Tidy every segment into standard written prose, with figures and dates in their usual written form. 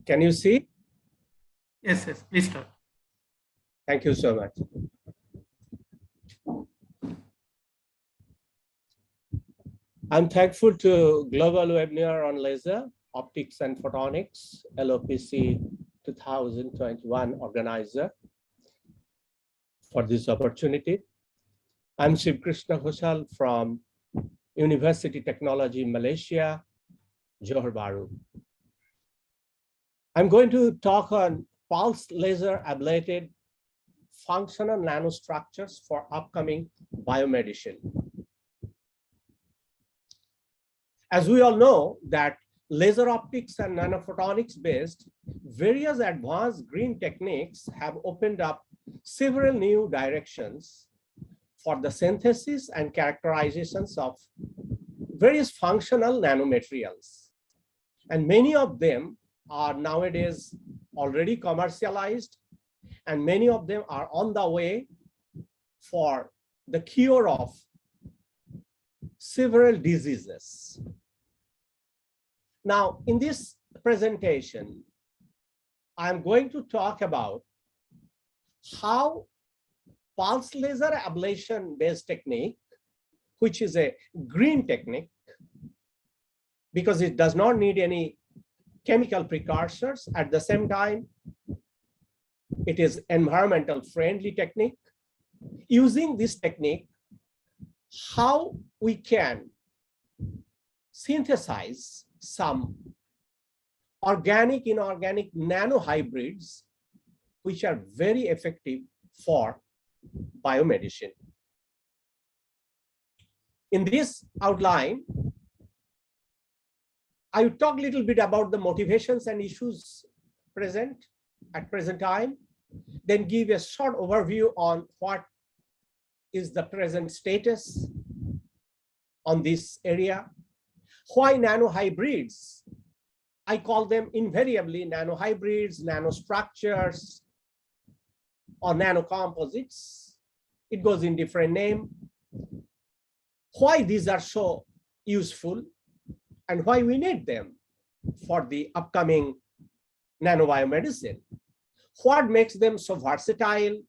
Can you see? Yes, please start. Thank you so much. I'm thankful to Global Webinar on Laser, Optics and Photonics, LOPC 2021 organizer for this opportunity. I'm Shiv Krishna Ghoshal from University Technology, Malaysia, Johor Bahru. I'm going to talk on pulse laser ablated functional nanostructures for upcoming biomedicine. As we all know that laser optics and nanophotonics based various advanced green techniques have opened up several new directions for the synthesis and characterizations of various functional nanomaterials. And many of them are nowadays already commercialized, and many of them are on the way for the cure of several diseases. Now, in this presentation, I'm going to talk about how pulse laser ablation based technique, which is a green technique, because it does not need any chemical precursors. At the same time, it is environmental friendly technique. Using this technique, how we can synthesize some organic, inorganic nanohybrids, which are very effective for biomedicine. In this outline, I will talk a little bit about the motivations and issues at present time, then give a short overview on what is the present status on this area. Why nanohybrids? I call them invariably nanohybrids, nanostructures, or nanocomposites. It goes in different name. Why these are so useful and why we need them for the upcoming nanobiomedicine. What makes them so versatile?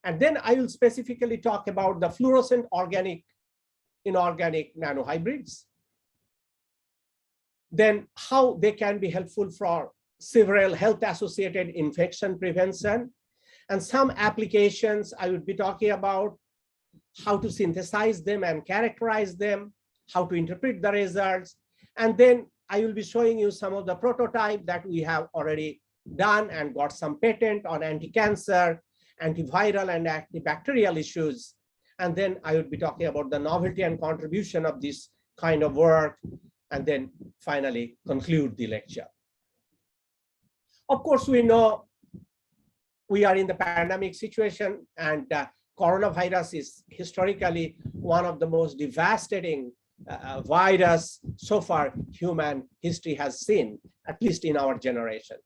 And then I will specifically talk about the fluorescent organic, inorganic nanohybrids. Then how they can be helpful for several health-associated infection prevention. And some applications I would be talking about how to synthesize them and characterize them, how to interpret the results. And then I will be showing you some of the prototype that we have already done and got some patent on anti-cancer, antiviral and antibacterial issues. And then I would be talking about the novelty and contribution of this kind of work, and then finally conclude the lecture. Of course, we know we are in the pandemic situation, and coronavirus is historically one of the most devastating virus so far human history has seen, at least in our generation.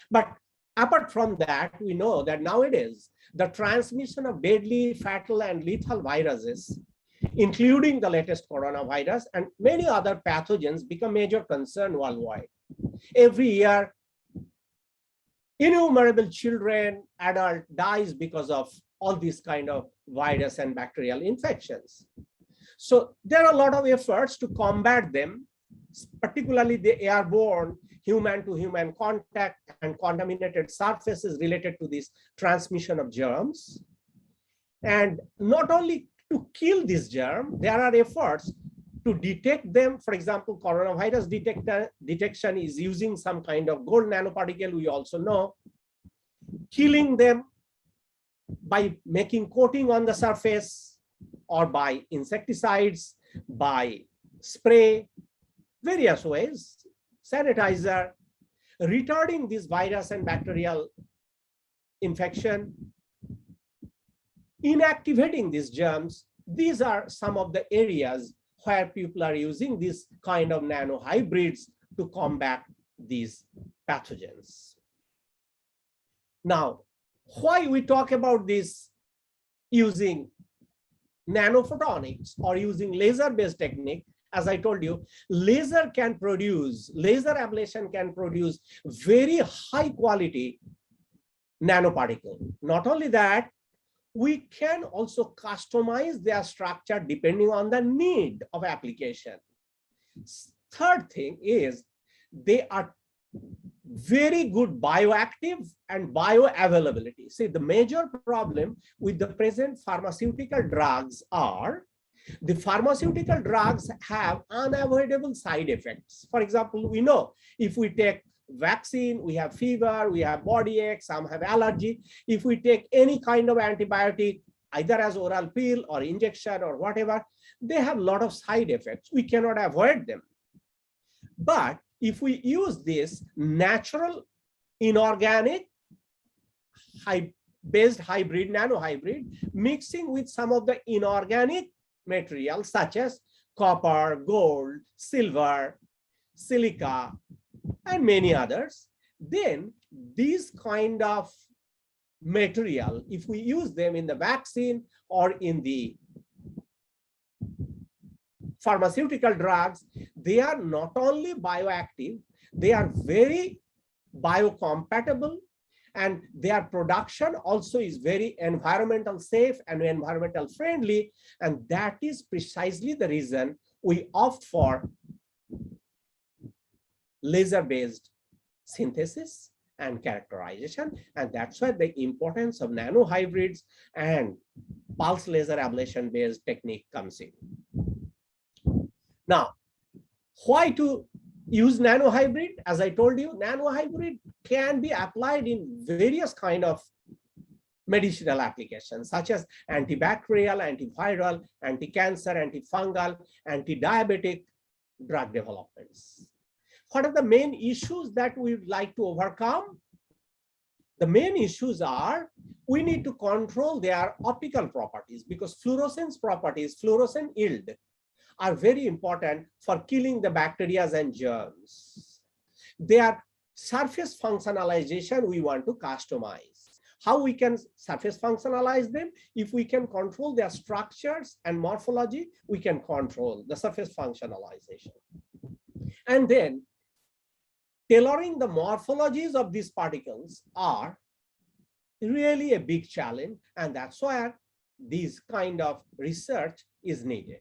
But apart from that, we know that nowadays the transmission of deadly, fatal, and lethal viruses, including the latest coronavirus and many other pathogens, become major concern worldwide. Every year, innumerable children, adults dies because of all these kind of virus and bacterial infections. So there are a lot of efforts to combat them, particularly the airborne human-to-human contact and contaminated surfaces related to this transmission of germs. And not only to kill this germ, there are efforts to detect them. For example, coronavirus detection is using some kind of gold nanoparticle, we also know. Killing them by making coating on the surface, or by insecticides, by spray, various ways, sanitizer, retarding this virus and bacterial infection, inactivating these germs. These are some of the areas where people are using this kind of nanohybrids to combat these pathogens. Now, why we talk about this using nanophotonics or using laser-based technique as I told you, laser ablation can produce very high quality nanoparticle. Not only that, we can also customize their structure depending on the need of application. Third thing is they are very good bioactive and bioavailability. See, the major problem with the present pharmaceutical drugs are the pharmaceutical drugs have unavoidable side effects. For example, we know if we take vaccine, we have fever, we have body ache, some have allergy. If we take any kind of antibiotic, either as oral pill or injection or whatever, they have a lot of side effects. We cannot avoid them. But if we use this natural inorganic based hybrid, nanohybrid, mixing with some of the inorganic materials such as copper, gold, silver, silica, and many others, then these kind of material, if we use them in the vaccine or in the pharmaceutical drugs, they are not only bioactive, they are very biocompatible, and their production also is very environmental safe and environmental friendly. And that is precisely the reason we opt for laser-based synthesis and characterization. And that's why the importance of nanohybrids and pulse laser ablation-based technique comes in. Now, why to use nanohybrid? As I told you, nanohybrid can be applied in various kind of medicinal applications, such as antibacterial, antiviral, anti-cancer, antifungal, anti-diabetic drug developments. What are the main issues that we would like to overcome? The main issues are we need to control their optical properties, because fluorescence properties, fluorescent yield, are very important for killing the bacteria and germs. Their surface functionalization we want to customize. How we can surface functionalize them? If we can control their structures and morphology, we can control the surface functionalization. And then tailoring the morphologies of these particles are really a big challenge, and that's why this kind of research is needed.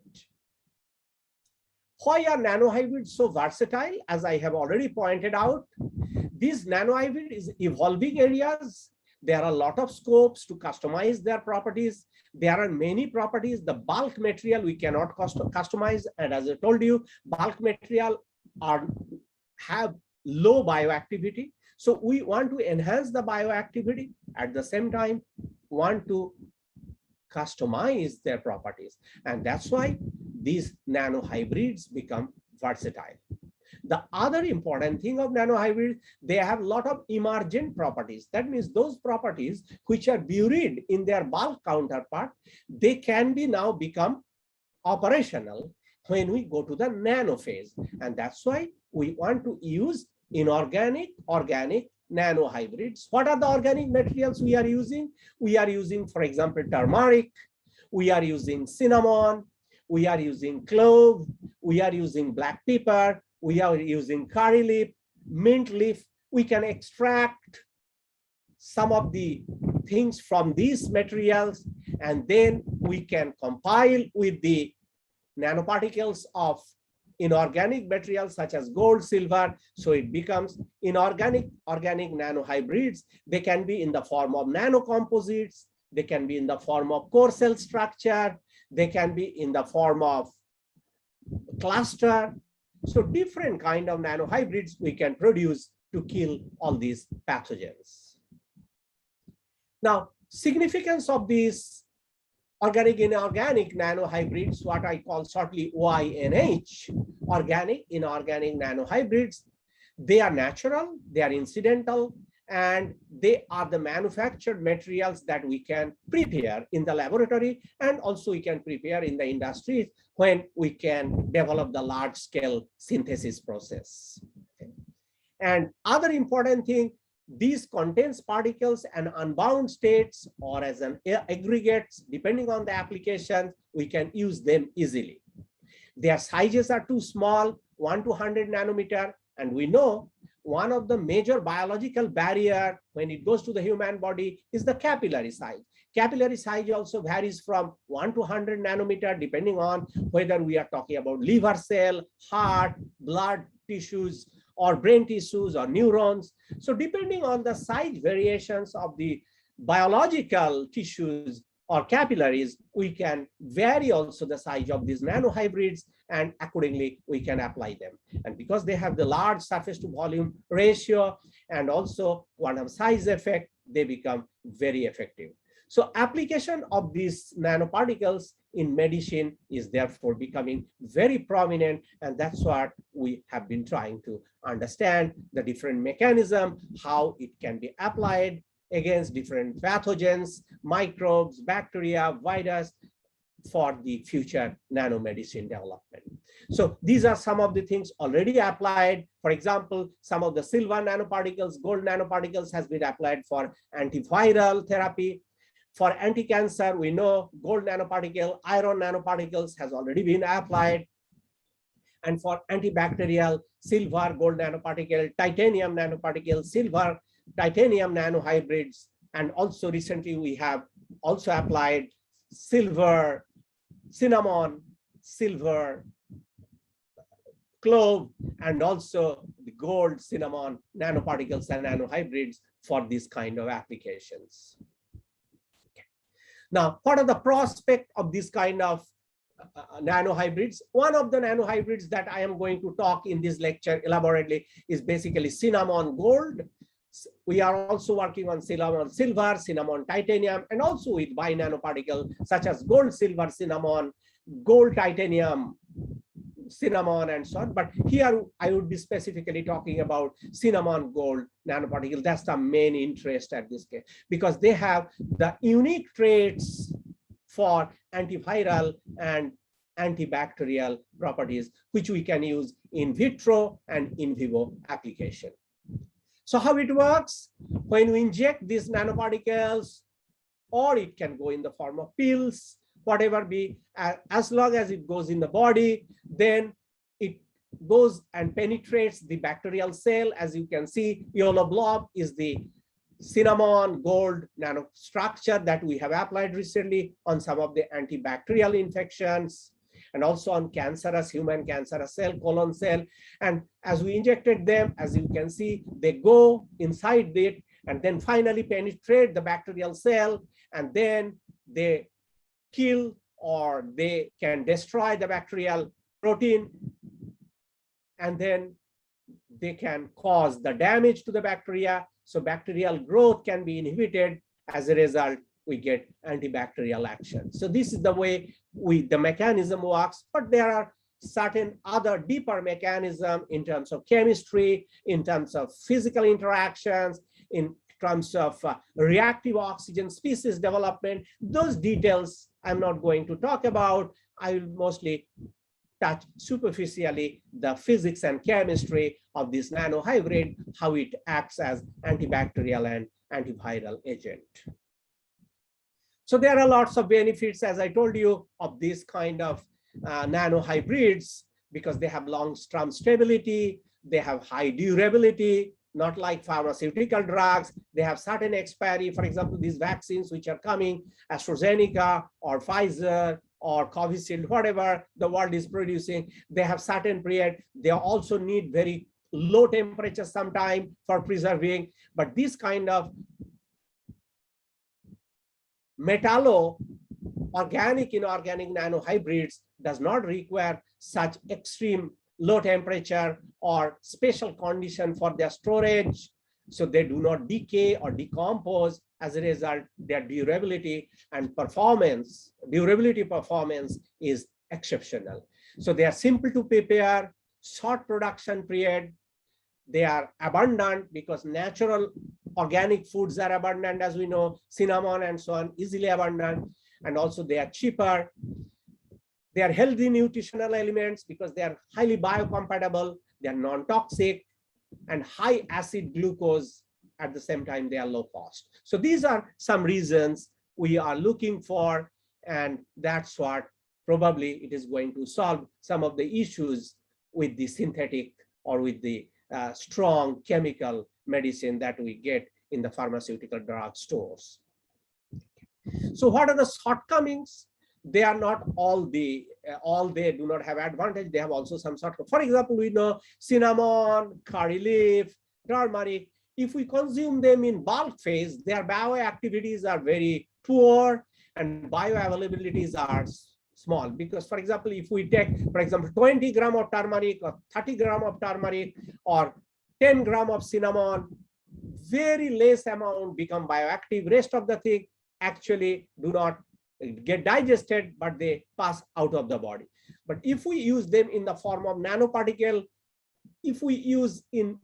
Why are nanohybrids so versatile? As I have already pointed out, these nanohybrid is evolving areas. There are a lot of scopes to customize their properties. There are many properties. The bulk material we cannot customize, and as I told you, bulk material have low bioactivity. So we want to enhance the bioactivity, at the same time want to customize their properties. And that's why these nanohybrids become versatile. The other important thing of nanohybrids, they have a lot of emergent properties. That means those properties which are buried in their bulk counterpart, they can be now become operational when we go to the nano phase. And that's why we want to use inorganic, organic nanohybrids. What are the organic materials we are using? We are using, for example, turmeric. We are using cinnamon. We are using clove. We are using black pepper. We are using curry leaf, mint leaf. We can extract some of the things from these materials, and then we can compile with the nanoparticles of inorganic materials such as gold, silver. So it becomes inorganic, organic nanohybrids. They can be in the form of nanocomposites. They can be in the form of core cell structure. They can be in the form of cluster. So different kind of nanohybrids we can produce to kill all these pathogens. Now, significance of these organic inorganic nanohybrids, what I call shortly OINH, organic inorganic nanohybrids, they are natural, they are incidental, and they are the manufactured materials that we can prepare in the laboratory, and also we can prepare in the industry when we can develop the large scale synthesis process. Okay. And other important thing, these contains particles and unbound states or as an aggregates, depending on the application, we can use them easily. Their sizes are too small, 1 to 100 nanometer. And we know one of the major biological barrier when it goes to the human body is the capillary size. Capillary size also varies from 1 to 100 nanometer, depending on whether we are talking about liver cell, heart, blood tissues, or brain tissues, or neurons. So depending on the size variations of the biological tissues or capillaries, we can vary also the size of these nanohybrids, and accordingly we can apply them. And because they have the large surface to volume ratio and also quantum size effect, they become very effective. So application of these nanoparticles in medicine is therefore becoming very prominent, and that's what we have been trying to understand, the different mechanism, how it can be applied against different pathogens, microbes, bacteria, virus, for the future nanomedicine development. So these are some of the things already applied. For example, some of the silver nanoparticles, gold nanoparticles has been applied for antiviral therapy. For anti-cancer, we know gold nanoparticle, iron nanoparticles has already been applied. And for antibacterial, silver, gold nanoparticle, titanium nanoparticle, silver, titanium nanohybrids. And also recently we have also applied silver, cinnamon, silver, clove, and also the gold, cinnamon nanoparticles and nanohybrids for this kind of applications. Now, what are the prospect of this kind of nanohybrids? One of the nanohybrids that I am going to talk in this lecture elaborately is basically cinnamon gold. We are also working on cinnamon silver, cinnamon titanium, and also with bi-nanoparticle such as gold, silver, cinnamon, gold, titanium, cinnamon, and so on. But here I would be specifically talking about cinnamon gold nanoparticle. That's the main interest at this case, because they have the unique traits for antiviral and antibacterial properties, which we can use in vitro and in vivo application. So how it works? When we inject these nanoparticles, or it can go in the form of pills, whatever be, as long as it goes in the body, then it goes and penetrates the bacterial cell. As you can see, yellow blob is the cinnamon gold nanostructure that we have applied recently on some of the antibacterial infections, and also on cancerous, human cancerous cell, colon cell. And as we injected them, as you can see, they go inside it and then finally penetrate the bacterial cell, and then they kill or they can destroy the bacterial protein, and then they can cause the damage to the bacteria. So bacterial growth can be inhibited. As a result, we get antibacterial action. So this is the way the mechanism works, but there are certain other deeper mechanism in terms of chemistry, in terms of physical interactions, in terms of reactive oxygen species development. Those details I'm not going to talk about. I will mostly touch superficially the physics and chemistry of this nanohybrid, how it acts as antibacterial and antiviral agent. So there are lots of benefits, as I told you, of this kind of nanohybrids, because they have long-term stability, they have high durability, not like pharmaceutical drugs. They have certain expiry. For example, these vaccines which are coming, AstraZeneca or Pfizer or Covishield, whatever the world is producing, they have certain period. They also need very low temperature sometime for preserving. But this kind of metallo-organic, inorganic nanohybrids does not require such extreme low temperature or special condition for their storage. So they do not decay or decompose. As a result, their durability and performance, performance is exceptional. So they are simple to prepare, short production period. They are abundant because natural organic foods are abundant, as we know, cinnamon and so on, easily abundant. And also they are cheaper. They are healthy nutritional elements because they are highly biocompatible, they are non-toxic, and high acid glucose. At the same time, they are low cost. So these are some reasons we are looking for, and that's what probably it is going to solve some of the issues with the synthetic or with the strong chemical medicine that we get in the pharmaceutical drug stores. So what are the shortcomings? They are not all they do not have advantage. They have also some sort of, for example, we know cinnamon, curry leaf, turmeric. If we consume them in bulk phase, their bioactivities are very poor and bioavailabilities are small. Because, for example, if we take, for example, 20 gram of turmeric or 30 gram of turmeric or 10 gram of cinnamon, very less amount become bioactive. Rest of the thing actually do not get digested, but they pass out of the body. But if we use them in the form of nanoparticle, if we use in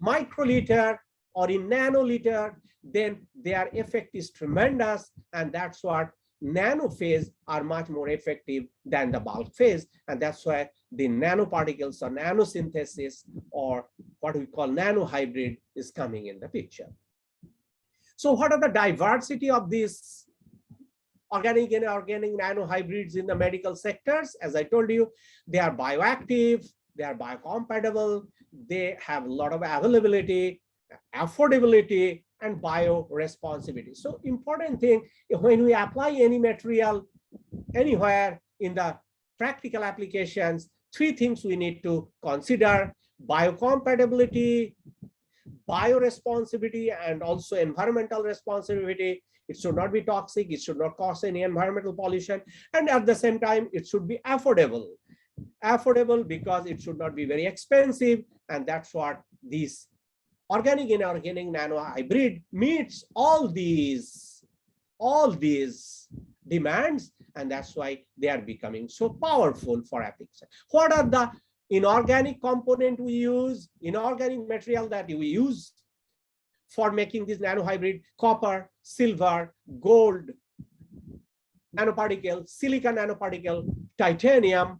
microliter or in nanoliter, then their effect is tremendous, and that's what nano phase are much more effective than the bulk phase, and that's why the nanoparticles or nanosynthesis or what we call nanohybrid is coming in the picture. So what are the diversity of these organic and inorganic nanohybrids in the medical sectors? As I told you, they are bioactive, they are biocompatible, they have a lot of availability, affordability, and bioresponsivity. So important thing, when we apply any material anywhere in the practical applications, three things we need to consider: biocompatibility, bioresponsivity, and also environmental responsibility. It should not be toxic, it should not cause any environmental pollution, and at the same time, it should be affordable. Affordable because it should not be very expensive, and that's what these organic and inorganic nanohybrid meets all these demands, and that's why they are becoming so powerful for application. What are the inorganic component we use, inorganic material that we use for making this nanohybrid? Copper, silver, gold nanoparticle, silicon nanoparticle, titanium,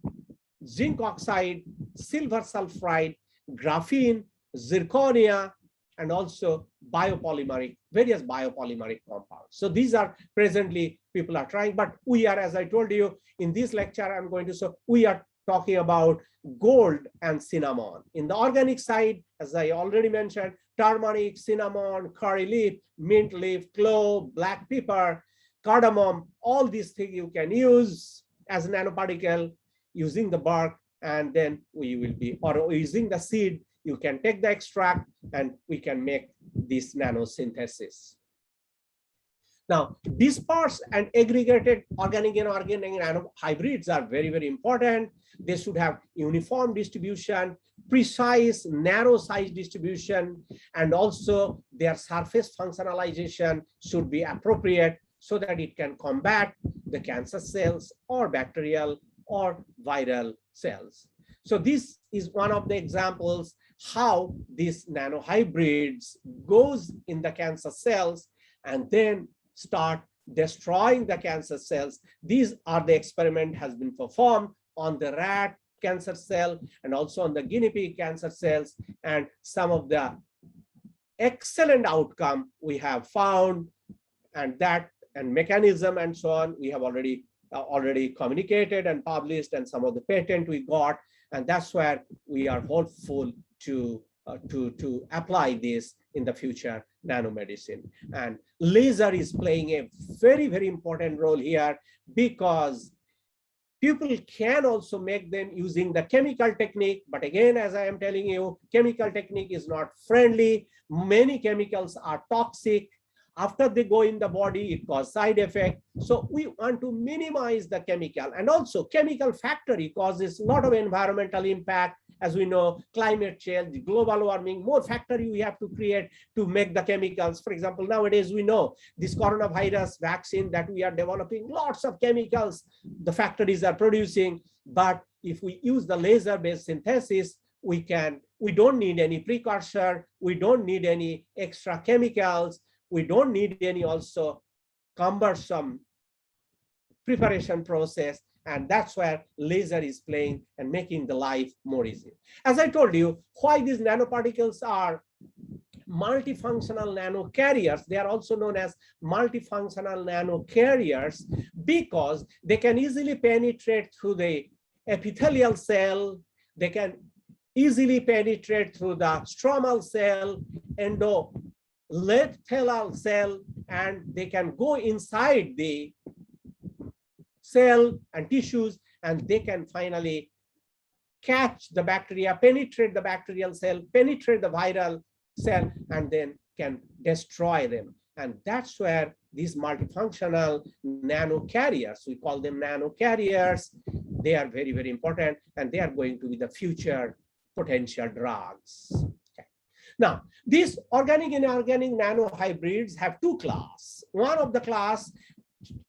zinc oxide, silver sulfide, graphene, zirconia, and also biopolymeric, various biopolymeric compounds. So these are presently people are trying, but we are, as I told you in this lecture, I'm going to show, we are talking about gold and cinnamon. In the organic side, as I already mentioned, turmeric, cinnamon, curry leaf, mint leaf, clove, black pepper, cardamom, all these things you can use as a nanoparticle using the bark, and then we will be, or using the seed, you can take the extract and we can make this nanosynthesis. Now, dispersed and aggregated organic and inorganic nanohybrids are very, very important. They should have uniform distribution, precise narrow size distribution, and also their surface functionalization should be appropriate so that it can combat the cancer cells or bacterial or viral cells. So this is one of the examples how these nanohybrids goes in the cancer cells and then start destroying the cancer cells. These are the experiment has been performed on the rat cancer cell and also on the guinea pig cancer cells, and some of the excellent outcome we have found, and that and mechanism and so on we have already communicated and published, and some of the patent we got, and that's where we are hopeful to apply this in the future nanomedicine. And laser is playing a very, very important role here, because people can also make them using the chemical technique. But again, as I am telling you, chemical technique is not friendly. Many chemicals are toxic. After they go in the body, it causes side effect. So we want to minimize the chemical, and also chemical factory causes a lot of environmental impact. As we know, climate change, global warming, more factory we have to create to make the chemicals. For example, nowadays we know this coronavirus vaccine that we are developing, lots of chemicals the factories are producing. But if we use the laser-based synthesis, we don't need any precursor, we don't need any extra chemicals, we don't need any also cumbersome preparation process, and that's where laser is playing and making the life more easy. As I told you, why these nanoparticles are multifunctional nanocarriers. They are also known as multifunctional nanocarriers because they can easily penetrate through the epithelial cell. They can easily penetrate through the stromal cell, endothelial cell, and they can go inside the cell and tissues, and they can finally catch the bacteria, penetrate the bacterial cell, penetrate the viral cell, and then can destroy them. And that's where these multifunctional nanocarriers, we call them nanocarriers, they are very, very important, and they are going to be the future potential drugs. Okay. Now, these organic and inorganic nanohybrids have two classes. One of the class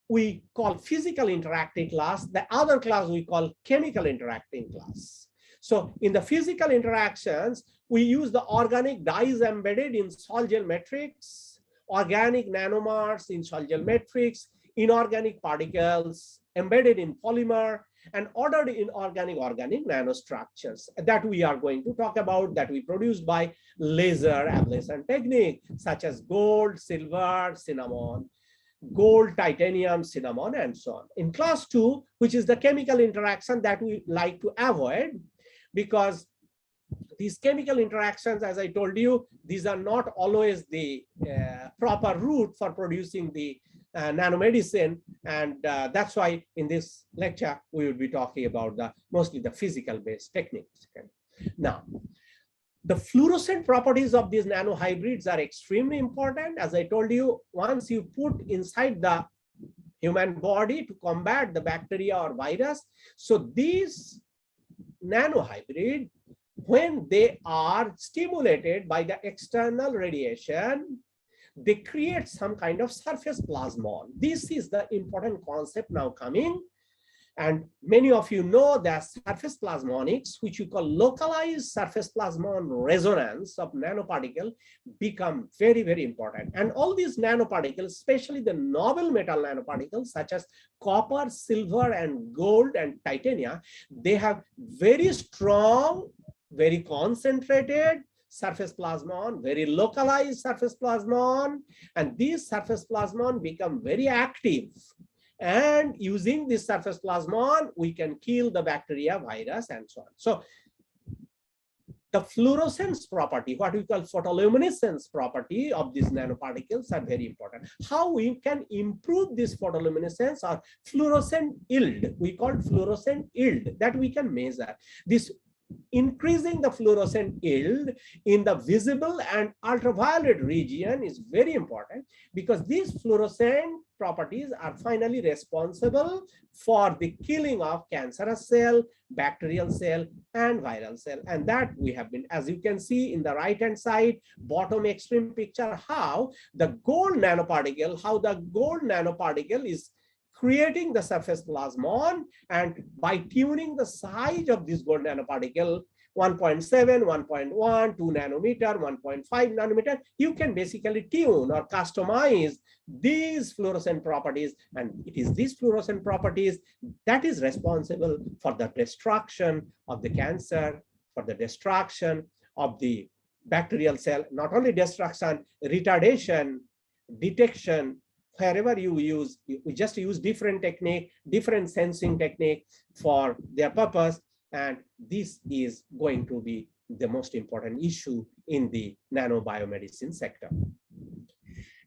we call physical interacting class, the other class we call chemical interacting class. So in the physical interactions, we use the organic dyes embedded in sol-gel matrix, organic nanomers in sol-gel matrix, inorganic particles embedded in polymer, and ordered inorganic organic nanostructures that we are going to talk about, that we produce by laser ablation technique, such as gold, silver, cinnamon, gold, titanium, cinnamon, and so on. In class 2, which is the chemical interaction that we like to avoid, because these chemical interactions, as I told you, these are not always the proper route for producing the nanomedicine, and that's why in this lecture we will be talking about mostly the physical based techniques. Okay. Now, the fluorescent properties of these nanohybrids are extremely important. As I told you, once you put inside the human body to combat the bacteria or virus, so these nanohybrid, when they are stimulated by the external radiation, they create some kind of surface plasmon. This is the important concept now coming. And many of you know that surface plasmonics, which you call localized surface plasmon resonance of nanoparticle, become very, very important. And all these nanoparticles, especially the noble metal nanoparticles such as copper, silver, and gold and titanium, they have very strong, very concentrated surface plasmon, very localized surface plasmon, and these surface plasmon become very active. And using this surface plasmon, we can kill the bacteria, virus, and so on. So the fluorescence property, what we call photoluminescence property of these nanoparticles are very important. How we can improve this photoluminescence or fluorescent yield, we call fluorescent yield, that we can measure. This increasing the fluorescent yield in the visible and ultraviolet region is very important, because these fluorescent properties are finally responsible for the killing of cancerous cell, bacterial cell, and viral cell. And that we have been, as you can see in the right hand side bottom extreme picture, how the gold nanoparticle is creating the surface plasmon, and by tuning the size of this gold nanoparticle, 1.7, 1.1, 2 nanometer, 1.5 nanometer, you can basically tune or customize these fluorescent properties. And it is these fluorescent properties that is responsible for the destruction of the cancer, for the destruction of the bacterial cell, not only destruction, retardation, detection. Wherever you use, we just use different technique, different sensing technique for their purpose. And this is going to be the most important issue in the nanobiomedicine sector.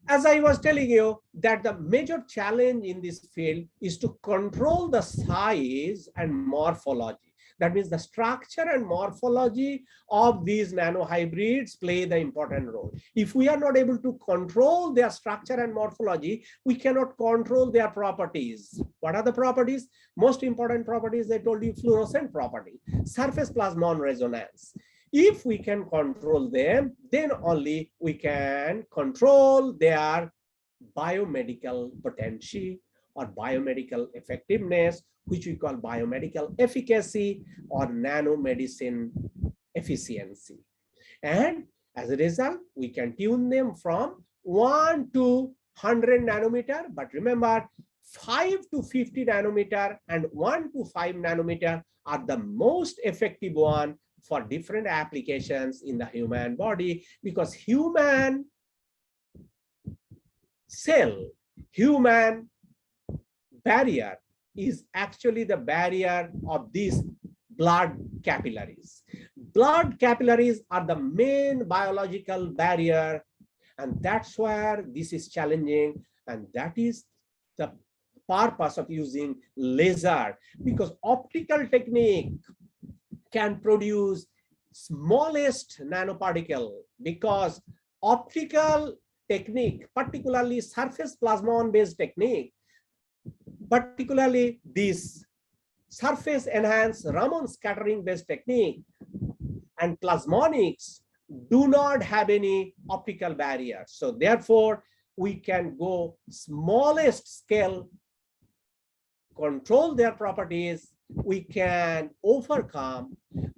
As I was telling you, that the major challenge in this field is to control the size and morphology. That means the structure and morphology of these nanohybrids play the important role. If we are not able to control their structure and morphology, we cannot control their properties. What are the properties? Most important properties, I told you, fluorescent property, surface plasmon resonance. If we can control them, then only we can control their biomedical potential or biomedical effectiveness, which we call biomedical efficacy or nanomedicine efficiency. And as a result, we can tune them from 1 to 100 nanometer. But remember, 5 to 50 nanometer and 1 to 5 nanometer are the most effective one for different applications in the human body, because human cell, human barrier is actually the barrier of these blood capillaries. Blood capillaries are the main biological barrier, and that's where this is challenging, and that is the purpose of using laser, because optical technique can produce smallest nanoparticle, because optical technique, particularly surface plasmon based technique, particularly this surface enhanced Raman scattering based technique and plasmonics do not have any optical barrier. So therefore, we can go smallest scale, control their properties. We can overcome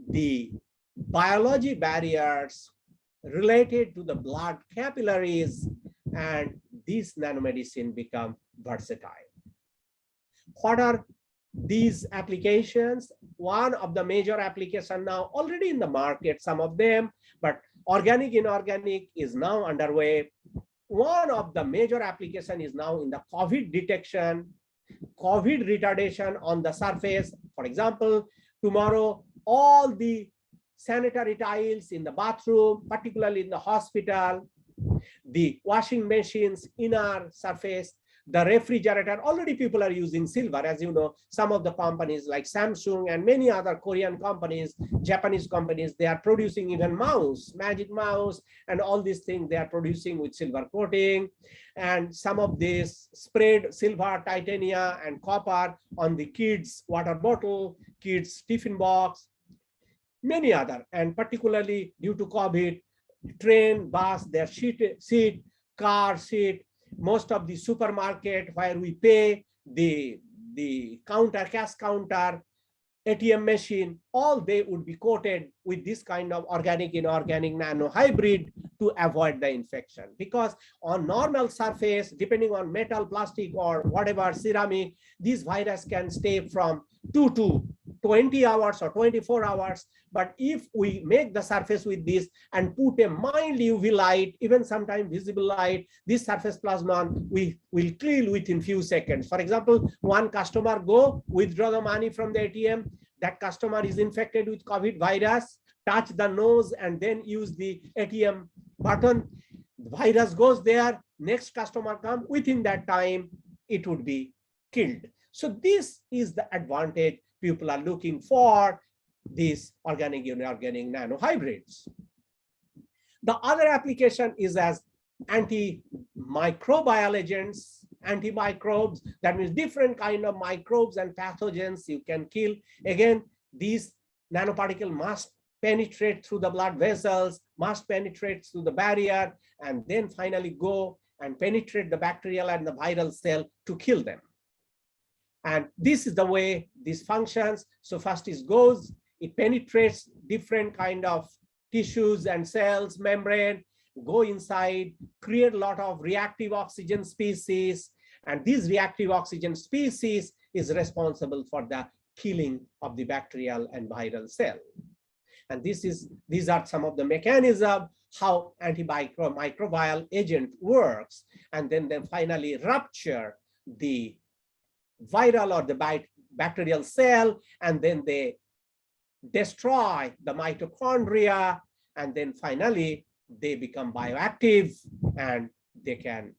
the biology barriers related to the blood capillaries, and this nanomedicine become versatile. What are these applications? One of the major applications now already in the market, some of them, but organic, inorganic is now underway. One of the major applications is now in the COVID detection, COVID retardation on the surface. For example, tomorrow, all the sanitary tiles in the bathroom, particularly in the hospital, the washing machines, inner surface, the refrigerator, already people are using silver. As you know, some of the companies like Samsung and many other Korean companies, Japanese companies, they are producing even mouse, magic mouse, and all these things they are producing with silver coating. And some of this sprayed silver, titania, and copper on the kids' water bottle, kids' tiffin box, many other. And particularly due to COVID, train, bus, their seat, car seat, most of the supermarket where we pay, the counter, cash counter, ATM machine, all they would be coated with this kind of organic, inorganic nanohybrid to avoid the infection. Because on normal surface, depending on metal, plastic, or whatever, ceramic, this virus can stay from 2 to 20 hours or 24 hours. But if we make the surface with this and put a mild UV light, even sometimes visible light, this surface plasmon we will kill within few seconds. For example, one customer go withdraw the money from the ATM, that customer is infected with COVID virus, touch the nose and then use the ATM button, the virus goes there, next customer come, within that time it would be killed. So this is the advantage people are looking for these organic, inorganic nanohybrids. The other application is as anti-microbial agents, antimicrobes, that means different kind of microbes and pathogens you can kill. Again, these nanoparticles must penetrate through the blood vessels, must penetrate through the barrier, and then finally go and penetrate the bacterial and the viral cell to kill them. And this is the way this functions. So first it goes, it penetrates different kind of tissues and cells, membrane, go inside, create a lot of reactive oxygen species. And these reactive oxygen species is responsible for the killing of the bacterial and viral cell. And these are some of the mechanisms how antimicrobial agent works. And then they finally rupture the viral or the bacterial cell, and then they destroy the mitochondria, and then finally they become bioactive and they can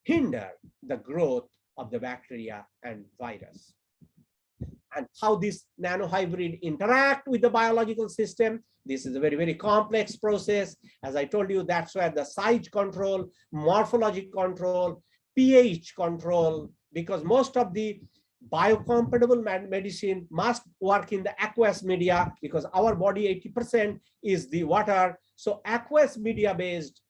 hinder the growth of the bacteria and virus. And how this nanohybrid interact with the biological system, this is a very, very complex process. As I told you, that's where the size control, morphologic control, pH control, because most of the biocompatible medicine must work in the aqueous media, because our body 80% is the water. So aqueous media based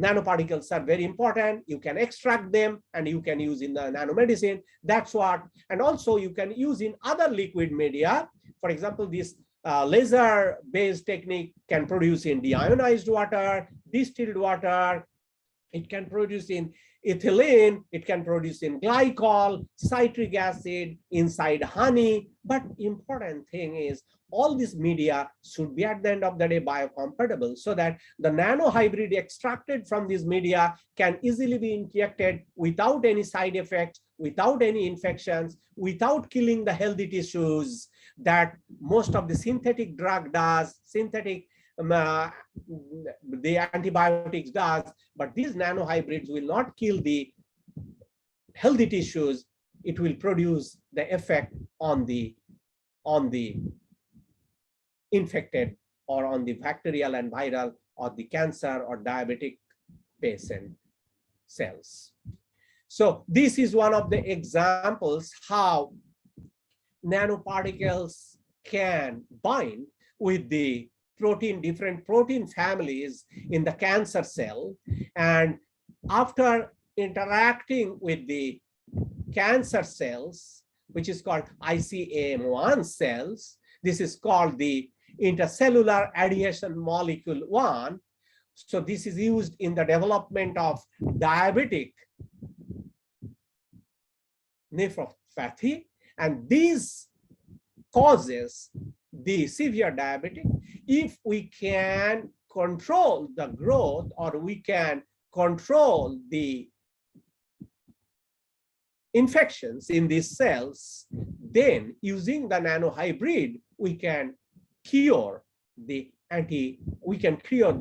nanoparticles are very important. You can extract them and you can use in the nanomedicine. That's what, and also you can use in other liquid media. For example, this laser based technique can produce in deionized water, distilled water, It can produce in ethylene, it can produce in glycol, citric acid, inside honey. But important thing is all this media should be at the end of the day biocompatible, so that the nanohybrid extracted from this media can easily be injected without any side effects, without any infections, without killing the healthy tissues that most of the synthetic drug does, the antibiotics does. But these nanohybrids will not kill the healthy tissues. It will produce the effect on the infected, or on the bacterial and viral, or the cancer or diabetic patient cells. So this is one of the examples how nanoparticles can bind with the protein, different protein families in the cancer cell. And after interacting with the cancer cells, which is called ICAM1 cells, this is called the intercellular adhesion molecule 1. So this is used in the development of diabetic nephropathy, and these causes the severe diabetic. If we can control the growth, or we can control the infections in these cells, then using the nanohybrid, we can cure the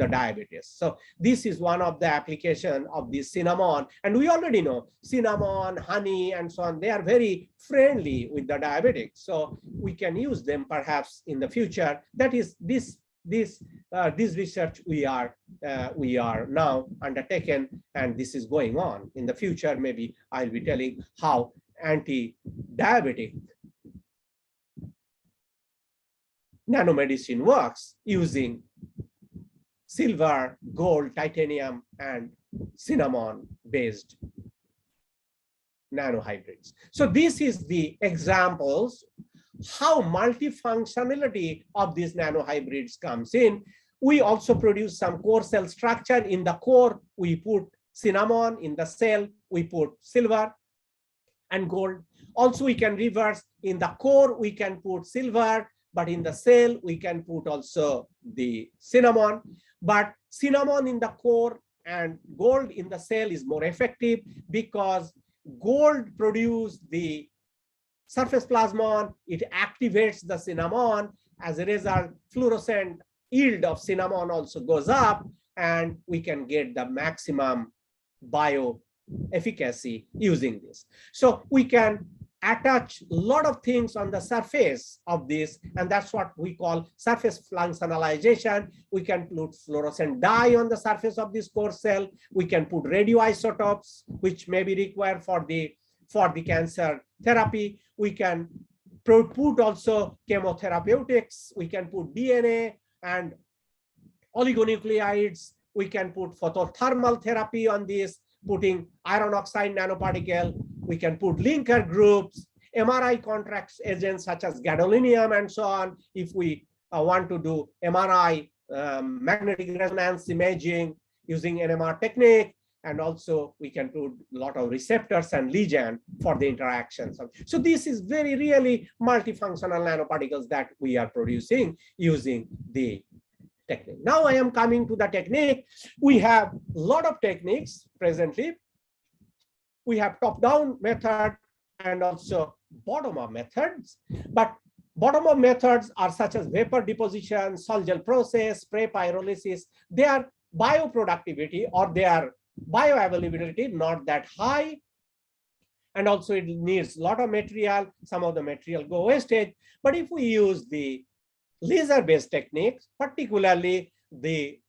diabetes. So this is one of the application of the cinnamon. And we already know cinnamon, honey, and so on, they are very friendly with the diabetics. So we can use them perhaps in the future. That is this research we are now undertaken, and this is going on. In the future, maybe I'll be telling how anti-diabetic nanomedicine works using silver, gold, titanium, and cinnamon-based nanohybrids. So this is the examples how multifunctionality of these nanohybrids comes in. We also produce some core cell structure. In the core, we put cinnamon. In the cell, we put silver and gold. Also, we can reverse. In the core, we can put silver, but in the cell, we can put also the cinnamon. But cinnamon in the core and gold in the cell is more effective, because gold produces the surface plasmon, it activates the cinnamon. As a result, fluorescent yield of cinnamon also goes up, and we can get the maximum bioefficacy using this. So we can attach a lot of things on the surface of this, and that's what we call surface functionalization. We can put fluorescent dye on the surface of this core cell. We can put radioisotopes, which may be required for the cancer therapy. We can put also chemotherapeutics. We can put DNA and oligonucleotides. We can put photothermal therapy on this, putting iron oxide nanoparticle. We can put linker groups, MRI contrast agents such as gadolinium and so on. If we want to do MRI, magnetic resonance imaging using NMR technique, and also we can put a lot of receptors and ligand for the interactions. So this is really multifunctional nanoparticles that we are producing using the technique. Now I am coming to the technique. We have a lot of techniques presently. We have top-down method and also bottom-up methods. But bottom-up methods are such as vapor deposition, sol-gel process, spray pyrolysis. Their bioproductivity or their bioavailability not that high, and also it needs a lot of material. Some of the material go wastage. But if we use the laser-based techniques, particularly the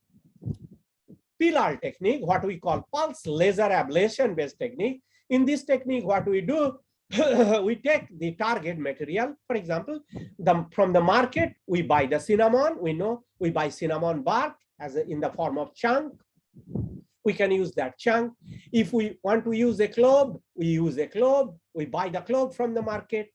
pillar technique, what we call pulse laser ablation based technique, in this technique, what we do, we take the target material. For example, from the market, we buy the cinnamon. We know we buy cinnamon bark in the form of chunk. We can use that chunk. If we want to use a clove, we use a clove. We buy the clove from the market,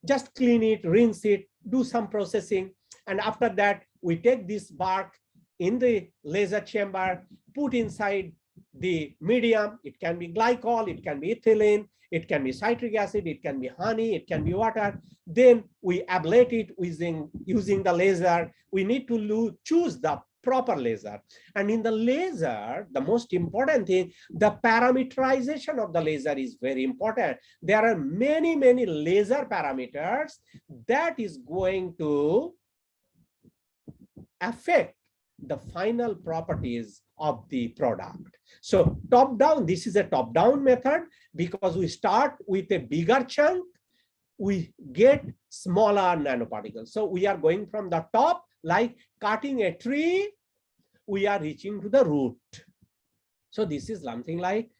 just clean it, rinse it, do some processing. And after that, we take this bark in the laser chamber, put inside the medium. It can be glycol, it can be ethylene, it can be citric acid, it can be honey, it can be water. Then we ablate it using the laser. We need to choose the proper laser. And in the laser, the most important thing, the parameterization of the laser is very important. There are many, many laser parameters that is going to affect the final properties of the product. So top down, this is a top down method because we start with a bigger chunk, we get smaller nanoparticles. So we are going from the top, like cutting a tree, we are reaching to the root. So this is something like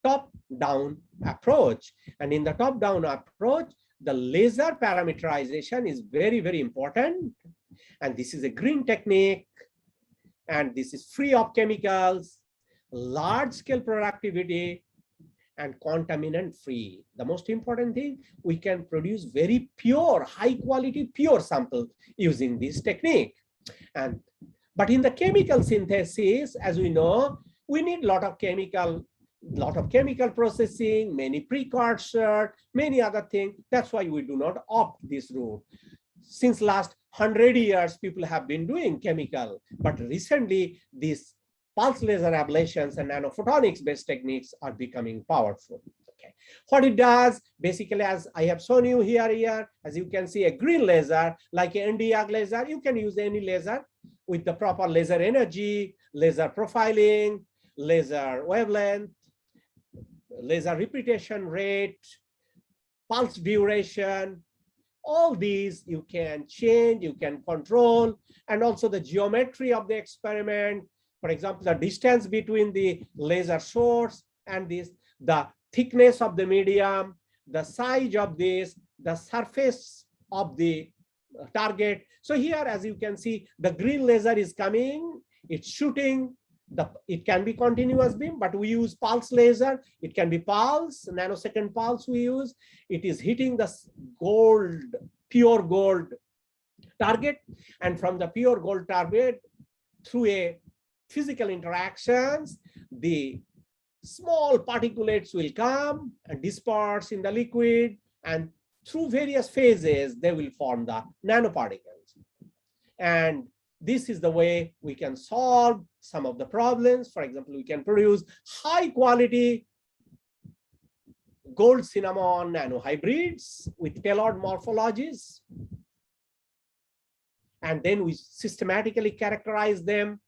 top down approach. And in the top down approach, the laser parameterization is very, very important. And this is a green technique. And this is free of chemicals, large scale productivity, and contaminant free. The most important thing, we can produce very pure, high quality, pure samples using this technique. But in the chemical synthesis, as we know, we need a lot of chemical processing, many precursors, many other things. That's why we do not opt this route. Since last 100 years, people have been doing chemical, but recently these pulse laser ablations and nanophotonics based techniques are becoming powerful. Okay. What it does, basically, as I have shown you here, as you can see, a green laser, like an Nd:YAG laser, you can use any laser with the proper laser energy, laser profiling, laser wavelength, laser repetition rate, pulse duration. All these you can change, you can control, and also the geometry of the experiment. For example, the distance between the laser source and this, the thickness of the medium, the size of this, the surface of the target. So here, as you can see, the green laser is coming, it's shooting. It can be continuous beam, but we use pulse laser. It can be pulse, nanosecond pulse we use. It is hitting the gold, pure gold target. And from the pure gold target, through a physical interactions, the small particulates will come and disperse in the liquid, and through various phases, they will form the nanoparticles. And this is the way we can solve some of the problems. For example, we can produce high quality gold cinnamon nanohybrids with tailored morphologies. And then we systematically characterize them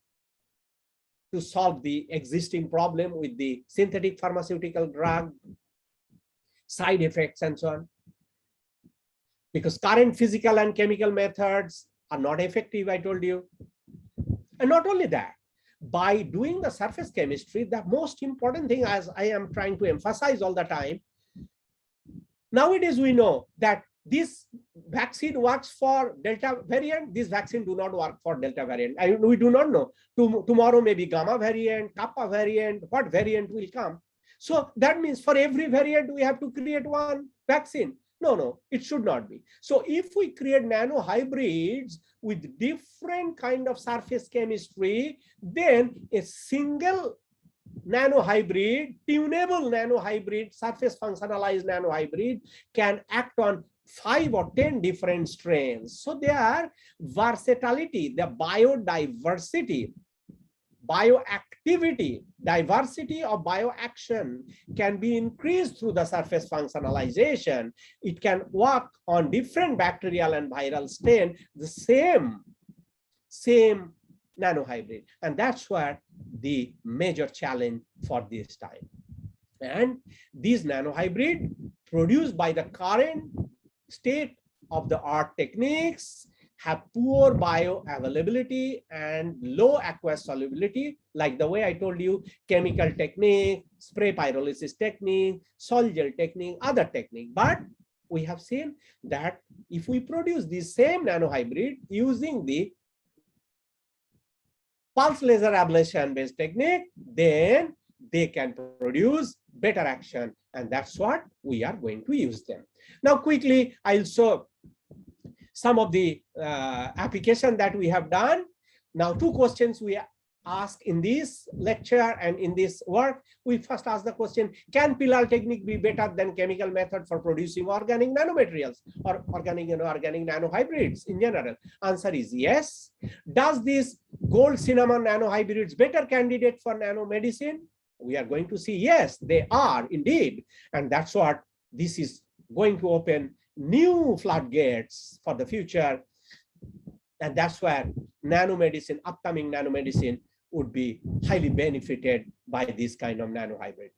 to solve the existing problem with the synthetic pharmaceutical drug, side effects, and so on. Because current physical and chemical methods are not effective, I told you. And not only that, by doing the surface chemistry, the most important thing, as I am trying to emphasize all the time, nowadays we know that this vaccine works for Delta variant, this vaccine do not work for Delta variant. We do not know. Tomorrow maybe Gamma variant, Kappa variant, what variant will come. So that means for every variant, we have to create one vaccine. No, it should not be. So if we create nanohybrids with different kind of surface chemistry, then a single nanohybrid, tunable nanohybrid, surface functionalized nanohybrid can act on 5 or 10 different strains. So their versatility, the biodiversity, bioactivity, diversity of bioaction can be increased through the surface functionalization. It can work on different bacterial and viral strain, the same nanohybrid. And that's where the major challenge for this time. And these nanohybrid produced by the current state of the art techniques have poor bioavailability and low aqueous solubility, like the way I told you, chemical technique, spray pyrolysis technique, sol gel technique, other technique. But we have seen that if we produce the same nanohybrid using the pulse laser ablation based technique, then they can produce better action. And that's what we are going to use them. Now, quickly, I'll show some of the application that we have done. Now, 2 questions we ask in this lecture and in this work, we first ask the question, can pillar technique be better than chemical method for producing organic nanomaterials or organic nanohybrids in general? Answer is yes. Does this gold cinnamon nanohybrids better candidate for nanomedicine? We are going to see yes, they are indeed. And that's what this is going to open new floodgates for the future. And that's where nanomedicine, upcoming nanomedicine, would be highly benefited by this kind of nanohybrid.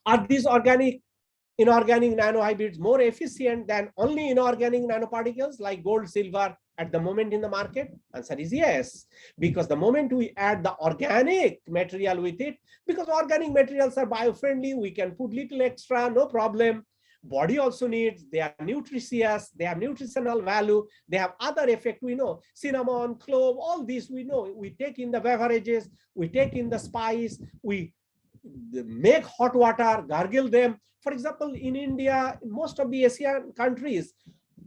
Are these inorganic nanohybrids more efficient than only inorganic nanoparticles like gold, silver at the moment in the market? Answer is yes, because the moment we add the organic material with it, because organic materials are biofriendly, we can put little extra, no problem. Body also needs, they are nutritious, they have nutritional value, they have other effect, we know, cinnamon, clove, all these we know, we take in the beverages, we take in the spice, we make hot water, gargle them. For example, in India, most of the Asian countries,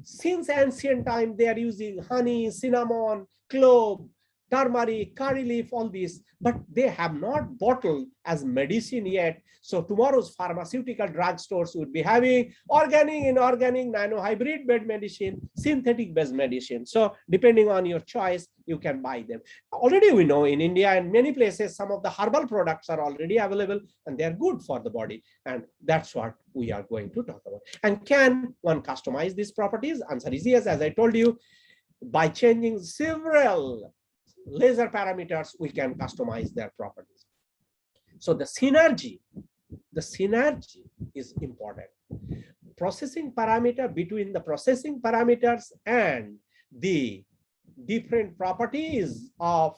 since ancient time, they are using honey, cinnamon, clove, turmeric, curry leaf, all these, but they have not bottled as medicine yet. So tomorrow's pharmaceutical drugstores would be having organic, inorganic, nanohybrid based medicine, synthetic based medicine. So depending on your choice, you can buy them. Already we know in India and many places, some of the herbal products are already available and they are good for the body. And that's what we are going to talk about. And can one customize these properties? Answer is yes, as I told you, by changing several laser parameters, we can customize their properties. So the synergy is important. Processing parameter between the processing parameters and the different properties of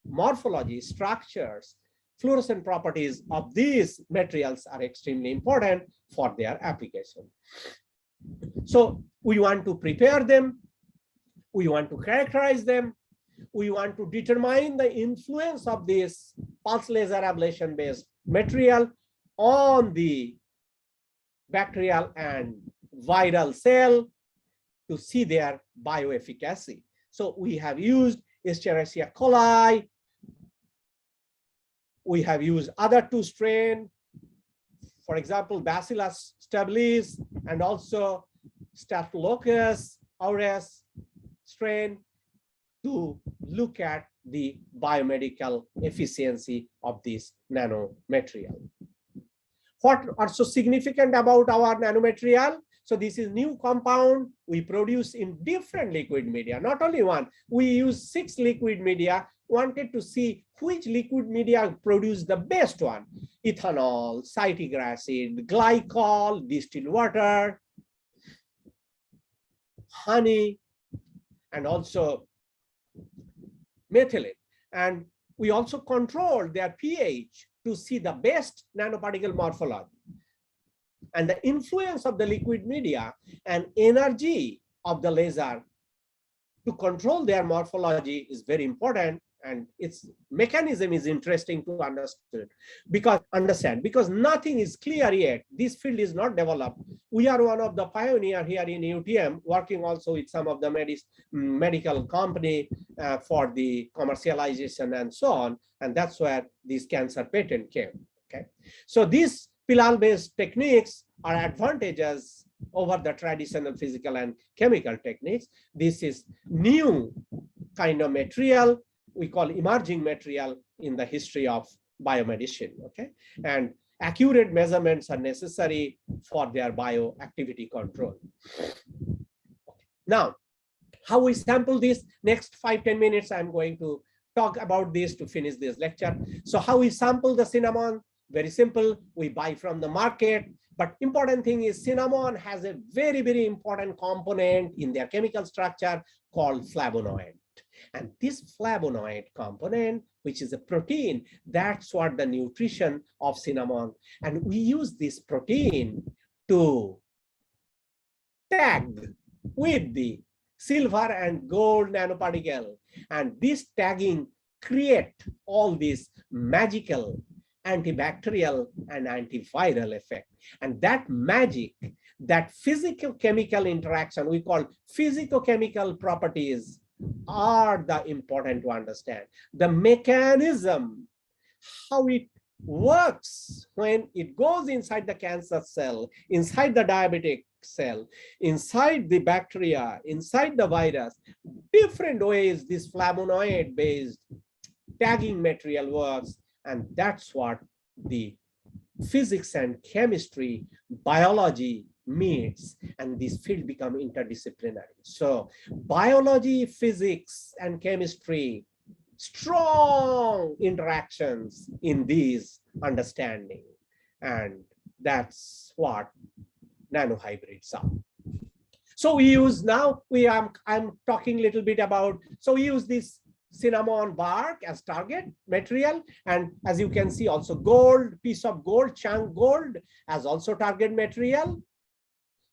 morphology, structures, fluorescent properties of these materials are extremely important for their application. So we want to prepare them, we want to characterize them, we want to determine the influence of this pulse laser ablation based material on the bacterial and viral cell to see their bioefficacy. So we have used Escherichia coli, we have used other two strains, for example, Bacillus stabilis and also Staphylococcus aureus strain, to look at the biomedical efficiency of this nanomaterial. What are so significant about our nanomaterial? So this is new compound we produce in different liquid media, not only one. We use 6 liquid media, wanted to see which liquid media produce the best one. Ethanol, citric acid, glycol, distilled water, honey, and also methylene. And we also control their pH to see the best nanoparticle morphology. And the influence of the liquid media and energy of the laser to control their morphology is very important, and its mechanism is interesting to understand because nothing is clear yet. This field is not developed. We are one of the pioneers here in UTM, working also with some of the medical company for the commercialization and so on. And that's where this cancer patent came. Okay, so these pillar-based techniques are advantages over the traditional physical and chemical techniques. This is new kind of material we call emerging material in the history of biomedicine. Okay, and accurate measurements are necessary for their bioactivity control. Now, how we sample this? Next 5-10 minutes, I'm going to talk about this to finish this lecture. So how we sample the cinnamon? Very simple. We buy from the market. But important thing is cinnamon has a very, very important component in their chemical structure called flavonoid. And this flavonoid component, which is a protein, that's what the nutrition of cinnamon. And we use this protein to tag with the silver and gold nanoparticle. And this tagging create all these magical antibacterial and antiviral effect. And that magic, that physical-chemical interaction, we call physico-chemical properties are the important to understand. The mechanism, how it works when it goes inside the cancer cell, inside the diabetic cell, inside the bacteria, inside the virus, different ways this flavonoid-based tagging material works, and that's what the physics and chemistry, biology meets, and this field become interdisciplinary. So biology, physics, and chemistry, strong interactions in these understanding, and that's what nanohybrids are. So we use now, I'm talking a little bit about, so we use this cinnamon bark as target material, and as you can see also gold, piece of gold, chunk gold as also target material.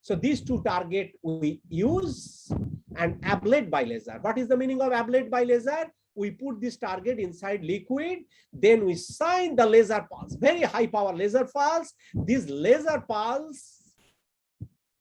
So these two target we use and ablate by laser. What is the meaning of ablate by laser? We put this target inside liquid, then we shine the laser pulse, very high power laser pulse. These laser pulse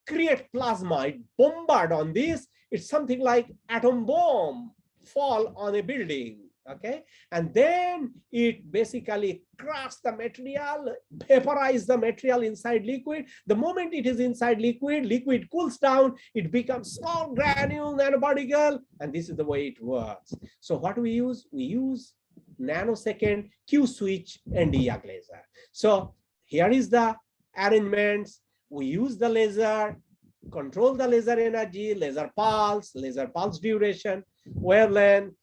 create plasma, it bombard on this. It's something like atom bomb fall on a building, okay? And then it basically crushes the material, vaporize the material inside liquid. The moment it is inside liquid, liquid cools down, it becomes small granule nanoparticle, and this is the way it works. So what we use? We use nanosecond Q switch Nd:YAG laser. So here is the arrangements. We use the laser, control the laser energy, laser pulse duration, wavelength,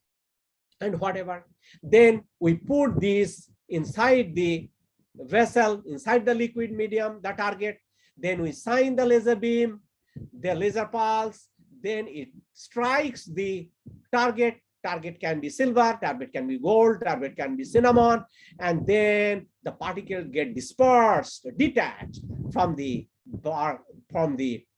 and whatever. Then we put this inside the vessel, inside the liquid medium, the target. Then we shine the laser beam, the laser pulse, then it strikes the target. Target can be silver, target can be gold, target can be cinnamon, and then the particles get dispersed, detached from the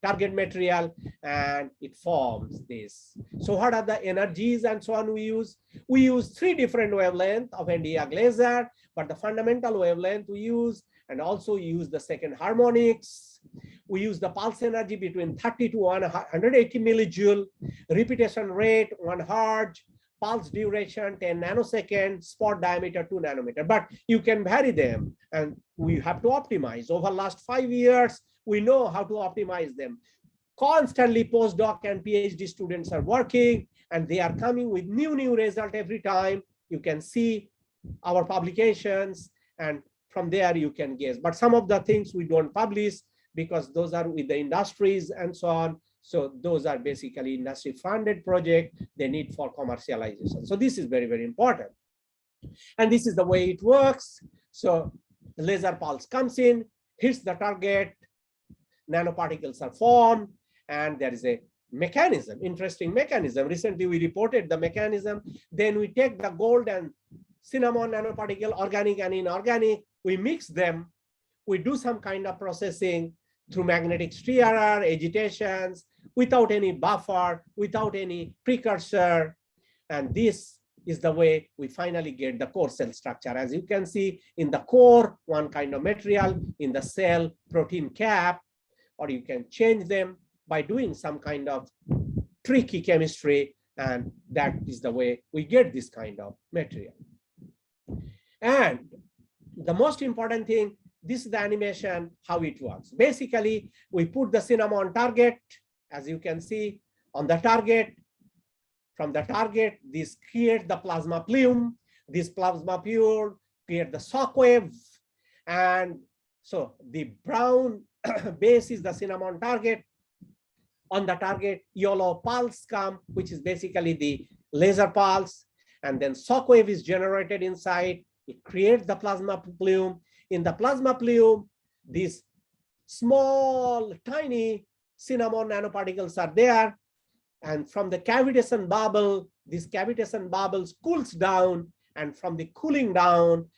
target material, and it forms this. So what are the energies and so on we use? We use 3 different wavelengths of Nd:YAG laser, but the fundamental wavelength we use, and also use the second harmonics. We use the pulse energy between 30 to 180 millijoule, repetition rate 1 hertz, pulse duration 10 nanoseconds, spot diameter 2 nanometer. But you can vary them, and we have to optimize. Over the last 5 years, we know how to optimize them. Constantly postdoc and PhD students are working, and they are coming with new result every time. You can see our publications, and from there you can guess. But some of the things we don't publish because those are with the industries and so on. So those are basically industry funded project they need for commercialization. So this is very, very important. And this is the way it works. So the laser pulse comes in, hits the target, nanoparticles are formed, and there is a mechanism, interesting mechanism. Recently we reported the mechanism. Then we take the gold and cinnamon nanoparticle, organic and inorganic, we mix them, we do some kind of processing through magnetic stirrer, agitations, without any buffer, without any precursor. And this is the way we finally get the core cell structure. As you can see in the core, one kind of material, in the cell, protein cap, or you can change them by doing some kind of tricky chemistry, and that is the way we get this kind of material. And the most important thing, this is the animation, how it works. Basically, we put the cinnamon target, as you can see, on the target. From the target, this creates the plasma plume. This plasma plume creates the shock wave. And so the brown base is the cinnamon target. On the target, yellow pulse comes, which is basically the laser pulse. And then shock wave is generated inside. It creates the plasma plume. In the plasma plume, these small, tiny cinnamon nanoparticles are there. And from the cavitation bubble, this cavitation bubbles cools down. And from the cooling down,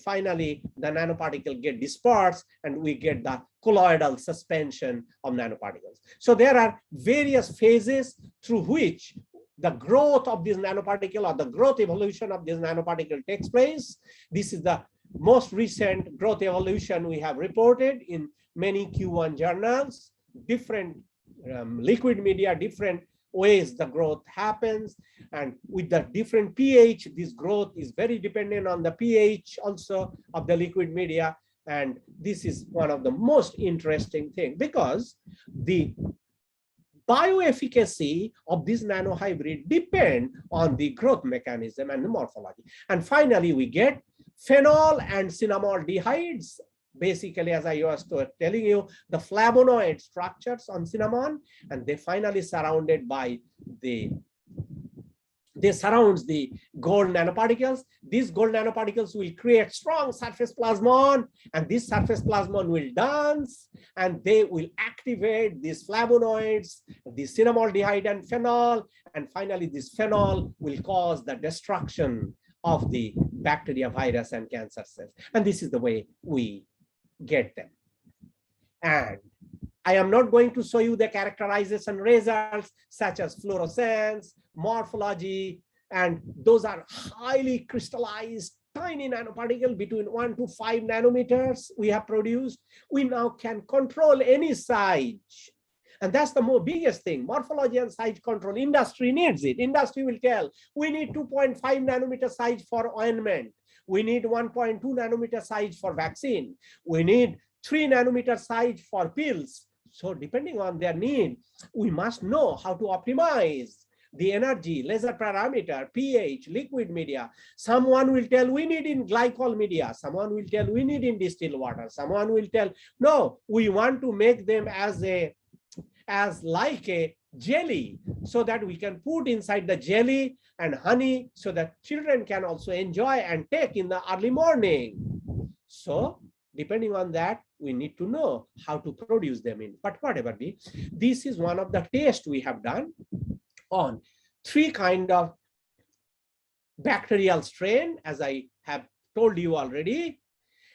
finally, the nanoparticle get dispersed, and we get the colloidal suspension of nanoparticles. So there are various phases through which the growth of this nanoparticle, or the growth evolution of this nanoparticle takes place. This is the most recent growth evolution we have reported in many Q1 journals, different liquid media, different ways the growth happens. And with the different pH, this growth is very dependent on the pH also of the liquid media. And this is one of the most interesting things, because the bioefficacy of this nanohybrid depend on the growth mechanism and the morphology. And finally, we get phenol and cinnamaldehydes. Basically, as I was telling you, the flavonoid structures on cinnamon, and they finally surrounded by they surrounds the gold nanoparticles. These gold nanoparticles will create strong surface plasmon, and this surface plasmon will dance, and they will activate these flavonoids, the cinnamaldehyde and phenol, and finally this phenol will cause the destruction of the bacteria, virus, and cancer cells. And this is the way we get them. And I am not going to show you the characterization results such as fluorescence, morphology, and those are highly crystallized tiny nanoparticle between 1 to 5 nanometers we have produced. We now can control any size. And that's the biggest thing. Morphology and size control. Industry needs it. Industry will tell, we need 2.5 nanometer size for ointment. We need 1.2 nanometer size for vaccine. We need 3 nanometer size for pills. So depending on their need, we must know how to optimize the energy, laser parameter, pH, liquid media. Someone will tell we need in glycol media. Someone will tell we need in distilled water. Someone will tell, no, we want to make them as like a jelly, so that we can put inside the jelly and honey so that children can also enjoy and take in the early morning. So depending on that, we need to know how to produce them in. But whatever be, this is one of the tests we have done on 3 kind of bacterial strain, as I have told you already,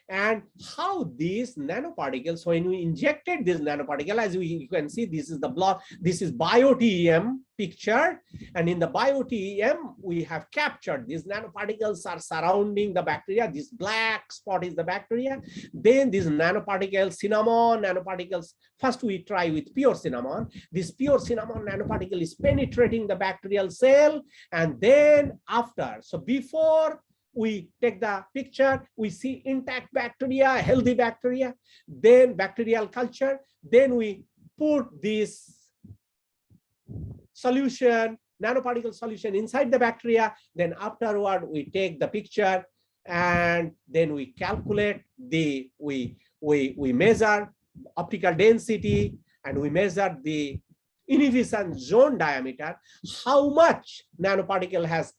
and how these nanoparticles, when we injected this nanoparticle, as you can see, this is the block, this is bio-TEM picture, and in the bio-TEM, we have captured these nanoparticles are surrounding the bacteria. This black spot is the bacteria. Then these nanoparticles, cinnamon nanoparticles, first we try with pure cinnamon. This pure cinnamon nanoparticle is penetrating the bacterial cell, and then after, so before we take the picture, we see intact bacteria, healthy bacteria, then bacterial culture, then we put this solution, nanoparticle solution inside the bacteria, then afterward we take the picture, and then we calculate we measure optical density, and we measure the inhibition zone diameter, how much nanoparticle has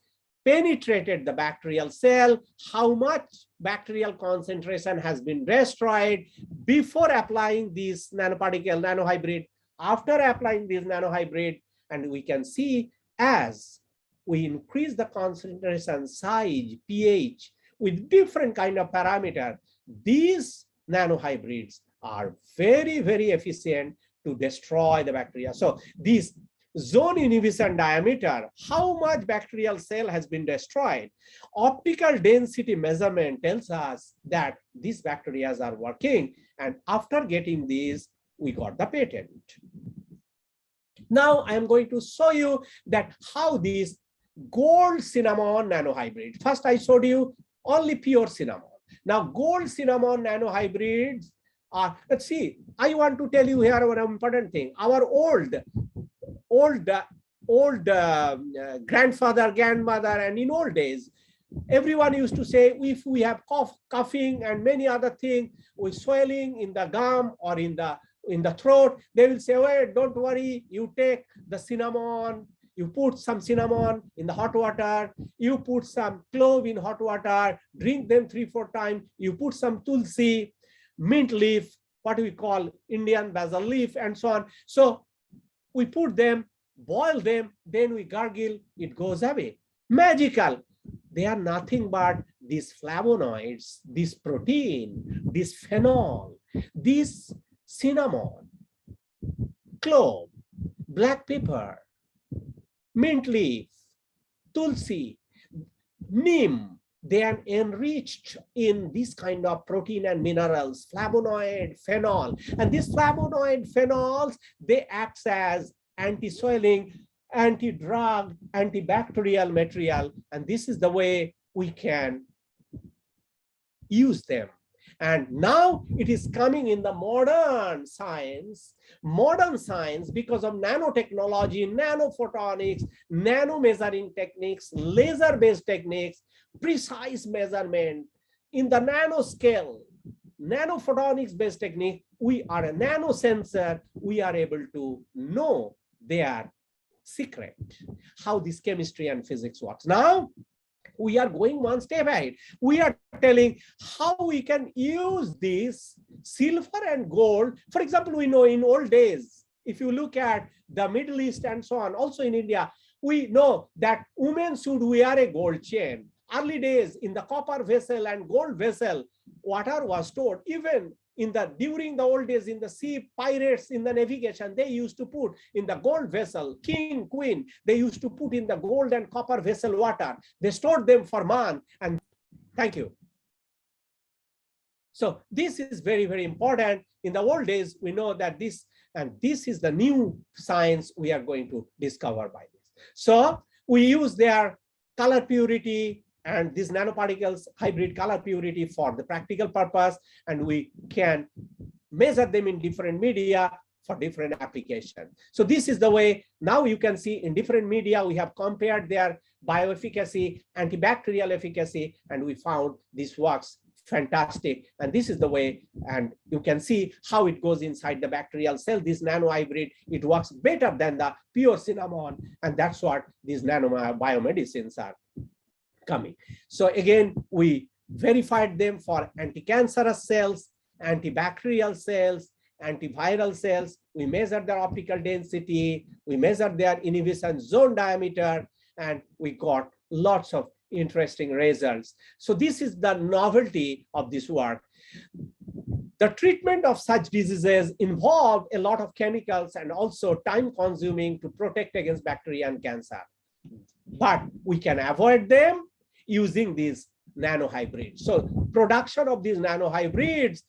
penetrated the bacterial cell, how much bacterial concentration has been destroyed before applying this nanohybrid, after applying this nanohybrid, and we can see as we increase the concentration, size, pH with different kind of parameter, these nanohybrids are very, very efficient to destroy the bacteria. So these zone inhibition diameter, how much bacterial cell has been destroyed. Optical density measurement tells us that these bacteria are working, and after getting these, we got the patent. Now I am going to show you that how these gold cinnamon nanohybrids. First I showed you only pure cinnamon. Now gold cinnamon nanohybrids are, let's see, I want to tell you here one important thing. Our old grandfather, grandmother, and in old days, everyone used to say, if we have coughing and many other things, with swelling in the gum or in the throat, they will say, wait, don't worry, you take the cinnamon, you put some cinnamon in the hot water, you put some clove in hot water, drink them 3-4 times, you put some tulsi, mint leaf, what we call Indian basil leaf, and so on. So we put them, boil them, then we gargle, it goes away. Magical. They are nothing but these flavonoids, this protein, this phenol, this cinnamon, clove, black pepper, mint leaf, tulsi, neem. They are enriched in this kind of protein and minerals, flavonoid, phenol. And these flavonoid phenols, they act as anti-swelling, anti-drug, antibacterial material, and this is the way we can use them. And now it is coming in the modern science, because of nanotechnology, nanophotonics, nano measuring techniques, laser-based techniques, precise measurement in the nanoscale, nanophotonics-based technique. We are a nano sensor. We are able to know their secret, how this chemistry and physics works. Now, we are going one step ahead. We are telling how we can use this silver and gold. For example, we know in old days, if you look at the Middle East and so on, also in India, we know that women should wear a gold chain. Early days in the copper vessel and gold vessel, water was stored. Even during the old days in the sea, pirates in the navigation, they used to put in the gold vessel, king, queen, they used to put in the gold and copper vessel water. They stored them for man. And thank you. So this is very, very important. In the old days, we know that this is the new science we are going to discover by this. So we use their color purity and these nanoparticles hybrid color purity for the practical purpose, and we can measure them in different media for different applications. So this is the way. Now you can see in different media we have compared their bioefficacy, antibacterial efficacy, and we found this works fantastic. And this is the way, and you can see how it goes inside the bacterial cell. This nanohybrid, it works better than the pure cinnamon, and that's what these nanobiomedicines are coming. So again, we verified them for anti-cancerous cells, antibacterial cells, antiviral cells. We measured their optical density, we measured their inhibition zone diameter, and we got lots of interesting results. So this is the novelty of this work. The treatment of such diseases involve a lot of chemicals and also time consuming to protect against bacteria and cancer. But we can avoid them using these nanohybrids. So production of these nanohybrids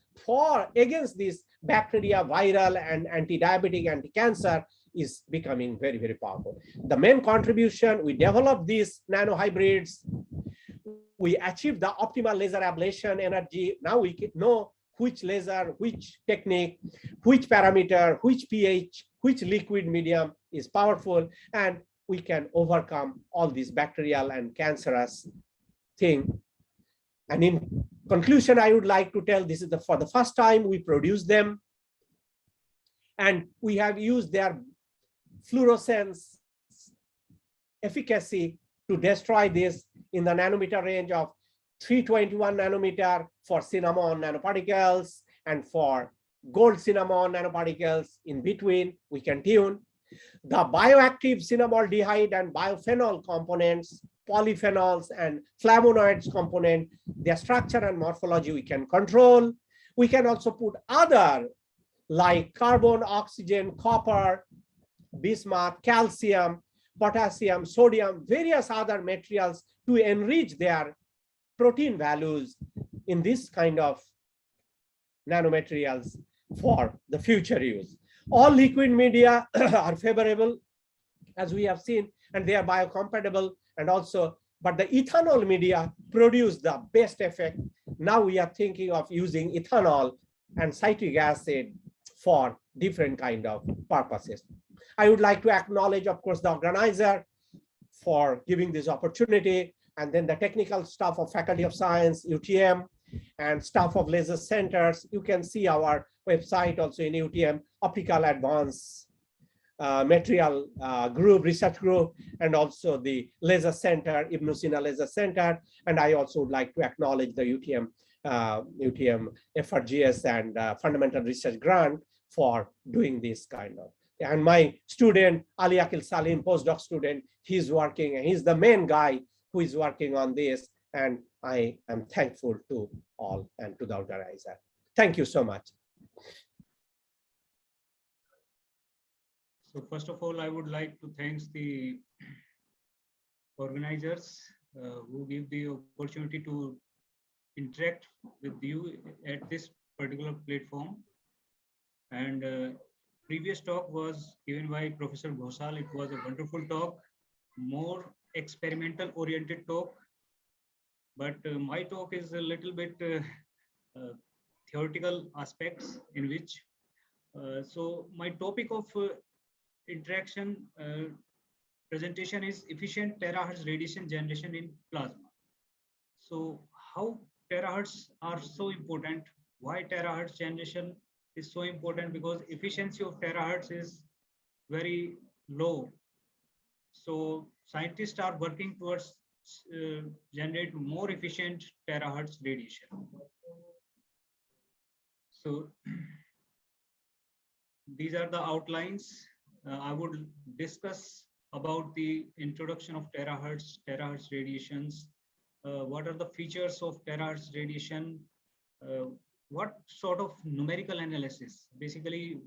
against this bacteria, viral, and anti-diabetic, anti-cancer is becoming very, very powerful. The main contribution, we developed these nanohybrids. We achieved the optimal laser ablation energy. Now we can know which laser, which technique, which parameter, which pH, which liquid medium is powerful, and we can overcome all these bacterial and cancerous thing. And in conclusion, I would like to tell this is for the first time we produce them, and we have used their fluorescence efficacy to destroy this in the nanometer range of 321 nanometer for cinnamon nanoparticles, and for gold cinnamon nanoparticles in between, we can tune. The bioactive cinnamaldehyde and biophenol components, polyphenols and flavonoids component, their structure and morphology we can control. We can also put other like carbon, oxygen, copper, bismuth, calcium, potassium, sodium, various other materials to enrich their protein values in this kind of nanomaterials for the future use. All liquid media are favorable, as we have seen, and they are biocompatible, and also, but the ethanol media produce the best effect. Now we are thinking of using ethanol and citric acid for different kind of purposes. I would like to acknowledge, of course, the organizer for giving this opportunity, and then the technical staff of Faculty of Science, UTM, and staff of laser centers. You can see our website also in UTM, Optical Advanced Material Group, Research Group, and also the Laser Center, Ibn Sina Laser Center. And I also would like to acknowledge the UTM FRGS and Fundamental Research Grant for doing this kind of. And my student, Ali Akil Salim, postdoc student, he's working, and he's the main guy who is working on this. And I am thankful to all and to the organizer. Thank you so much. So first of all, I would like to thank the organizers who give the opportunity to interact with you at this particular platform. And previous talk was given by Professor Ghosal. It was a wonderful talk, more experimental oriented talk. But my talk is a little bit theoretical aspects in which. So my topic of interaction presentation is efficient terahertz radiation generation in plasma. So how terahertz are so important? Why terahertz generation is so important? Because efficiency of terahertz is very low. So scientists are working towards generate more efficient terahertz radiation. So these are the outlines. I would discuss about the introduction of terahertz radiations. What are the features of terahertz radiation? What sort of numerical analysis? Basically,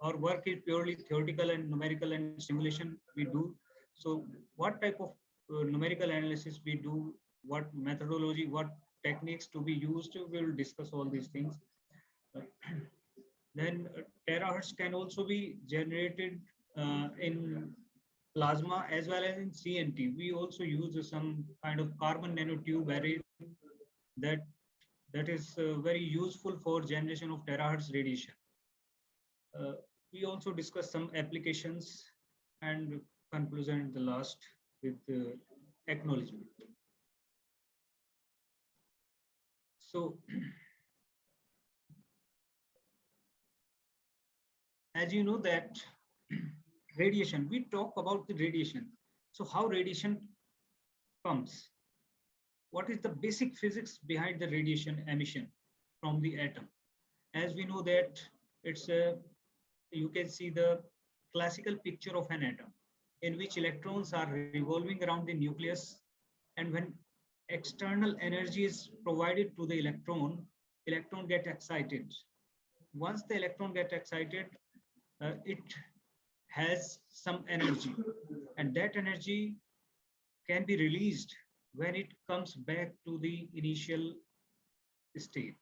our work is purely theoretical and numerical and simulation we do. So what type of numerical analysis we do, what methodology, what techniques to be used, we will discuss all these things. Then terahertz can also be generated in plasma as well as in CNT. We also use some kind of carbon nanotube array that is very useful for generation of terahertz radiation. We also discuss some applications and conclusion at the last with acknowledgement. So as you know that radiation, we talk about the radiation. So how radiation comes? What is the basic physics behind the radiation emission from the atom? As we know that it's a, you can see the classical picture of an atom in which electrons are revolving around the nucleus, and when external energy is provided to the electron get excited. Once the electron get excited, it has some energy, and that energy can be released when it comes back to the initial state.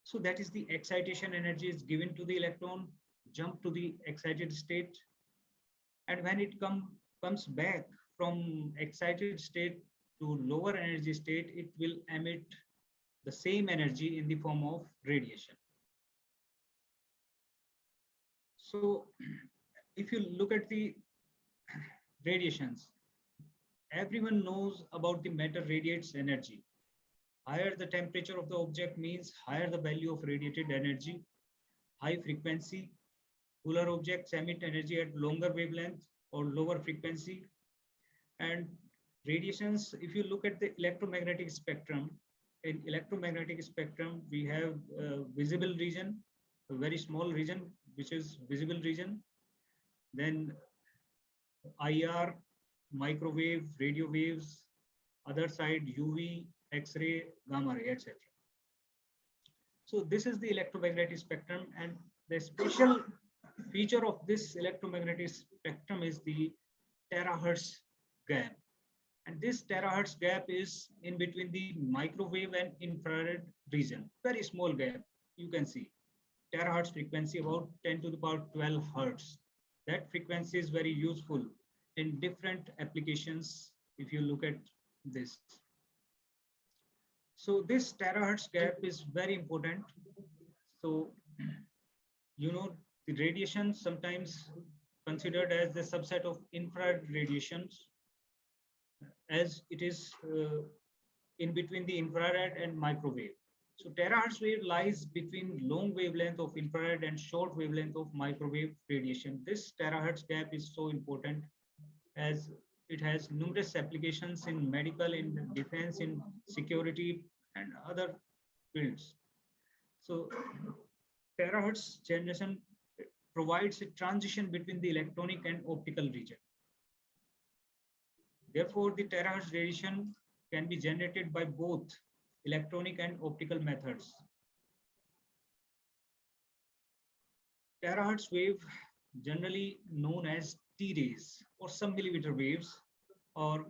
So that is the excitation energy is given to the electron, jump to the excited state, and when it comes back from excited state to lower energy state, it will emit the same energy in the form of radiation. So if you look at the radiations, everyone knows about the matter radiates energy. Higher the temperature of the object means higher the value of radiated energy. High frequency, cooler objects emit energy at longer wavelength or lower frequency. And radiations, if you look at the electromagnetic spectrum, in electromagnetic spectrum, we have a visible region, a very small region, which is visible region. Then IR, microwave, radio waves, other side UV, X-ray, gamma ray, etc. So this is the electromagnetic spectrum, and the special feature of this electromagnetic spectrum is the terahertz gap. And this terahertz gap is in between the microwave and infrared region. Very small gap, you can see. Terahertz frequency about 10 to the power 12 hertz. That frequency is very useful in different applications if you look at this. So this terahertz gap is very important. So, you know, the radiation sometimes considered as the subset of infrared radiations, as it is in between the infrared and microwave. So terahertz wave lies between long wavelength of infrared and short wavelength of microwave radiation. This terahertz gap is so important as it has numerous applications in medical, in defense, in security, and other fields. So terahertz generation provides a transition between the electronic and optical region. Therefore, the terahertz radiation can be generated by both electronic and optical methods. Terahertz wave, generally known as T-rays or some millimeter waves or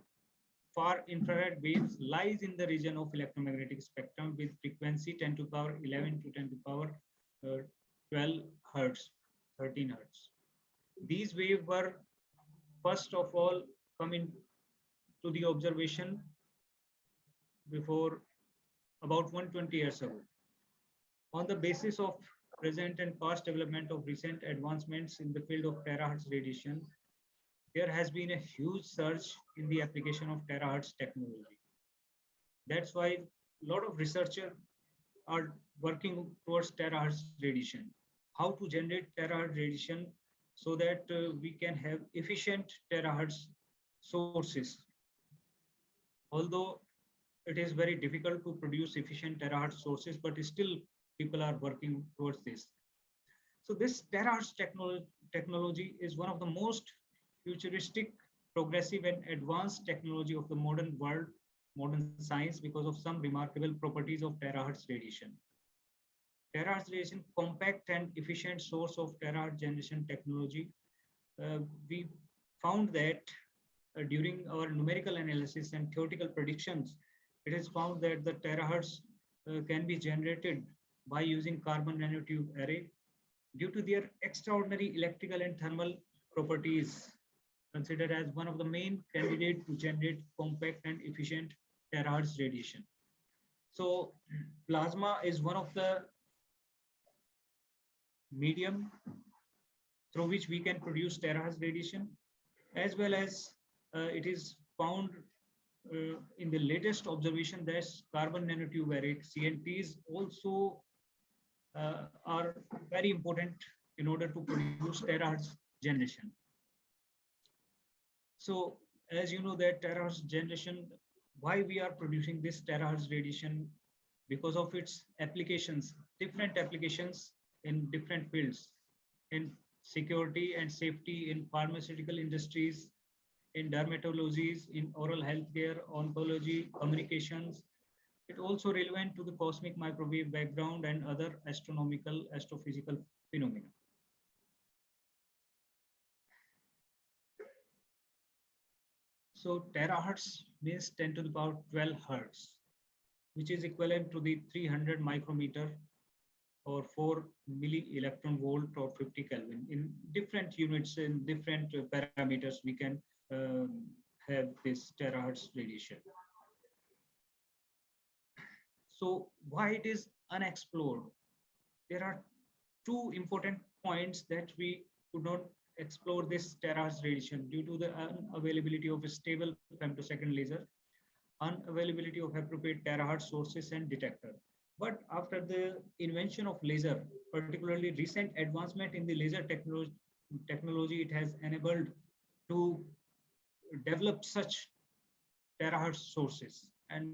far infrared waves, lies in the region of electromagnetic spectrum with frequency 10 to the power 11 to 10 to the power 12 hertz. 13 hertz. These waves were first of all coming to the observation before about 120 years ago. On the basis of present and past development of recent advancements in the field of terahertz radiation, there has been a huge surge in the application of terahertz technology. That's why a lot of researchers are working towards terahertz radiation. How to generate terahertz radiation so that we can have efficient terahertz sources. Although it is very difficult to produce efficient terahertz sources, but still people are working towards this. So this terahertz technology is one of the most futuristic, progressive and advanced technology of the modern world, modern science, because of some remarkable properties of terahertz radiation. Terahertz radiation, compact and efficient source of terahertz generation technology. We found that during our numerical analysis and theoretical predictions, it is found that the terahertz can be generated by using carbon nanotube array due to their extraordinary electrical and thermal properties, considered as one of the main candidates to generate compact and efficient terahertz radiation. So plasma is one of the medium through which we can produce terahertz radiation, as well as it is found in the latest observation that carbon nanotube array CNTs also are very important in order to produce terahertz generation. So as you know that terahertz generation, why we are producing this terahertz radiation? Because of its applications, different applications in different fields, in security and safety, in pharmaceutical industries, in dermatologies, in oral healthcare, oncology, communications. It also relevant to the cosmic microwave background and other astronomical, astrophysical phenomena. So terahertz means 10 to the power 12 hertz, which is equivalent to the 300 micrometer or 4 milli electron volt or 50 Kelvin. In different units, in different parameters, we can have this terahertz radiation. So why it is unexplored? There are two important points that we could not explore this terahertz radiation due to the unavailability of a stable femtosecond laser, unavailability of appropriate terahertz sources and detector. But after the invention of laser, particularly recent advancement in the laser technology, it has enabled to develop such terahertz sources, and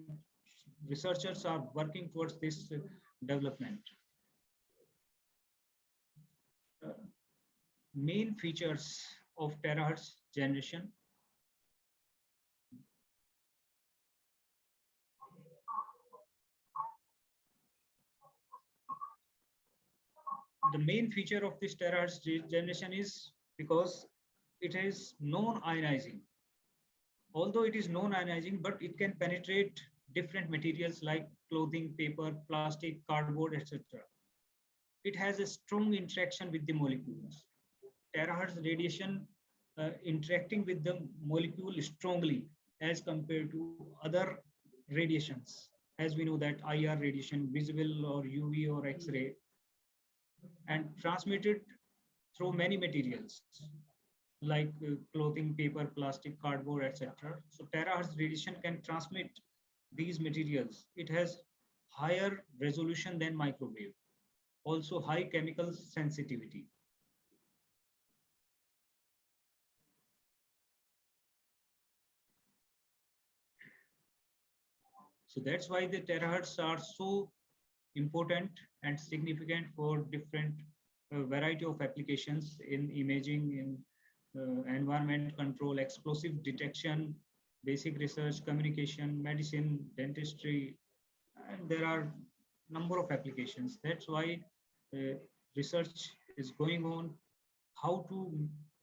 researchers are working towards this development. Main features of terahertz generation. The main feature of this terahertz generation is because it is non-ionizing. Although it is non-ionizing, but it can penetrate different materials like clothing, paper, plastic, cardboard, etc. It has a strong interaction with the molecules. Terahertz radiation interacting with the molecule strongly as compared to other radiations. As we know that IR radiation, visible or UV or X-ray, and transmitted through many materials like clothing, paper, plastic, cardboard, etc. So terahertz radiation can transmit these materials. It has higher resolution than microwave, also high chemical sensitivity. So that's why the terahertz are so important and significant for different variety of applications in imaging, in environment control, explosive detection, basic research, communication, medicine, dentistry, and there are number of applications. That's why research is going on how to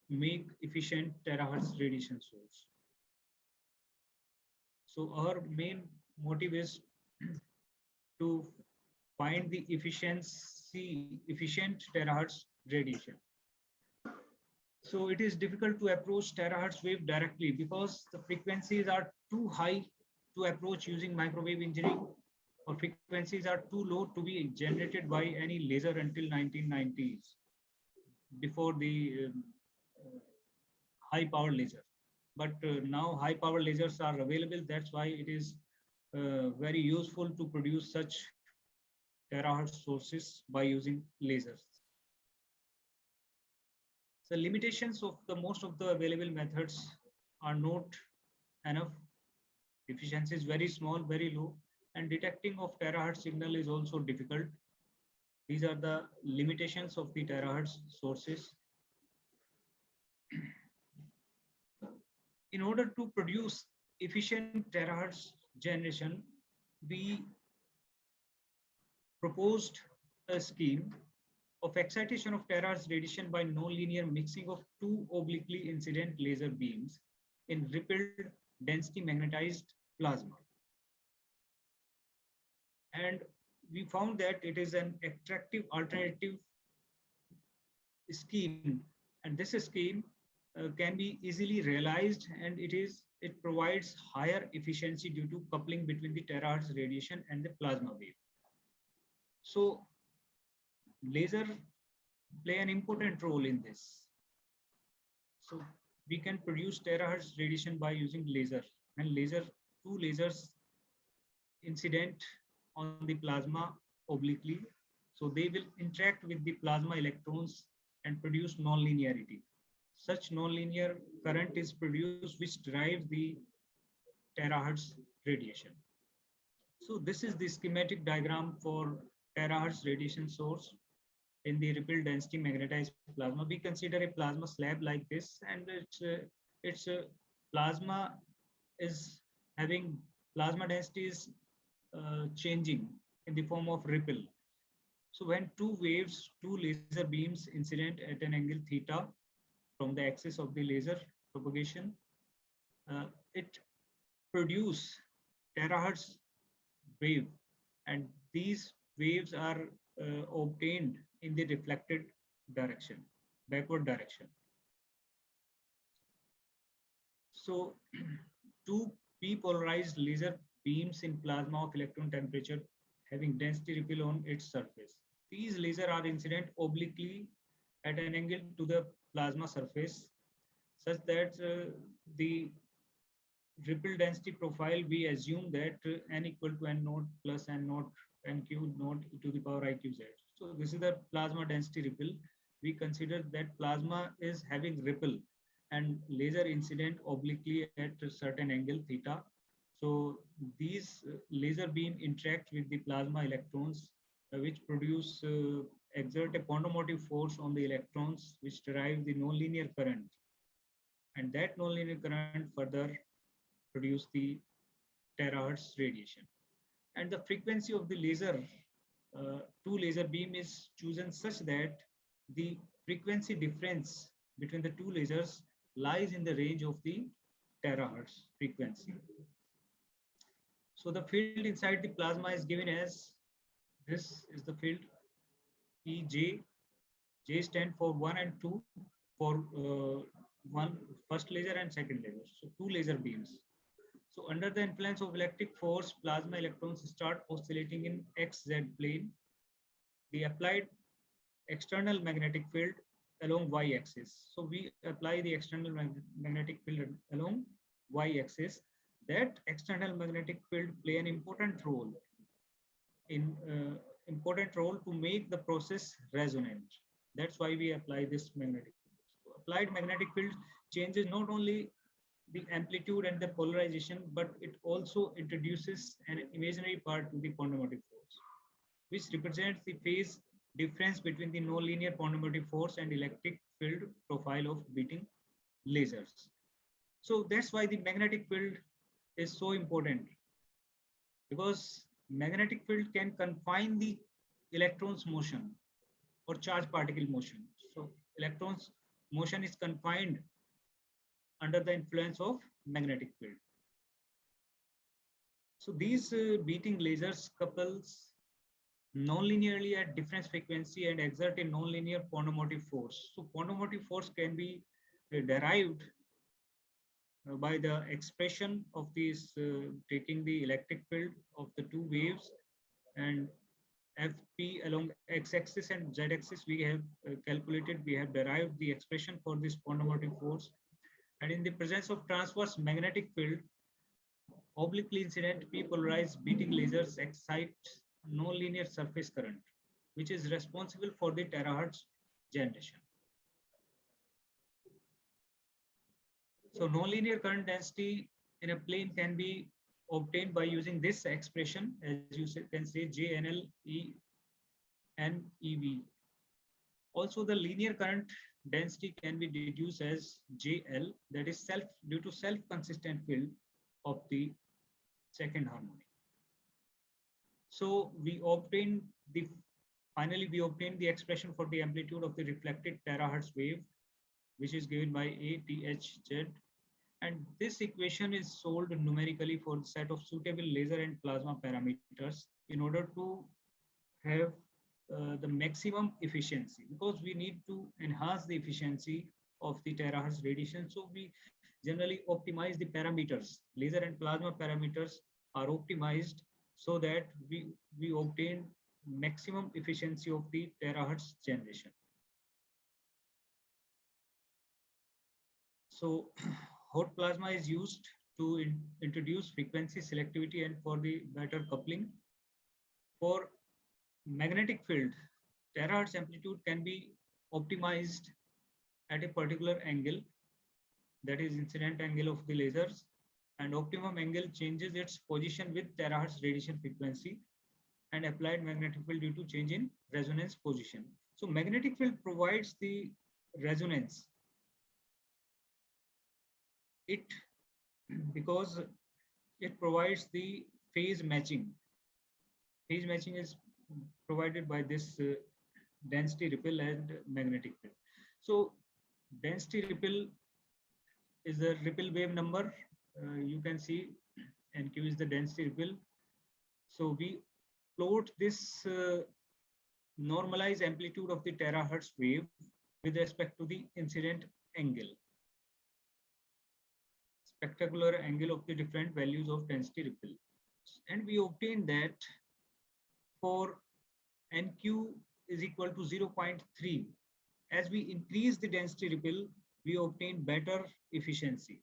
make efficient terahertz radiation source. So our main motive is to find the efficient terahertz radiation. So it is difficult to approach terahertz wave directly because the frequencies are too high to approach using microwave engineering, or frequencies are too low to be generated by any laser until 1990s, before the high power laser. But now high power lasers are available. That's why it is very useful to produce such terahertz sources by using lasers. The limitations of the most of the available methods are not enough. Efficiency is very small, very low, and detecting of terahertz signal is also difficult. These are the limitations of the terahertz sources. In order to produce efficient terahertz generation, we proposed a scheme of excitation of terahertz radiation by nonlinear mixing of two obliquely incident laser beams in rippled density magnetized plasma. And we found that it is an attractive alternative scheme, and this scheme can be easily realized, and it provides higher efficiency due to coupling between the terahertz radiation and the plasma wave. So laser play an important role in this. So we can produce terahertz radiation by using laser, and two lasers incident on the plasma obliquely. So they will interact with the plasma electrons and produce nonlinearity. Such nonlinear current is produced which drives the terahertz radiation. So this is the schematic diagram for terahertz radiation source in the rippled density magnetized plasma. We consider a plasma slab like this, and its plasma is having plasma density is changing in the form of ripple. So when two laser beams incident at an angle theta from the axis of the laser propagation, it produce terahertz wave, and these waves are obtained in the reflected direction, backward direction. So two p-polarized laser beams in plasma of electron temperature having density ripple on its surface. These lasers are incident obliquely at an angle to the plasma surface, such that the ripple density profile, we assume that n equal to n naught plus n naught n q naught e to the power I q z. So this is the plasma density ripple. We consider that plasma is having ripple and laser incident obliquely at a certain angle theta. So these laser beam interact with the plasma electrons, which exert a pontomotive force on the electrons, which derive the nonlinear current. And that nonlinear current further produce the terahertz radiation. And the frequency of the laser, two laser beam is chosen such that the frequency difference between the two lasers lies in the range of the terahertz frequency. So the field inside the plasma is given as, this is the field EJ. J stand for 1 and 2 for first laser and second laser. So two laser beams. So under the influence of electric force, plasma electrons start oscillating in XZ plane. The applied external magnetic field along y-axis. So we apply the external magnetic field along y-axis. That external magnetic field play an important role to make the process resonant. That's why we apply this magnetic field. So applied magnetic field changes not only the amplitude and the polarization, but it also introduces an imaginary part to the pontomotive force, which represents the phase difference between the nonlinear pontomotive force and electric field profile of beating lasers. So that's why the magnetic field is so important, because magnetic field can confine the electrons motion or charge particle motion. So electrons motion is confined under the influence of magnetic field. So these beating lasers couples nonlinearly at difference frequency and exert a nonlinear pontomotive force. So pontomotive force can be derived by the expression of these, taking the electric field of the two waves, and Fp along x-axis and z-axis we have calculated, we have derived the expression for this quantum force. And in the presence of transverse magnetic field, obliquely incident p-polarized beating lasers excite nonlinear surface current, which is responsible for the terahertz generation. So nonlinear current density in a plane can be obtained by using this expression, as you can say JNL ENEV. Also, the linear current density can be deduced as JL, that is due to self-consistent field of the second harmonic. So finally we obtain the expression for the amplitude of the reflected terahertz wave, which is given by ATHZ. And this equation is solved numerically for the set of suitable laser and plasma parameters in order to have the maximum efficiency, because we need to enhance the efficiency of the terahertz radiation. So we generally optimize the parameters. Laser and plasma parameters are optimized so that we obtain maximum efficiency of the terahertz generation. So hot plasma is used to introduce frequency selectivity and for the better coupling. For magnetic field, terahertz amplitude can be optimized at a particular angle, that is incident angle of the lasers, and optimum angle changes its position with terahertz radiation frequency and applied magnetic field due to change in resonance position. So magnetic field provides the resonance. Because it provides the phase matching. Phase matching is provided by this density ripple and magnetic field. So density ripple is the ripple wave number. You can see NQ is the density ripple. So we plot this normalized amplitude of the terahertz wave with respect to the incident angle, spectacular angle of the different values of density ripple. And we obtain that for NQ is equal to 0.3. As we increase the density ripple, we obtain better efficiency.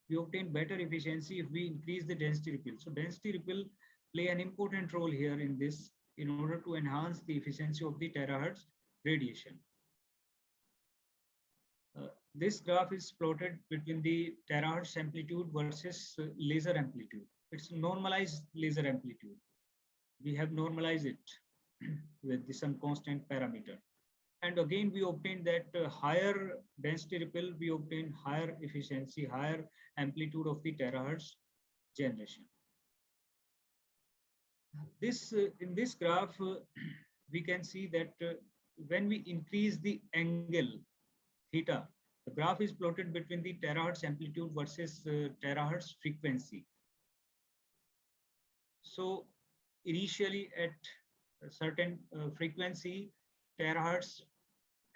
We obtain better efficiency if we increase the density ripple. So density ripple play an important role here in this, in order to enhance the efficiency of the terahertz radiation. This graph is plotted between the terahertz amplitude versus laser amplitude. It's normalized laser amplitude. We have normalized it with some constant parameter. And again, we obtain that higher density ripple, we obtain higher efficiency, higher amplitude of the terahertz generation. In this graph, we can see that when we increase the angle theta, the graph is plotted between the terahertz amplitude versus terahertz frequency. So initially at a certain frequency, terahertz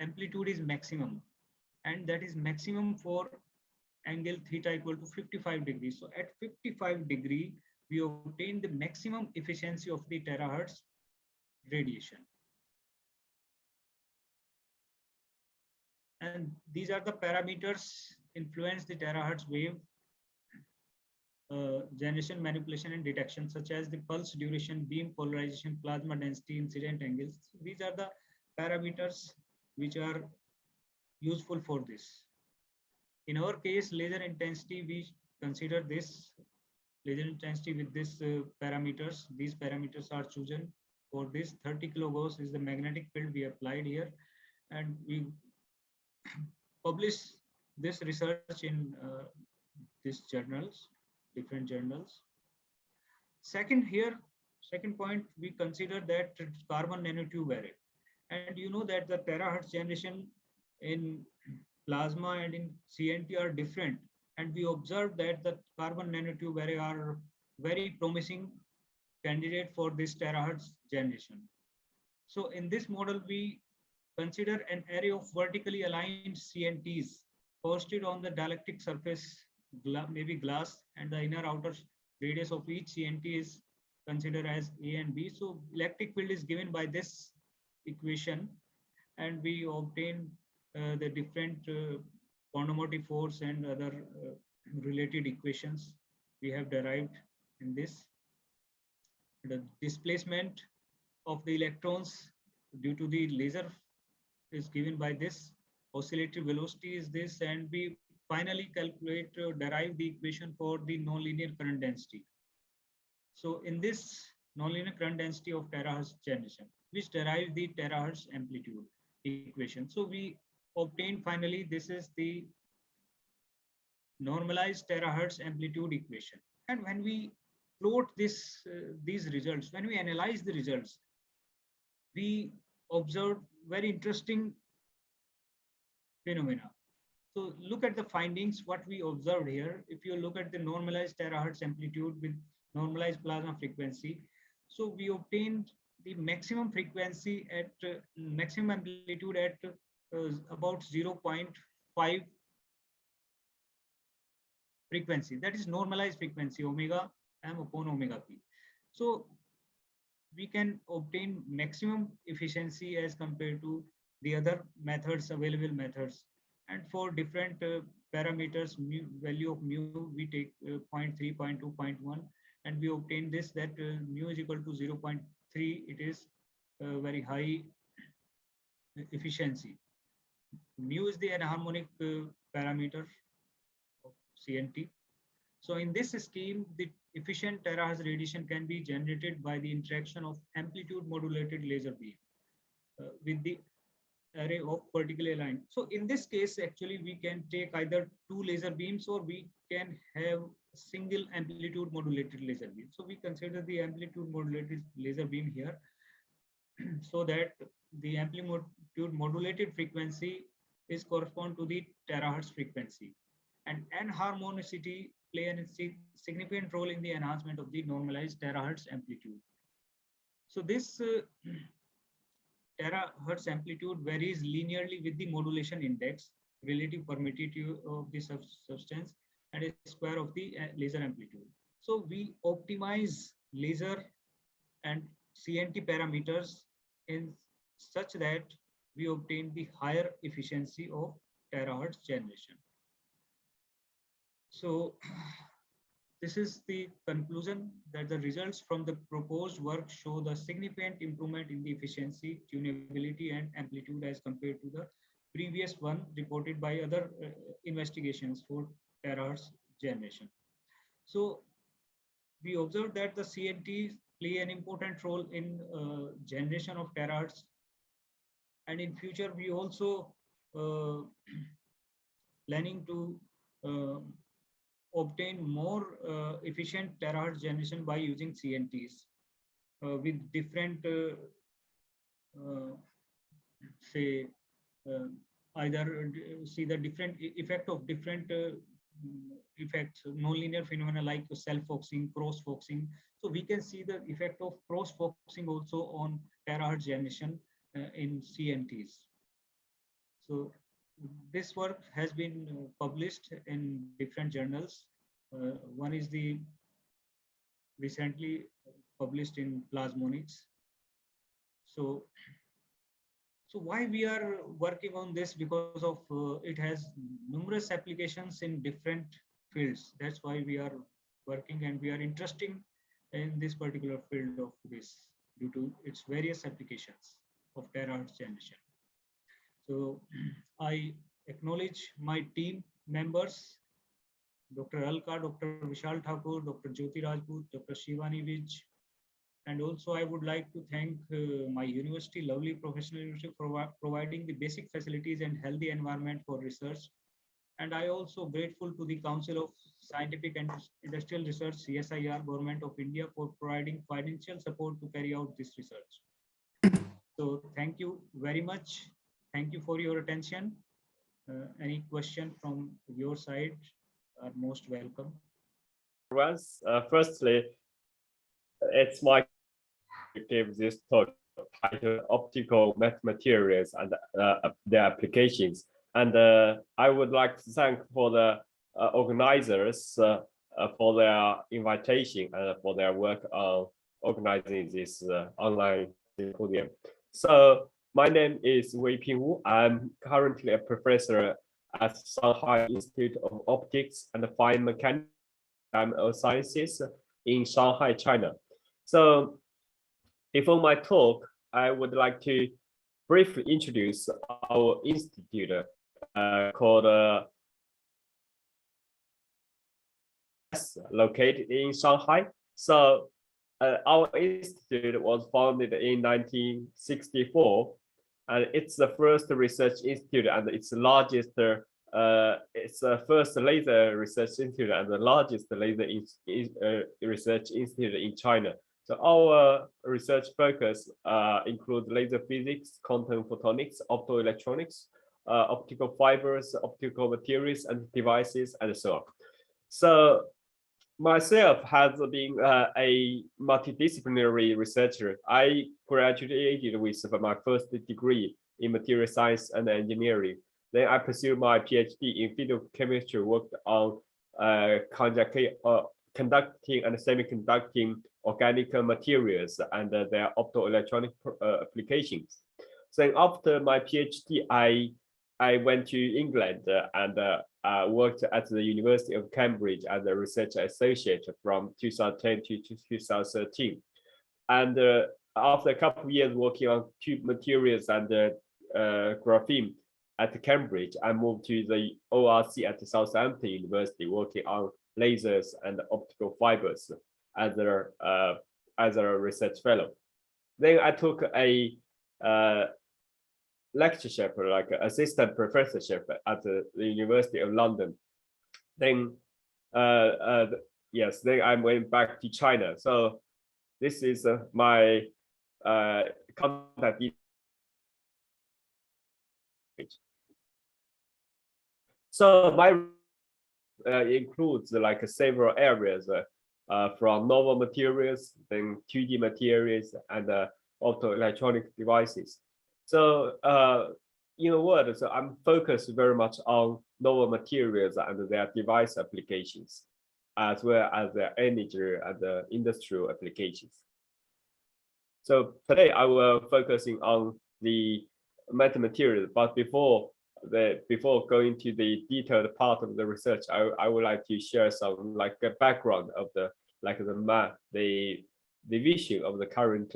amplitude is maximum, and that is maximum for angle theta equal to 55 degrees. So at 55 degree, we obtain the maximum efficiency of the terahertz radiation. And these are the parameters influence the terahertz wave generation, manipulation, and detection, such as the pulse duration, beam polarization, plasma density, incident angles. These are the parameters which are useful for this. In our case, laser intensity, we consider this laser intensity with this parameters. These parameters are chosen for this. 30 kilogauss is the magnetic field we applied here, and we publish this research in these journals, different journals. Second point, we consider that carbon nanotube array. And you know that the terahertz generation in plasma and in CNT are different. And we observed that the carbon nanotube array are very promising candidate for this terahertz generation. So in this model, we consider an array of vertically aligned CNTs posted on the dielectric surface, maybe glass, and the inner outer radius of each CNT is considered as A and B. So electric field is given by this equation, and we obtain the different quantum force and other related equations we have derived in this. The displacement of the electrons due to the laser is given by this. Oscillatory velocity is this, and we finally calculate derive the equation for the nonlinear current density. So in this nonlinear current density of terahertz generation, which derives the terahertz amplitude equation. So we obtain finally, this is the normalized terahertz amplitude equation. And when we plot this, these results, when we analyze the results, we observe very interesting phenomena. So look at the findings, what we observed here. If you look at the normalized terahertz amplitude with normalized plasma frequency, so we obtained the maximum frequency at maximum amplitude at about 0.5 frequency. That is normalized frequency, omega m upon omega p. So we can obtain maximum efficiency as compared to the other methods, available methods. And for different parameters, mu, value of mu, we take 0.3, 0.2, 0.1, and we obtain this, that mu is equal to 0.3. It is very high efficiency. Mu is the anharmonic parameter of CNT. So in this scheme, the efficient terahertz radiation can be generated by the interaction of amplitude modulated laser beam with the array of vertically aligned. So in this case, actually, we can take either two laser beams or we can have single amplitude modulated laser beam. So we consider the amplitude modulated laser beam here so that the amplitude modulated frequency is correspond to the terahertz frequency, and enharmonicity play a significant role in the enhancement of the normalized terahertz amplitude. So this terahertz amplitude varies linearly with the modulation index, relative permittivity of the substance, and a square of the laser amplitude. So we optimize laser and CNT parameters in such that we obtain the higher efficiency of terahertz generation. So this is the conclusion, that the results from the proposed work show the significant improvement in the efficiency, tunability, and amplitude as compared to the previous one reported by other investigations for terahertz generation. So we observed that the CNTs play an important role in generation of terahertz, and in future we also planning to obtain more efficient terahertz generation by using CNTs with different either see the different effect of different effects, nonlinear phenomena like self-focusing, cross-focusing. So we can see the effect of cross-focusing also on terahertz generation in CNTs. So this work has been published in different journals. One is the recently published in Plasmonics. So why we are working on this? Because of it has numerous applications in different fields. That's why we are working, and we are interested in this particular field of this due to its various applications of terahertz generation. So I acknowledge my team members, Dr. Alka, Dr. Vishal Thakur, Dr. Jyoti Rajput, Dr. Shivani Vij, and also I would like to thank my university, lovely professional university, for providing the basic facilities and healthy environment for research. And I also grateful to the Council of Scientific and Industrial Research, CSIR, Government of India, for providing financial support to carry out this research. So thank you very much. Thank you for your attention. Any question from your side are most welcome. Firstly, it's my to give this talk titled Optical Metamaterials and their Applications. And I would like to thank for the organizers for their invitation and for their work on organizing this online symposium. So my name is Weiping Wu. I'm currently a professor at Shanghai Institute of Optics and Fine Mechanics Sciences in Shanghai, China. So before my talk, I would like to briefly introduce our institute called located in Shanghai. So our institute was founded in 1964, and it's the first research institute and it's the largest. It's the first laser research institute and the largest laser research institute in China. So our research focus includes laser physics, quantum photonics, optoelectronics, optical fibers, optical materials and devices, and so on. So myself has been a multidisciplinary researcher. I graduated with my first degree in material science and engineering. Then I pursued my PhD in phytochemistry, worked on conducting and semiconducting organic materials and their optoelectronic applications. So after my PhD, I went to England and worked at the University of Cambridge as a research associate from 2010 to 2013. And after a couple of years working on tube materials and graphene at Cambridge, I moved to the ORC at Southampton University, working on lasers and optical fibers as a research fellow. Then I took a lectureship, like assistant professorship at the University of London. Then yes, then I went back to China. So this is my contact details. So my includes like several areas from novel materials, then 2D materials, and optoelectronic devices. So in a word, so I'm focused very much on novel materials and their device applications, as well as their energy and the industrial applications. So today I will focusing on the metamaterial, but before going to the detailed part of the research, I would like to share some like a background of the vision of the current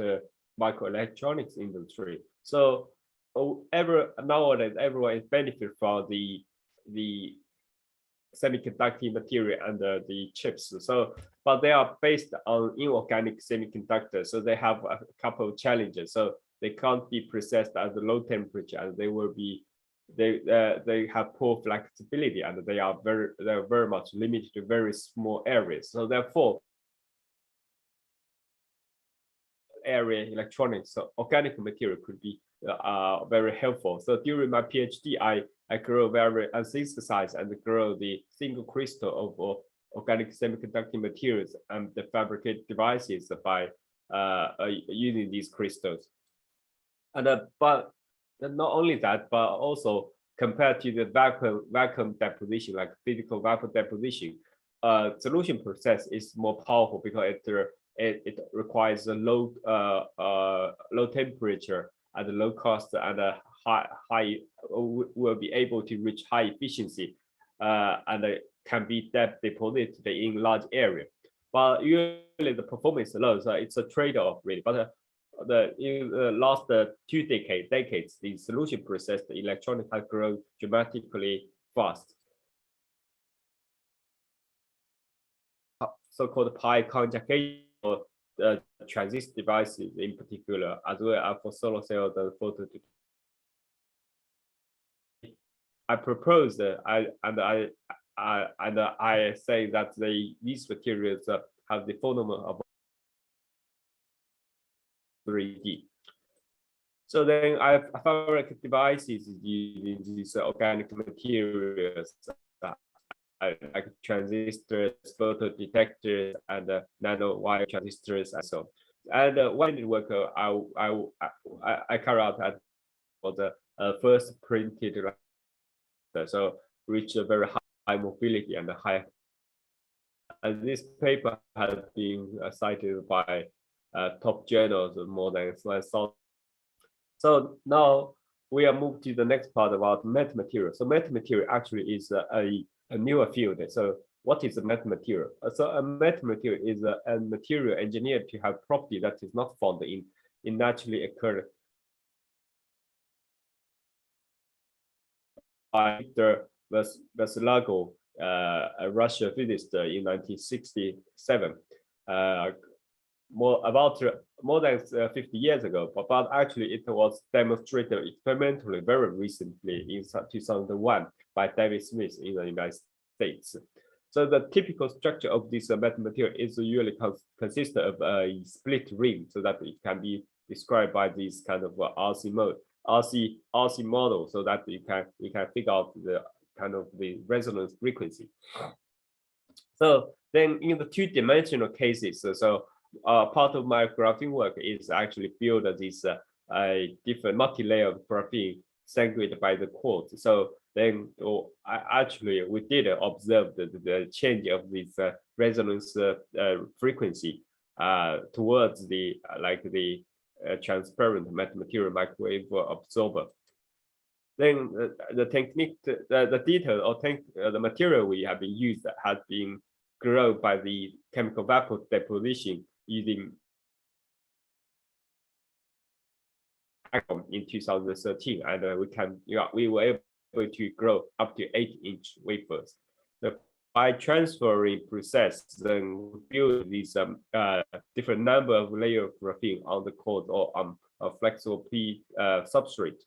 microelectronics industry. So nowadays everyone is benefit from the semiconducting material and the chips. So, but they are based on inorganic semiconductors. So they have a couple of challenges. So they can't be processed at the low temperature, and they will be they have poor flexibility, and they're very much limited to very small areas. So therefore, area electronics, so organic material could be very helpful. So during my PhD, I grew and synthesize and grow the single crystal of organic semiconducting materials and the fabricate devices by using these crystals. And but not only that, but also compared to the vacuum deposition, like physical vapor deposition, solution process is more powerful because it requires a low temperature at a low cost and a high will be able to reach high efficiency and can be deposited in large area. But usually the performance is low, so it's a trade-off really. But in the last 2 decades, the solution process, the electronic has grown dramatically fast. So-called pi conjugation, transistor devices in particular, as well as for solar cells and photo. I propose that I say that these materials have the phenomenon of 3D. So then I fabricate devices using these organic materials like transistors, photodetectors, and nano wire transistors, and so on. And one work I carry out was the first printed so reach a very high mobility and high. And this paper has been cited by top journals more than 1,000. So now we are moved to the next part about metamaterial. So metamaterial actually is a newer field. So what is a metamaterial? So a metamaterial is a material engineered to have property that is not found in naturally occurring. By the Vasilako, a Russian physicist in 1967, more than 50 years ago, but actually it was demonstrated experimentally very recently in 2001 by David Smith in the United States. So the typical structure of this metamaterial is usually consists of a split ring, so that it can be described by this kind of RC model, so that we can figure out the kind of the resonance frequency. So then in the two-dimensional cases, so part of my graphene work is actually build this different multi-layered graphene segregated by the quartz. So then we did observe the change of this resonance frequency towards the transparent metamaterial microwave absorber. Then the technique, the detail or the material we have been used has been grown by the chemical vapor deposition using in 2013, and we were able to grow up to 8-inch wafers. By transferring process, then we build these different number of layers of graphene on the quartz or on a flexible P substrate.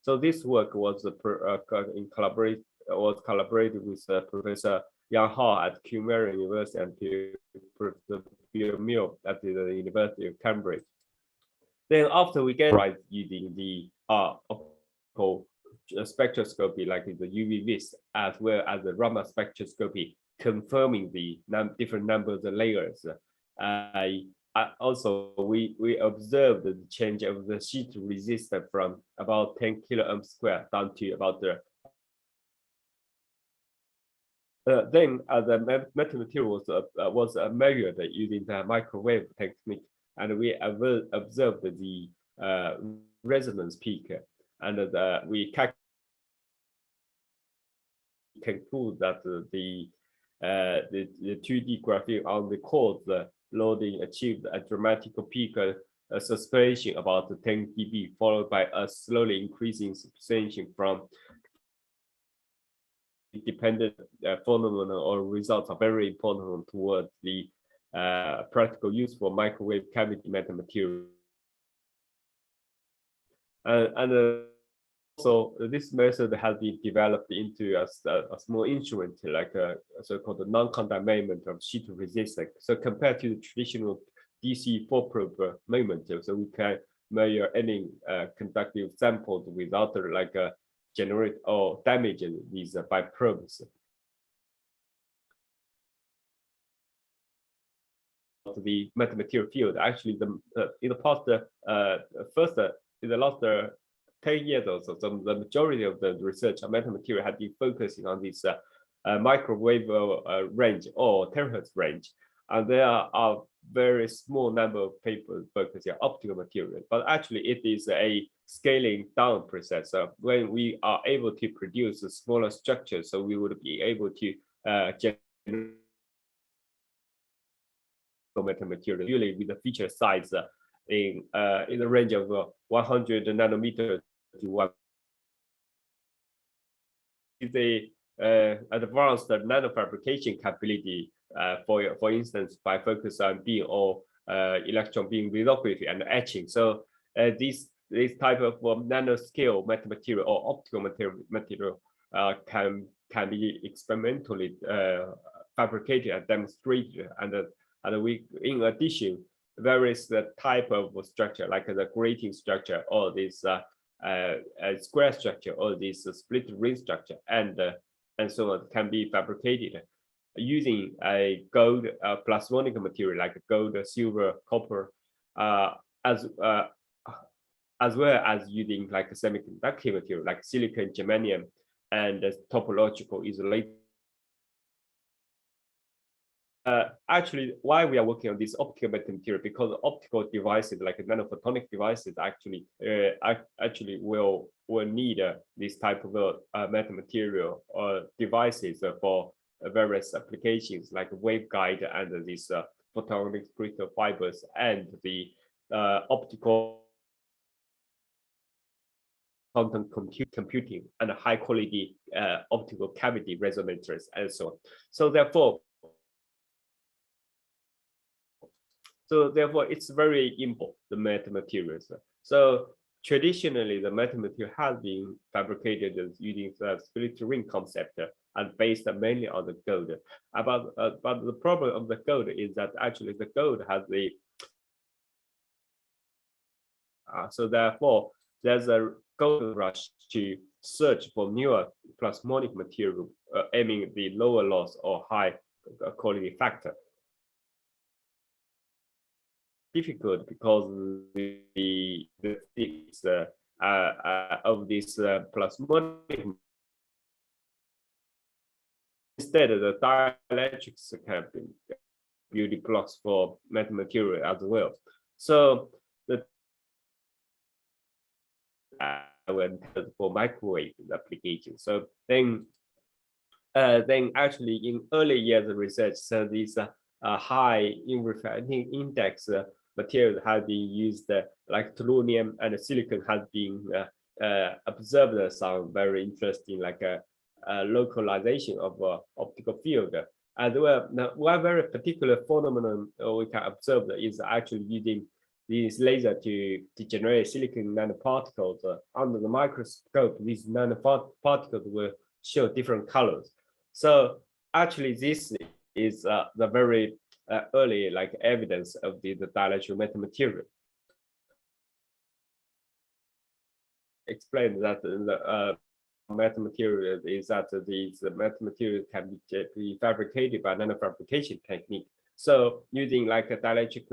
So this work was collaborated with Professor Yang Hao at Queen Mary University and Professor Bill Mill at the University of Cambridge. Then after we get right using the optical spectroscopy like the UV vis as well as the Raman spectroscopy, confirming the different numbers of layers. Also, we observed the change of the sheet resistance from about 10 kilo ohm square down to about the. Then the metamaterial was measured using the microwave technique, and we observed the resonance peak, and we conclude that the 2D graphene on the quartz loading achieved a dramatic peak suspension about 10 dB, followed by a slowly increasing suspension from dependent phenomena or results are very important towards the practical use for microwave cavity metamaterial. So this method has been developed into a small instrument, like a so-called non-containment of sheet resistance. So compared to the traditional DC 4-probe moment, so we can measure any conductive samples without generate or damage these by probes. The metamaterial field, actually, in the past, in the last 10 years or so, the majority of the research on metamaterial has been focusing on this microwave range or terahertz range, and there are very small number of papers focusing on optical material. But actually, it is a scaling down process. When we are able to produce a smaller structure, so we would be able to generate metamaterial, usually with the feature size in the range of 100 nanometers to 1. The advanced nanofabrication capability, for instance, by focus on beam or electron beam lithography and etching. So this type of nanoscale metamaterial or optical material can be experimentally fabricated and demonstrated, and we, in addition, various type of structure like the grating structure or this square structure or this split ring structure and so on can be fabricated using a gold plasmonic material like gold, silver, copper, as well as using like a semiconductor material like silicon, germanium, and topological isolation. Actually, why we are working on this optical metamaterial, because optical devices like nanophotonic devices actually will need this type of metamaterial devices for various applications like waveguide and these photonic crystal fibers and the optical quantum computing and high quality optical cavity resonators and so on. So therefore, it's very important, the metamaterials. So traditionally, the metamaterial has been fabricated using the split ring concept and based mainly on the gold. But the problem of the gold is that actually the gold has the so therefore there's a gold rush to search for newer plasmonic material aiming the lower loss or high quality factor. Difficult because the physics of this plasmonic, instead the dielectrics can be building blocks for metamaterial as well. So the for microwave application. So then actually in early years of research, so these high in refining index materials have been used, like tellurium and silicon has been observed some very interesting like localization of optical field. And one very particular phenomenon we can observe is actually using these laser to generate silicon nanoparticles under the microscope. These nanoparticles will show different colors. So actually, this is the very early like evidence of the dielectric metamaterial. Explain that the metamaterial is that these metamaterials can be fabricated by nanofabrication technique. So using like a dielectric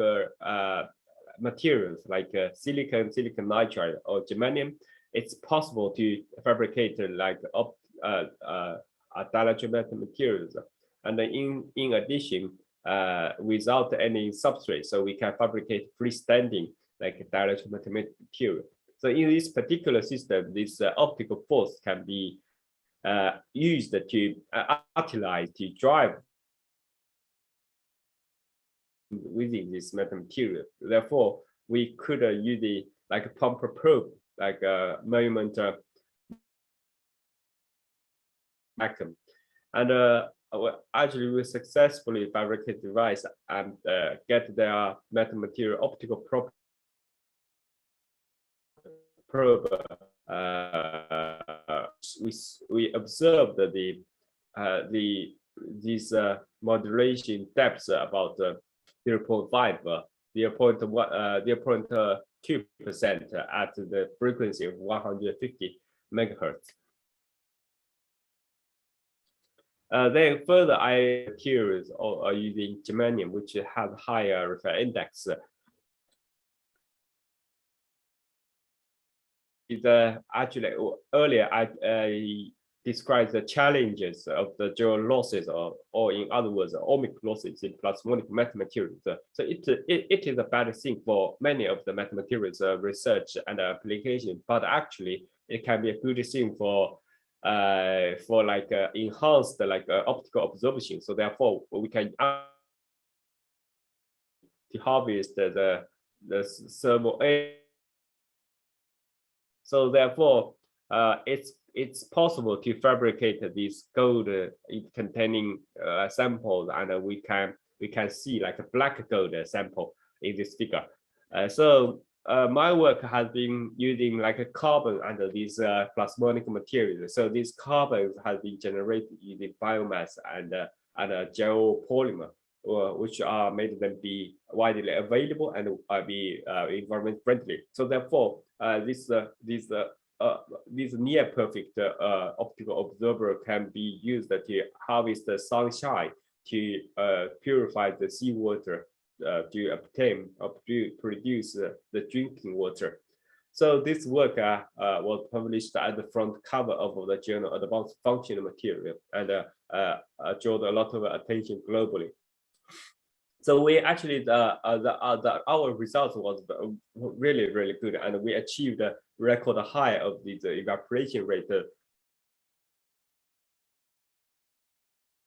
materials like silicon nitride, or germanium, it's possible to fabricate like dielectric metamaterials. And then in addition, without any substrate, so we can fabricate freestanding like dielectric metamaterial. So in this particular system, this optical force can be used to utilize to drive within this metamaterial. Therefore, we could use the like a pump probe, like a measurement vacuum, and actually we successfully fabricate device and get their metamaterial optical probe. We observed these modulation depths about 0.5, 0.2% at the frequency of 150 megahertz. Then further, materials are using germanium, which has higher reference index. Actually earlier I described the challenges of the dual losses, or in other words, ohmic losses in plasmonic metamaterials. So it is a bad thing for many of the metamaterials research and application, but actually it can be a good thing for like enhanced like optical absorption. So therefore we can to harvest the thermal energy. So therefore, it's possible to fabricate these gold containing samples, and we can see like a black gold sample in this figure. So my work has been using like a carbon under these plasmonic materials. So these carbons have been generated using biomass and gel polymer, which are made them be widely available and be environment friendly. So therefore, this near perfect optical absorber can be used to harvest the sunshine to purify the seawater to obtain or produce the drinking water. So this work was published at the front cover of the journal Advanced Functional Material and drew a lot of attention globally. So we actually our results was really, really good, and we achieved a record high of the evaporation rate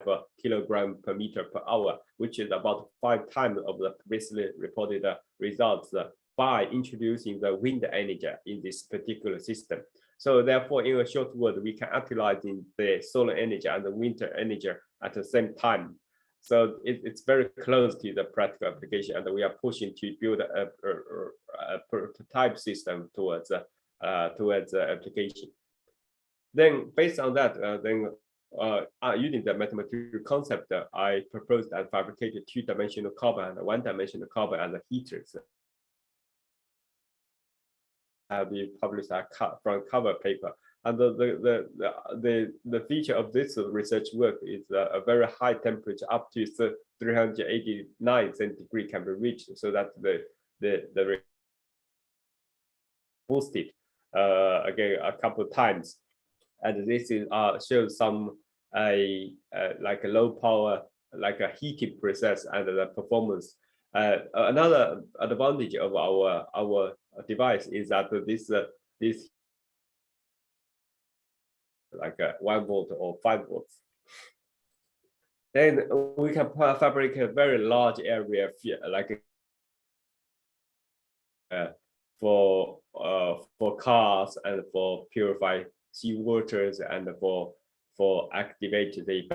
per kilogram per meter per hour, which is about 5 times of the previously reported results by introducing the wind energy in this particular system. So therefore, in a short word, we can utilize in the solar energy and the wind energy at the same time. So it's very close to the practical application, and we are pushing to build a prototype system towards application. Then, based on that, using the metamaterial concept, I proposed and fabricated 2-dimensional carbon and 1-dimensional carbon and the heaters. We published a front cover paper, and the feature of this research work is a very high temperature, up to 389 centigrade can be reached, so that the boosted again a couple of times, and this is shows some like a low power, like a heating process and the performance. Another advantage of our device is that this like 1 volt or 5 volts. Then we can fabricate a very large area like for cars and for purify seawaters and for activate the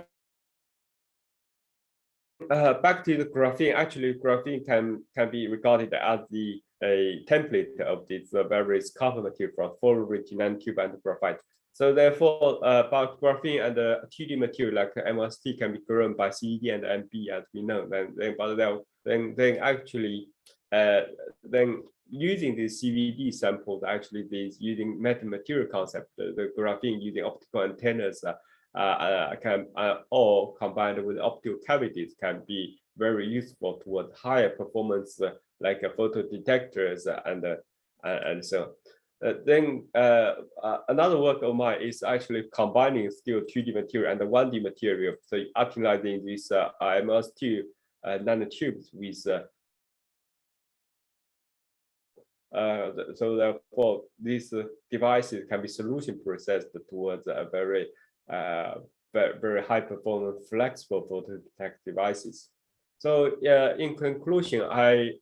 back to the graphene. Actually, graphene can be regarded as a template of these various carbon material from fluorine, nanotube, and graphite. So therefore, about graphene and the 2D material like MST can be grown by CVD and MB, as we know. Then actually using these CVD samples, actually these using metamaterial concept, the graphene using optical antennas can or combined with optical cavities can be very useful towards higher performance like photodetectors and so on. Then another work of mine is actually combining still 2D material and the 1D material, so utilizing these MS2 nanotubes with so therefore these devices can be solution processed towards a very high performance flexible photodetect devices. So in conclusion, I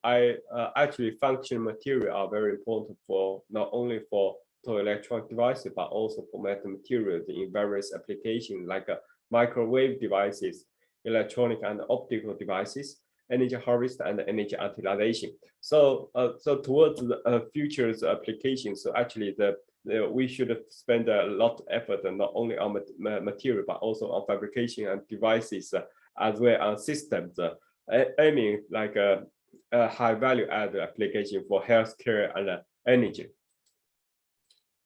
actually functional material are very important for not only for electronic devices but also for metamaterials in various applications like microwave devices, electronic and optical devices, energy harvest, and energy utilization. So towards the future's applications, so actually we should spend a lot of effort and not only on material but also on fabrication and devices as well as systems, aiming like a high value added application for healthcare and energy.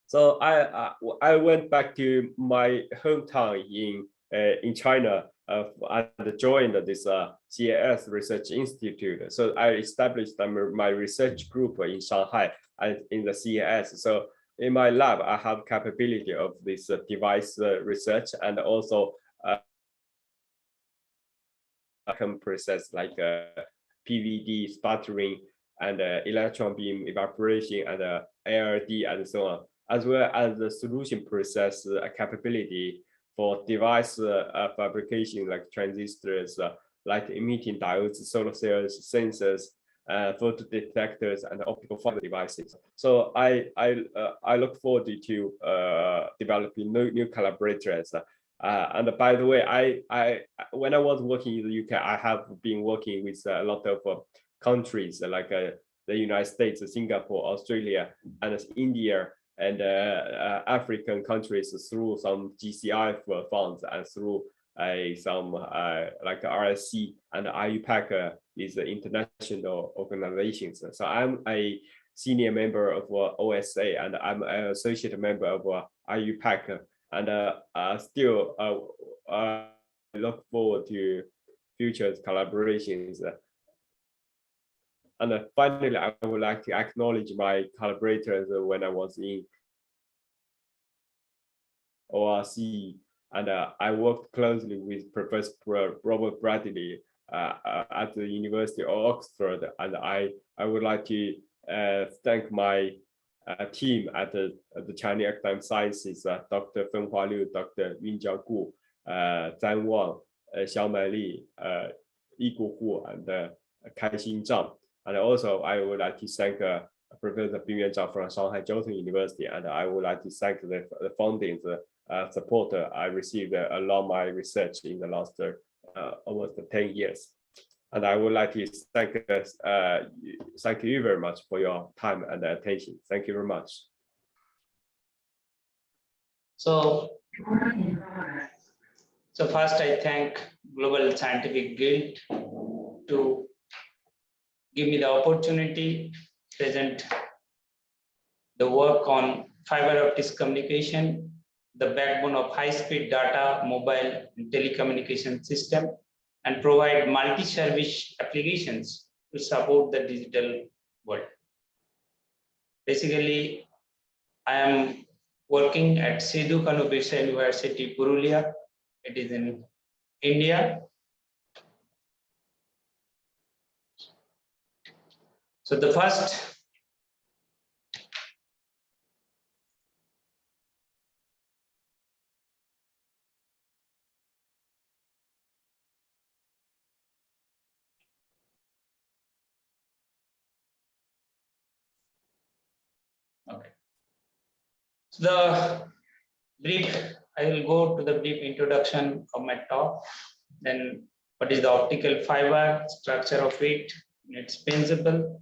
So I went back to my hometown in China and joined this CAS Research Institute. So I established my research group in Shanghai and in the CAS. So in my lab, I have capability of this device research, and also can process like PVD sputtering and electron beam evaporation and ALD and so on, as well as the solution process capability for device fabrication like transistors, like emitting diodes, solar cells, sensors, photodetectors, and optical fiber devices. So I look forward to developing new collaborators. And by the way, I when I was working in the UK, I have been working with a lot of countries like the United States, Singapore, Australia, and India, and African countries through some GCI funds and through some like RSC and IUPAC is international organizations. So I'm a senior member of OSA, and I'm an associate member of IUPAC, and still look forward to future collaborations. And finally, I would like to acknowledge my collaborators when I was in ORC, and I worked closely with Professor Robert Bradley at the University of Oxford, and I would like to thank my team at the Chinese Academic Sciences, Dr. Fenghua Liu, Dr. Yunjiao Gu, Zhang Wang, Xiaomai Li, Yigu Hu, and Kaixin Zhang. And also, I would like to thank Professor Bingyuan Zhang from Shanghai Jiaotong University, and I would like to thank the funding, support I received along my research in the last almost 10 years. And I would like to thank you very much for your time and attention. Thank you very much. So first I thank Global Scientific Guild to give me the opportunity to present the work on fiber optics communication, the backbone of high-speed data, mobile and telecommunication system, and provide multi-service applications to support the digital world. Basically, I am working at Sidhu Kanu Birsa University, Purulia. It is in India. So the first okay. So the brief, I will go to the brief introduction of my talk. Then what is the optical fiber, structure of it, its principle,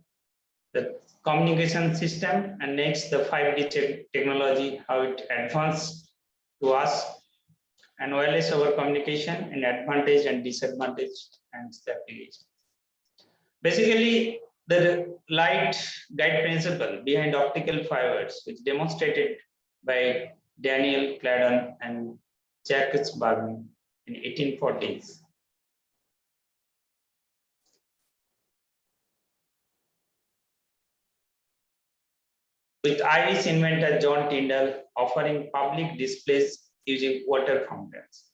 the communication system, and next the 5D technology, how it advanced to us, and wireless over communication and advantage and disadvantage and the application. Basically, the light guide principle behind optical fibers, which demonstrated by Daniel Claydon and Jacques Bargny in 1840s. With Irish inventor John Tyndall offering public displays using water fountains.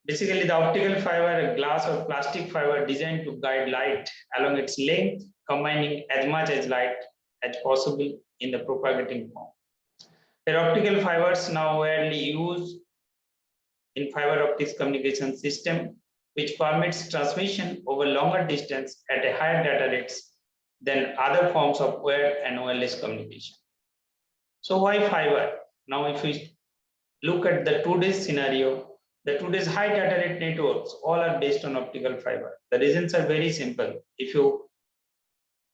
Basically, the optical fiber, a glass or plastic fiber designed to guide light along its length, combining as much as light as possible in the propagating form. There are optical fibers now widely used in fiber optics communication system, which permits transmission over longer distance at a higher data rates than other forms of wired and wireless communication. So why fiber? Now, if we look at the today's scenario, the today's high data rate networks all are based on optical fiber. The reasons are very simple. If you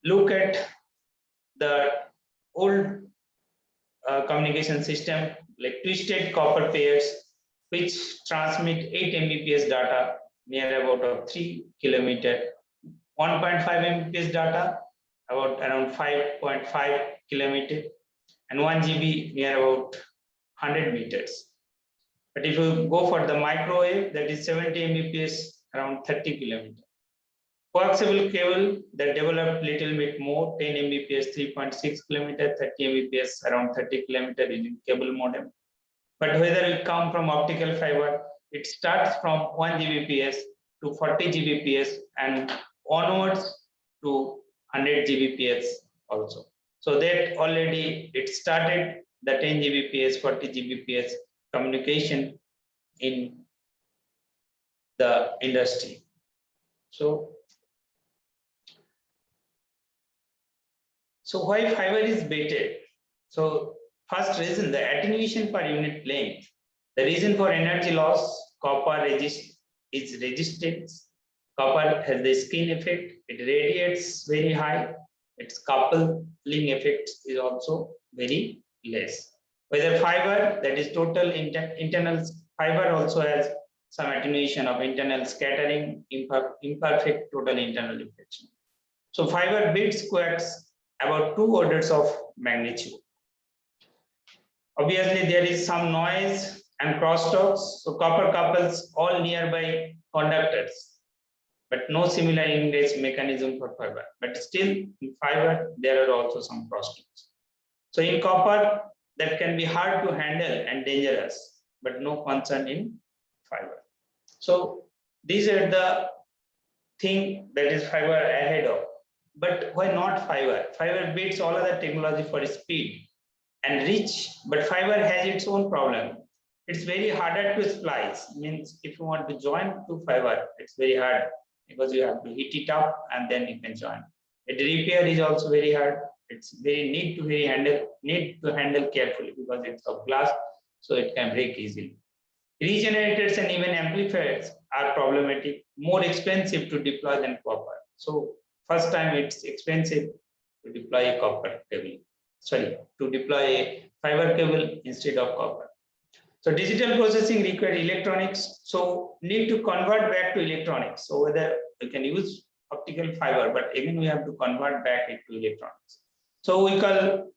look at the old communication system, like twisted copper pairs, which transmit 8 Mbps data near about 3 kilometer, 1.5 Mbps data about around 5.5 kilometer, and 1 GB near about 100 meters. But if you go for the microwave, that is 70 Mbps, around 30 kilometers. Coaxial cable that developed little bit more, 10 Mbps, 3.6 kilometer, 30 Mbps, around 30 kilometer in cable modem. But whether it come from optical fiber, it starts from 1 Gbps to 40 Gbps and onwards to 100 Gbps also. So that already it started the 10 Gbps, 40 Gbps communication in the industry. So why fiber is better? So first reason, the attenuation per unit length. The reason for energy loss, copper is resistance. Copper has the skin effect. It radiates very high. Its coupling effect is also very less. Whether fiber, that is total internal fiber, also has some attenuation of internal scattering, imperfect total internal reflection. So fiber bit squares about 2 orders of magnitude. Obviously, there is some noise and crosstalks. So copper couples all nearby conductors. but no similar ingress mechanism for fiber. But still, in fiber, there are also some crosslinks. So in copper, that can be hard to handle and dangerous, but no concern in fiber. So these are the thing that is fiber ahead of. But why not fiber? Fiber beats all other technology for speed and reach, but fiber has its own problem. It's very harder to splice. Means if you want to join to fiber, it's very hard because you have to heat it up and then you can join. The repair is also very hard. It's very need to handle carefully because it's of glass, so it can break easily. Regenerators and even amplifiers are problematic, more expensive to deploy than copper. So first time it's expensive to deploy a copper cable. Sorry, to deploy a fiber cable instead of copper. So digital processing requires electronics. So need to convert back to electronics. So whether you can use optical fiber, but again we have to convert back into electronics. So we call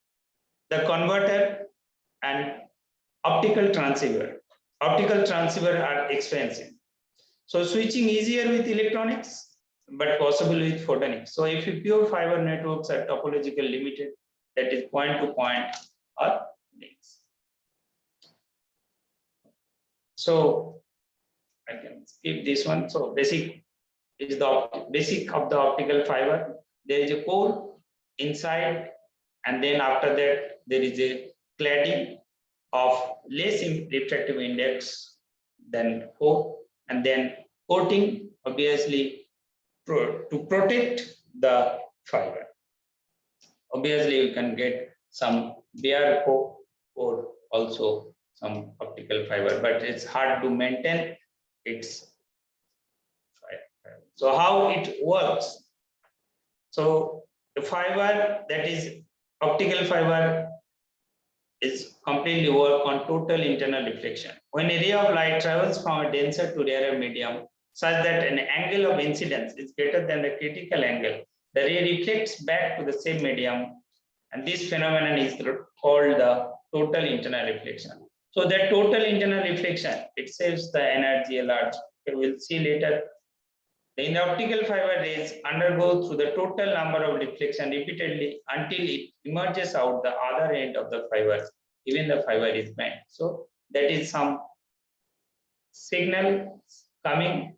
the converter and optical transceiver. Optical transceiver are expensive. So switching easier with electronics, but possible with photonics. So if you pure fiber networks are topological limited, that is point to point or links. So I can skip this one. So basic is the basic of the optical fiber. There is a core inside, and then after that there is a cladding of less refractive index than core, and then coating obviously to protect the fiber. Obviously you can get some bare core or also some optical fiber, but it's hard to maintain its fiber. So how it works? So the fiber, that is optical fiber, is completely work on total internal reflection. When a ray of light travels from a denser to rarer medium such that an angle of incidence is greater than the critical angle, the ray reflects back to the same medium, and this phenomenon is called the total internal reflection. So that total internal reflection, it saves the energy a lot. Okay, we'll see later. The optical fiber rays undergo through the total number of reflection repeatedly until it emerges out the other end of the fiber, even the fiber is bent. So that is some signal coming,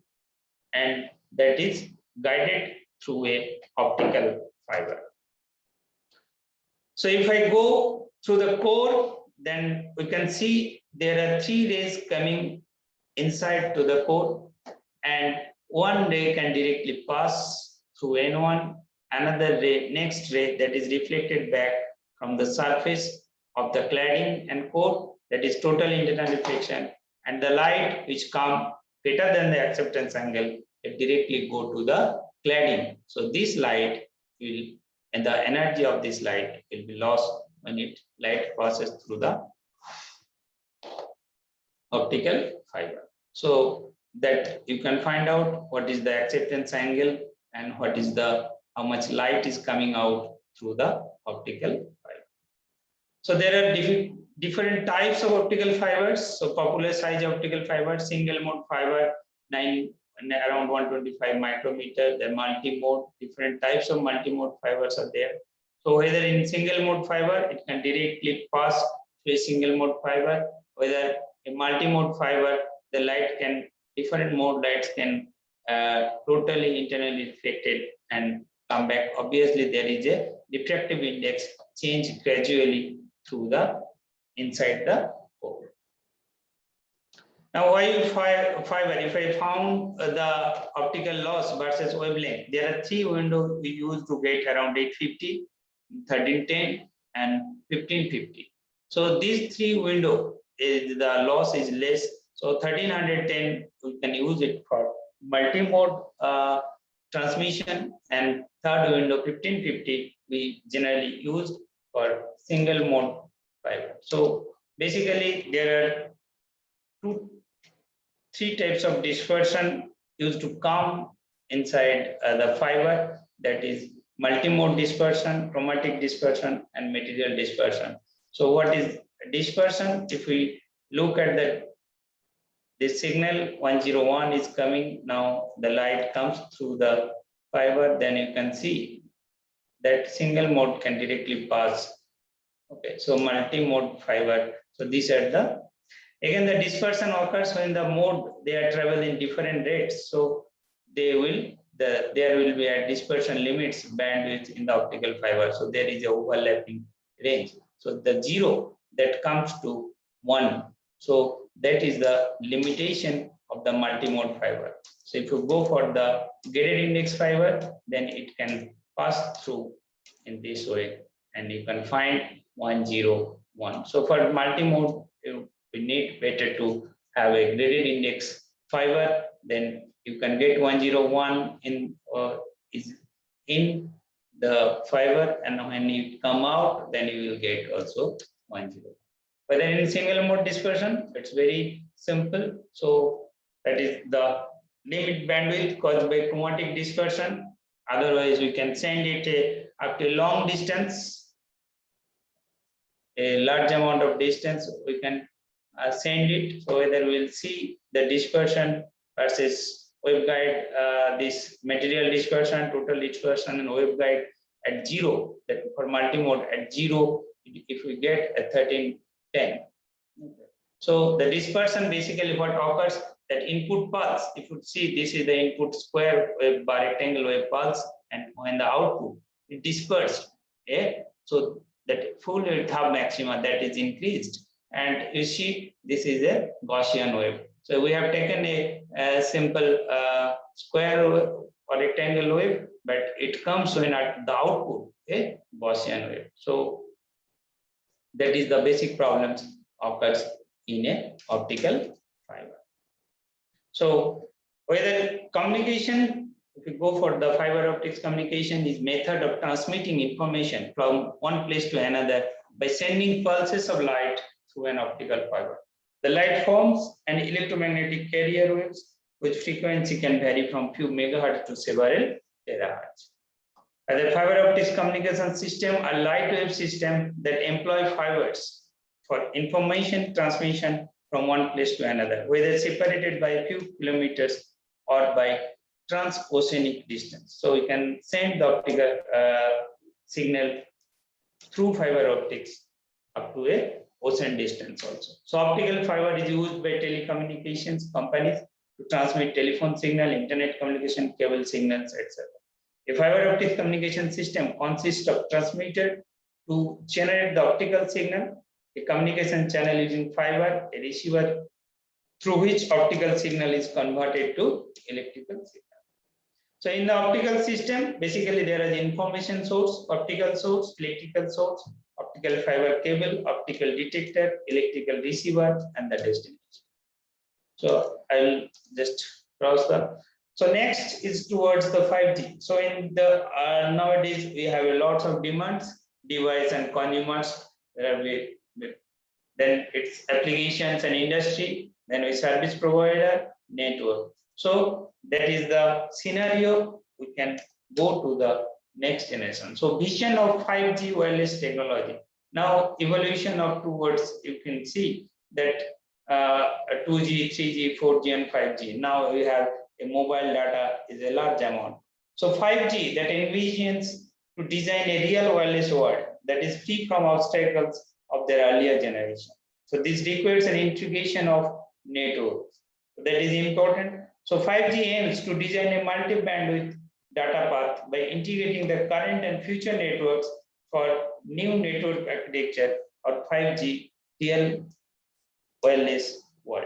and that is guided through a optical fiber. So if I go through the core, then we can see there are 3 rays coming inside to the core, and one ray can directly pass through N1, another ray, next ray, that is reflected back from the surface of the cladding and core, that is total internal reflection, and the light which come greater than the acceptance angle, it directly go to the cladding. So this light will, and the energy of this light will be lost when light passes through the optical fiber. So that you can find out what is the acceptance angle and what is the how much light is coming out through the optical fiber. So there are different types of optical fibers. So popular size optical fiber, single mode fiber, around 125 micrometer. The multi-mode, different types of multi-mode fibers are there. So whether in single mode fiber, it can directly pass through a single mode fiber. Whether a multi-mode fiber, the light can, different mode lights can totally internally reflected and come back. Obviously, there is a refractive index change gradually through the inside the core. Now, why fiber? If I found the optical loss versus wavelength, there are 3 windows we use to get around 850, 1310, and 1550. So these 3 windows, the loss is less. So 1310, we can use it for multi-mode transmission, and third window 1550 we generally use for single mode fiber. So basically there are 3 types of dispersion used to come inside the fiber, that is multi-mode dispersion, chromatic dispersion, and material dispersion. So what is dispersion? If we look at the this signal 101 is coming. Now the light comes through the fiber, then you can see that single mode can directly pass. Okay, so multi-mode fiber. So these are the, again, the dispersion occurs when the mode they are traveling different rates. So there will be a dispersion limits bandwidth in the optical fiber. So there is a overlapping range. So the 0 that comes to 1. So that is the limitation of the multimode fiber. So if you go for the gated index fiber, then it can pass through in this way, and you can find 101. So for multimode, we need better to have a graded index fiber. Then you can get 101 is in the fiber, and when you come out, then you will get also 10. But then in single mode dispersion, it's very simple. So that is the limit bandwidth caused by chromatic dispersion. Otherwise, we can send it up to long distance, a large amount of distance. We can send it. So whether we'll see the dispersion versus waveguide, this material dispersion, total dispersion, and waveguide at 0. That for multimode at 0, if we get a 1310. So the dispersion basically what occurs, that input pulse, if you see this is the input square wave bar rectangle wave pulse, and when the output it dispersed. Okay? So that full width half maxima that is increased, and you see this is a Gaussian wave. So we have taken a simple square wave or rectangle wave, but it comes when at the output a Gaussian wave. So that is the basic problems occurs in a optical fiber. So whether communication, if you go for the fiber optics communication, is method of transmitting information from one place to another by sending pulses of light through an optical fiber. The light forms an electromagnetic carrier waves, which frequency can vary from few megahertz to several terahertz. The fiber optics communication system are light wave system that employ fibers for information transmission from one place to another, whether separated by a few kilometers or by transoceanic distance. So we can send the optical signal through fiber optics up to a ocean distance also. So optical fiber is used by telecommunications companies to transmit telephone signal, internet communication, cable signals, etc. A fiber optic communication system consists of transmitter to generate the optical signal, a communication channel using fiber, a receiver through which optical signal is converted to electrical signal. So in the optical system, basically there is information source, optical source, electrical source, optical fiber cable, optical detector, electrical receiver, and the destination. So I'll just cross the. So next is towards the 5G. So in the nowadays we have a lot of demands, device and consumers. Then it's applications and industry. Then we service provider, network. So that is the scenario. We can go to the next generation. So vision of 5G wireless technology. Now evolution of towards, you can see that 2G, 3G, 4G, and 5G. Now we have a mobile data is a large amount. So 5G that envisions to design a real wireless world that is free from obstacles of their earlier generation. So this requires an integration of networks. That is important. So 5G aims to design a multi-bandwidth data path by integrating the current and future networks for new network architecture or 5G real wireless world.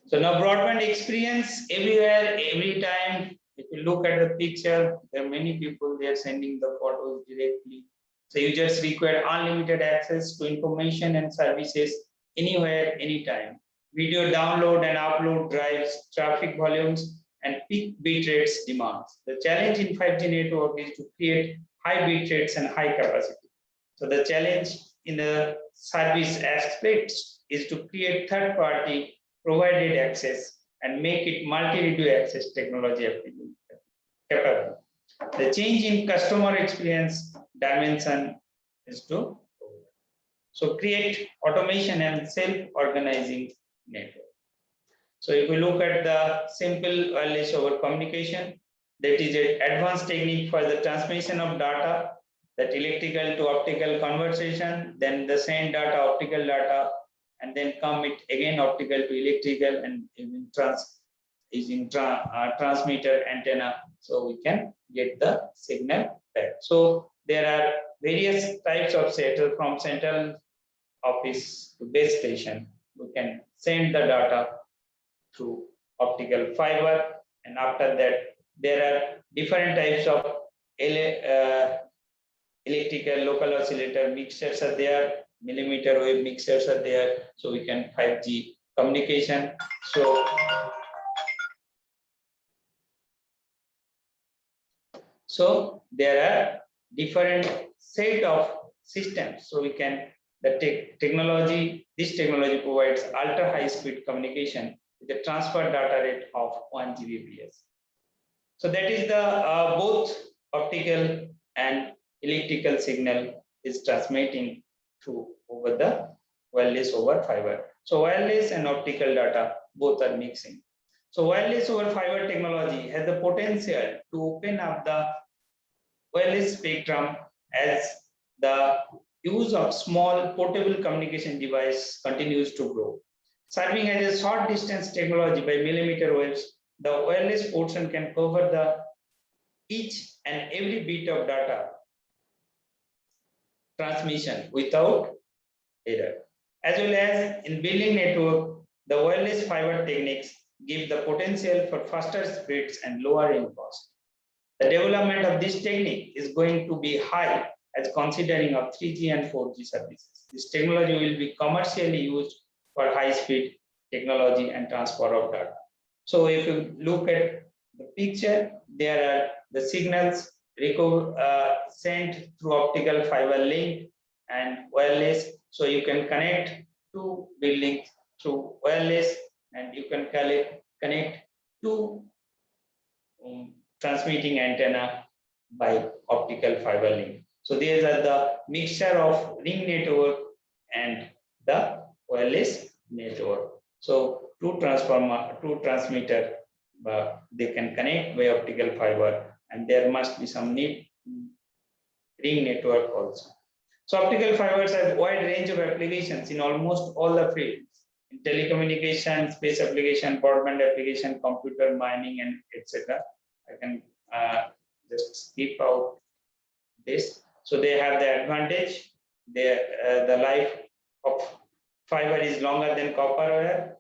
So now broadband experience everywhere, every time. If you look at the picture, there are many people, they are sending the photos directly. So users require unlimited access to information and services anywhere, anytime. Video download and upload drives traffic volumes and peak bit rates demands. The challenge in 5G network is to create high bit rates and high capacity. So the challenge in the service aspects is to create third-party provided access and make it multi-radio access technology capable. The change in customer experience dimension is to. So create automation and self-organizing network. So if we look at the simple wireless over communication, that is an advanced technique for the transmission of data, that electrical to optical conversion, then the send data, optical data, and then come it again optical to electrical, and even transmitter antenna, so we can get the signal back. So there are various types of settle from central office to base station. We can send the data through optical fiber, and after that there are different types of electrical local oscillator mixers are there, millimeter wave mixers are there, so we can 5G communication. So there are different set of systems, so we can this technology provides ultra high speed communication with a transfer data rate of 1 Gbps. So that is the both optical and electrical signal is transmitting through over the wireless over fiber. So wireless and optical data both are mixing. So wireless over fiber technology has the potential to open up the wireless spectrum as the use of small portable communication device continues to grow. Serving as a short distance technology by millimeter waves, the wireless portion can cover the each and every bit of data transmission without error. As well as in building network, the wireless fiber techniques give the potential for faster speeds and lower in cost. The development of this technique is going to be high as considering of 3G and 4G services. This technology will be commercially used for high-speed technology and transfer of data. So if you look at the picture, there are the signals sent through optical fiber link and wireless. So you can connect two buildings through wireless, and you can connect two transmitting antenna by optical fiber link. So these are the mixture of ring network and the wireless network. So two transmitter, they can connect by optical fiber, and there must be some ring network also. So optical fibers have a wide range of applications in almost all the fields, in telecommunication, space application, broadband application, computer mining, and etc. I can just skip out this. So they have the advantage. The life of fiber is longer than copper wire.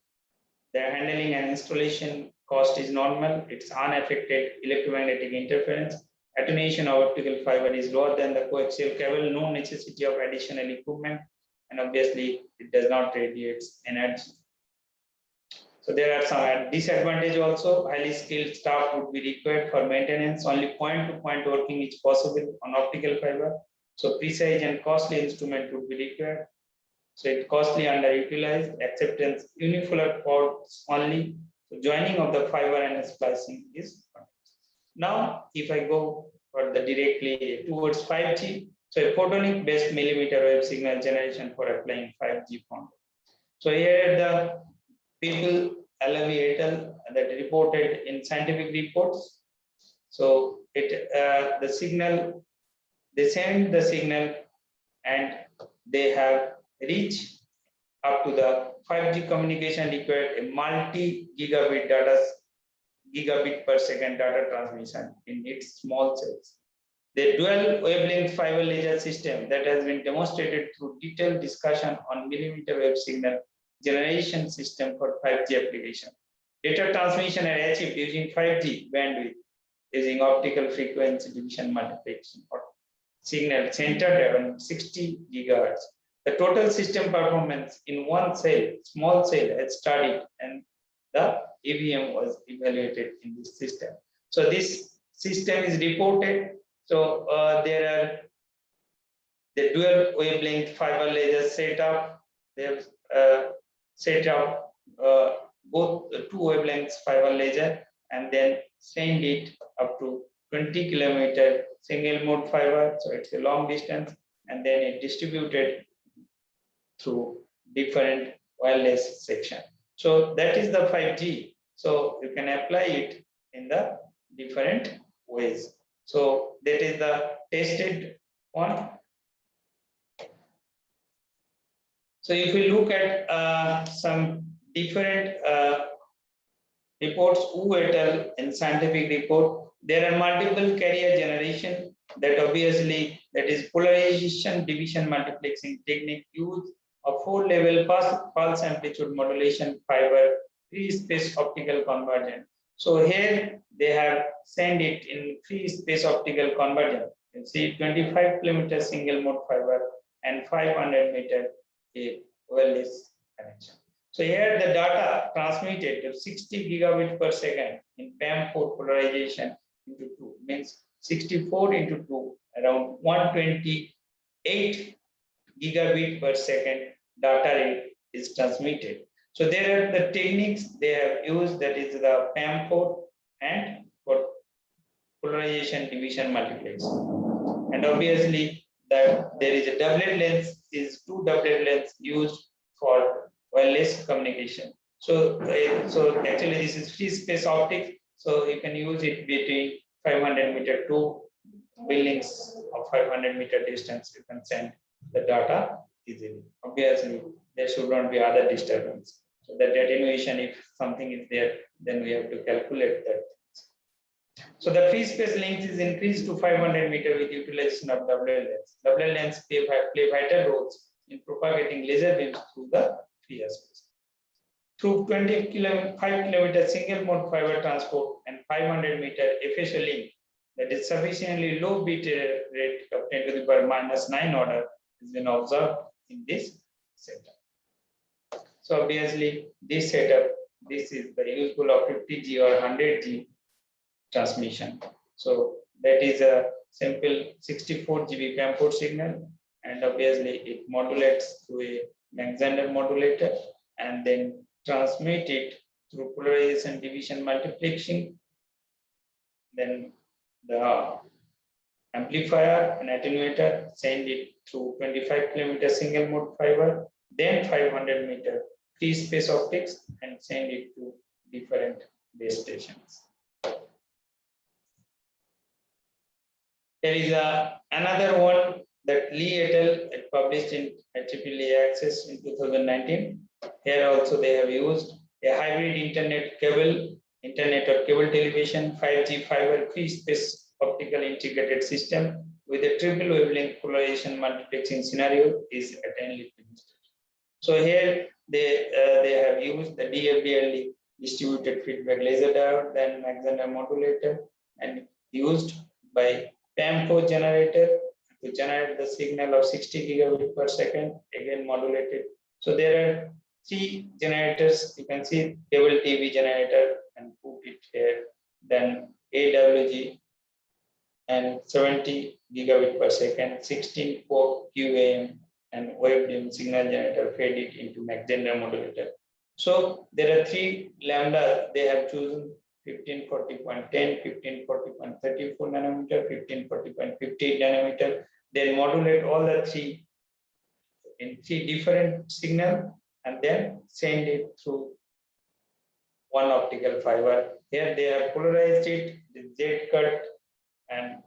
Their handling and installation cost is normal. It's unaffected electromagnetic interference. Attenuation of optical fiber is lower than the coaxial cable. No necessity of additional equipment, and obviously it does not radiate energy. So there are some disadvantages also. Highly skilled staff would be required for maintenance. Only point-to-point working is possible on optical fiber. So precise and costly instrument would be required. So it's costly, underutilized. Acceptance unipolar ports only. So joining of the fiber and splicing is. Now, if I go for the directly towards 5G, so a photonic based millimeter wave signal generation for applying 5G phone. So here the people that reported in scientific reports. So the signal, they send the signal and they have reached up to the 5G communication required a multi-gigabit per second data transmission in its small cells. The dual wavelength fiber laser system that has been demonstrated through detailed discussion on millimeter wave signal generation system for 5G application. Data transmission are achieved using 5G bandwidth using optical frequency division multiplexing or signal centered around 60 gigahertz. The total system performance in one cell, small cell, has studied, and the EVM was evaluated in this system. So this system is reported. So there are the dual wavelength fiber lasers set up. They have set up both two wavelengths fiber laser, and then send it up to 20 kilometer single mode fiber. So it's a long distance, and then it distributed through different wireless section. So that is the 5G. So you can apply it in the different ways. So that is the tested one. So if we look at some different reports, Wu et al. In scientific report, there are multiple carrier generation that obviously that is polarization division multiplexing technique use a 4-level pulse amplitude modulation fiber free space optical convergent. So here they have sent it in free space optical convergent. You see 25 kilometer single mode fiber and 500 meter wireless connection. So here the data transmitted to 60 gigabit per second in PAM4 polarization into 2 means 64 into 2 around 128 gigabit per second data rate is transmitted. So there are the techniques they have used, that is the PAM4 and for polarization division multiplex. And obviously that there is a doublet lens, is 2 doublet lens used for wireless communication. So actually this is free space optics. So you can use it between 500 meter to buildings of 500 meter distance. You can send the data easily. Obviously there should not be other disturbance. So that attenuation, if something is there, then we have to calculate that. So the free space length is increased to 500 meter with utilization of doublet lens. Doublet lens play vital roles in propagating laser beams through the free space. Through 5 kilometer single mode fiber transport and 500 meter FSO link, that is sufficiently low bit rate of 10 to the power minus 9 order has been observed in this setup. So obviously this setup, this is the useful of 50G or 100G transmission. So that is a simple 64 GB PAM4 signal, and obviously it modulates through a Mach-Zehnder modulator and then transmit it through polarization division multiplexing. Then the amplifier and attenuator send it through 25 kilometer single mode fiber, then 500 meter free space optics, and send it to different base stations. There is another one that Lee et al. Had published in IEEE Access in 2019. Here also they have used a hybrid internet or cable television 5G fiber free space optical integrated system with a triple wavelength polarization multiplexing scenario is attended. So here they have used the DFDLE distributed feedback laser diode, then Mach-Zehnder modulator, and used by PAM4 generator to generate the signal of 60 gigabit per second, again modulated. So there are 3 generators. You can see cable TV generator and put it here, then AWG and 70 gigabit per second, 16 port QAM and waveform signal generator fed it into Mach-Zehnder modulator. So there are 3 lambda they have chosen: 1540.10, 1540.34 nanometer, 1540.58 nanometer. Then modulate all the 3 in 3 different signals and then send it through one optical fiber. Here they have polarized it with Z cut, and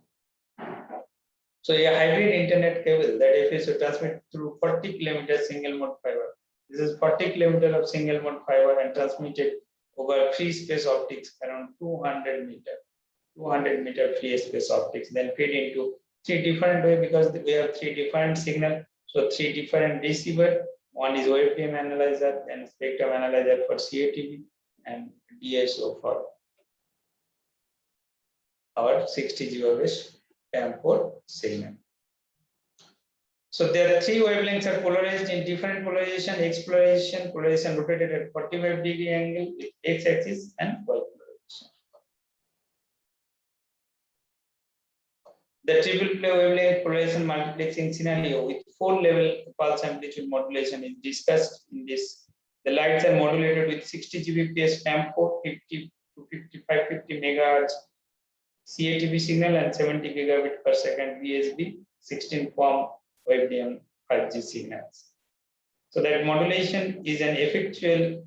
so a hybrid internet cable that FSO transmit through 40 kilometer single mode fiber. This is 40 kilometer of single mode fiber and transmitted over free space optics around 200 meter free space optics, then feed into 3 different ways because we have 3 different signal. So 3 different receiver. One is waveform analyzer, then spectrum analyzer for CATV, and DSO for our 60 GHz PAM4 signal. So there are 3 wavelengths are polarized in different polarization: exploration, polarization rotated at 45-degree angle with x-axis, and y polarization. The triple play wavelength polarization multiplexing scenario with 4-level pulse amplitude modulation is discussed in this. The lights are modulated with 60 Gbps PAM4, 50 to 50 MHz CATV signal, and 70 gigabit per second VSB 16 form waveform 5G signals. So that modulation is an effectual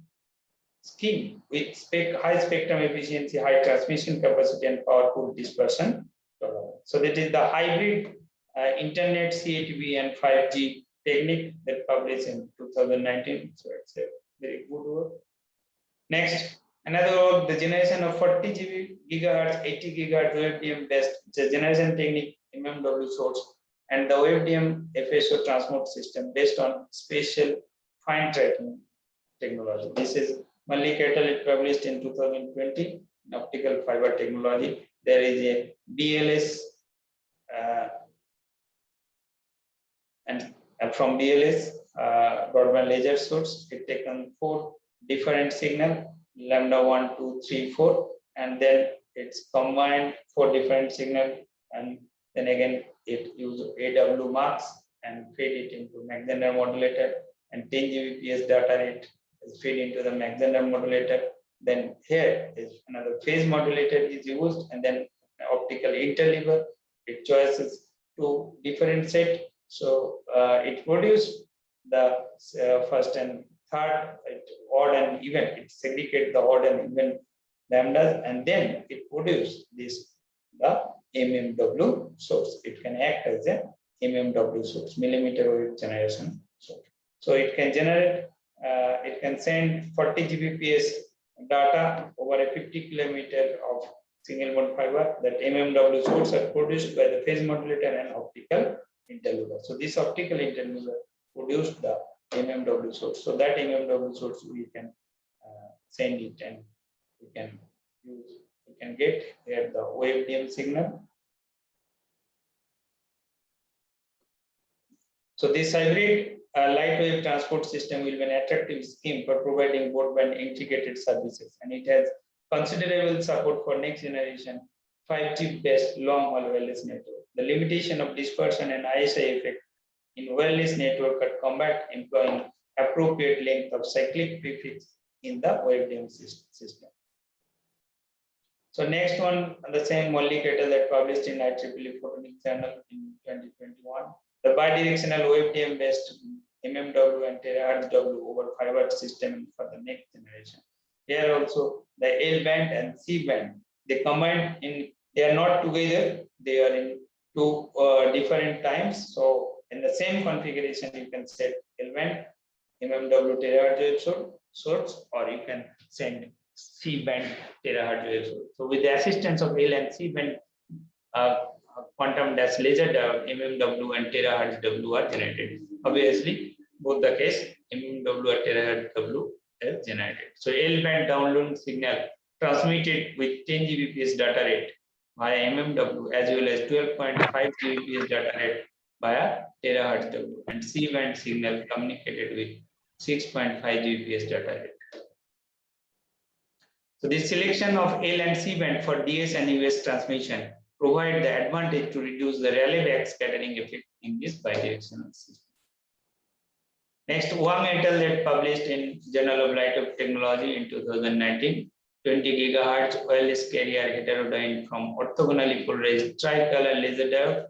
scheme with high spectrum efficiency, high transmission capacity, and powerful dispersion tolerance. So that is the hybrid internet CATV and 5G technique that published in 2019. So it's a very good work. Next, another work, the generation of 40 gigahertz, 80 gigahertz WebDM based generation technique, MMW source, and the WebDM FSO transport system based on spatial fine tracking technology. This is Multifunctional, published in 2020 in optical fiber technology. There is a BLS and from BLS broadband laser source, it taken 4 different signal, lambda 1, 2, 3, 4, and then it's combined 4 different signal, and then again it uses AW marks and feed it into Mach-Zehnder modulator, and 10 Gbps data rate is fed into the Mach-Zehnder modulator. Then here is another phase modulator is used, and then optical interleaver. It chooses 2 different set. So it produces the first and third, odd and even. It segregates the odd and even lambdas, and then it produces the MMW source. It can act as a MMW source, millimeter wave generation source. So it can generate, it can send 40 Gbps data over a 50 kilometer of single mode fiber. That MMW source are produced by the phase modulator and optical interleaver. So this optical interleaver produced the MMW source. So that MMW source we can send it, and we can use. We can get here the WebDM signal. So this hybrid light wave transport system will be an attractive scheme for providing broadband integrated services, and it has considerable support for next generation 5G based long haul wireless network. The limitation of dispersion and ISI effect in wireless network are combat employing appropriate length of cyclic prefix in the WebDM system. So next one, the same molecule that published in IEEE Photonics journal in 2021. The bidirectional WebDM based MMW and Terahertz W over fiber system for the next generation. Here also the L band and C band, they combine in, they are not together, they are in 2 different times. So in the same configuration, you can set L band, MMW Terahertz wave source, or you can send C band Terahertz wave source. So with the assistance of L and C band, quantum dash laser MMW and Terahertz W are generated. Obviously, both the case MMW or Terahertz W is generated. So L band download signal transmitted with 10 Gbps data rate via MMW as well as 12.5 Gbps data rate via Terahertz W, and C band signal communicated with 6.5 Gbps data rate. So this selection of L and C band for DS and US transmission provide the advantage to reduce the Rayleigh backscattering effect in this bidirectional system. Next, Wang et al. That published in Journal of Light of Technology in 2019, 20 gigahertz wireless carrier heterodyne from orthogonally polarized tricolor laser diode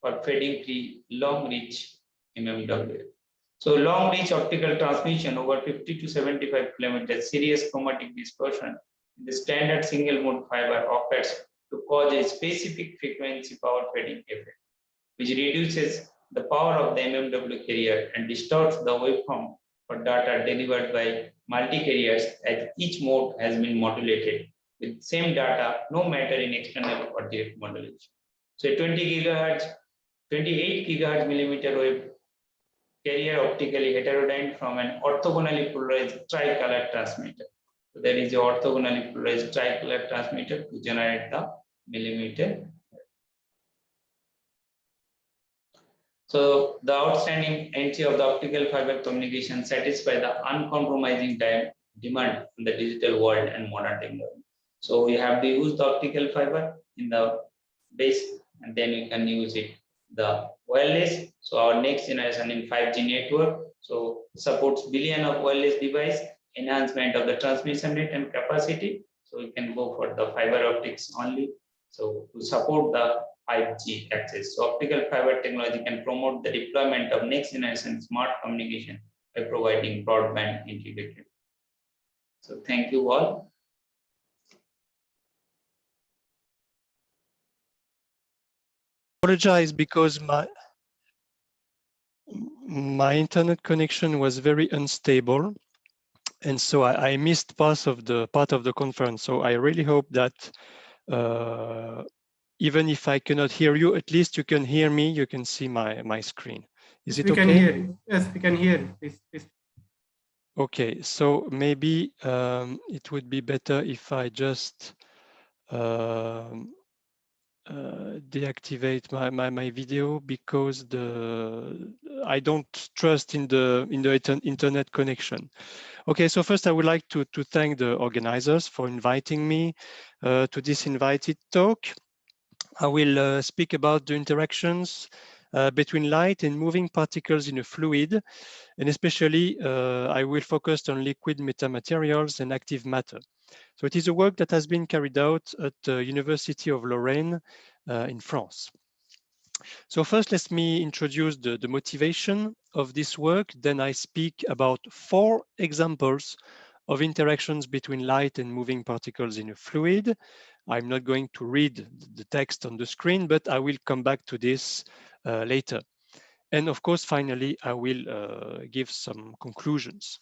for fading free long reach MMW. So long reach optical transmission over 50 to 75 kilometers, serious chromatic dispersion in the standard single mode fiber occurs to cause a specific frequency power fading effect, which reduces the power of the MMW carrier and distorts the waveform for data delivered by multi-carriers as each mode has been modulated with same data, no matter in external or direct modulation. So 20 gigahertz, 28 gigahertz millimeter wave carrier optically heterodyne from an orthogonally polarized tricolor transmitter. So there is an orthogonally polarized tricolor transmitter to generate the millimeter. So the outstanding entry of the optical fiber communication satisfy the uncompromising demand in the digital world and modern technology. So we have to use the optical fiber in the base, and then we can use it the wireless. So our next generation in 5G network, so supports billion of wireless device, enhancement of the transmission rate and capacity. So we can go for the fiber optics only. So to support the 5G access. So optical fiber technology can promote the deployment of next generation smart communication by providing broadband integrated. So thank you all. Apologize because my internet connection was very unstable, and so I missed part of the conference. So I really hope that even if I cannot hear you, at least you can hear me. You can see my screen. Is it okay? We can hear you. Yes, we can hear you. Please. Okay, so maybe it would be better if I just deactivate my video, because I don't trust in the internet connection. Okay, so first I would like to thank the organizers for inviting me to this invited talk. I will speak about the interactions between light and moving particles in a fluid, and especially I will focus on liquid metamaterials and active matter. So it is a work that has been carried out at the University of Lorraine in France. So first, let me introduce the motivation of this work. Then I speak about 4 examples of interactions between light and moving particles in a fluid. I'm not going to read the text on the screen, but I will come back to this later. And of course, finally, I will give some conclusions.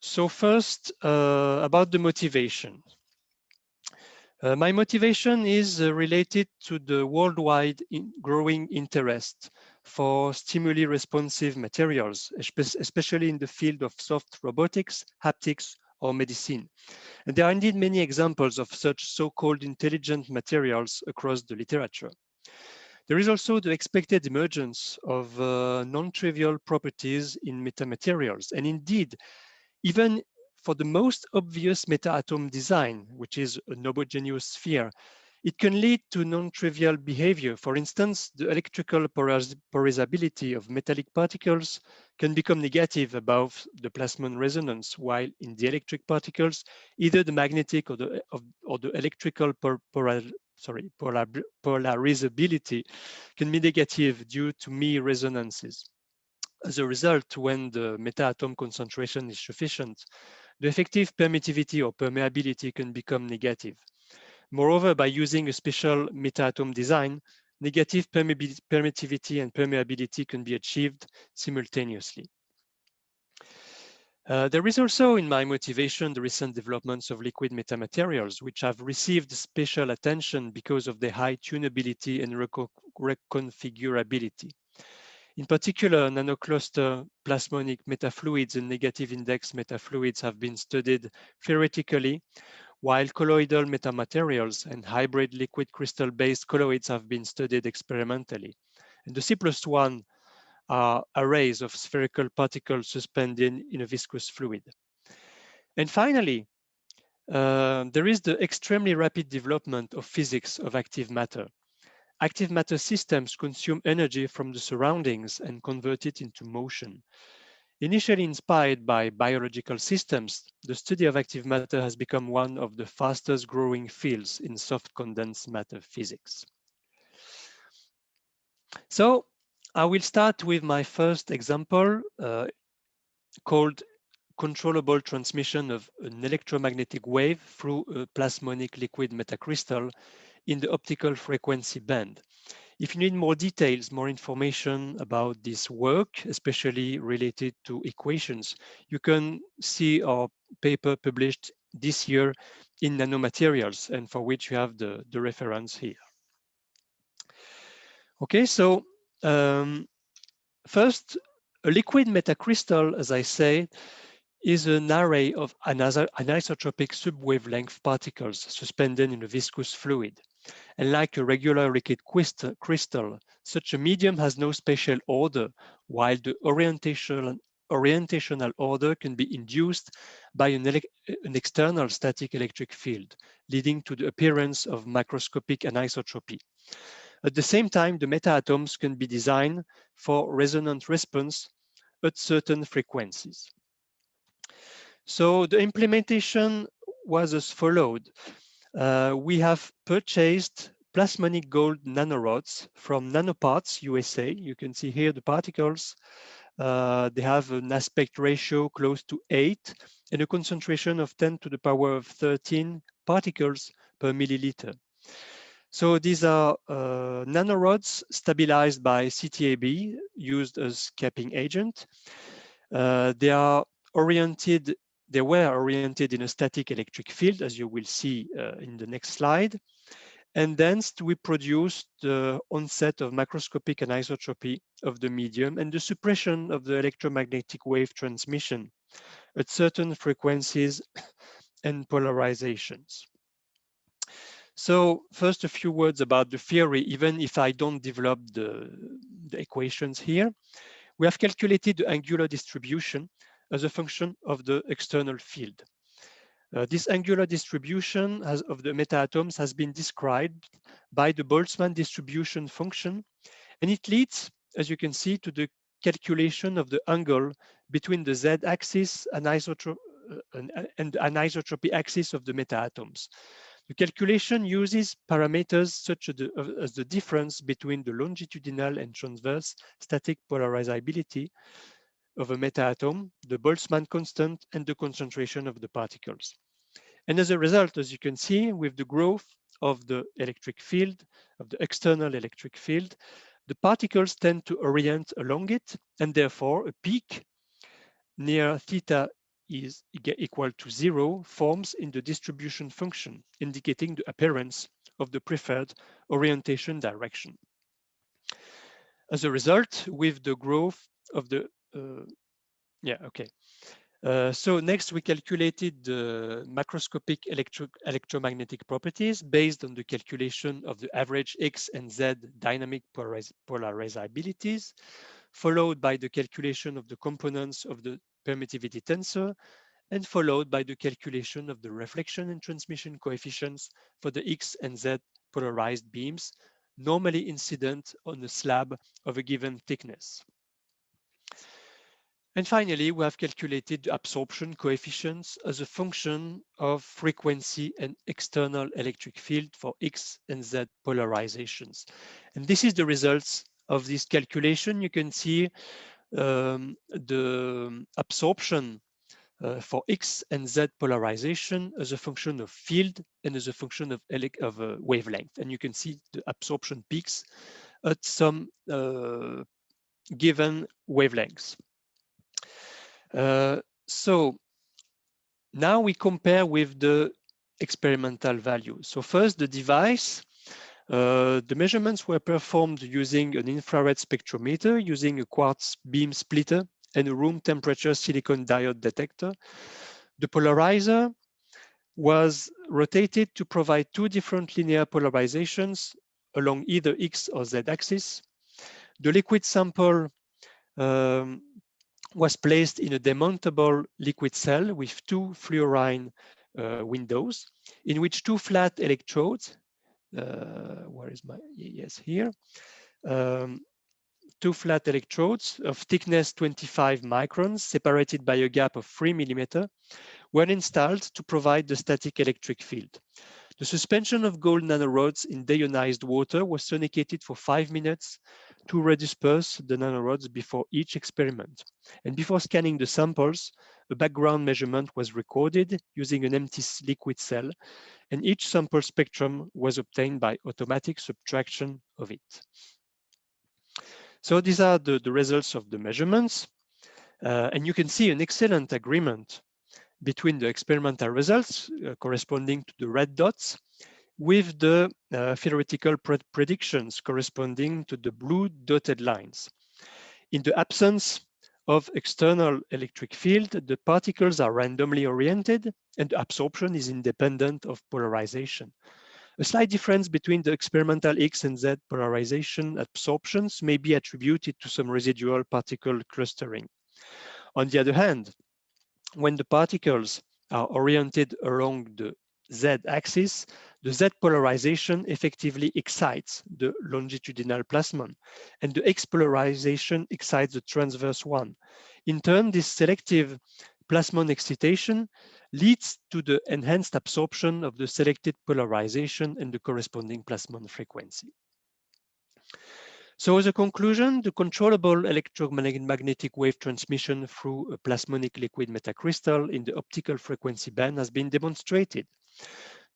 So first, about the motivation. My motivation is related to the worldwide growing interest for stimuli responsive materials, especially in the field of soft robotics, haptics, or medicine. And there are indeed many examples of such so-called intelligent materials across the literature. There is also the expected emergence of non-trivial properties in metamaterials. And indeed, even for the most obvious meta-atom design, which is an homogeneous sphere, it can lead to non-trivial behavior. For instance, the electrical polarizability of metallic particles can become negative above the plasmon resonance, while in the electric particles, either the magnetic or the electrical polarizability can be negative due to mere resonances. As a result, when the meta-atom concentration is sufficient, the effective permittivity or permeability can become negative. Moreover, by using a special meta-atom design, negative permittivity and permeability can be achieved simultaneously. There is also in my motivation the recent developments of liquid metamaterials, which have received special attention because of their high tunability and reconfigurability. In particular, nanocluster plasmonic metafluids and negative index metafluids have been studied theoretically, while colloidal metamaterials and hybrid liquid crystal-based colloids have been studied experimentally. And the C+1 are arrays of spherical particles suspended in a viscous fluid. And finally, there is the extremely rapid development of physics of active matter. Active matter systems consume energy from the surroundings and convert it into motion. Initially inspired by biological systems, the study of active matter has become one of the fastest growing fields in soft condensed matter physics. So I will start with my first example called controllable transmission of an electromagnetic wave through a plasmonic liquid metacrystal in the optical frequency band. If you need more details, more information about this work, especially related to equations, you can see our paper published this year in Nanomaterials, and for which you have the reference here. Okay, so first, a liquid metacrystal, as I say, is an array of anisotropic subwavelength particles suspended in a viscous fluid. And like a regular liquid crystal, such a medium has no spatial order, while the orientational order can be induced by an external static electric field, leading to the appearance of macroscopic anisotropy. At the same time, the meta-atoms can be designed for resonant response at certain frequencies. So the implementation was as followed. We have purchased plasmonic gold nanorods from Nanoparts USA. You can see here the particles They have an aspect ratio close to 8 and a concentration of 10 to the power of 13 particles per milliliter. So these are nanorods stabilized by CTAB, used as capping agent. They were oriented in a static electric field, as you will see in the next slide. And then we produced the onset of macroscopic anisotropy of the medium and the suppression of the electromagnetic wave transmission at certain frequencies and polarizations. So first, a few words about the theory, even if I don't develop the equations here. We have calculated the angular distribution as a function of the external field. This angular distribution of the meta-atoms has been described by the Boltzmann distribution function, and it leads, as you can see, to the calculation of the angle between the z-axis and the anisotropy axis of the meta-atoms. The calculation uses parameters such as the difference between the longitudinal and transverse static polarizability of a meta-atom, the Boltzmann constant, and the concentration of the particles. And as a result, as you can see, with the growth of the electric field, of the external electric field, the particles tend to orient along it, and therefore a peak near theta is equal to 0 forms in the distribution function, indicating the appearance of the preferred orientation direction. As a result, with the growth of the, so next we calculated the macroscopic electromagnetic properties based on the calculation of the average X and Z dynamic polarizabilities, followed by the calculation of the components of the permittivity tensor, and followed by the calculation of the reflection and transmission coefficients for the X and Z polarized beams, normally incident on a slab of a given thickness. And finally, we have calculated the absorption coefficients as a function of frequency and external electric field for X and Z polarizations. And this is the results of this calculation. You can see the absorption for X and Z polarization as a function of field and as a function of wavelength. And you can see the absorption peaks at some given wavelengths. So now we compare with the experimental values. So first, the device. The measurements were performed using an infrared spectrometer, using a quartz beam splitter and a room temperature silicon diode detector. The polarizer was rotated to provide two different linear polarizations along either X or Z axis. The liquid sample was placed in a demountable liquid cell with two fluorine windows, in which two flat electrodes, two flat electrodes of thickness 25 microns, separated by a gap of 3 millimeters, were installed to provide the static electric field. The suspension of gold nanorods in deionized water was sonicated for 5 minutes to redisperse the nanorods before each experiment. And before scanning the samples, a background measurement was recorded using an empty liquid cell, and each sample spectrum was obtained by automatic subtraction of it. So these are the results of the measurements. And you can see an excellent agreement between the experimental results corresponding to the red dots with the theoretical predictions corresponding to the blue dotted lines. In the absence of external electric field, the particles are randomly oriented and the absorption is independent of polarization. A slight difference between the experimental X and Z polarization absorptions may be attributed to some residual particle clustering. On the other hand, when the particles are oriented along the Z-axis, the Z polarization effectively excites the longitudinal plasmon, and the X polarization excites the transverse one. In turn, this selective plasmon excitation leads to the enhanced absorption of the selected polarization and the corresponding plasmon frequency. So as a conclusion, the controllable electromagnetic wave transmission through a plasmonic liquid metacrystal in the optical frequency band has been demonstrated.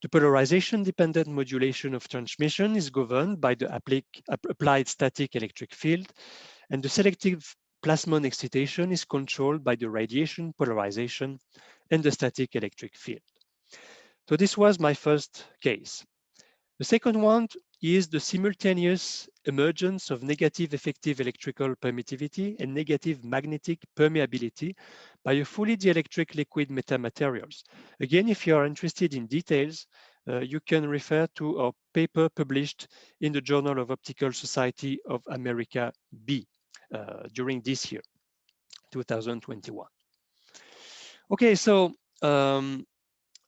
The polarization-dependent modulation of transmission is governed by the applied static electric field, and the selective plasmon excitation is controlled by the radiation polarization and the static electric field. So this was my first case. The second one is the simultaneous emergence of negative effective electrical permittivity and negative magnetic permeability by a fully dielectric liquid metamaterials. Again, if you are interested in details, you can refer to our paper published in the Journal of Optical Society of America B during this year, 2021. Okay, so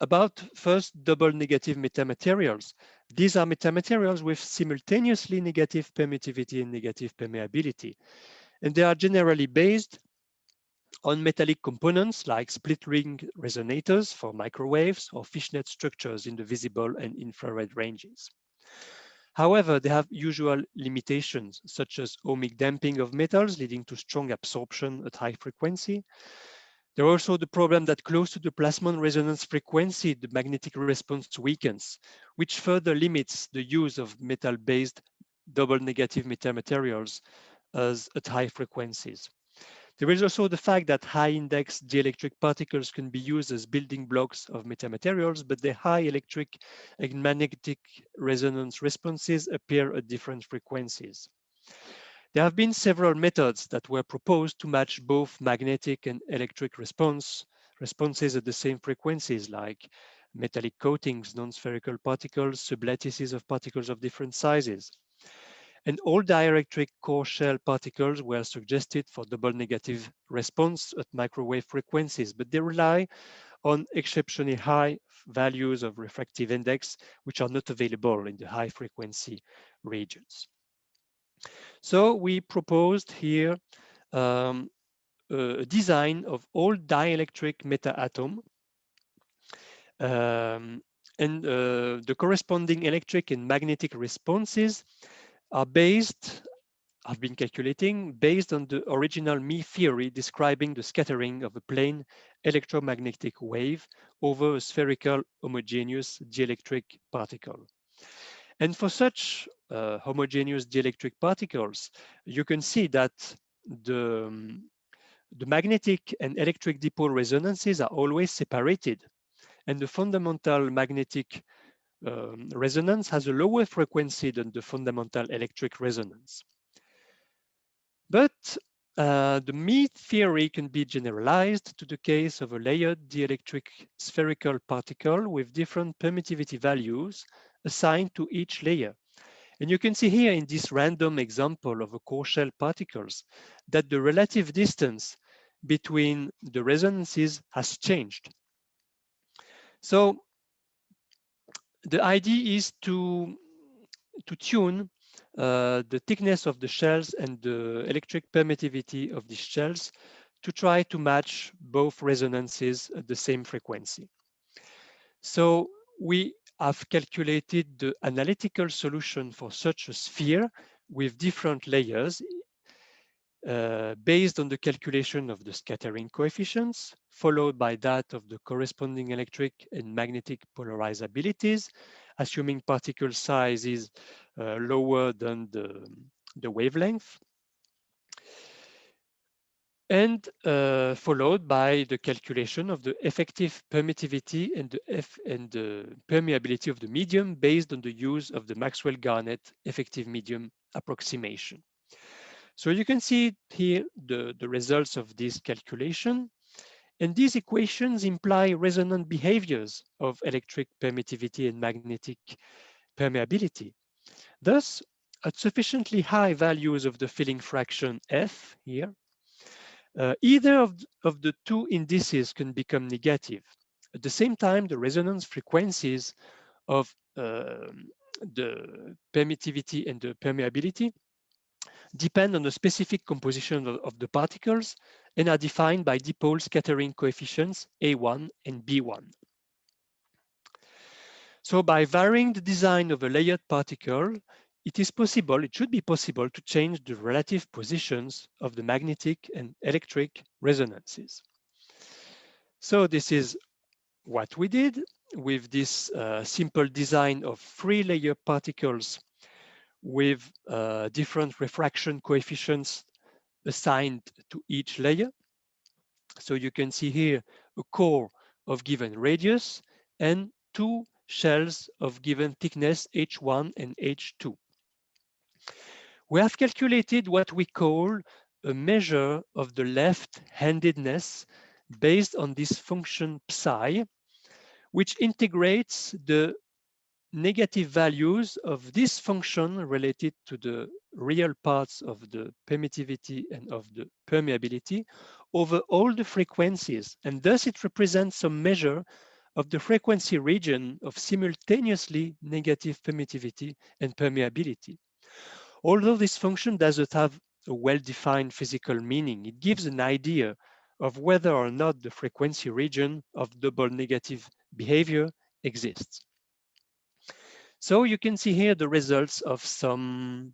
about first double negative metamaterials. These are metamaterials with simultaneously negative permittivity and negative permeability. And they are generally based on metallic components like split ring resonators for microwaves or fishnet structures in the visible and infrared ranges. However, they have usual limitations such as ohmic damping of metals leading to strong absorption at high frequency. There are also the problem that close to the plasmon resonance frequency, the magnetic response weakens, which further limits the use of metal-based double negative metamaterials at high frequencies. There is also the fact that high index dielectric particles can be used as building blocks of metamaterials, but the high electric and magnetic resonance responses appear at different frequencies. There have been several methods that were proposed to match both magnetic and electric responses at the same frequencies, like metallic coatings, non-spherical particles, sublattices of particles of different sizes. And all dielectric core shell particles were suggested for double negative response at microwave frequencies, but they rely on exceptionally high values of refractive index, which are not available in the high frequency regions. So we proposed here a design of all dielectric meta-atom, and the corresponding electric and magnetic responses are based, I've been calculating, based on the original Me theory describing the scattering of a plane electromagnetic wave over a spherical homogeneous dielectric particle. And for such homogeneous dielectric particles, you can see that the magnetic and electric dipole resonances are always separated. And the fundamental magnetic resonance has a lower frequency than the fundamental electric resonance. But the Me theory can be generalized to the case of a layered dielectric spherical particle with different permittivity values assigned to each layer. And you can see here in this random example of a core shell particles that the relative distance between the resonances has changed. So the idea is to tune the thickness of the shells and the electric permittivity of these shells to try to match both resonances at the same frequency. So we have calculated the analytical solution for such a sphere with different layers based on the calculation of the scattering coefficients, followed by that of the corresponding electric and magnetic polarizabilities, assuming particle size is lower than the wavelength, and followed by the calculation of the effective permittivity and the permeability of the medium based on the use of the Maxwell-Garnett effective medium approximation. So you can see here the results of this calculation. And these equations imply resonant behaviors of electric permittivity and magnetic permeability. Thus, at sufficiently high values of the filling fraction F here, either of the two indices can become negative. At the same time, the resonance frequencies of the permittivity and the permeability depend on the specific composition of the particles and are defined by dipole scattering coefficients A1 and B1. So by varying the design of a layered particle, it is possible, it should be possible to change the relative positions of the magnetic and electric resonances. So this is what we did with this simple design of 3-layer particles with different refraction coefficients assigned to each layer. So you can see here a core of given radius and 2 shells of given thickness H1 and H2. We have calculated what we call a measure of the left-handedness based on this function psi, which integrates the negative values of this function related to the real parts of the permittivity and of the permeability over all the frequencies. And thus it represents some measure of the frequency region of simultaneously negative permittivity and permeability. Although this function doesn't have a well-defined physical meaning, it gives an idea of whether or not the frequency region of double negative behavior exists. So you can see here the results of some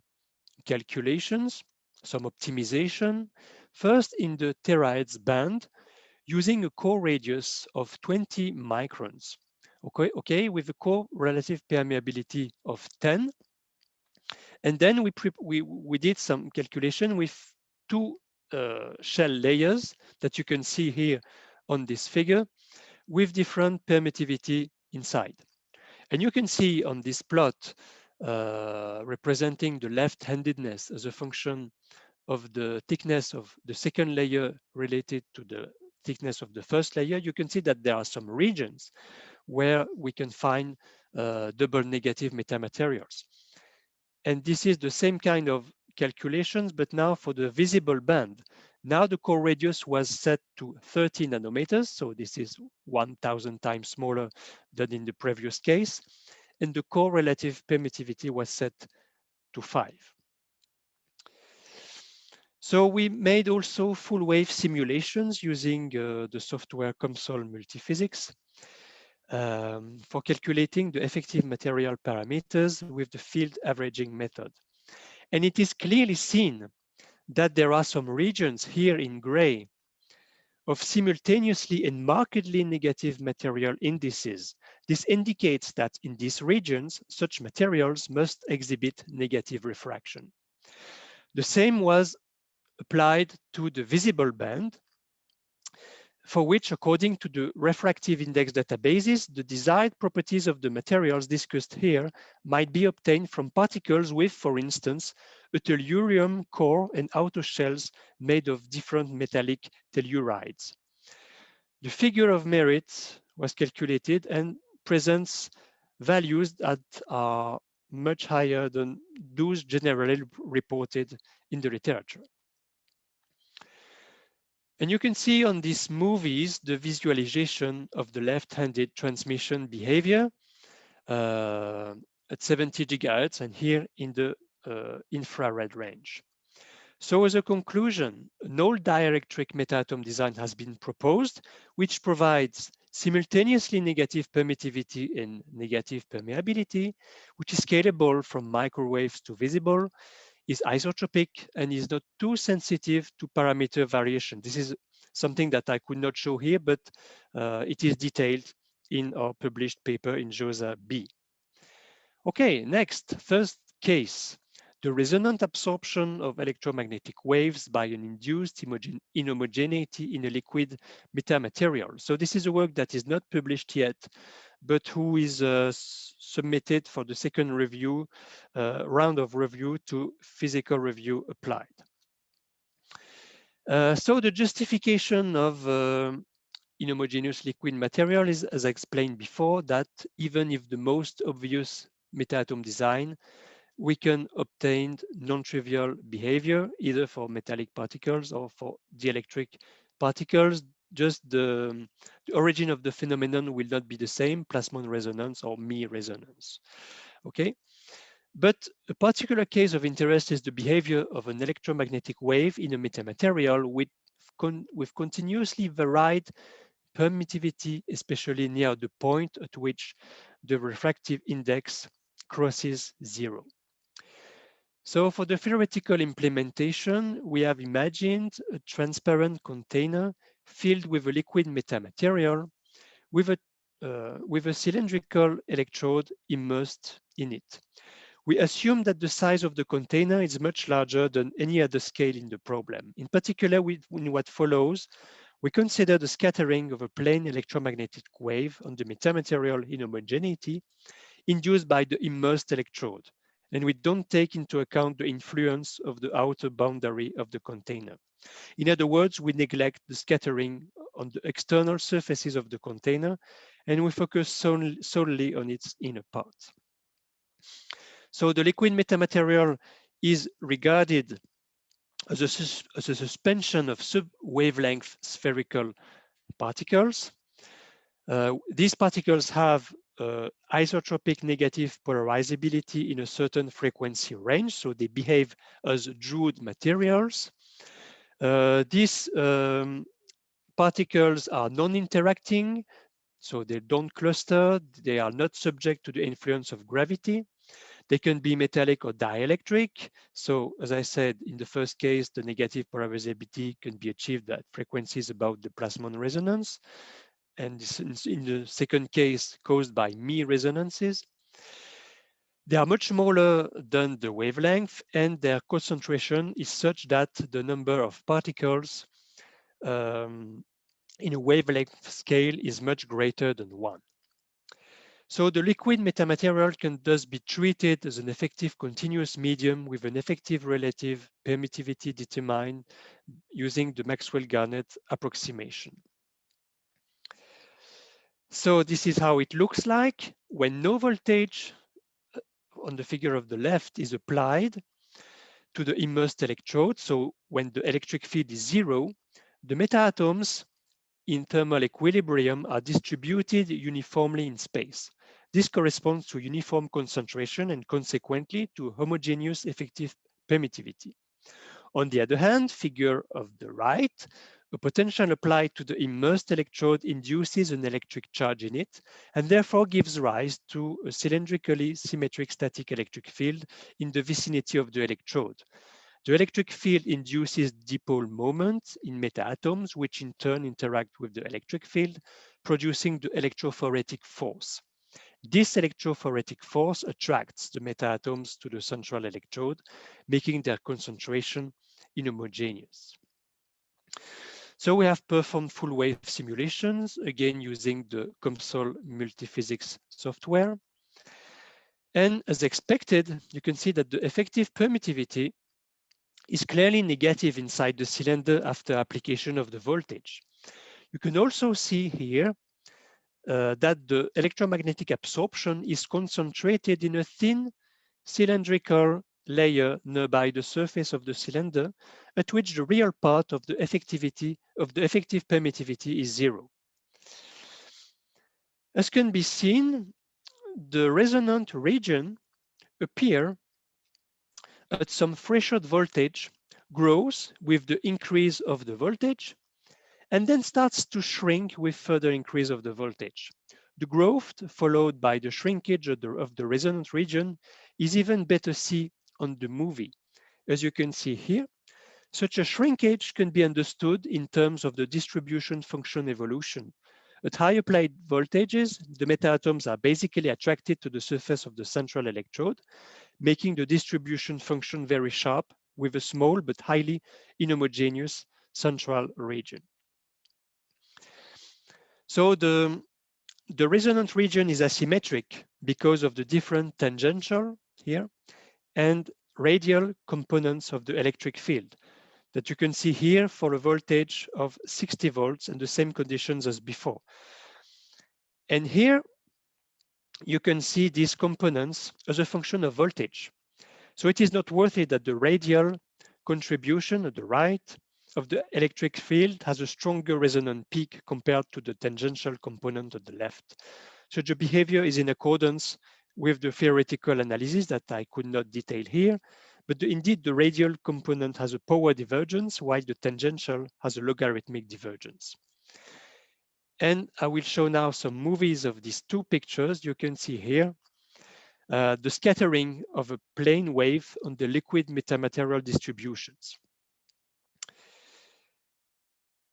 calculations, some optimization. First, in the Terahertz band, using a core radius of 20 microns, okay, with a core relative permeability of 10. And then we did some calculation with 2 shell layers that you can see here on this figure with different permittivity inside. And you can see on this plot representing the left-handedness as a function of the thickness of the second layer related to the thickness of the first layer, you can see that there are some regions where we can find double negative metamaterials. And this is the same kind of calculations, but now for the visible band. Now the core radius was set to 30 nanometers, so this is 1,000 times smaller than in the previous case. And the core relative permittivity was set to 5. So we made also full wave simulations using the software COMSOL multiphysics for calculating the effective material parameters with the field averaging method. And it is clearly seen that there are some regions here in gray of simultaneously and markedly negative material indices. This indicates that in these regions, such materials must exhibit negative refraction. The same was applied to the visible band, for which, according to the refractive index databases, the desired properties of the materials discussed here might be obtained from particles with, for instance, a tellurium core and outer shells made of different metallic tellurides. The figure of merit was calculated and presents values that are much higher than those generally reported in the literature. And you can see on these movies the visualization of the left-handed transmission behavior at 70 gigahertz and here in the infrared range. So as a conclusion, an all-dielectric meta-atom design has been proposed, which provides simultaneously negative permittivity and negative permeability, which is scalable from microwaves to visible, is isotropic, and is not too sensitive to parameter variation. This is something that I could not show here, but it is detailed in our published paper in JOSA B. Okay, next, first case, the resonant absorption of electromagnetic waves by an induced inhomogeneity in a liquid metamaterial. So this is a work that is not published yet, but who is submitted for the second review, round of review to physical review applied. So the justification of inhomogeneous liquid material is, as I explained before, that even if the most obvious meta-atom design, we can obtain non-trivial behavior either for metallic particles or for dielectric particles. Just the origin of the phenomenon will not be the same, plasmon resonance or Mi resonance. Okay, but a particular case of interest is the behavior of an electromagnetic wave in a metamaterial with continuously varied permittivity, especially near the point at which the refractive index crosses 0. So for the theoretical implementation, we have imagined a transparent container filled with a liquid metamaterial with a cylindrical electrode immersed in it. We assume that the size of the container is much larger than any other scale in the problem. In particular, in what follows, we consider the scattering of a plane electromagnetic wave on the metamaterial inhomogeneity induced by the immersed electrode, and we don't take into account the influence of the outer boundary of the container. In other words, we neglect the scattering on the external surfaces of the container, and we focus solely on its inner parts. So the liquid metamaterial is regarded as a suspension of sub-wavelength spherical particles. These particles have isotropic negative polarizability in a certain frequency range, so they behave as druid materials. These particles are non-interacting, so they don't cluster, they are not subject to the influence of gravity. They can be metallic or dielectric. So as I said, in the first case, the negative polarizability can be achieved at frequencies about the plasmon resonance. And in the second case, caused by me resonances. They are much smaller than the wavelength, and their concentration is such that the number of particles in a wavelength scale is much greater than 1. So the liquid metamaterial can thus be treated as an effective continuous medium with an effective relative permittivity determined using the Maxwell-Garnett approximation. So this is how it looks like when no voltage on the figure of the left is applied to the immersed electrode. So when the electric field is 0, the metaatoms in thermal equilibrium are distributed uniformly in space. This corresponds to uniform concentration and consequently to homogeneous effective permittivity. On the other hand, figure of the right, a potential applied to the immersed electrode induces an electric charge in it and therefore gives rise to a cylindrically symmetric static electric field in the vicinity of the electrode. The electric field induces dipole moments in metaatoms, which in turn interact with the electric field, producing the electrophoretic force. This electrophoretic force attracts the metaatoms to the central electrode, making their concentration inhomogeneous. So we have performed full wave simulations, again using the COMSOL multiphysics software. And as expected, you can see that the effective permittivity is clearly negative inside the cylinder after application of the voltage. You can also see here that the electromagnetic absorption is concentrated in a thin cylindrical layer nearby the surface of the cylinder, at which the real part of the effective permittivity is 0. As can be seen, the resonant region appears at some threshold voltage, grows with the increase of the voltage, and then starts to shrink with further increase of the voltage. The growth, followed by the shrinkage of the resonant region, is even better seen on the movie. As you can see here, such a shrinkage can be understood in terms of the distribution function evolution. At high applied voltages, the metaatoms are basically attracted to the surface of the central electrode, making the distribution function very sharp with a small but highly inhomogeneous central region. So the resonant region is asymmetric because of the different tangential here and radial components of the electric field that you can see here for a voltage of 60 volts and the same conditions as before. And here you can see these components as a function of voltage. So it is noteworthy that the radial contribution at the right of the electric field has a stronger resonant peak compared to the tangential component at the left. So the behavior is in accordance with the theoretical analysis that I could not detail here, but indeed the radial component has a power divergence while the tangential has a logarithmic divergence. And I will show now some movies of these two pictures. You can see here the scattering of a plane wave on the liquid metamaterial distributions.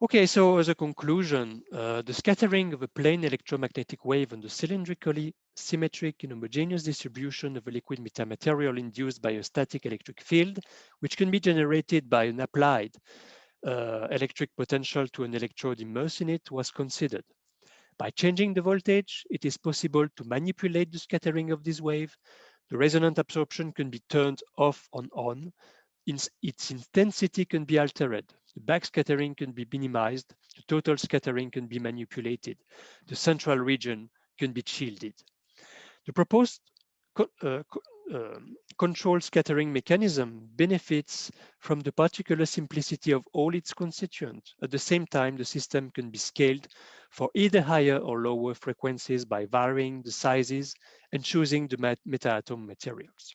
Okay, so as a conclusion, the scattering of a plane electromagnetic wave on the cylindrically symmetric and homogeneous distribution of a liquid metamaterial induced by a static electric field, which can be generated by an applied electric potential to an electrode immersed in it, was considered. By changing the voltage, it is possible to manipulate the scattering of this wave. The resonant absorption can be turned off and on. Its intensity can be altered. The backscattering can be minimized. The total scattering can be manipulated. The central region can be shielded. The proposed controlled scattering mechanism benefits from the particular simplicity of all its constituents. At the same time, the system can be scaled for either higher or lower frequencies by varying the sizes and choosing the meta-atom materials.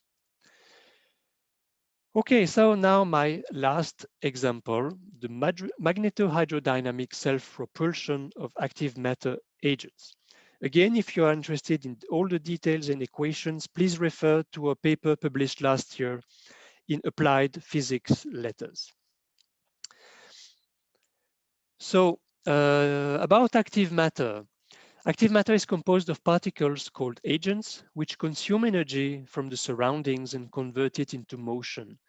Okay, so now my last example, the magnetohydrodynamic self-propulsion of active matter agents. Again, if you are interested in all the details and equations, please refer to a paper published last year in Applied Physics Letters. So about active matter. Active matter is composed of particles called agents, which consume energy from the surroundings and convert it into motion.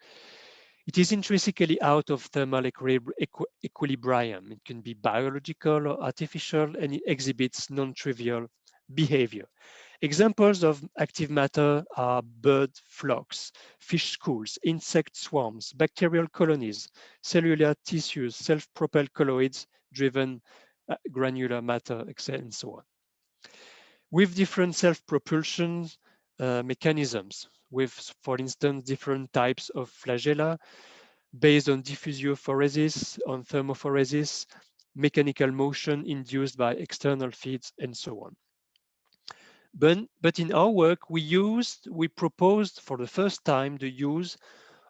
It is intrinsically out of thermal equilibrium. It can be biological or artificial, and it exhibits non-trivial behavior. Examples of active matter are bird flocks, fish schools, insect swarms, bacterial colonies, cellular tissues, self-propelled colloids, driven granular matter, and so on. With different self-propulsion mechanisms, with, for instance, different types of flagella based on diffusiophoresis, on thermophoresis, mechanical motion induced by external feeds, and so on. But in our work, we proposed for the first time the use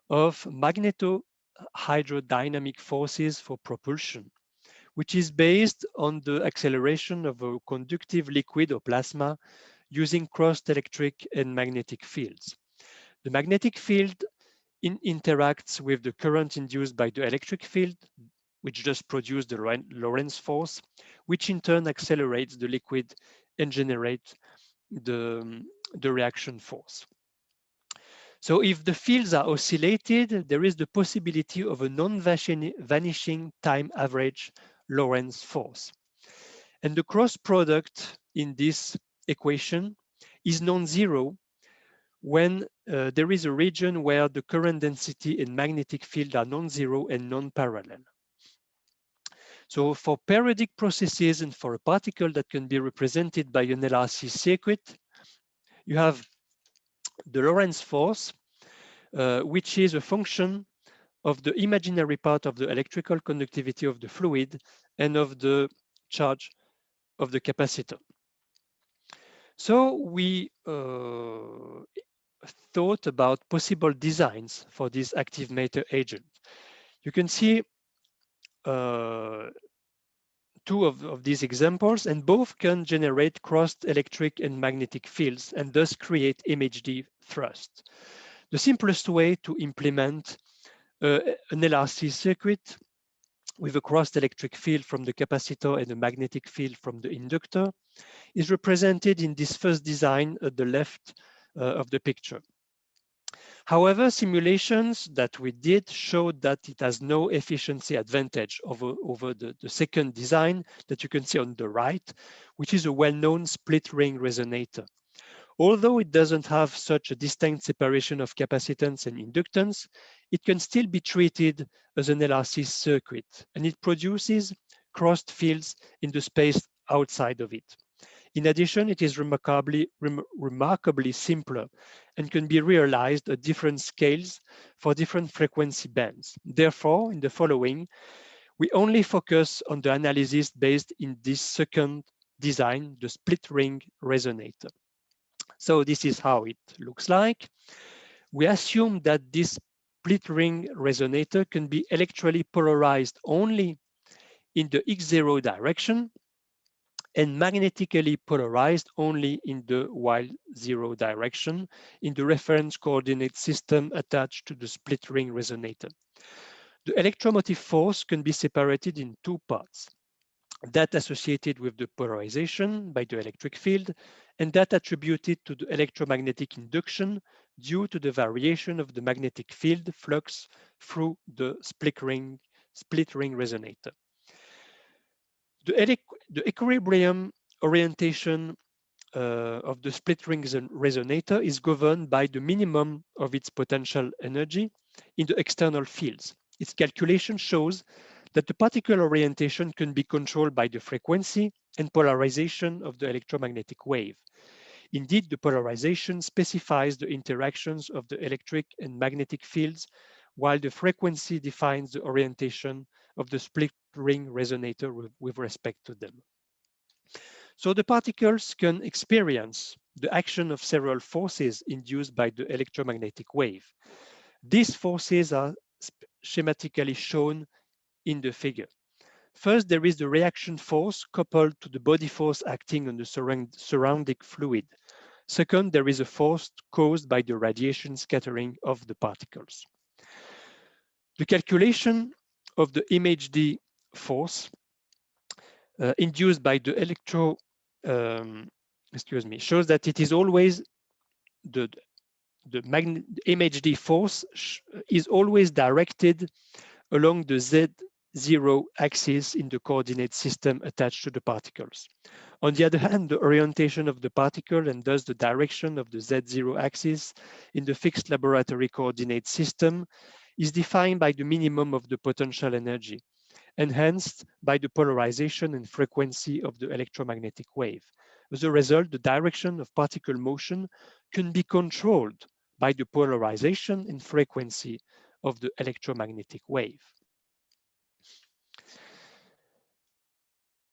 of magnetohydrodynamic forces for propulsion, which is based on the acceleration of a conductive liquid or plasma using crossed electric and magnetic fields. The magnetic field interacts with the current induced by the electric field, which just produces the Lorentz force, which in turn accelerates the liquid and generates the reaction force. So if the fields are oscillated, there is the possibility of a non-vanishing time average Lorentz force. And the cross product in this equation is non-zero when there is a region where the current density and magnetic field are non-zero and non-parallel. So for periodic processes and for a particle that can be represented by an LRC circuit, you have the Lorentz force, which is a function of the imaginary part of the electrical conductivity of the fluid and of the charge of the capacitor. So we thought about possible designs for this active matter agent. You can see two of these examples, and both can generate crossed electric and magnetic fields and thus create MHD thrust. The simplest way to implement an LRC circuit with a crossed electric field from the capacitor and a magnetic field from the inductor is represented in this first design at the left of the picture. However, simulations that we did showed that it has no efficiency advantage over the second design that you can see on the right, which is a well-known split ring resonator. Although it doesn't have such a distinct separation of capacitance and inductance, it can still be treated as an LRC circuit, and it produces crossed fields in the space outside of it. In addition, it is remarkably simpler and can be realized at different scales for different frequency bands. Therefore, in the following, we only focus on the analysis based in this second design, the split ring resonator. So this is how it looks like. We assume that this split ring resonator can be electrically polarized only in the X0 direction, and magnetically polarized only in the Y0 direction in the reference coordinate system attached to the split ring resonator. The electromotive force can be separated in two parts: that associated with the polarization by the electric field, and that attributed to the electromagnetic induction due to the variation of the magnetic field flux through the split ring resonator. The equilibrium orientation of the split ring resonator is governed by the minimum of its potential energy in the external fields. Its calculation shows that the particle orientation can be controlled by the frequency and polarization of the electromagnetic wave. Indeed, the polarization specifies the interactions of the electric and magnetic fields, while the frequency defines the orientation of the split ring resonator with respect to them. So the particles can experience the action of several forces induced by the electromagnetic wave. These forces are schematically shown in the figure. First, there is the reaction force coupled to the body force acting on the surrounding fluid. Second, there is a force caused by the radiation scattering of the particles. The calculation of the MHD force induced by the shows that it is always the MHD force is always directed along the Z0 axis in the coordinate system attached to the particles. On the other hand, the orientation of the particle and thus the direction of the Z0 axis in the fixed laboratory coordinate system is defined by the minimum of the potential energy, enhanced by the polarization and frequency of the electromagnetic wave. As a result, the direction of particle motion can be controlled by the polarization and frequency of the electromagnetic wave.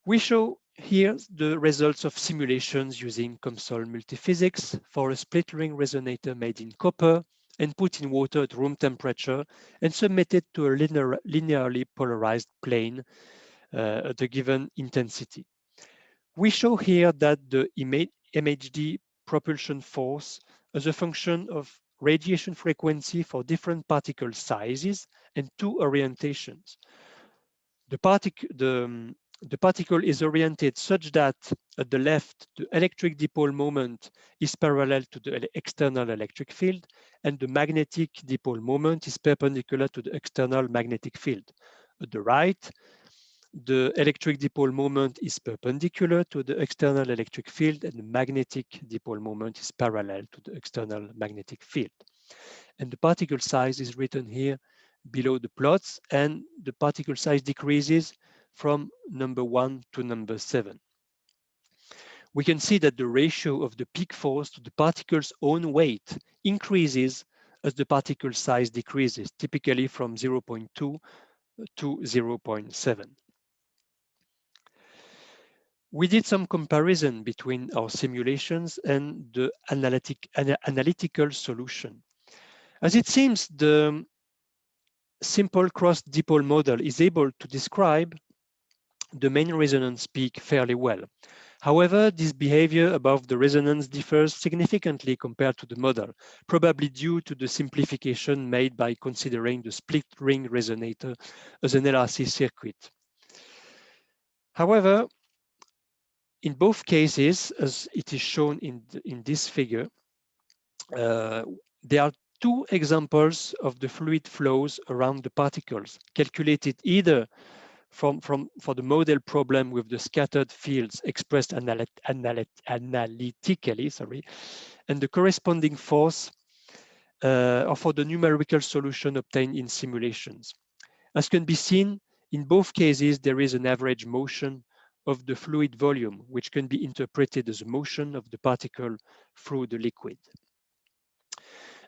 We show here the results of simulations using COMSOL multiphysics for a split ring resonator made in copper and put in water at room temperature and submitted to a linearly polarized plane at a given intensity. We show here that the MHD propulsion force as a function of radiation frequency for different particle sizes and two orientations. The particle is oriented such that at the left, the electric dipole moment is parallel to the external electric field, and the magnetic dipole moment is perpendicular to the external magnetic field. At the right, the electric dipole moment is perpendicular to the external electric field, and the magnetic dipole moment is parallel to the external magnetic field. And the particle size is written here below the plots, and the particle size decreases from number 1 to number 7. We can see that the ratio of the peak force to the particle's own weight increases as the particle size decreases, typically from 0.2 to 0.7. We did some comparison between our simulations and the analytical solution. As it seems, the simple cross-dipole model is able to describe the main resonance peak fairly well. However, this behavior above the resonance differs significantly compared to the model, probably due to the simplification made by considering the split ring resonator as an LRC circuit. However, in both cases, as it is shown in this figure, there are two examples of the fluid flows around the particles, calculated either for the model problem with the scattered fields expressed analytically, and the corresponding force, or for the numerical solution obtained in simulations. As can be seen, in both cases, there is an average motion of the fluid volume, which can be interpreted as a motion of the particle through the liquid.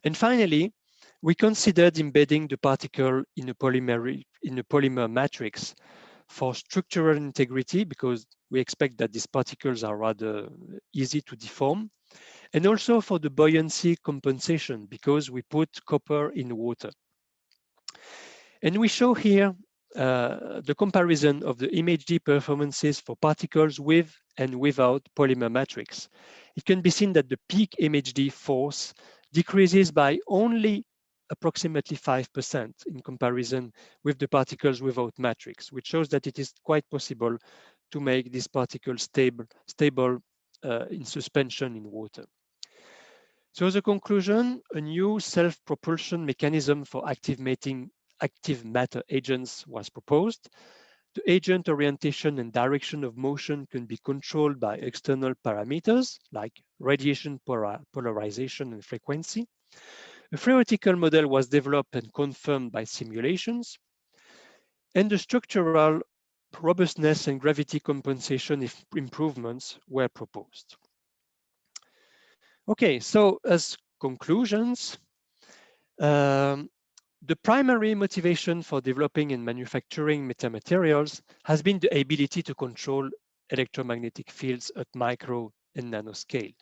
And finally, we considered embedding the particle in a polymer matrix for structural integrity, because we expect that these particles are rather easy to deform, and also for the buoyancy compensation, because we put copper in water. And we show here the comparison of the ImageD performances for particles with and without polymer matrix. It can be seen that the peak ImageD force decreases by only approximately 5% in comparison with the particles without matrix, which shows that it is quite possible to make these particles stable in suspension in water. So as a conclusion, a new self-propulsion mechanism for active matter agents was proposed. The agent orientation and direction of motion can be controlled by external parameters like radiation polarization and frequency. A theoretical model was developed and confirmed by simulations, and the structural robustness and gravity compensation improvements were proposed. Okay, so as conclusions, the primary motivation for developing and manufacturing metamaterials has been the ability to control electromagnetic fields at micro and nanoscale.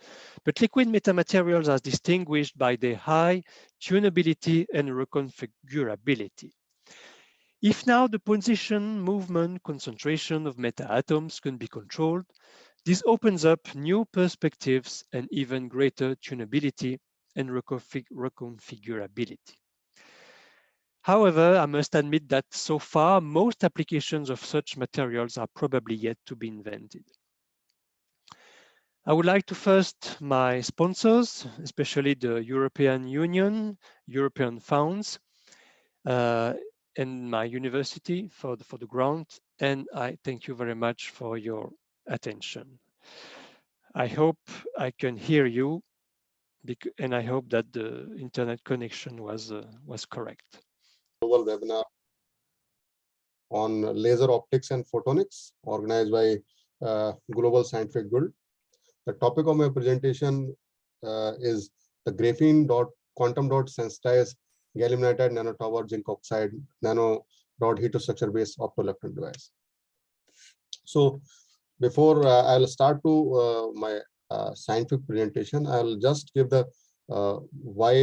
But liquid metamaterials are distinguished by their high tunability and reconfigurability. If now the position, movement, concentration of meta-atoms can be controlled, this opens up new perspectives and even greater tunability and reconfigurability. However, I must admit that so far, most applications of such materials are probably yet to be invented. I would like to first my sponsors, especially the European Union, European funds, and my university for the grant. And I thank you very much for your attention. I hope I can hear you, and I hope that the internet connection was correct. Global webinar on laser optics and photonics organized by Global Scientific Guild. The topic of my presentation is the graphene quantum dot sensitized gallium nitride nanotower zinc oxide nano dot heterostructure based optoelectron device. So before I'll start to my scientific presentation, I'll just give the why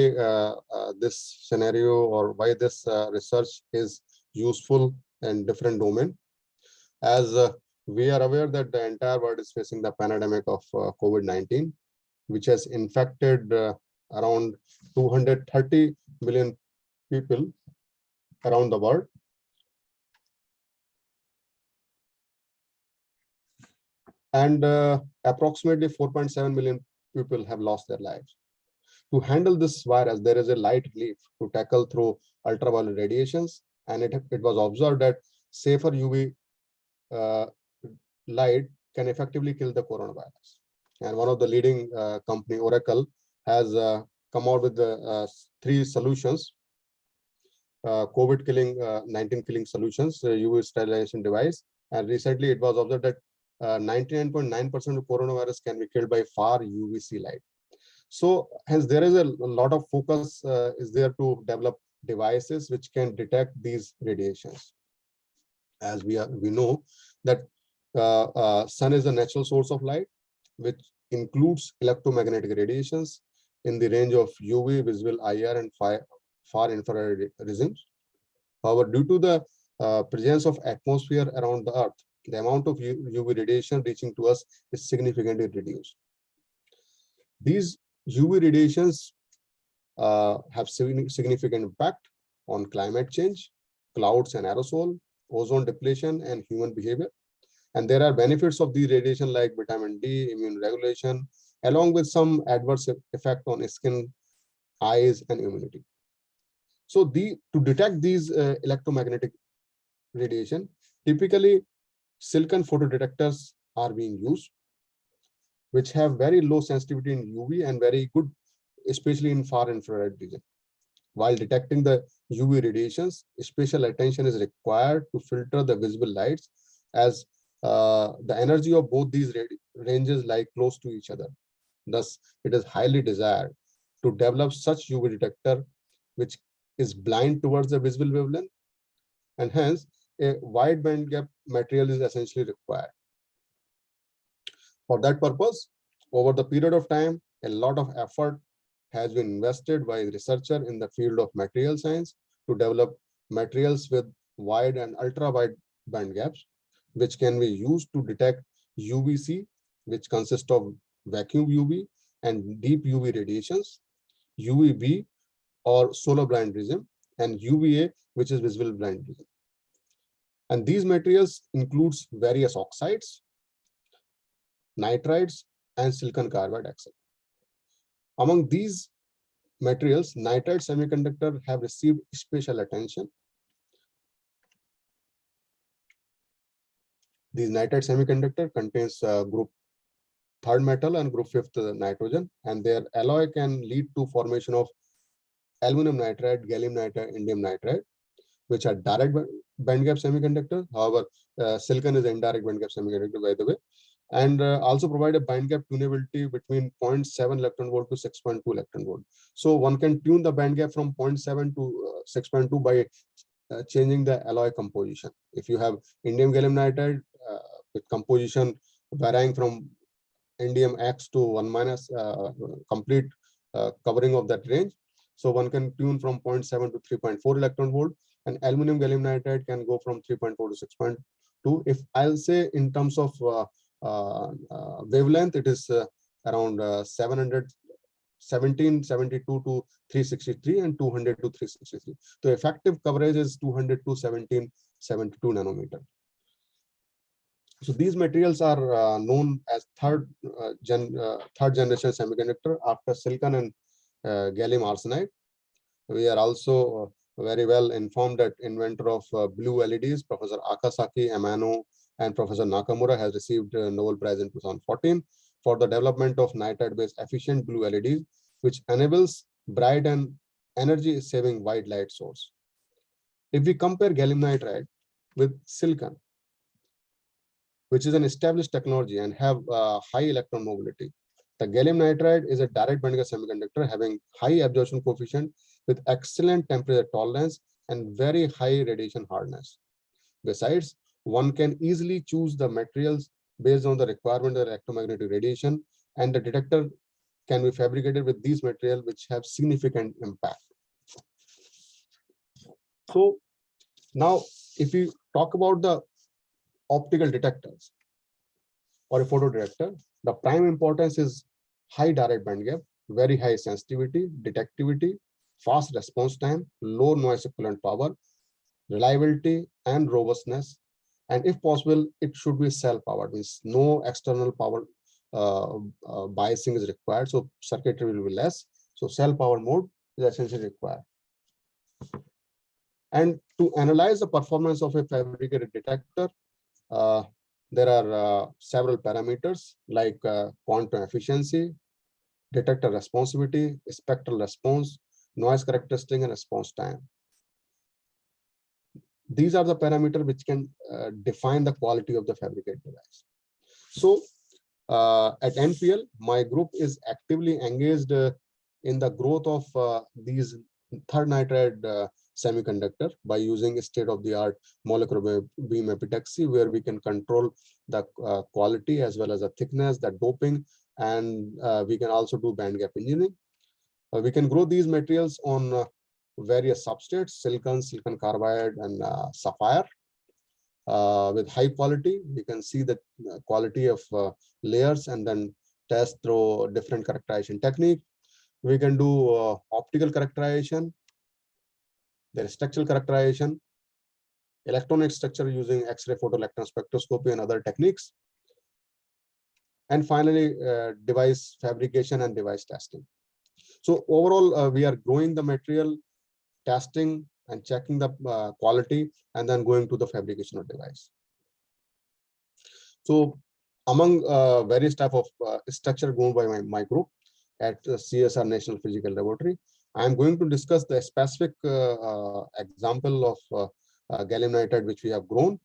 this scenario or why this research is useful in different domain. As we are aware that the entire world is facing the pandemic of COVID-19, which has infected around 230 million people around the world. And approximately 4.7 million people have lost their lives. To handle this virus, there is a light relief to tackle through ultraviolet radiations, and it was observed that safer UV light can effectively kill the coronavirus. And one of the leading company, Oracle, has come out with the 3 solutions, COVID killing, 19 killing solutions, UV sterilization device. And recently it was observed that 99.9% of coronavirus can be killed by far UVC light. So hence there is a lot of focus is there to develop devices which can detect these radiations. As we know that sun is a natural source of light, which includes electromagnetic radiations in the range of UV, visible IR, and far infrared regimes. However, due to the presence of atmosphere around the Earth, the amount of UV radiation reaching to us is significantly reduced. These UV radiations have significant impact on climate change, clouds and aerosol, ozone depletion, and human behavior. And there are benefits of these radiation like vitamin D, immune regulation, along with some adverse effect on skin, eyes, and immunity. So to detect these electromagnetic radiation, typically silicon photodetectors are being used, which have very low sensitivity in UV and very good, especially in far infrared region. While detecting the UV radiations, special attention is required to filter the visible lights, as the energy of both these ranges lie close to each other. Thus, it is highly desired to develop such UV detector which is blind towards the visible wavelength, and hence a wide bandgap material is essentially required. For that purpose, over the period of time, a lot of effort has been invested by researchers in the field of material science to develop materials with wide and ultra wide band gaps, which can be used to detect UVC, which consists of vacuum UV and deep UV radiations, UVB or solar blind region, and UVA, which is visible blind region. And these materials includes various oxides, nitrides, and silicon carbide oxide. Among these materials, nitride semiconductor have received special attention. These nitride semiconductor contains group 3rd metal and group 5th nitrogen, and their alloy can lead to formation of aluminum nitride, gallium nitride, indium nitride, which are direct bandgap semiconductor. However, silicon is indirect bandgap semiconductor, by the way, and also provide a bandgap tunability between 0.7 electron volt to 6.2 electron volt. So one can tune the bandgap from 0.7 to 6.2 by changing the alloy composition. If you have indium gallium nitride with composition varying from indium X to 1 minus complete covering of that range, so one can tune from 0.7 to 3.4 electron volt, and aluminum gallium nitride can go from 3.4 to 6.2. If I'll say in terms of wavelength, it is around 1772 to 363 and 200 to 363. So effective coverage is 200 to 1772 nanometer. So these materials are known as third generation semiconductor after silicon and gallium arsenide. We are also very well informed that inventor of blue LEDs, Professor Akasaki, Amano, and Professor Nakamura has received a Nobel Prize in 2014 for the development of nitride-based efficient blue LEDs, which enables bright and energy-saving white light source. If we compare gallium nitride with silicon, which is an established technology and have high electron mobility, the gallium nitride is a direct bandgap semiconductor having high absorption coefficient with excellent temperature tolerance and very high radiation hardness. Besides, one can easily choose the materials based on the requirement of electromagnetic radiation, and the detector can be fabricated with these materials which have significant impact. So now if we talk about the optical detectors or a photo detector, the prime importance is high direct bandgap, very high sensitivity, detectivity, fast response time, low noise equivalent power, reliability, and robustness. And if possible, it should be self-powered, means no external power biasing is required. So circuitry will be less. So self-power mode is essentially required. And to analyze the performance of a fabricated detector, there are several parameters like quantum efficiency, detector responsivity, spectral response, noise characteristic, and response time. These are the parameters which can define the quality of the fabricated device. So at NPL, my group is actively engaged in the growth of these third nitride semiconductor by using state-of-the-art molecular beam epitaxy, where we can control the quality as well as the thickness, the doping, and we can also do bandgap engineering. We can grow these materials on various substrates, silicon, silicon carbide, and sapphire. With high quality, we can see the quality of layers and then test through different characterization technique. We can do optical characterization, their structural characterization, electronic structure using X-ray photoelectron spectroscopy and other techniques. And finally, device fabrication and device testing. So overall, we are growing the material, testing and checking the quality, and then going to the fabrication of device. So among various type of structure grown by my group at CSR National Physical Laboratory, I am going to discuss the specific example of gallium nitride which we have grown.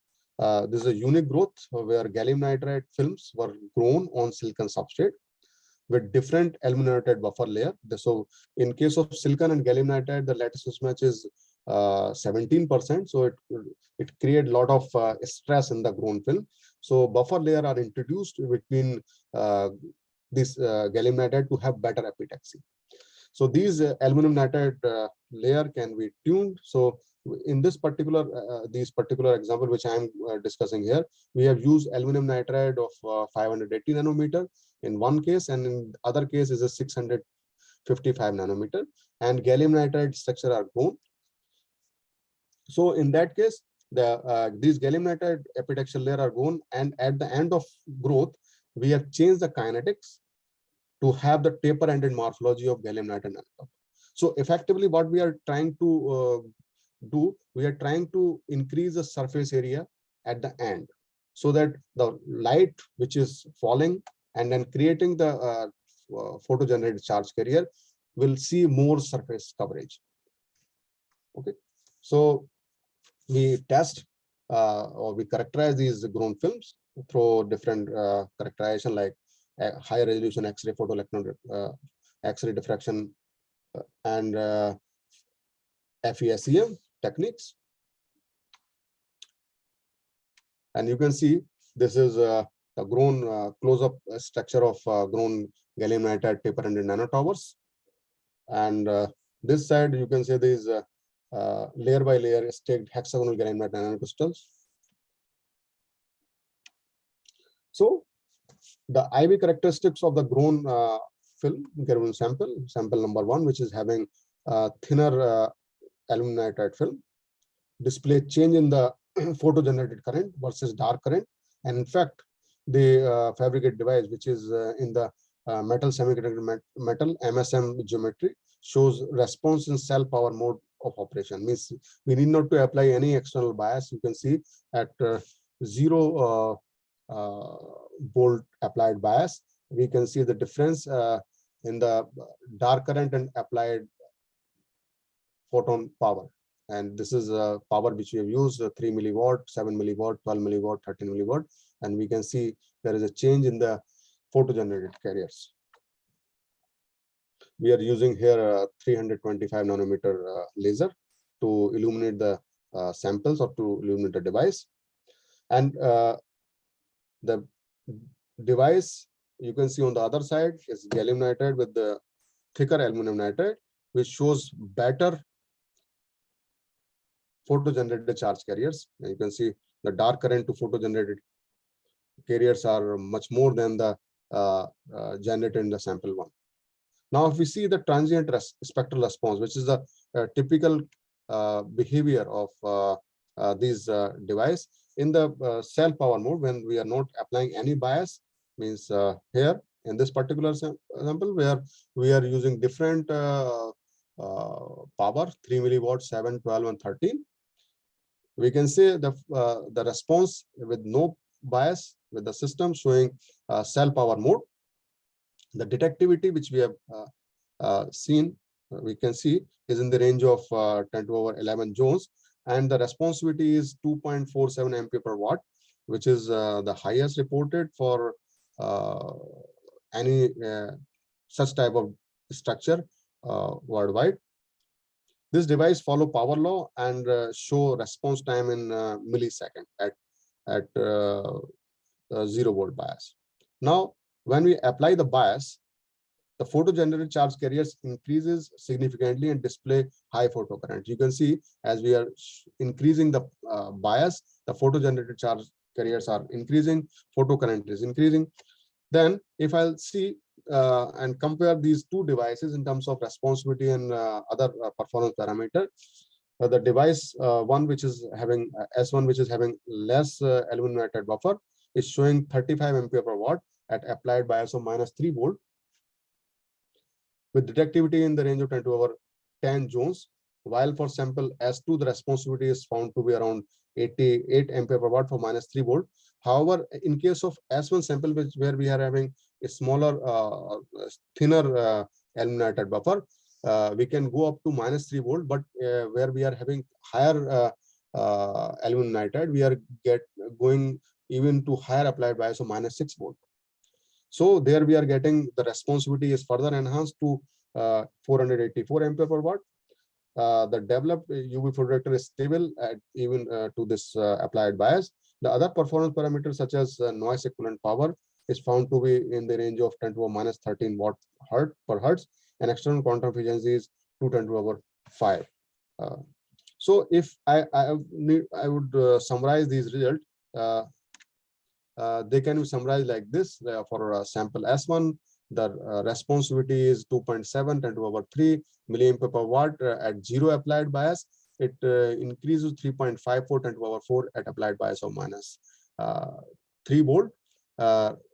This is a unique growth where gallium nitride films were grown on silicon substrate with different aluminum nitride buffer layer. So in case of silicon and gallium nitride, the lattice mismatch is 17%. So it creates a lot of stress in the grown film. So buffer layer are introduced between this gallium nitride to have better epitaxy. So these aluminum nitride layer can be tuned. So in this particular these particular example which I am discussing here, we have used aluminum nitride of 580 nanometer in one case, and in other case is a 655 nanometer, and gallium nitride structure are gone. So in that case, these gallium nitride epitaxial layer are gone, and at the end of growth, we have changed the kinetics to have the taper-ended morphology of gallium nitride nanotube. So effectively, what we are trying to do, we are trying to increase the surface area at the end, so that the light which is falling and then creating the photo-generated charge carrier will see more surface coverage. Okay, so we test or we characterize these grown films through different characterization like high resolution X-ray photoelectron X-ray diffraction and FESEM techniques. And you can see this is a grown close-up structure of grown gallium nitride taper-ended nanotowers. And this side you can see these layer by layer stacked hexagonal gallium nitride nanocrystals. So the IV characteristics of the grown film given sample number 1, which is having thinner aluminum nitride film, display change in the photo-generated current versus dark current. And in fact, the fabricated device, which is in the metal semiconductor metal MSM geometry, shows response in cell power mode of operation. Means we need not to apply any external bias. You can see at 0 volt applied bias, we can see the difference in the dark current and applied photon power. And this is power which we have used 3 milliwatt, 7 milliwatt, 12 milliwatt, 13 milliwatt, and we can see there is a change in the photo-generated carriers. We are using here a 325 nanometer laser to illuminate the samples or to illuminate the device. And the device you can see on the other side is gallium nitride with the thicker aluminum nitride, which shows better photo-generated charge carriers. And you can see the dark current to photo-generated carriers are much more than the generated in the sample 1. Now, if we see the transient spectral response, which is the typical behavior of these device in the cell power mode, when we are not applying any bias, means here in this particular sample where we are using different power 3 milliwatt, 7, 12, and 13. We can say the response with no bias with the system showing cell power mode. The detectivity which we have seen, we can see is in the range of 10 to the power 11 joules, and the responsivity is 2.47 ampere per watt, which is the highest reported for any such type of structure worldwide. This device follow power law and show response time in millisecond at 0 volt bias. Now, when we apply the bias, the photo-generated charge carriers increases significantly and display high photocurrent. You can see as we are increasing the bias, the photo-generated charge carriers are increasing, photocurrent is increasing. Then if I'll see and compare these two devices in terms of responsivity and other performance parameter, the device one which is having S1, which is having less aluminum nitride buffer, is showing 35 ampere per watt at applied bias of -3 volt, with detectivity in the range of 10 to the power 10 joules, while for sample S2 the responsivity is found to be around 88 ampere per watt for -3 volt. However, in case of S1 sample, where we are having a smaller, thinner aluminum nitride buffer, we can go up to -3 volt, but where we are having higher aluminum nitride, we are going even to higher applied bias of -6 volt. So there we are getting the responsivity is further enhanced to 484 ampere per watt. The developed UV photodetector is stable at even to this applied bias. The other performance parameters such as noise equivalent power is found to be in the range of 10 to the power -13 watt per hertz, and external quantum efficiency is 2 10 to the power 5. So if I would summarize these results, they can be summarized like this. For a sample S1, the responsivity is 2.7 10⁻³ milliampere per watt at 0 applied bias. It increases 3.54 10⁻⁴ at applied bias of -3 volt.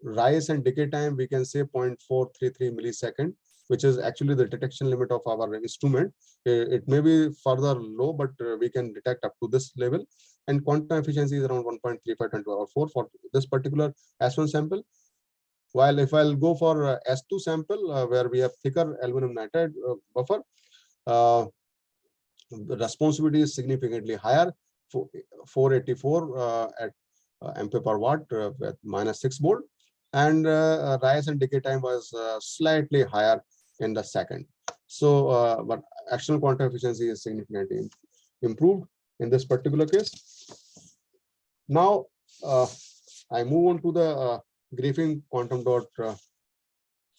Rise and decay time, we can say 0.433 millisecond, which is actually the detection limit of our instrument. It may be further low, but we can detect up to this level. And quantum efficiency is around 1.35 10⁻⁴ for this particular S1 sample. While if I'll go for S2 sample, where we have thicker aluminum nitride buffer, the responsivity is significantly higher, 484 at ampere per watt with -6 volt, and rise and decay time was slightly higher in the second. So, but actual quantum efficiency is significantly improved in this particular case. Now, I move on to the graphene quantum dot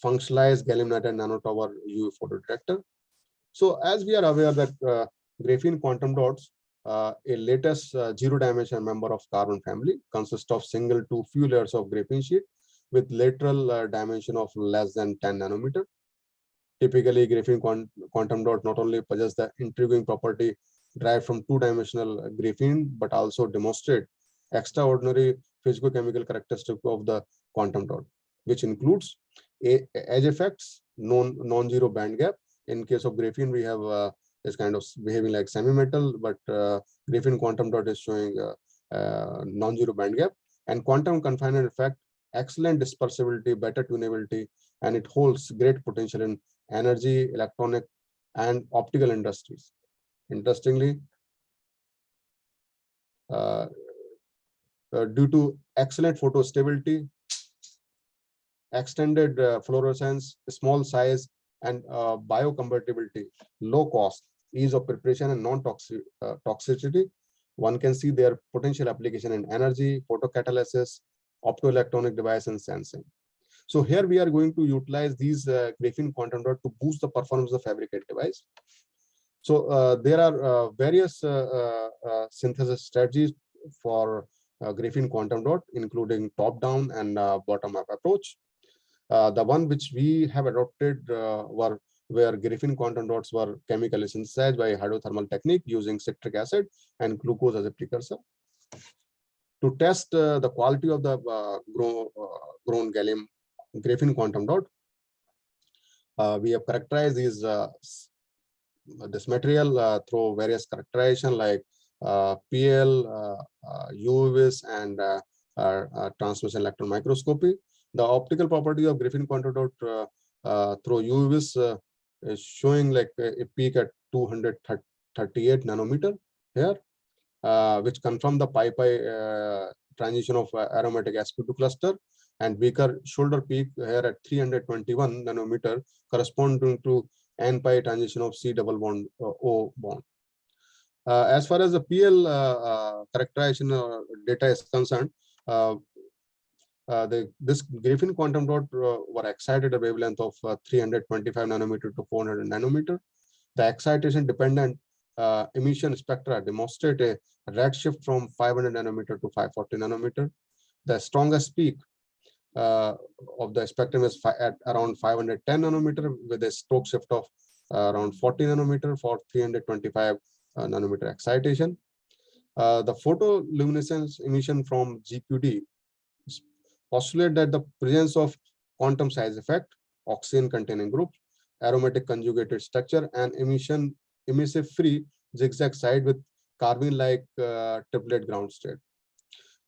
functionalized gallium nitride nanotower UV photodetector. So, as we are aware that graphene quantum dots, a latest zero-dimensional member of carbon family, consists of single to few layers of graphene sheet with lateral dimension of less than 10 nanometer. Typically, graphene quantum dot not only possess the intriguing property derived from two-dimensional graphene, but also demonstrate extraordinary physicochemical characteristic of the quantum dot, which includes edge effects, non-zero band gap. In case of graphene, we have is kind of behaving like semi-metal, but graphene quantum dot is showing non-zero band gap, and quantum confinement effect, excellent dispersibility, better tunability, and it holds great potential in energy, electronic, and optical industries. Interestingly, due to excellent photostability, extended fluorescence, small size, and biocompatibility, low cost, ease of preparation, and non-toxicity, one can see their potential application in energy, photocatalysis, optoelectronic device, and sensing. So here we are going to utilize these graphene quantum dot to boost the performance of fabricated device. So there are various synthesis strategies for graphene quantum dot, including top-down and bottom-up approach. The one which we have adopted where graphene quantom dots were chemically synthesized by hydrothermal technique using citric acid and glucose as a precursor. To test the quality of the grown gallium graphene quantum dot, we have characterized these this material through various characterization like PL, UVs, and transmission electron microscopy. The optical property of graphene quantum dot through UVs is showing like a peak at 238 nanometer here, which confirm the pi-pi transition of aromatic sp2 cluster, and weaker shoulder peak here at 321 nanometer, corresponding to n-pi transition of C double bond O bond. As far as the PL characterization data is concerned, this graphene quantum dot were excited at a wavelength of 325 nanometer to 400 nanometer. The excitation dependent emission spectra demonstrate a redshift from 500 nanometer to 540 nanometer. The strongest peak of the spectrum is at around 510 nanometer with a stroke shift of around 40 nanometer for 325 nanometer excitation. The photoluminescence emission from GQD postulate that the presence of quantum size effect, oxygen containing group, aromatic conjugated structure, and emissive free zigzag side with carbene-like triplet ground state.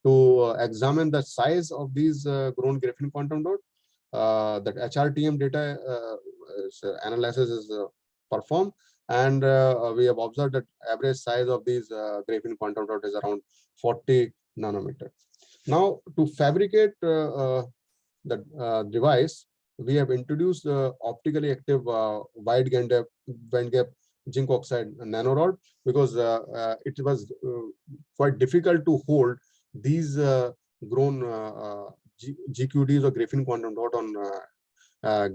To examine the size of these grown graphene quantum dot, that HRTM data analysis is performed, and we have observed that average size of these graphene quantum dot is around 40 nanometer. Now, to fabricate the device, we have introduced optically active wide bandgap zinc oxide nanorod, because it was quite difficult to hold these grown GQDs or graphene quantum dot on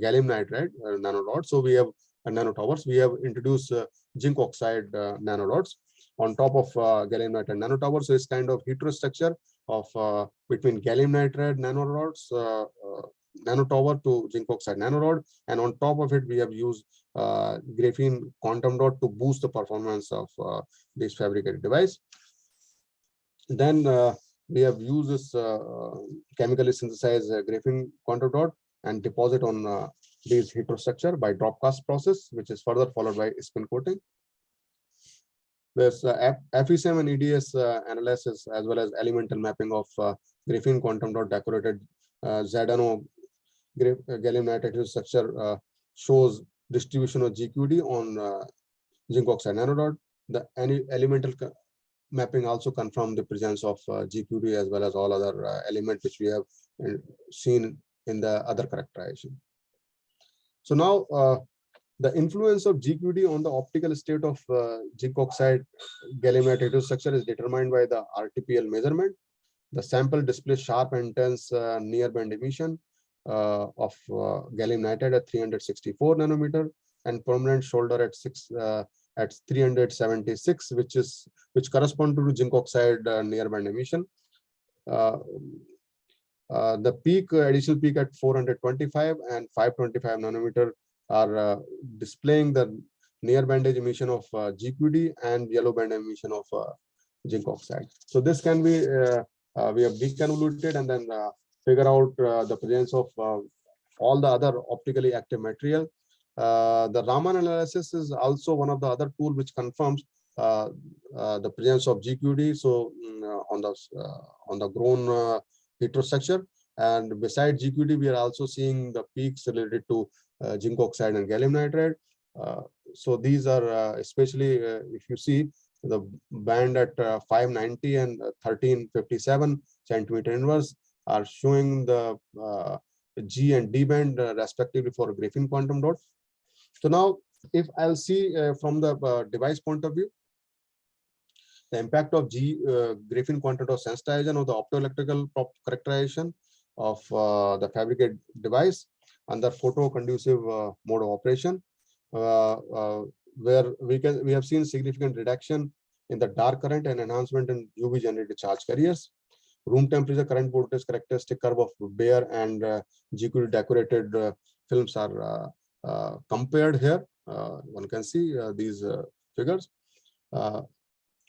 gallium nitride nanorods. So we have nanotowers. We have introduced zinc oxide nanorods. on top of gallium nitride nanotower. So it's kind of heterostructure of between gallium nitride nanorods, nanotower to zinc oxide nanorod, and on top of it we have used graphene quantum dot to boost the performance of this fabricated device. Then we have used this chemically synthesized graphene quantum dot and deposit on these heterostructure by drop cast process, which is further followed by spin coating. There's FECM and EDS analysis as well as elemental mapping of graphene quantum dot decorated ZNO gallium nitride structure shows distribution of GQD on zinc oxide nanodot. The elemental mapping also confirm the presence of GQD as well as all other elements which we have seen in the other characterization. So now the influence of GQD on the optical state of zinc oxide gallium nitride structure is determined by the RTPL measurement. The sample displays sharp and intense near band emission of gallium nitride at 364 nanometer and permanent shoulder at 376, which correspond to zinc oxide near band emission. The additional peak at 425 and 525 nanometer are displaying the near bandage emission of GQD and yellow band emission of zinc oxide. So this can be we have deconvoluted and then figure out the presence of all the other optically active material. The Raman analysis is also one of the other tool which confirms the presence of GQD. So on the grown heterostructure, and besides GQD, we are also seeing the peaks related to zinc oxide and gallium nitride. So these are especially if you see the band at 590 and 1357 centimeter inverse are showing the G and D band respectively for graphene quantum dot. So now if I'll see from the device point of view, the impact of graphene quantum dot sensitization of the optoelectrical characterization of the fabricated device under photo-conducive mode of operation, where we have seen significant reduction in the dark current and enhancement in UV generated charge carriers. Room temperature current voltage characteristic curve of bare and GQD decorated films are compared here. One can see these figures.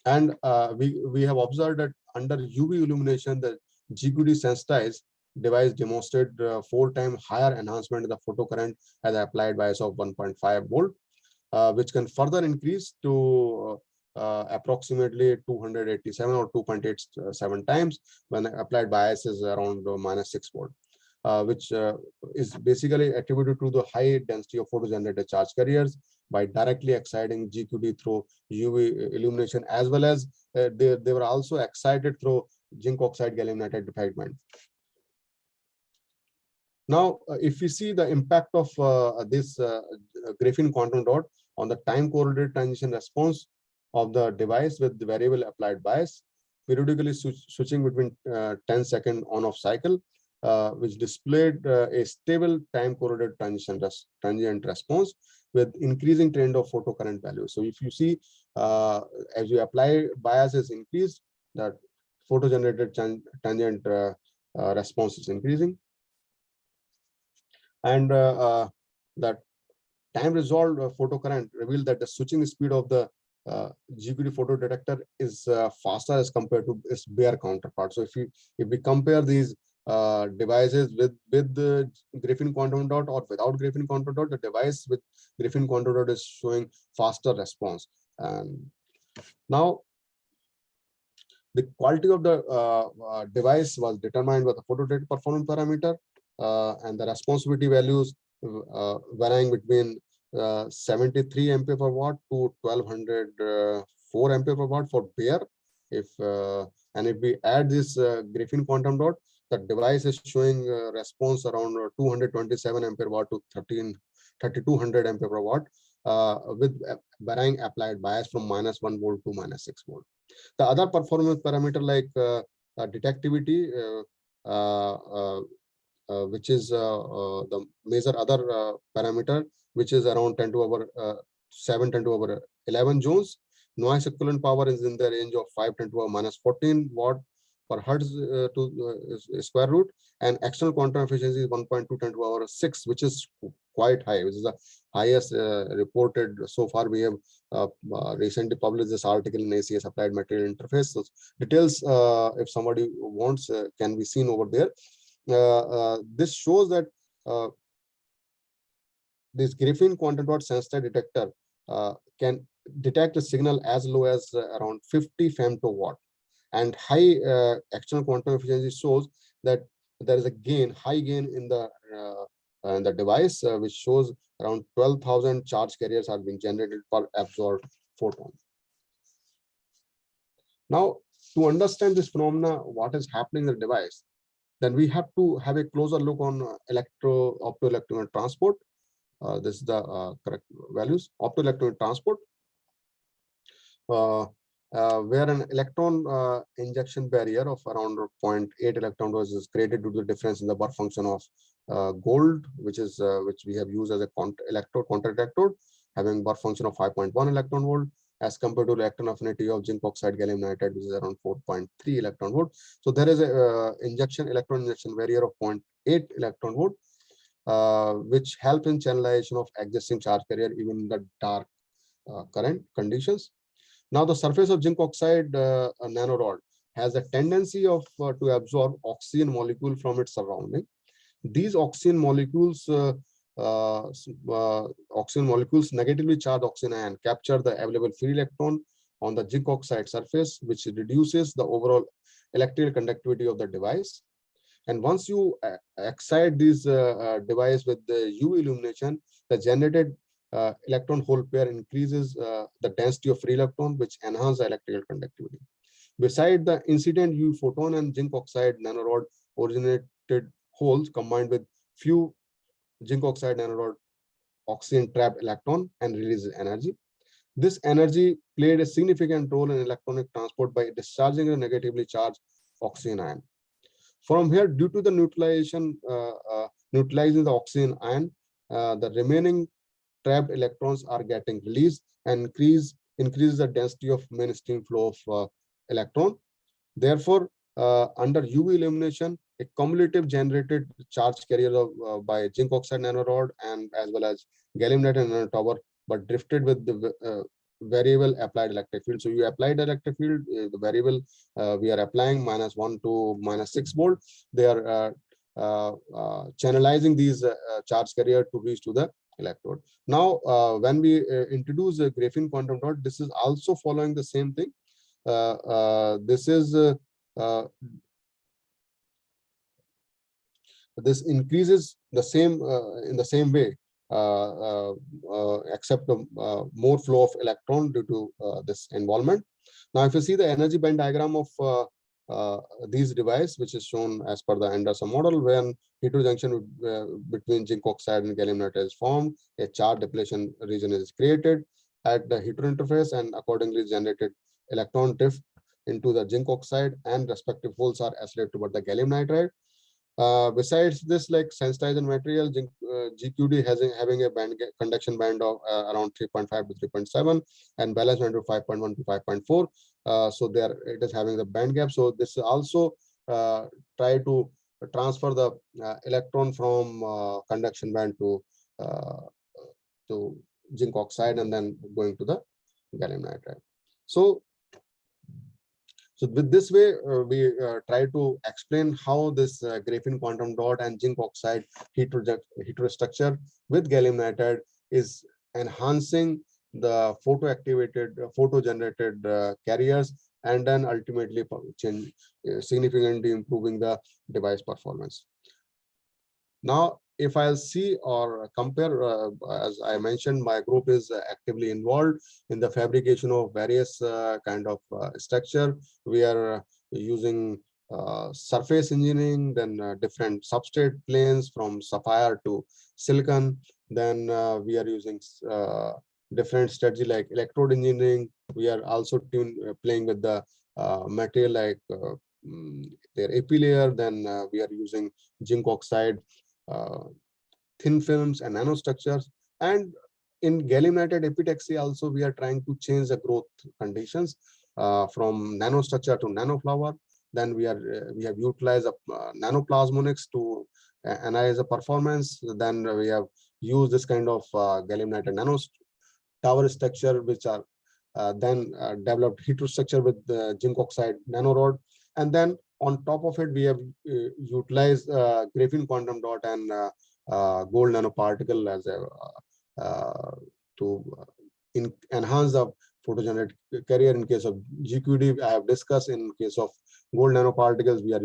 And we have observed that under UV illumination, the GQD sensitized device demonstrated 4 times higher enhancement in the photocurrent as applied bias of 1.5 volt, which can further increase to approximately 287 or 2.87 times when applied bias is around -6 volt, which is basically attributed to the high density of photogenerated charge carriers by directly exciting GQD through UV illumination, as well as they were also excited through zinc oxide gallium nitride defect band. Now, if we see the impact of this graphene quantum dot on the time correlated transition response of the device with the variable applied bias, periodically switching between 10-second on-off cycle, which displayed a stable time correlated transient response with increasing trend of photocurrent value. So if you see, as you apply bias is increased, that photo-generated transient response is increasing. And that time resolved photocurrent revealed that the switching speed of the GQD photodetector is faster as compared to its bare counterpart. So if we compare these devices with the graphene quantum dot or without graphene quantum dot, the device with graphene quantum dot is showing faster response. And now the quality of the device was determined by the photodetector performance parameter, and the responsivity values varying between 73 ampere per watt to 1204 ampere per watt for bare. And if we add this graphene quantum dot, the device is showing response around 227 ampere watt to 3200 ampere per watt, with varying applied bias from -1 volt to -6 volt. The other performance parameter like detectivity, which is the major other parameter, which is around 10 to over 7, 10 to over 11 joules, Noise equivalent power is in the range of 5×10⁻14 watt per hertz square root, and external quantum efficiency is 1.2×10⁶, which is quite high, which is the highest reported so far. We have recently published this article in ACS Applied Material Interface. So details, if somebody wants, can be seen over there. This shows that this graphene quantum dot sensor detector can detect a signal as low as around 50 femtowatt, and high external quantum efficiency shows that there is a high gain in the device, which shows around 12,000 charge carriers are being generated per absorbed photon. Now, to understand this phenomena, what is happening in the device, then we have to have a closer look on optoelectronic transport. This is the correct values. Optoelectronic transport, where an electron injection barrier of around 0.8 electron volts is created due to the difference in the work function of gold, which we have used as a contact electrode, having work function of 5.1 electron volt, as compared to electron affinity of zinc oxide gallium nitride, which is around 4.3 electron volt. So there is a electron injection barrier of 0.8 electron volt, which help in channelization of existing charge carrier even in the dark current conditions. Now, the surface of zinc oxide nanorod has a tendency of to absorb oxygen molecule from its surrounding. These oxygen molecules negatively charged oxygen ion capture the available free electron on the zinc oxide surface, which reduces the overall electrical conductivity of the device. And once you excite this device with the UV illumination, the generated electron hole pair increases the density of free electron, which enhances the electrical conductivity. Beside the incident UV photon and zinc oxide nanorod originated holes combined with few zinc oxide nanorod oxygen trapped electron and releases energy. This energy played a significant role in electronic transport by discharging a negatively charged oxygen ion. From here, due to the neutralizing the oxygen ion, the remaining trapped electrons are getting released and increases the density of mainstream flow of electron. Therefore, under UV illumination, a cumulative generated charge carrier by zinc oxide nanorod and as well as gallium nitride nanotower, but drifted with the variable applied electric field. So you applied electric field, the variable we are applying -1 to -6 volt. They are channelizing these charge carrier to reach to the electrode. Now, when we introduce a graphene quantum dot, this is also following the same thing. This increases the same in the same way, except more flow of electron due to this involvement. Now, if you see the energy band diagram of these device, which is shown as per the Anderson model, when heterojunction between zinc oxide and gallium nitride is formed, a charge depletion region is created at the hetero-interface, and accordingly generated electron drift into the zinc oxide, and respective holes are accelerated toward the gallium nitride. Besides this, like sensitized material, GQD having a conduction band of around 3.5 to 3.7 and balance band of 5.1 to 5.4. So there it is having the band gap. So this also try to transfer the electron from conduction band to zinc oxide and then going to the gallium nitride. So with this way, we try to explain how this graphene quantum dot and zinc oxide heterostructure with gallium nitride is enhancing the photo-generated carriers, and then ultimately significantly improving the device performance. Now, if I'll see or compare, as I mentioned, my group is actively involved in the fabrication of various kind of structure. We are using surface engineering, then different substrate planes from sapphire to silicon. Then we are using different strategy like electrode engineering. We are also playing with the material like their AP layer. Then we are using zinc oxide thin films and nanostructures, and in gallium nitride epitaxy also, we are trying to change the growth conditions from nanostructure to nanoflower. Then we have utilized nanoplasmonics to analyze the performance. Then we have used this kind of gallium nitride nano tower structure, which are then developed heterostructure with the zinc oxide nanorod. And then on top of it, we have utilized graphene quantum dot and gold nanoparticle as a to enhance the photogenic carrier. In case of GQD, I have discussed. In case of gold nanoparticles, we are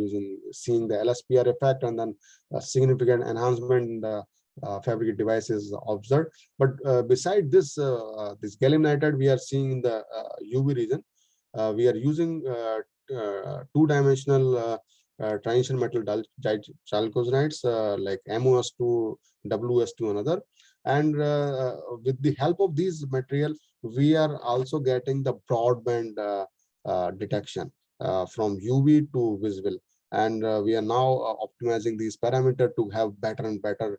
seeing the LSPR effect, and then a significant enhancement in the fabricated devices observed. But beside this, this gallium nitride, we are seeing in the UV region. We are using two-dimensional transition metal chalcosinides like MOS2, WS2, another. And with the help of these material, we are also getting the broadband detection from UV to visible. And we are now optimizing these parameters to have better and better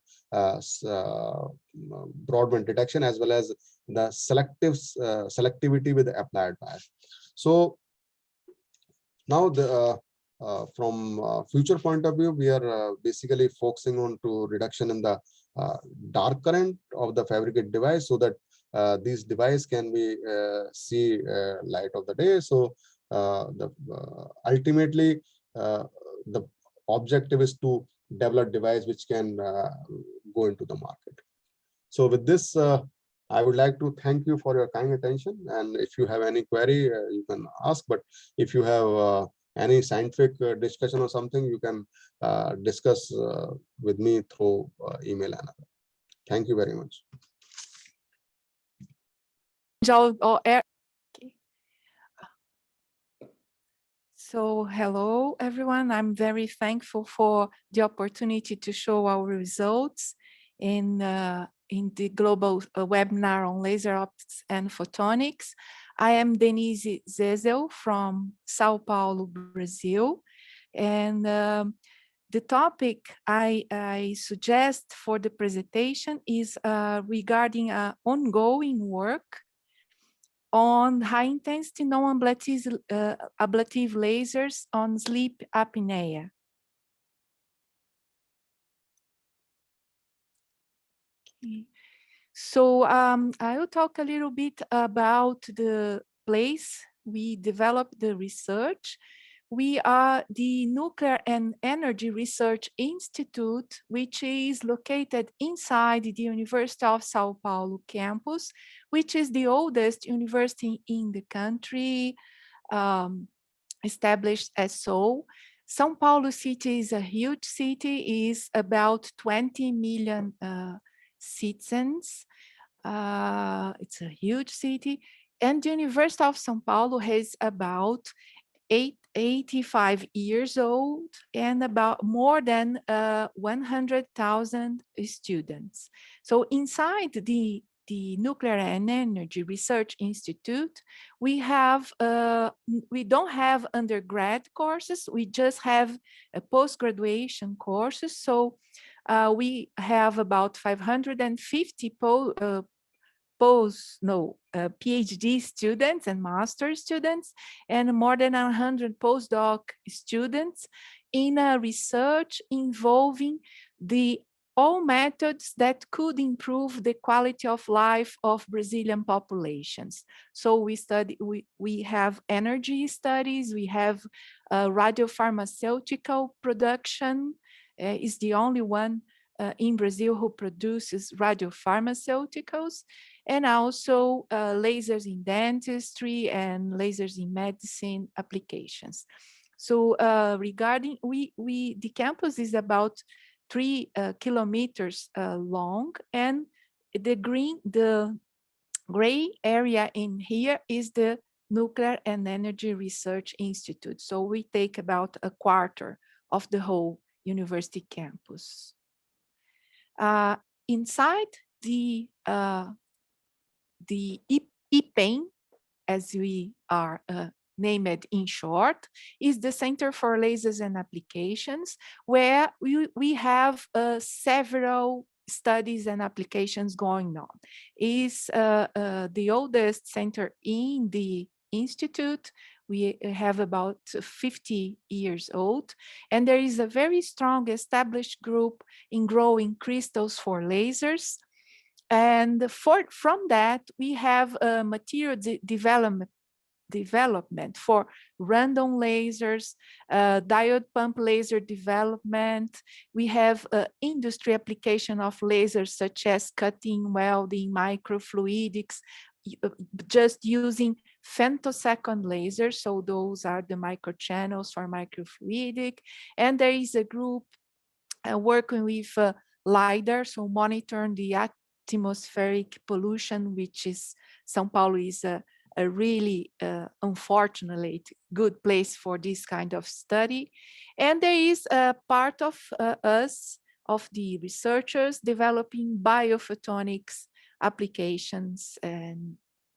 broadband detection, as well as the selectivity with the applied bias. So now from future point of view, we are basically focusing on to reduction in the dark current of the fabricated device, so that these device can be see light of the day. So ultimately the objective is to develop device which can go into the market. So with this, I would like to thank you for your kind attention. And if you have any query, you can ask. But if you have any scientific discussion or something, you can discuss with me through email and other. Thank you very much. So hello, everyone. I'm very thankful for the opportunity to show our results in the global webinar on laser optics and photonics. I am Denise Zezel from Sao Paulo, Brazil. And the topic I suggest for the presentation is regarding ongoing work on high-intensity non-ablative lasers on sleep apnea. Okay. So I will talk a little bit about the place we developed the research. We are the Nuclear and Energy Research Institute, which is located inside the University of Sao Paulo campus, which is the oldest university in the country, established as so. São Paulo city is a huge city, is about 20 million citizens. It's a huge city. And the University of São Paulo has about 85 years old and about more than 100,000 students. So inside the Nuclear and Energy Research Institute, we don't have undergrad courses, we just have post-graduation courses. So we have about 550 PhD students and master students, and more than 100 postdoc students in a research involving all methods that could improve the quality of life of Brazilian populations. So we have energy studies, we have radiopharmaceutical production, is the only one in Brazil who produces radiopharmaceuticals, and also lasers in dentistry and lasers in medicine applications. So regarding, the campus is about 3 kilometers long, and the gray area in here is the Nuclear and Energy Research Institute. So we take about a quarter of the whole university campus. Inside the IPEM, as we are named in short, is the Center for Lasers and Applications, where we have several studies and applications going on. It's the oldest center in the institute. We have about 50 years old, and there is a very strong established group in growing crystals for lasers. And from that, we have material development for random lasers, diode pump laser development. We have industry application of lasers such as cutting, welding, microfluidics, just using femtosecond lasers. So those are the microchannels for microfluidic. And there is a group working with LiDAR, so monitoring the atmospheric pollution, which is São Paulo is a really, unfortunately, good place for this kind of study. And there is a part of us, of the researchers, developing biophotonics applications, and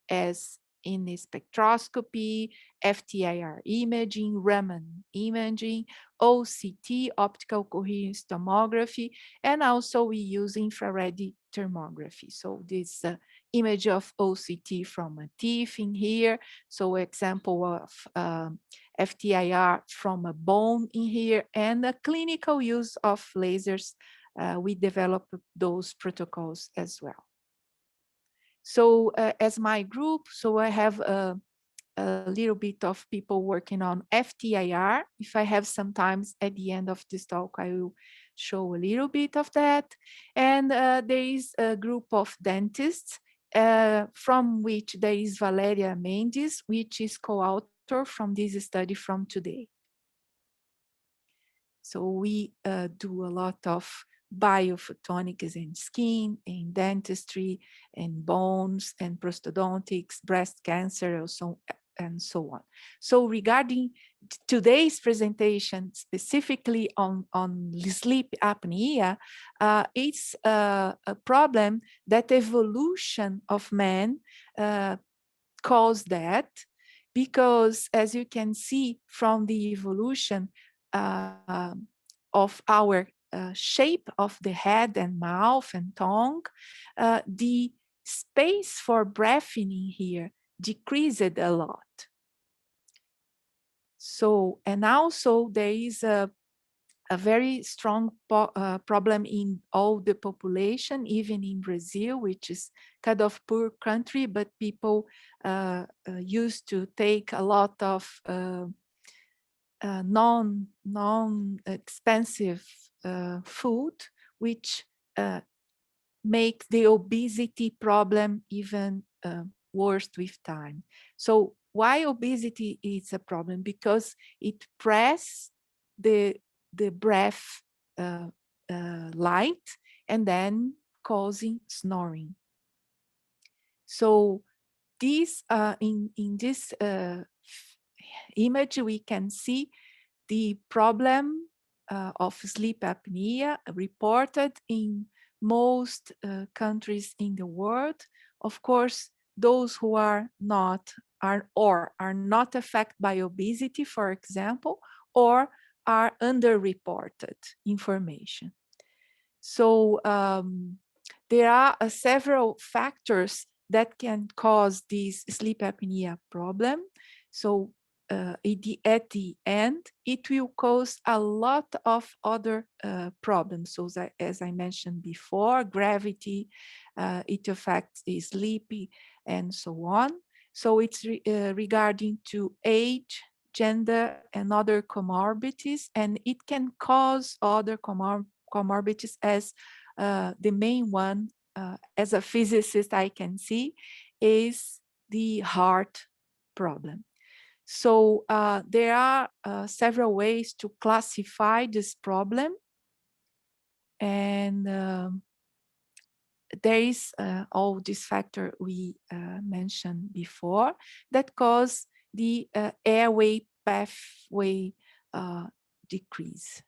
as in the spectroscopy, FTIR imaging, Raman imaging, OCT, optical coherence tomography, and also we use infrared thermography. So this image of OCT from a teeth in here. So example of FTIR from a bone in here, and the clinical use of lasers. We develop those protocols as well. So as my group, so I have a little bit of people working on FTIR. If I have some times at the end of this talk, I will show a little bit of that. And there is a group of dentists from which there is Valeria Mendes, which is co-author from this study from today. So we do a lot of biophotonics in skin, in dentistry, and bones, and prosthodontics, breast cancer, also, and so on. So regarding today's presentation, specifically on sleep apnea, it's a problem that evolution of man caused that, because as you can see from the evolution of our shape of the head and mouth and tongue, the space for breathing in here decreased a lot. So, and also there is a very strong problem in all the population, even in Brazil, which is kind of poor country, but people used to take a lot of non-expensive food, which makes the obesity problem even worse with time. So why obesity is a problem? Because it presses the breath light and then causing snoring. So this in this image we can see the problem of sleep apnea reported in most countries in the world. Of course, those who are not affected by obesity, for example, or are underreported information. So there are several factors that can cause this sleep apnea problem. So at the end, it will cause a lot of other problems. So as I mentioned before, gravity, it affects the sleep and so on. So it's regarding to age, gender, and other comorbidities, and it can cause other comorbidities as the main one, as a physicist I can see, is the heart problem. So there are several ways to classify this problem. And there is all this factor we mentioned before that cause the airway pathway decrease.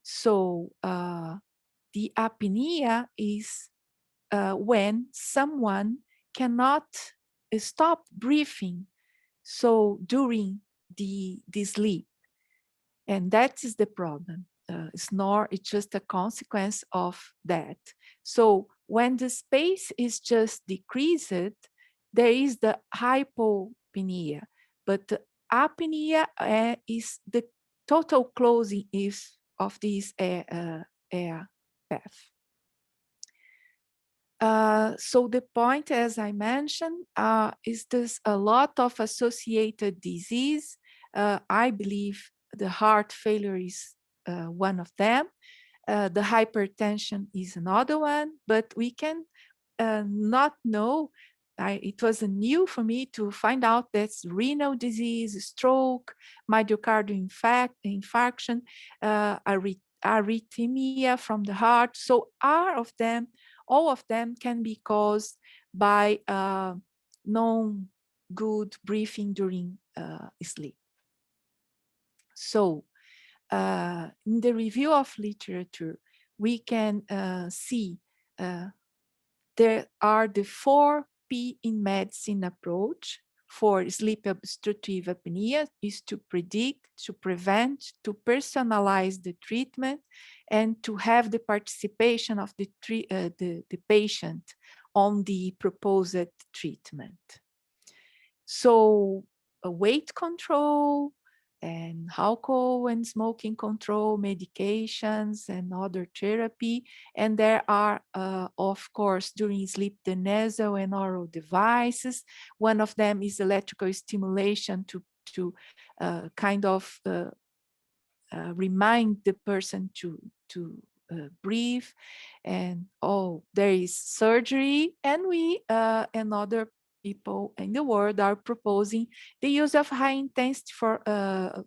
So the apnea is when someone cannot stop breathing so during the sleep, and that is the problem. snore is just a consequence of that. So when the space is just decreased, there is the hypopnea, but the apnea is the total closing of this air path. So the point, as I mentioned, is there's a lot of associated disease. I believe the heart failure is one of them. The hypertension is another one, but we can not know. It was new for me to find out that's renal disease, stroke, myocardial infarction, arrhythmia from the heart. So all of them can be caused by non-good breathing during sleep. So in the review of literature, we can see there are the 4P in medicine approach for sleep obstructive apnea is to predict, to prevent, to personalize the treatment, and to have the participation of the patient on the proposed treatment. So weight control and alcohol and smoking control, medications and other therapy. And there are, of course, during sleep, the nasal and oral devices. One of them is electrical stimulation to kind of remind the person to breathe. And there is surgery, and we and other people in the world are proposing the use of high intensity for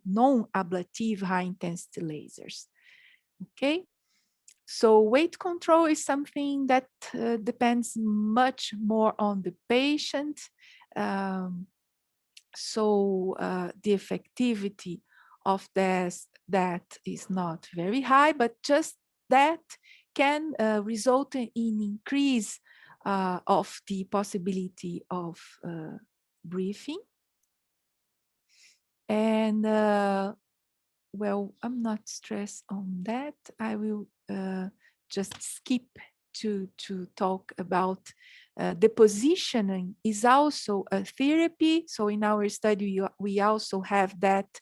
non-ablative high intensity lasers. Okay, so weight control is something that depends much more on the patient. So the effectivity of that is not very high, but just that can result in increase of the possibility of breathing. And well, I'm not stressed on that. I will just skip to talk about the positioning is also a therapy. So in our study, we also have that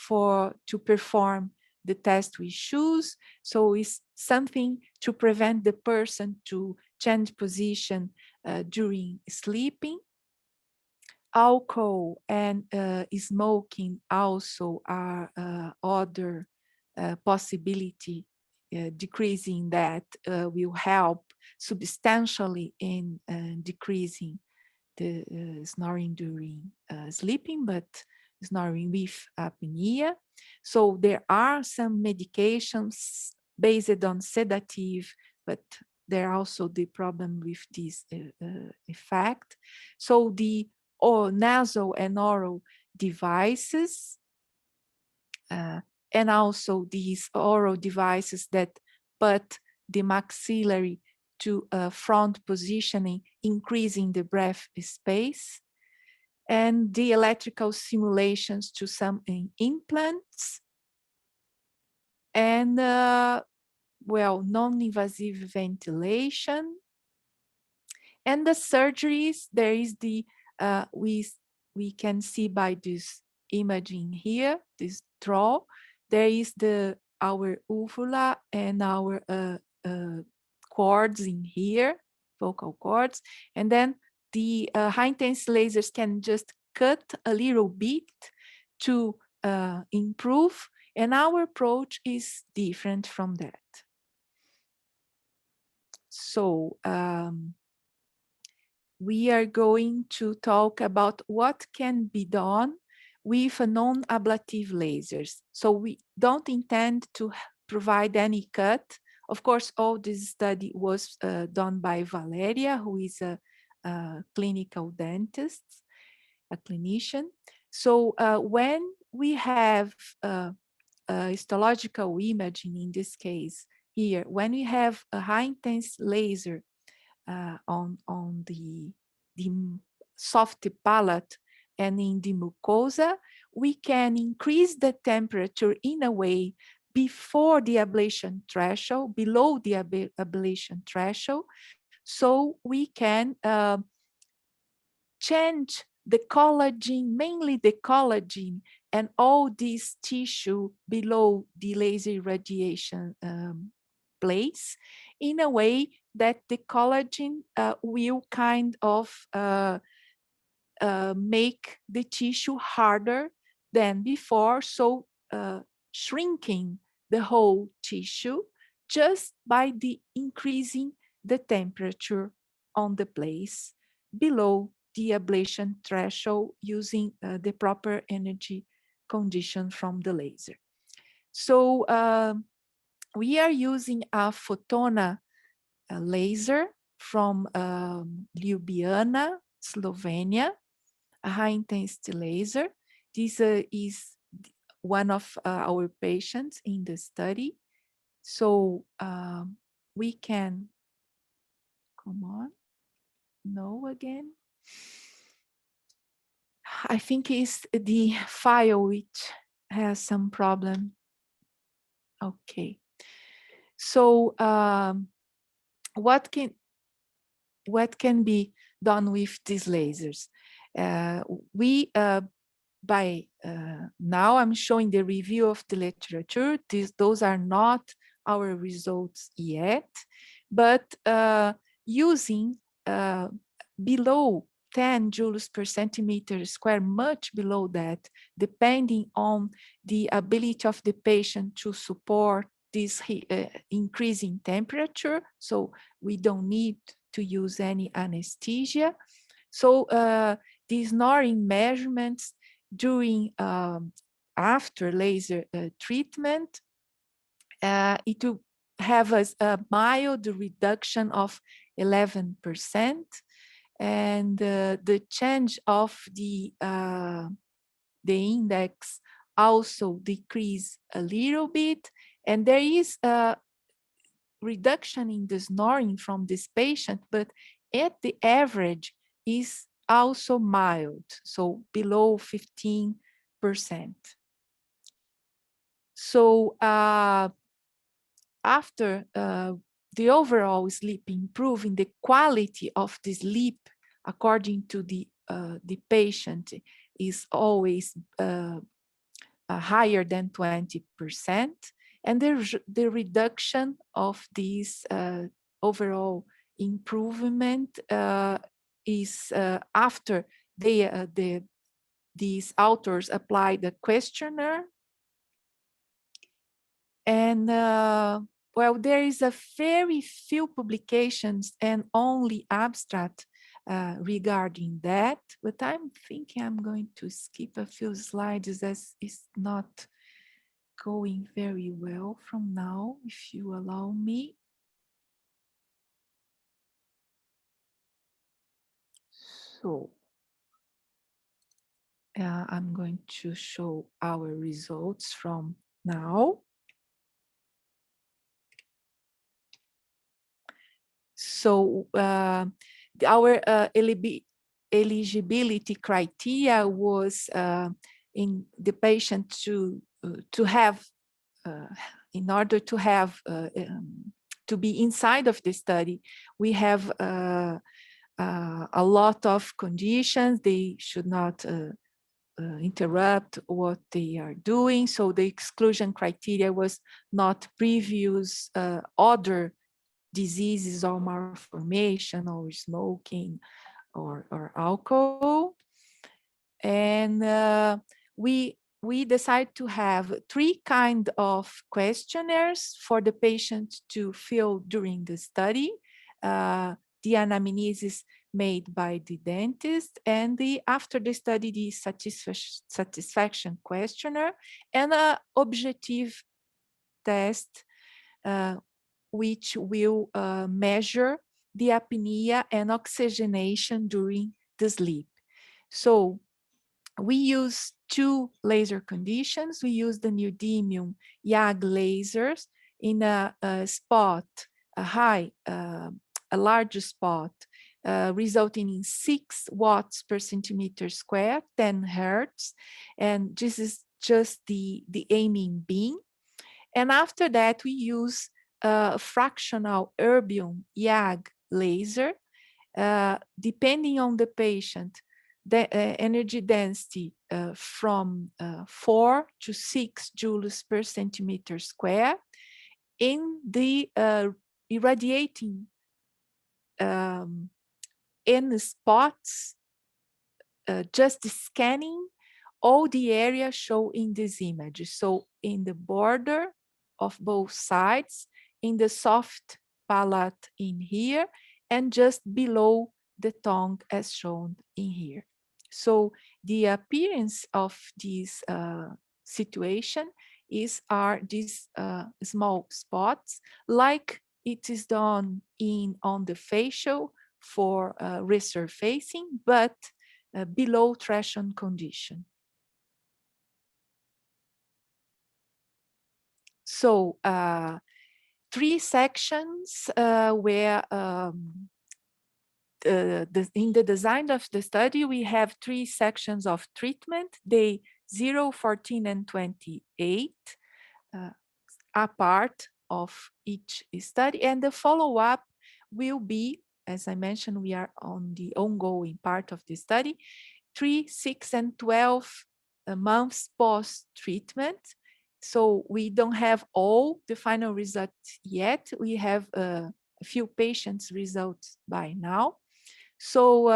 to perform the test we choose. So it's something to prevent the person to change position during sleeping. Alcohol and smoking also are other possibility. Decreasing that will help substantially in decreasing the snoring during sleeping, but snoring with apnea. So there are some medications based on sedative, but there are also the problem with this effect. So the nasal and oral devices, and also these oral devices that put the maxillary to front positioning, increasing the breath space, and the electrical simulations to some implants, and well, non-invasive ventilation, and the surgeries. There is the we can see by this imaging here, this draw, there is our uvula and our cords in here, vocal cords, and then the high intensity lasers can just cut a little bit to improve, and our approach is different from that. So we are going to talk about what can be done with non-ablative lasers. So we don't intend to provide any cut. Of course, all this study was done by Valeria, who is a clinical dentist, a clinician. So when we have histological imaging, in this case here, when we have a high intense laser on the soft palate and in the mucosa, we can increase the temperature in a way before the ablation threshold, below the ablation threshold, so we can change the collagen, mainly the collagen, and all this tissue below the laser irradiation place, in a way that the collagen will kind of make the tissue harder than before, so shrinking the whole tissue just by the increasing the temperature on the place below the ablation threshold using the proper energy condition from the laser. So we are using a Photona laser from Ljubljana, Slovenia, a high intensity laser. This is one of our patients in the study. So we can, come on, no again. I think it's the file which has some problem. Okay. So what can be done with these lasers? Now I'm showing the review of the literature. Those are not our results yet, but using below 10 joules per centimeter square, much below that, depending on the ability of the patient to support this increasing temperature. So we don't need to use any anesthesia. So these snoring measurements during after laser treatment, it will have a mild reduction of 11%, and the change of the index also decrease a little bit, and there is a reduction in the snoring from this patient, but at the average is also mild, so below 15%. So after the overall sleep improving, the quality of the sleep according to the patient is always higher than 20%, and the reduction of this overall improvement is after these authors applied the questionnaire. And well, there is a very few publications and only abstract regarding that, but I'm thinking I'm going to skip a few slides as it's not going very well from now, if you allow me. So I'm going to show our results from now. So our eligibility criteria was in the patient to have, in order to have to be inside of the study, we have a lot of conditions. They should not interrupt what they are doing. So the exclusion criteria was not previous other diseases or malformation or smoking or alcohol. And we decided to have 3 kinds of questionnaires for the patient to fill during the study. The anamnesis made by the dentist, and after the study, the satisfaction questionnaire, and an objective test which will measure the apnea and oxygenation during the sleep. So we use 2 laser conditions. We use the neodymium YAG lasers in a spot, a large spot, resulting in 6 watts per centimeter square, 10 Hertz. And this is just the aiming beam. And after that, we use a fractional erbium YAG laser. Depending on the patient, the energy density from 4 to 6 joules per centimeter square. In the irradiating N spots, just scanning all the area shown in this image. So in the border of both sides, in the soft palate in here, and just below the tongue as shown in here. So the appearance of this situation are these small spots, like it is done on the facial for resurfacing, but below threshold condition. So 3 sections where in the design of the study, we have 3 sections of treatment, day 0, 14, and 28, a part of each study. And the follow-up will be, as I mentioned, we are on the ongoing part of the study, 3, 6, and 12 months post-treatment. So we don't have all the final results yet. We have a few patients' results by now. So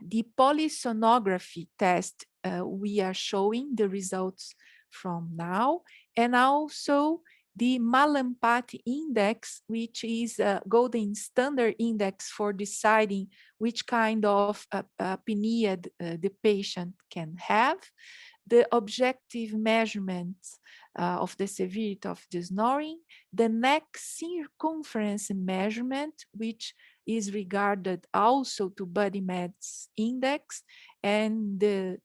the polysonography test, we are showing the results from now, and also the Mallampati index, which is a golden standard index for deciding which kind of apnea the patient can have. The objective measurements of the severity of the snoring, the neck circumference measurement, which is regarded also to body mass index, and the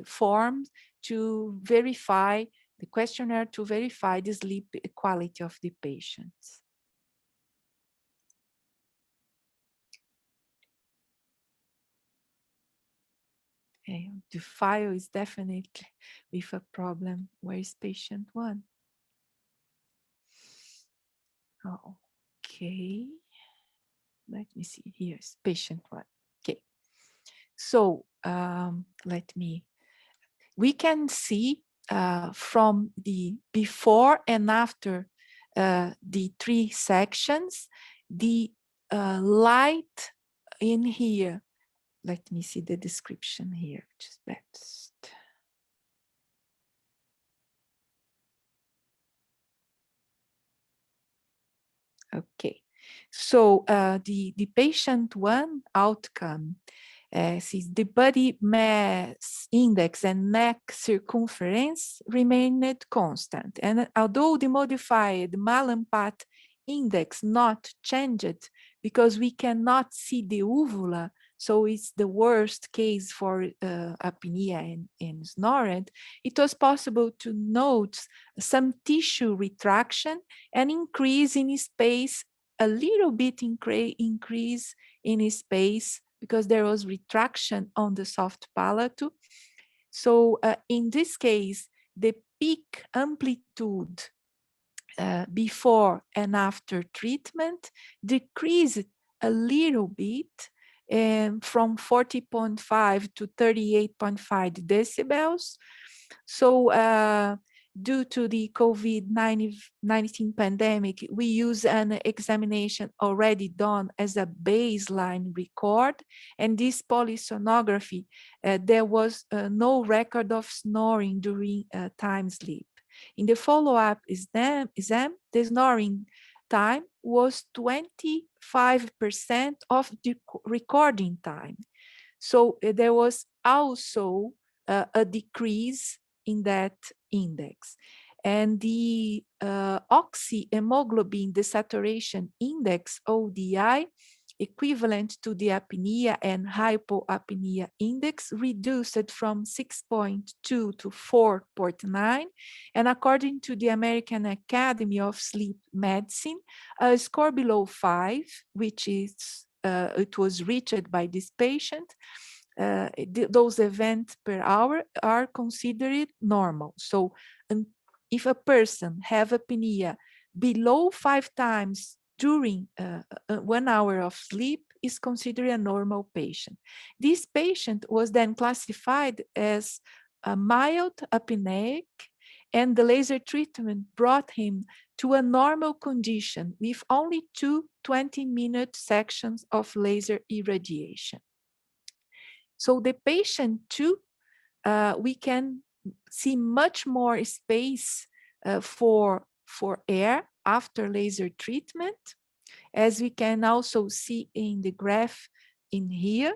form to verify, the questionnaire to verify the sleep quality of the patients. Okay, the file is definitely with a problem. Where is patient 1? Okay, let me see. Here's patient 1. Okay, so we can see from the before and after the 3 sections, the light in here. Let me see the description here, which is best. Okay, so the patient 1 outcome is the body mass index and neck circumference remained constant. And although the modified Mallampati index not changed because we cannot see the uvula, so it's the worst case for apnea and snoring, it was possible to note some tissue retraction and increase in space, a little bit increase in space because there was retraction on the soft palate. So in this case, the peak amplitude before and after treatment decreased a little bit, from 40.5 to 38.5 decibels. So due to the COVID-19 pandemic, we use an examination already done as a baseline record. And this polysonography, there was no record of snoring during time sleep. In the follow-up exam, the snoring time was 25% of the recording time. So there was also a decrease in that index. And the oxyhemoglobin desaturation index, ODI, equivalent to the apnea and hypoapnea index, reduced from 6.2 to 4.9. And according to the American Academy of Sleep Medicine, a score below 5, which is it was reached by this patient, those events per hour are considered normal. So if a person have apnea below 5 times during 1 hour of sleep, is considered a normal patient. This patient was then classified as a mild apneic, and the laser treatment brought him to a normal condition with only 2 20-minute sections of laser irradiation. So the patient 2, we can see much more space for air after laser treatment, as we can also see in the graph in here.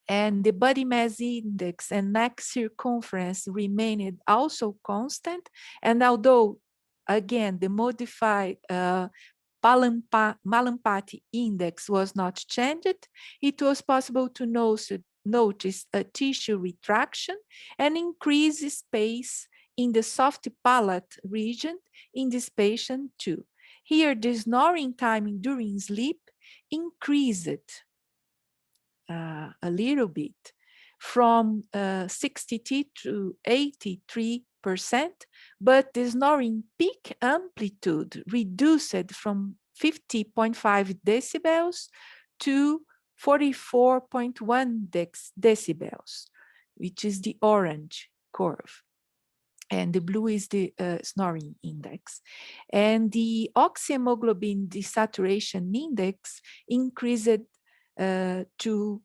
And the body mass index and neck circumference remained also constant. And although, again, the modified Mallampati index was not changed, it was possible to notice a tissue retraction and increase space in the soft palate region in this patient too. Here, the snoring time during sleep increased a little bit from 63 to 83%, but the snoring peak amplitude reduced from 50.5 decibels to 44.1 decibels, which is the orange curve. And the blue is the snoring index. And the oxyhemoglobin desaturation index increased to,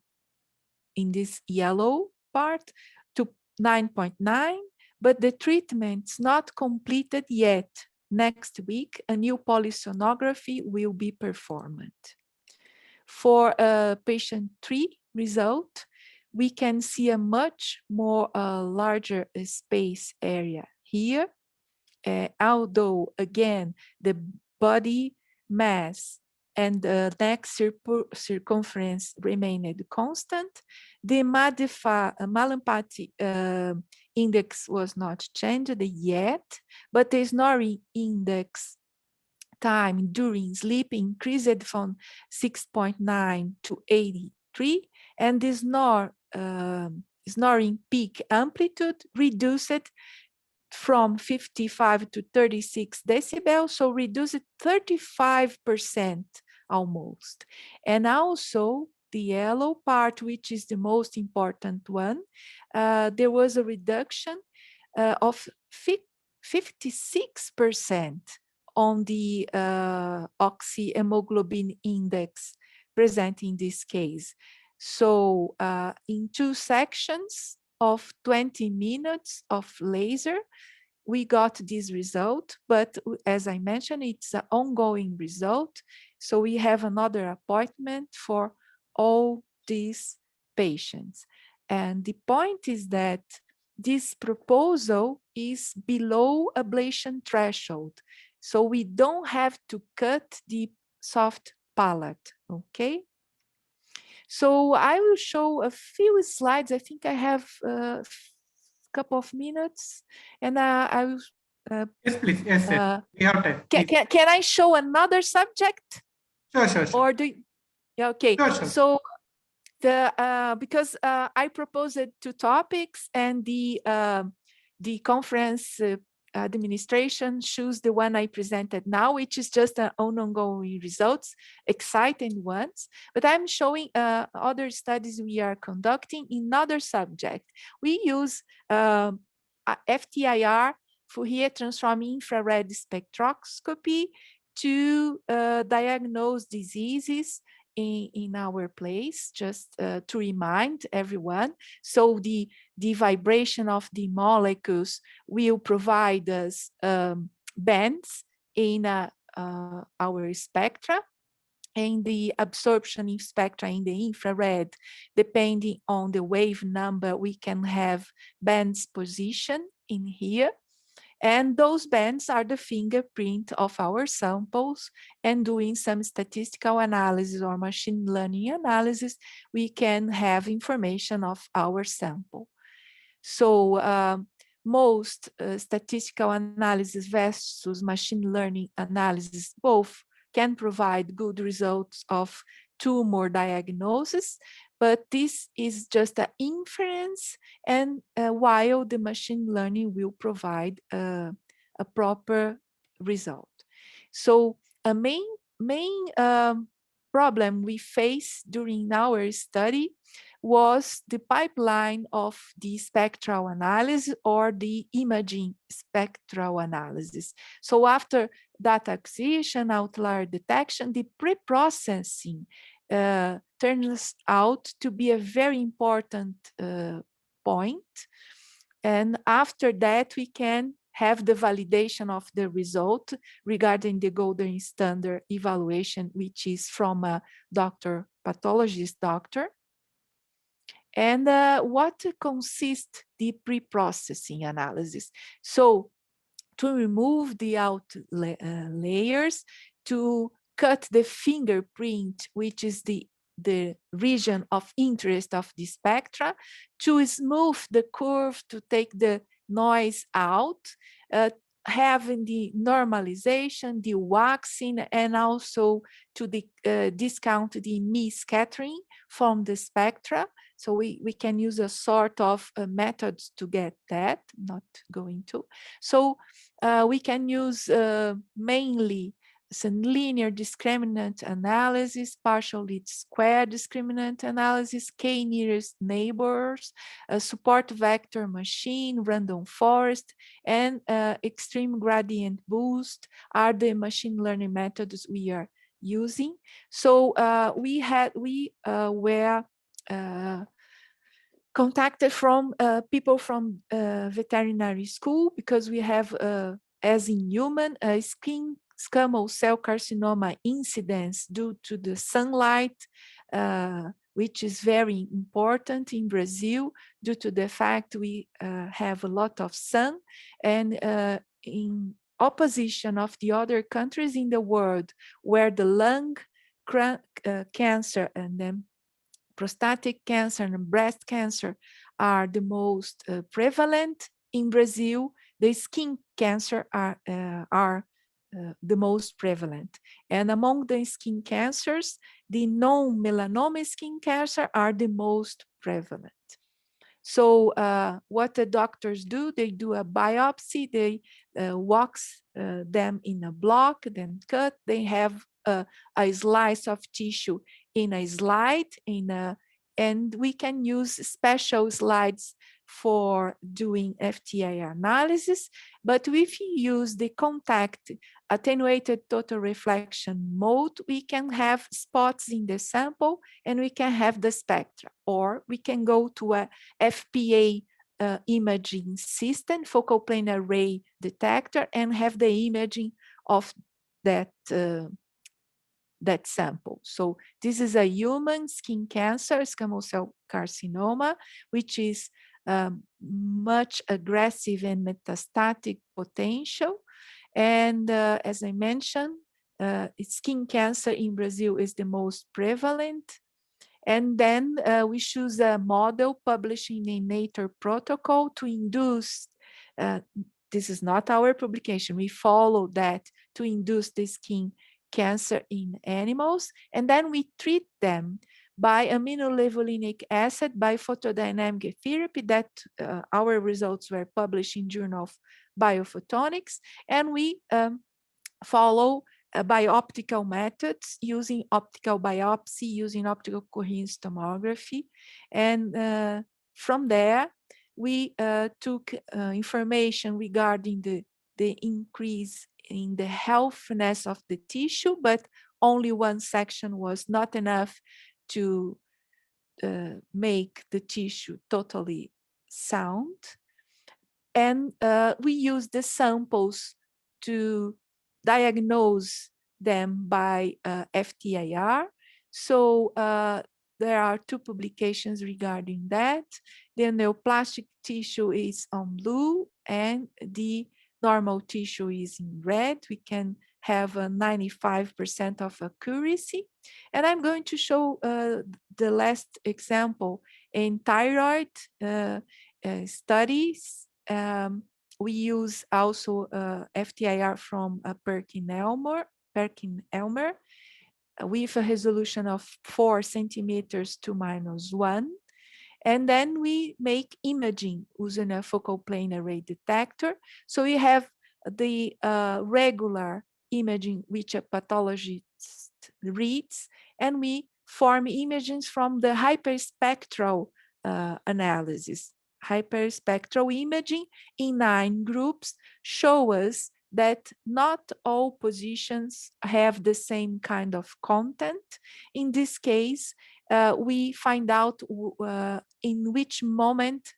in this yellow part, to 9.9, but the treatment's not completed yet. Next week, a new polysonography will be performed. For patient 3 result, we can see a much more larger space area here, although again, the body mass and the neck circumference remained constant. The Mallampati index was not changed yet, but the snoring index time during sleep increased from 6.9 to 83, and the snoring peak amplitude reduced from 55 to 36 decibels, so reduced 35% almost. And also the yellow part, which is the most important one, there was a reduction of 56% on the oxyhemoglobin index present in this case. So in 2 sections of 20 minutes of laser, we got this result, but as I mentioned, it's an ongoing result. So we have another appointment for all these patients. And the point is that this proposal is below ablation threshold. So we don't have to cut the soft palate, okay? So I will show a few slides. I think I have a couple of minutes, and I will. Yes, please. Yes, yes. We have time. Can I show another subject? Sure, sure, sure. Or do you, yeah, okay. Sure, sure. So the because I proposed 2 topics, and the conference administration choose the one I presented now, which is just an ongoing results, exciting ones. But I'm showing other studies we are conducting in other subject. We use FTIR, Fourier transform infrared spectroscopy, to diagnose diseases in our place, just to remind everyone. So the vibration of the molecules will provide us bands in our spectra, and the absorption in spectra in the infrared, depending on the wave number, we can have bands position in here. And those bands are the fingerprint of our samples, and doing some statistical analysis or machine learning analysis, we can have information of our sample. So most statistical analysis versus machine learning analysis both can provide good results of tumor diagnosis, but this is just an inference, and while the machine learning will provide a proper result. So a main problem we faced during our study was the pipeline of the spectral analysis or the imaging spectral analysis. So after data acquisition, outlier detection, the pre-processing turns out to be a very important point. And after that, we can have the validation of the result regarding the golden standard evaluation, which is from a pathologist doctor. And what consists the pre-processing analysis? So to remove the layers, to cut the fingerprint, which is the region of interest of the spectra, to smooth the curve, to take the noise out, having the normalization, the waxing, and also to discount the mis-scattering from the spectra. So we can use a sort of methods to get that, not going to. So we can use mainly some linear discriminant analysis, partial least square discriminant analysis, k-nearest neighbors, support vector machine, random forest, and extreme gradient boost are the machine learning methods we are using. So we were contacted from people from veterinary school, because we have, as in human, skin squamous cell carcinoma incidence due to the sunlight, which is very important in Brazil due to the fact we have a lot of sun, and in opposition of the other countries in the world where the lung cancer and then prostatic cancer and breast cancer are the most prevalent. In Brazil, the skin cancer are the most prevalent. And among the skin cancers, the non-melanoma skin cancer are the most prevalent. So what the doctors do, they do a biopsy, they wax them in a block, then cut, they have a slice of tissue in a slide, and we can use special slides for doing FTIR analysis. But if you use the contact attenuated total reflection mode, we can have spots in the sample and we can have the spectra, or we can go to a FPA imaging system, focal plane array detector, and have the imaging of that that sample. So this is a human skin cancer, squamous cell carcinoma, which is much aggressive and metastatic potential. And as I mentioned, skin cancer in Brazil is the most prevalent. And then we choose a model published in a Nature protocol to induce, this is not our publication, we follow that to induce the skin cancer in animals, and then we treat them by aminolevulinic acid by photodynamic therapy. That our results were published in Journal of Biophotonics, and we follow by optical methods using optical biopsy, using optical coherence tomography, and from there we took information regarding the increase in the healthiness of the tissue, but only one section was not enough to make the tissue totally sound. And we use the samples to diagnose them by FTIR. So there are two publications regarding that. The neoplastic tissue is on blue and the normal tissue is in red. We can have a 95% of accuracy. And I'm going to show the last example in thyroid studies. We use also FTIR from Perkin-Elmer. with a resolution of 4 centimeters to -1. And then we make imaging using a focal plane array detector. So we have the regular imaging which a pathologist reads, and we form images from the hyperspectral analysis. Hyperspectral imaging in 9 groups show us that not all positions have the same kind of content. In this case, we find out in which moment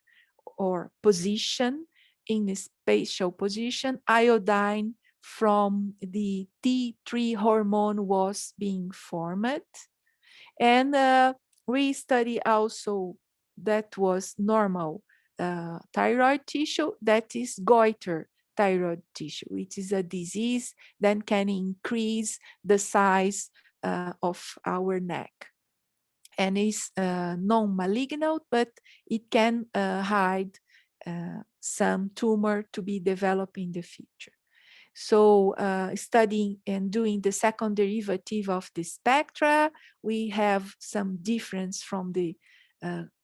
or position, in a spatial position, iodine from the T3 hormone was being formed. And we study also that was normal thyroid tissue, that is goiter thyroid tissue, which is a disease that can increase the size of our neck. And is non-malignant, but it can hide some tumor to be developed in the future. So studying and doing the second derivative of the spectra, we have some difference from the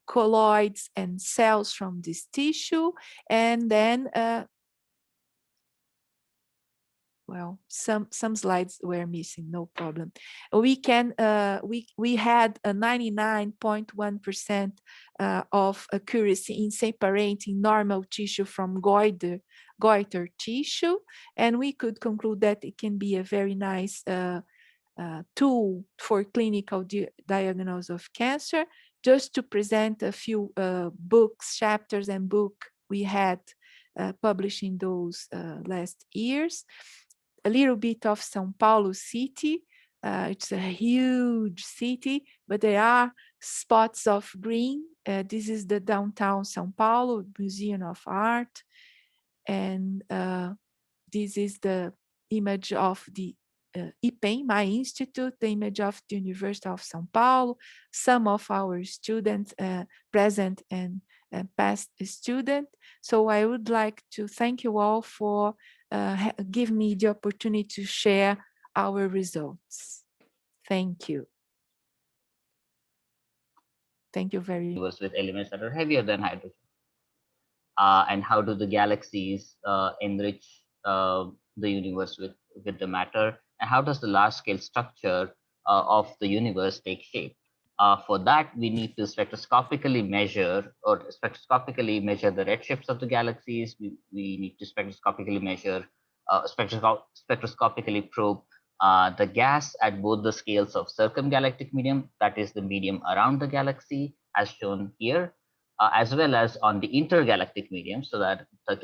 colloids and cells from this tissue. And then, well, some slides were missing, no problem. We can, we had a 99.1% of accuracy in separating normal tissue from goiter tissue. And we could conclude that it can be a very nice tool for clinical diagnosis of cancer. Just to present a few books, chapters and book we had published in those last years. A little bit of São Paulo city. It's a huge city, but there are spots of green. This is the downtown São Paulo Museum of Art. And this is the image of the IPEM, my institute, the image of the University of São Paulo, some of our students, present and past students. So I would like to thank you all for giving me the opportunity to share our results. Thank you. Thank you very much. With elements that are heavier than hydrogen. And how do the galaxies enrich the universe with the matter? And how does the large scale structure of the universe take shape? For that, we need to spectroscopically measure the redshifts of the galaxies. We need to spectroscopically measure, spectroscopically probe the gas at both the scales of circumgalactic medium, that is the medium around the galaxy, as shown here, as well as on the intergalactic medium, so that the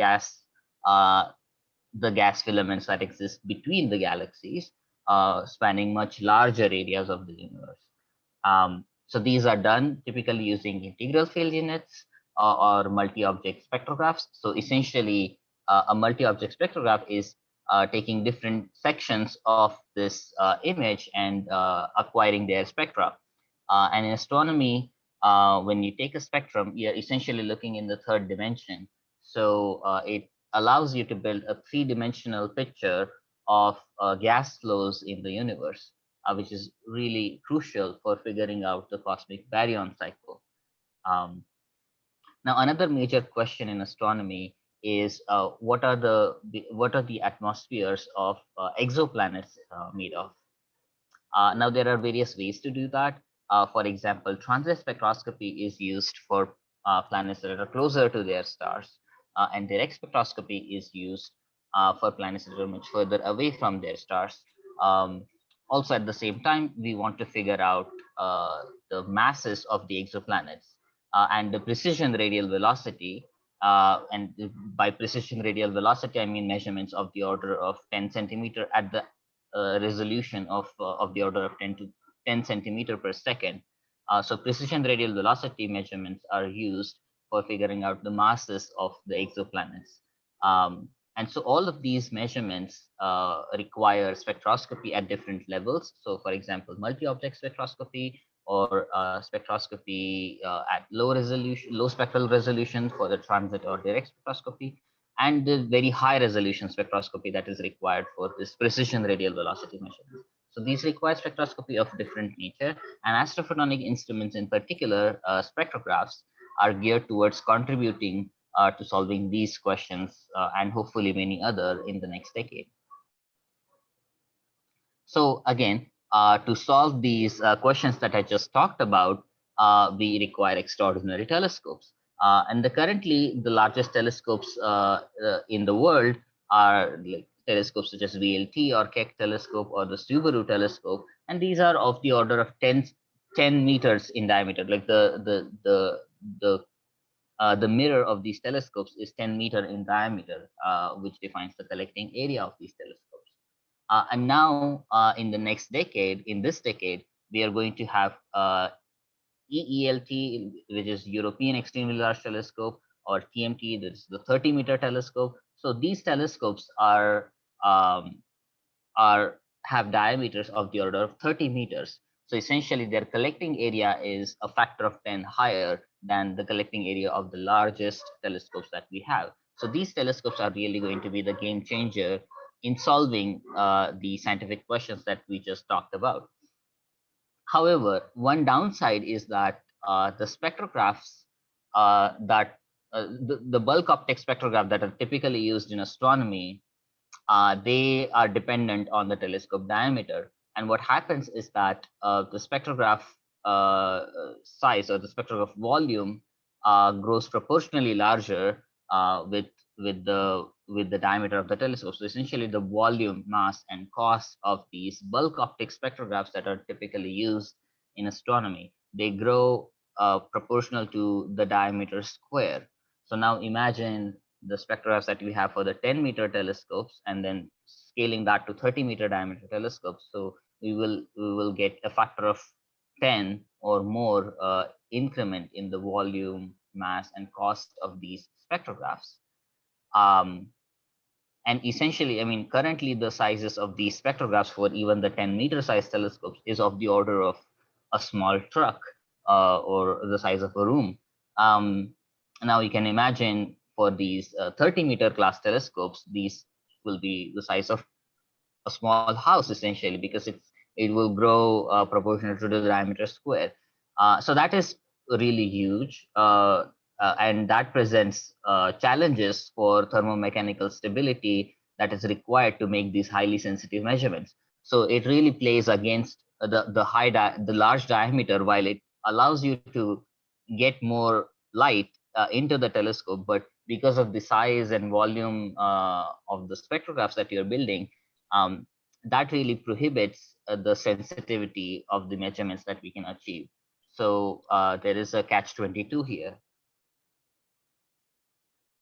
gas filaments that exist between the galaxies, spanning much larger areas of the universe. So these are done typically using integral field units or multi-object spectrographs. So essentially, a multi-object spectrograph is taking different sections of this image and acquiring their spectra. And in astronomy, when you take a spectrum, you're essentially looking in the third dimension. So it allows you to build a three-dimensional picture of gas flows in the universe, which is really crucial for figuring out the cosmic baryon cycle. Now, another major question in astronomy is what are the atmospheres of exoplanets made of? Now, there are various ways to do that. For example, transit spectroscopy is used for planets that are closer to their stars, and direct spectroscopy is used for planets that are much further away from their stars. Also, at the same time, we want to figure out the masses of the exoplanets and the precision radial velocity. And by precision radial velocity, I mean measurements of the order of 10 centimeter at the resolution of the order of 10 centimeter per second. So precision radial velocity measurements are used for figuring out the masses of the exoplanets. And so all of these measurements require spectroscopy at different levels. So for example, multi-object spectroscopy or spectroscopy at low spectral resolution for the transit or direct spectroscopy, and the very high resolution spectroscopy that is required for this precision radial velocity measurement. So these require spectroscopy of different nature, and astrophotonic instruments in particular, spectrographs, are geared towards contributing to solving these questions and hopefully many other in the next decade. So again, to solve these questions that I just talked about, we require extraordinary telescopes. And currently, the largest telescopes in the world are like telescopes such as VLT or Keck telescope or the Subaru telescope, and these are of the order of 10 meters in diameter. Like the mirror of these telescopes is 10 meter in diameter, which defines the collecting area of these telescopes. And now, in the next decade, in this decade, we are going to have EELT, which is European Extremely Large Telescope, or TMT, that is the 30-meter telescope. So these telescopes have diameters of the order of 30 meters. So essentially, their collecting area is a factor of 10 higher than the collecting area of the largest telescopes that we have. So these telescopes are really going to be the game changer in solving the scientific questions that we just talked about. However, one downside is that the spectrographs the bulk optic spectrograph that are typically used in astronomy, they are dependent on the telescope diameter. And what happens is that the spectrograph size or the spectrograph volume grows proportionally larger with the diameter of the telescope. So essentially, the volume, mass, and cost of these bulk optic spectrographs that are typically used in astronomy, they grow proportional to the diameter square. So now imagine the spectrographs that we have for the 10-meter telescopes, and then scaling that to 30-meter diameter telescopes. So we will get a factor of 10 or more increment in the volume, mass, and cost of these spectrographs. And essentially, I mean, currently the sizes of these spectrographs for even the 10-meter size telescopes is of the order of a small truck or the size of a room. Now you can imagine for these 30-meter class telescopes, these will be the size of a small house essentially, because it will grow proportional to the diameter square. So that is really huge. And that presents challenges for thermomechanical stability that is required to make these highly sensitive measurements. So it really plays against the large diameter, while it allows you to get more light into the telescope. But because of the size and volume of the spectrographs that you're building, that really prohibits the sensitivity of the measurements that we can achieve. So there is a catch-22 here.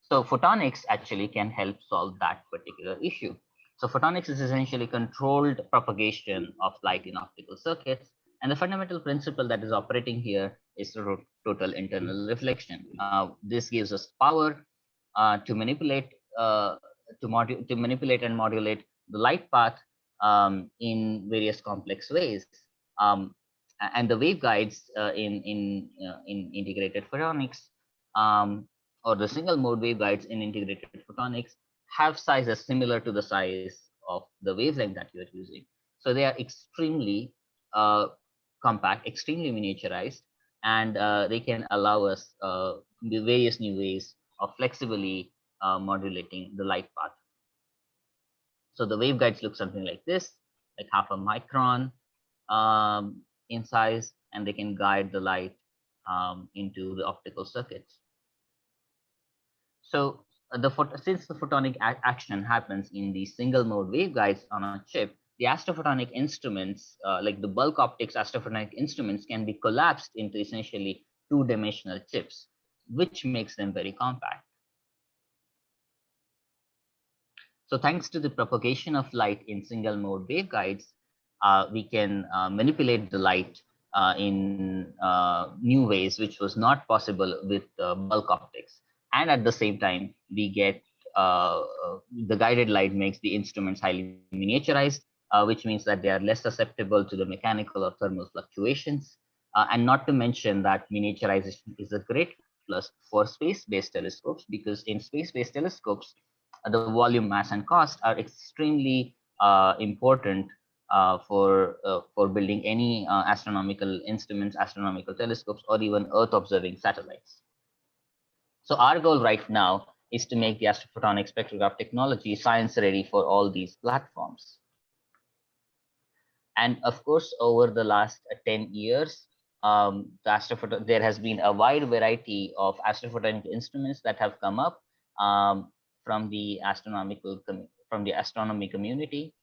So photonics actually can help solve that particular issue. So photonics is essentially controlled propagation of light in optical circuits. And the fundamental principle that is operating here is total internal reflection. This gives us power to manipulate and modulate the light path in various complex ways. And the waveguides in integrated photonics, or the single mode waveguides in integrated photonics, have sizes similar to the size of the wavelength that you're using. So they are extremely compact, extremely miniaturized, and they can allow us various new ways of flexibly modulating the light path. So the waveguides look something like this, like half a micron in size, and they can guide the light into the optical circuits. So since the photonic action happens in these single mode waveguides on a chip, the astrophotonic instruments, like the bulk optics astrophotonic instruments, can be collapsed into essentially two-dimensional chips, which makes them very compact. So thanks to the propagation of light in single mode waveguides, we can manipulate the light in new ways, which was not possible with bulk optics. And at the same time, we get the guided light makes the instruments highly miniaturized, which means that they are less susceptible to the mechanical or thermal fluctuations. And not to mention that miniaturization is a great plus for space-based telescopes, because in space-based telescopes, the volume, mass, and cost are extremely important for building any astronomical instruments, astronomical telescopes, or even Earth observing satellites. So our goal right now is to make the astrophotonic spectrograph technology science ready for all these platforms. And of course, over the last 10 years, there has been a wide variety of astrophotonic instruments that have come up from the astronomy community.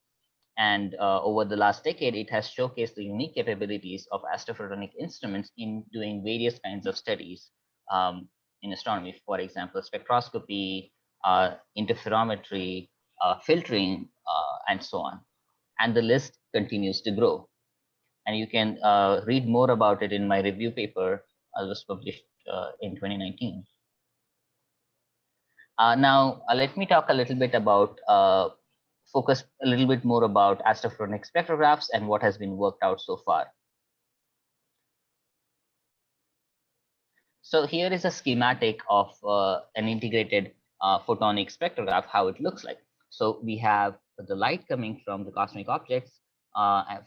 And over the last decade, it has showcased the unique capabilities of astrophotonic instruments in doing various kinds of studies in astronomy. For example, spectroscopy, interferometry, filtering, and so on. And the list continues to grow. And you can read more about it in my review paper that was published in 2019. Now, let me talk a little bit about focus a little bit more about astrophotonic spectrographs and what has been worked out so far. So here is a schematic of an integrated photonic spectrograph, how it looks like. So we have the light coming from the cosmic objects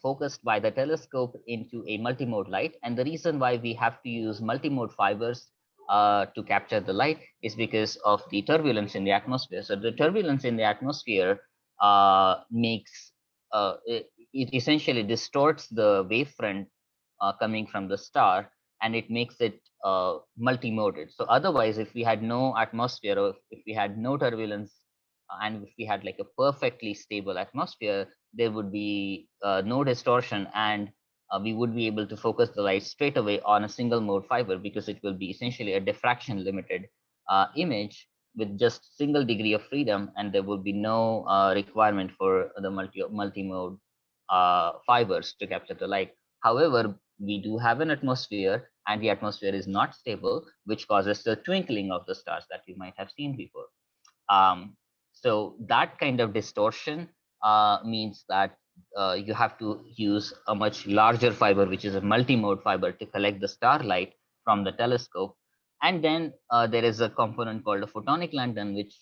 focused by the telescope into a multimode light. And the reason why we have to use multimode fibers to capture the light is because of the turbulence in the atmosphere. So the turbulence in the atmosphere it essentially distorts the wavefront coming from the star, and it makes it multimoded. So otherwise, if we had no atmosphere, or if we had no turbulence, and if we had like a perfectly stable atmosphere, there would be no distortion, and we would be able to focus the light straight away on a single mode fiber, because it will be essentially a diffraction limited image with just single degree of freedom, and there will be no requirement for the multi-mode fibers to capture the light. However, we do have an atmosphere, and the atmosphere is not stable, which causes the twinkling of the stars that you might have seen before. So that kind of distortion means that you have to use a much larger fiber, which is a multi-mode fiber, to collect the starlight from the telescope. And then there is a component called a photonic lantern, which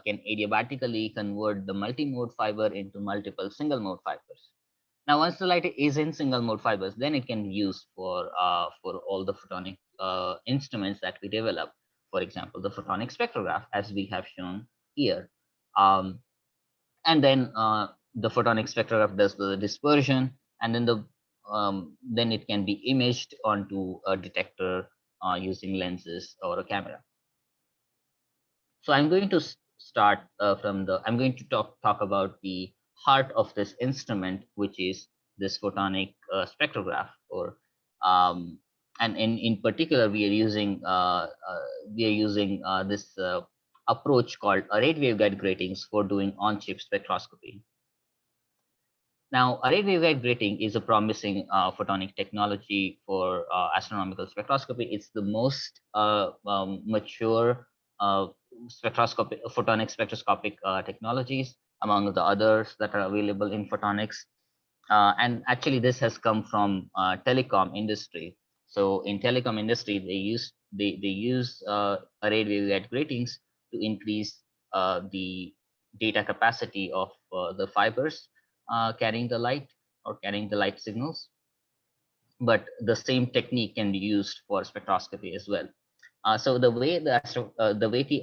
can adiabatically convert the multi-mode fiber into multiple single-mode fibers. Now, once the light is in single-mode fibers, then it can be used for all the photonic instruments that we develop. For example, the photonic spectrograph, as we have shown here. And then the photonic spectrograph does the dispersion, and then it can be imaged onto a detector using lenses or a camera. So I'm going to start I'm going to talk about the heart of this instrument, which is this photonic spectrograph, and in particular, we are using this approach called arrayed waveguide gratings for doing on-chip spectroscopy. Now, arrayed waveguide grating is a promising photonic technology for astronomical spectroscopy. It's the most mature photonic spectroscopic technologies among the others that are available in photonics. And actually, this has come from telecom industry. So in telecom industry, they use arrayed waveguide gratings to increase the data capacity of the fibers carrying the light or carrying the light signals. But the same technique can be used for spectroscopy as well. So the way the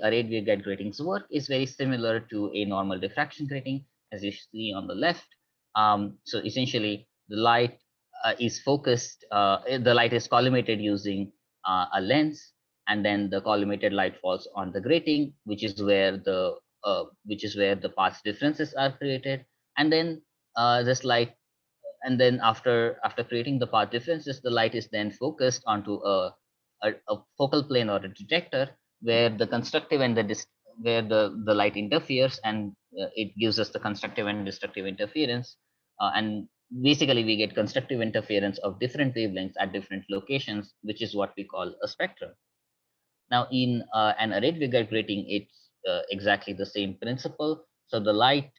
arrayed waveguide gratings work is very similar to a normal diffraction grating, as you see on the left. So essentially, the light is focused. The light is collimated using a lens, and then the collimated light falls on the grating, which is where the path differences are created. And then this light, and then after creating the path differences, the light is then focused onto a focal plane or a detector, where the constructive and the light interferes, and it gives us the constructive and destructive interference. And basically, we get constructive interference of different wavelengths at different locations, which is what we call a spectrum. Now, in an arrayed waveguide grating, it's exactly the same principle. So the light,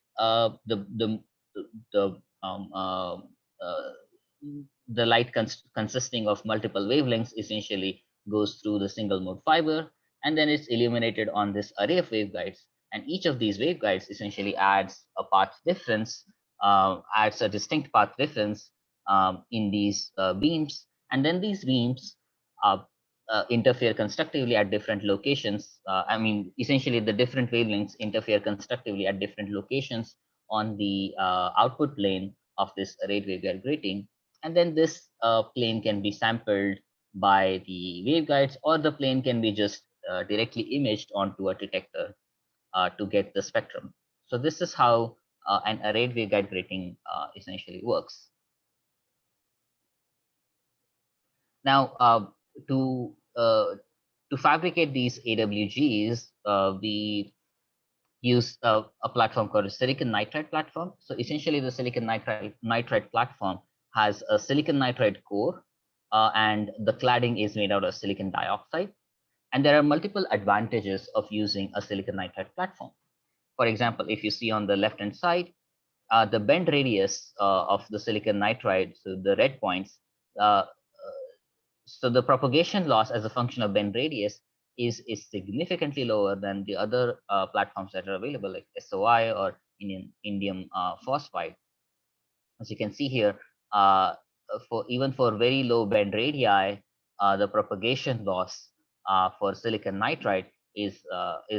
the light consisting of multiple wavelengths essentially goes through the single mode fiber, and then it's illuminated on this array of waveguides. And each of these waveguides essentially adds a path difference adds a distinct path difference in these beams, and then these beams interfere constructively at different locations. I mean, essentially the different wavelengths interfere constructively at different locations on the output plane of this arrayed waveguide grating. And then this plane can be sampled by the waveguides, or the plane can be just directly imaged onto a detector to get the spectrum. So this is how an arrayed waveguide grating essentially works. Now, to fabricate these AWGs, we use a platform called a silicon nitride platform. So essentially, the silicon nitride platform has a silicon nitride core, and the cladding is made out of silicon dioxide. And there are multiple advantages of using a silicon nitride platform. For example, if you see on the left-hand side, the bend radius of the silicon nitride, so the red points, so the propagation loss as a function of bend radius is significantly lower than the other platforms that are available, like SOI or indium phosphide. As you can see here, even for very low bend radii, the propagation loss for silicon nitride is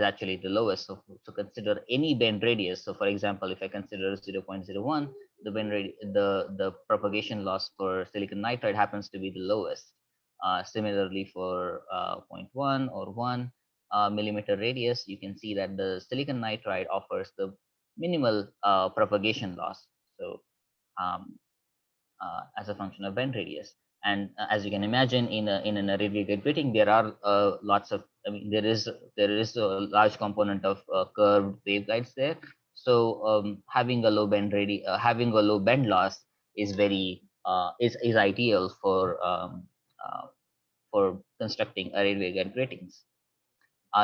actually the lowest. So consider any bend radius. So for example, if I consider 0.01, the propagation loss for silicon nitride happens to be the lowest. Similarly, for 0.1 or 1 millimeter radius, you can see that the silicon nitride offers the minimal propagation loss. So as a function of bend radius. And as you can imagine, in an arrayed waveguide grating, there are lots of, I mean, there is a large component of curved waveguides there. So having a low bend having a low bend loss is very is ideal for constructing arrayed waveguide gratings.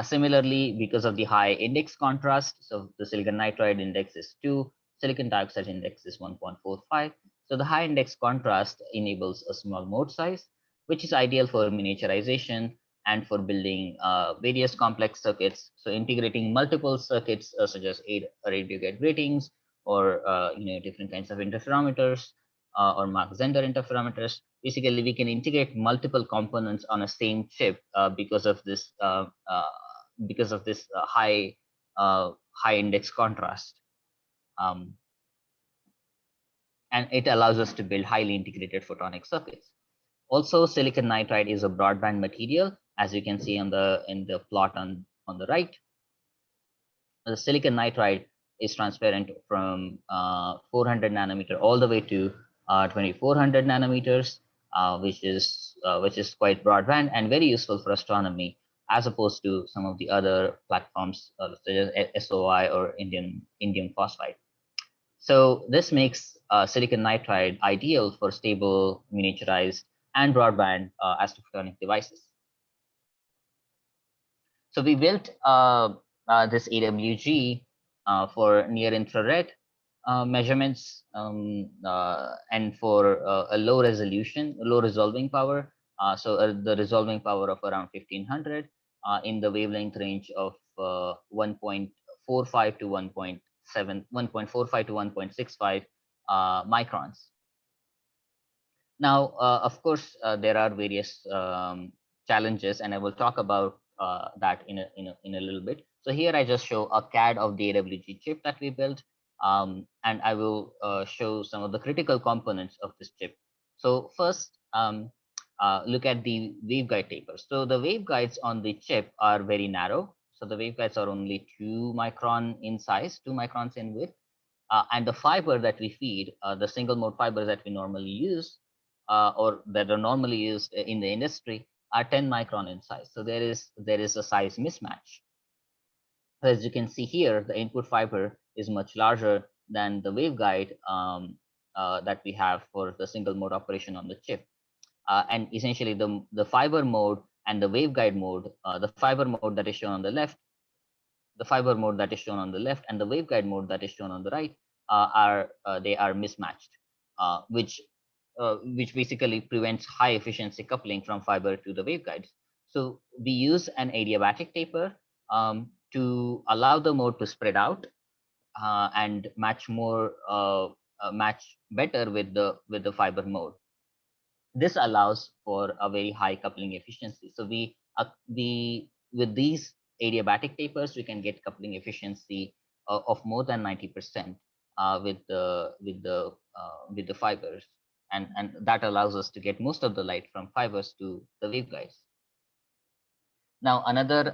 Similarly, because of the high index contrast, so the silicon nitride index is 2, silicon dioxide index is 1.45. So the high index contrast enables a small mode size, which is ideal for miniaturization and for building various complex circuits. So integrating multiple circuits such as arrayed waveguide gratings, or different kinds of interferometers, or Mach-Zehnder interferometers. Basically, we can integrate multiple components on a same chip because of this high index contrast. And it allows us to build highly integrated photonic circuits. Also, silicon nitride is a broadband material, as you can see in the plot on the right. The silicon nitride is transparent from 400 nanometer all the way to 2400 nanometers, which is quite broadband and very useful for astronomy, as opposed to some of the other platforms such as SOI or indium phosphide. So this makes silicon nitride ideal for stable, miniaturized, and broadband astrophotonic devices. So we built this AWG for near infrared measurements and for a low resolving power. So the resolving power of around 1500 in the wavelength range of 1.45 to 1.45 to 1.65 microns. Now, of course, there are various challenges, and I will talk about that in a little bit. So here I just show a CAD of the AWG chip that we built, and I will show some of the critical components of this chip. So first, look at the waveguide tapers. So the waveguides on the chip are very narrow. So the waveguides are only 2 micron in size, 2 microns in width, and the fiber that we feed, the single mode fibers that we normally use, or that are normally used in the industry, are 10 micron in size. So there is a size mismatch. So as you can see here, the input fiber is much larger than the waveguide that we have for the single mode operation on the chip. And essentially the fiber mode and the waveguide mode, the fiber mode that is shown on the left, the fiber mode that is shown on the left, and the waveguide mode that is shown on the right they are mismatched, which basically prevents high efficiency coupling from fiber to the waveguides. So we use an adiabatic taper to allow the mode to spread out and match more match better with the fiber mode. This allows for a very high coupling efficiency. So we with these adiabatic tapers, we can get coupling efficiency of more than 90% with the fibers, and that allows us to get most of the light from fibers to the waveguides. Now another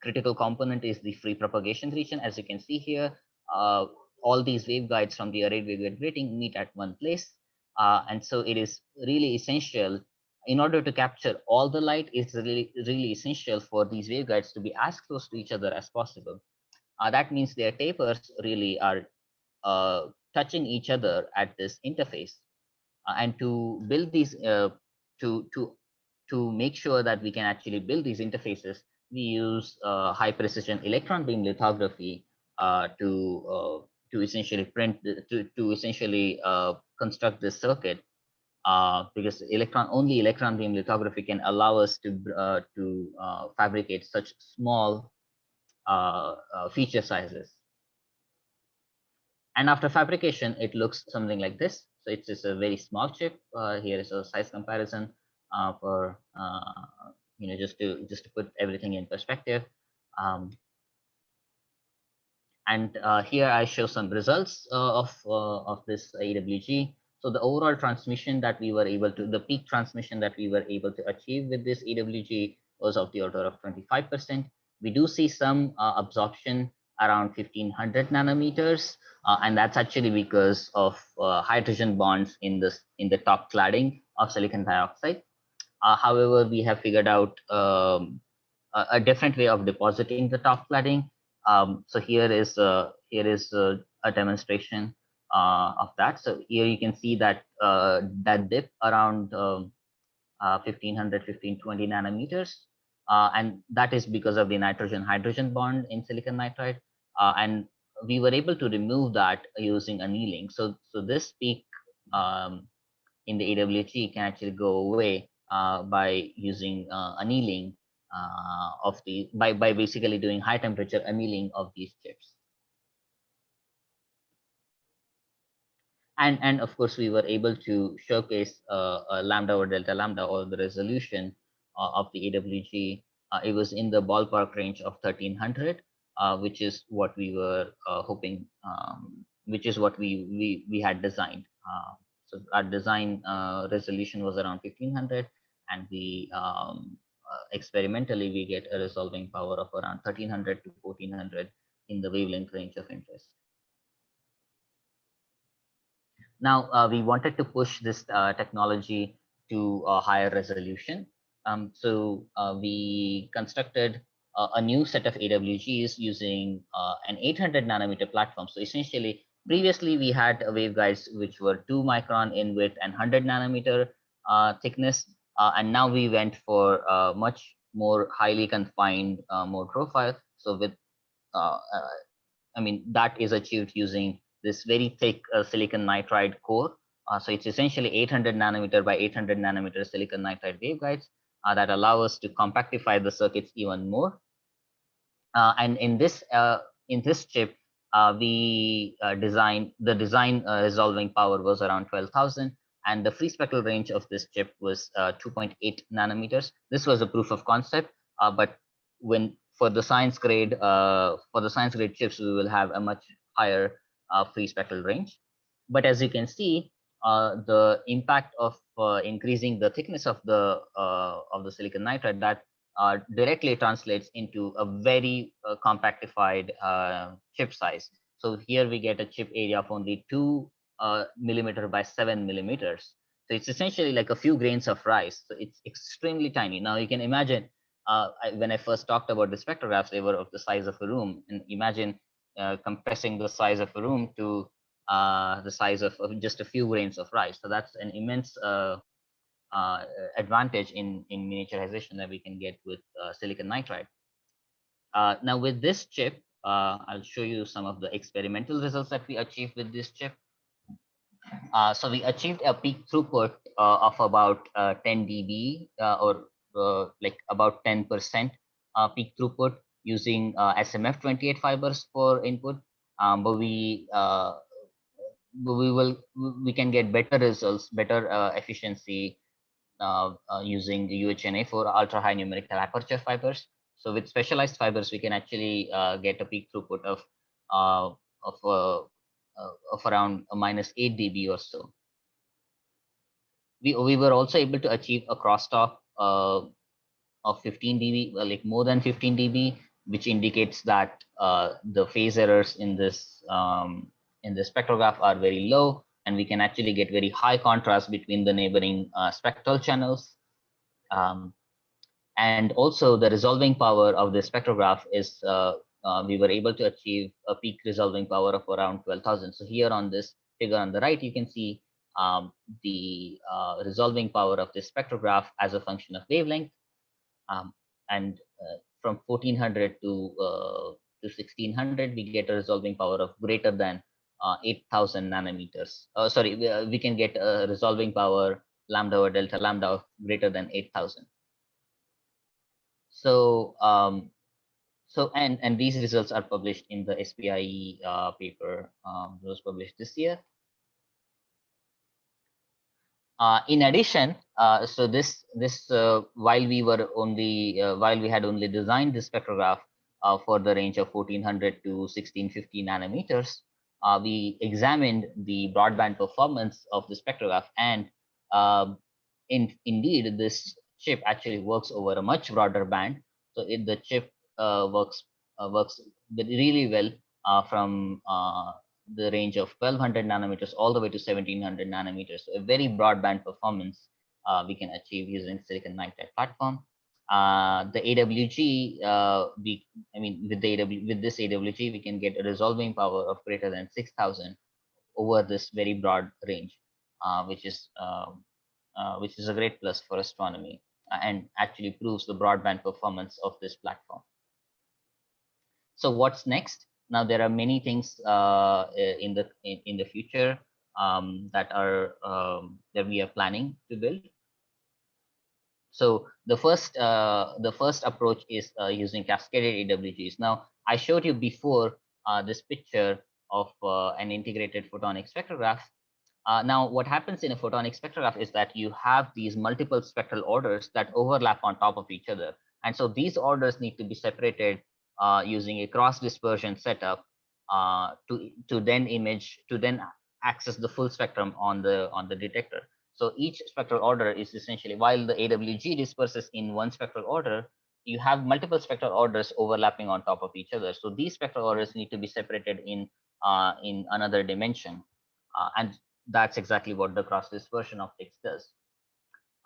critical component is the free propagation region. As you can see here, all these waveguides from the arrayed waveguide grating meet at one place. And so it is really essential, in order to capture all the light, it's really essential for these waveguides to be as close to each other as possible. That means their tapers really are touching each other at this interface. And to build these, to make sure that we can actually build these interfaces, we use high precision electron beam lithography to essentially print, to essentially construct this circuit, because only electron beam lithography can allow us to fabricate such small feature sizes. And after fabrication, it looks something like this. So it's just a very small chip. Here is a size comparison for just to put everything in perspective. And here I show some results of this AWG. So the overall transmission that we were able to, the peak transmission that we were able to achieve with this AWG was of the order of 25%. We do see some absorption around 1500 nanometers, and that's actually because of hydrogen bonds in the top cladding of silicon dioxide. However, we have figured out a different way of depositing the top cladding. So here is a demonstration of that. So here you can see that that dip around 1520 nanometers, and that is because of the nitrogen-hydrogen bond in silicon nitride. And we were able to remove that using annealing. So this peak in the AWG can actually go away by using annealing by basically doing high temperature annealing of these chips. And of course, we were able to showcase a lambda over delta lambda, or the resolution of the AWG. It was in the ballpark range of 1300, which is what we were hoping, which is what we had designed. So our design resolution was around 1500, and we experimentally we get a resolving power of around 1300 to 1400 in the wavelength range of interest. Now we wanted to push this technology to a higher resolution. So we constructed a new set of AWGs using an 800 nanometer platform. So essentially, previously we had waveguides which were 2 micron in width and 100 nanometer thickness. And now we went for a much more highly confined mode profile. So with, I mean, that is achieved using this very thick silicon nitride core. So it's essentially 800 nanometer by 800 nanometer silicon nitride waveguides that allow us to compactify the circuits even more. And in this chip, we designed, the design resolving power was around 12,000, and the free spectral range of this chip was 2.8 nanometers. This was a proof of concept, but for the science grade chips, we will have a much higher free spectral range. But as you can see, the impact of increasing the thickness of the silicon nitride, that directly translates into a very compactified chip size. So here we get a chip area of only 2 millimeter by 7 millimeters. So it's essentially like a few grains of rice. So it's extremely tiny. Now you can imagine, when I first talked about the spectrographs, they were of the size of a room. And imagine compressing the size of a room to the size of just a few grains of rice. So that's an immense advantage in miniaturization that we can get with silicon nitride. Now with this chip, I'll show you some of the experimental results that we achieved with this chip. So we achieved a peak throughput of about 10 dB or like about 10% peak throughput using SMF 28 fibers for input. But we we can get better results, better efficiency using the UHNA for ultra high numerical aperture fibers. So with specialized fibers, we can actually get a peak throughput of around -8 dB or so. We were also able to achieve a crosstalk of 15 dB, like more than 15 dB, which indicates that the phase errors in this spectrograph are very low, and we can actually get very high contrast between the neighboring spectral channels. And also the resolving power of the spectrograph is we were able to achieve a peak resolving power of around 12,000. So here on this figure on the right, you can see the resolving power of this spectrograph as a function of wavelength. And from 1400 to 1600, we get a resolving power of greater than 8,000 nanometers. We can get a resolving power lambda or delta lambda of greater than 8,000. So and these results are published in the SPIE paper that was published this year. In addition, so while we had only designed this spectrograph for the range of 1400 to 1650 nanometers, we examined the broadband performance of the spectrograph, and indeed this chip actually works over a much broader band. So the chip works really well from the range of 1200 nanometers all the way to 1700 nanometers. So a very broadband performance we can achieve using silicon nitride platform. The AWG, with this AWG, we can get a resolving power of greater than 6,000 over this very broad range, which is a great plus for astronomy and actually proves the broadband performance of this platform. So what's next? Now there are many things in the future that we are planning to build. So the first approach is using cascaded AWGs. Now I showed you before this picture of an integrated photonic spectrograph. Now what happens in a photonic spectrograph is that you have these multiple spectral orders that overlap on top of each other, and so these orders need to be separated using a cross dispersion setup to then access the full spectrum on the detector. So each spectral order is essentially, while the AWG disperses in one spectral order, you have multiple spectral orders overlapping on top of each other. So these spectral orders need to be separated in another dimension, and that's exactly what the cross dispersion optics does.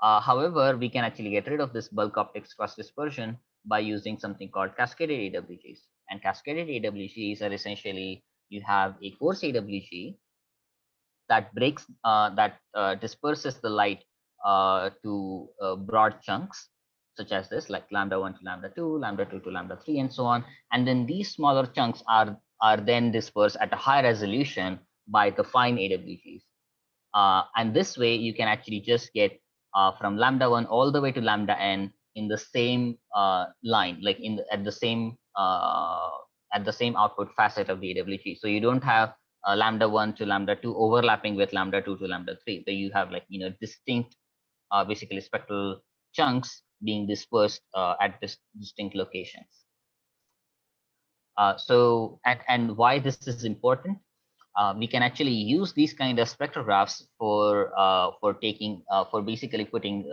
However, we can actually get rid of this bulk optics cross dispersion by using something called cascaded AWGs. And cascaded AWGs are essentially, you have a coarse AWG that disperses the light to broad chunks, such as this, like lambda 1 to lambda 2, lambda 2 to lambda 3, and so on. And then these smaller chunks are then dispersed at a high resolution by the fine AWGs. And this way, you can actually just get from lambda 1 all the way to lambda n in the same line, like at the same output facet of the AWG. So you don't have lambda 1 to lambda 2 overlapping with lambda 2 to lambda 3. So you have, like, distinct, basically spectral chunks being dispersed at distinct locations. And why this is important? We can actually use these kind of spectrographs for basically putting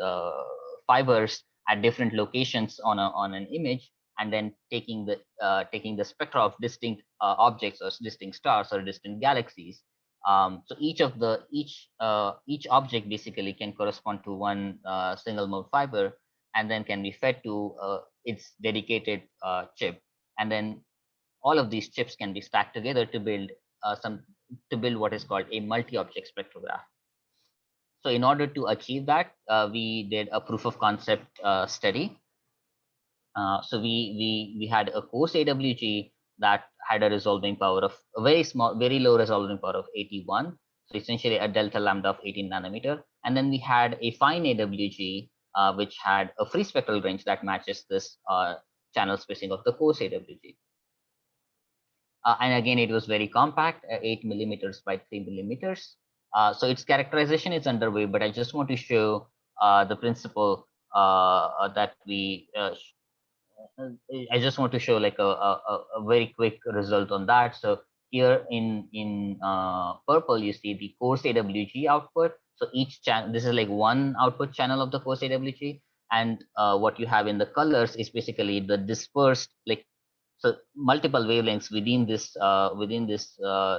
fibers at different locations on an image, and then taking the spectra of distinct objects or distinct stars or distinct galaxies. So each object basically can correspond to one single mode fiber, and then can be fed to its dedicated chip, and then all of these chips can be stacked together to build what is called a multi-object spectrograph. So in order to achieve that, we did a proof of concept study. So we had a coarse AWG that had a resolving power of a very low resolving power of 81. So essentially a delta lambda of 18 nanometer. And then we had a fine AWG, which had a free spectral range that matches this channel spacing of the coarse AWG. And again, it was very compact, 8 millimeters by 3 millimeters. So its characterization is underway, but I just want to show the principle that I just want to show like a very quick result on that. So here in purple, you see the coarse AWG output. So each channel, this is like one output channel of the coarse AWG. And what you have in the colors is basically the dispersed, like, so multiple wavelengths within this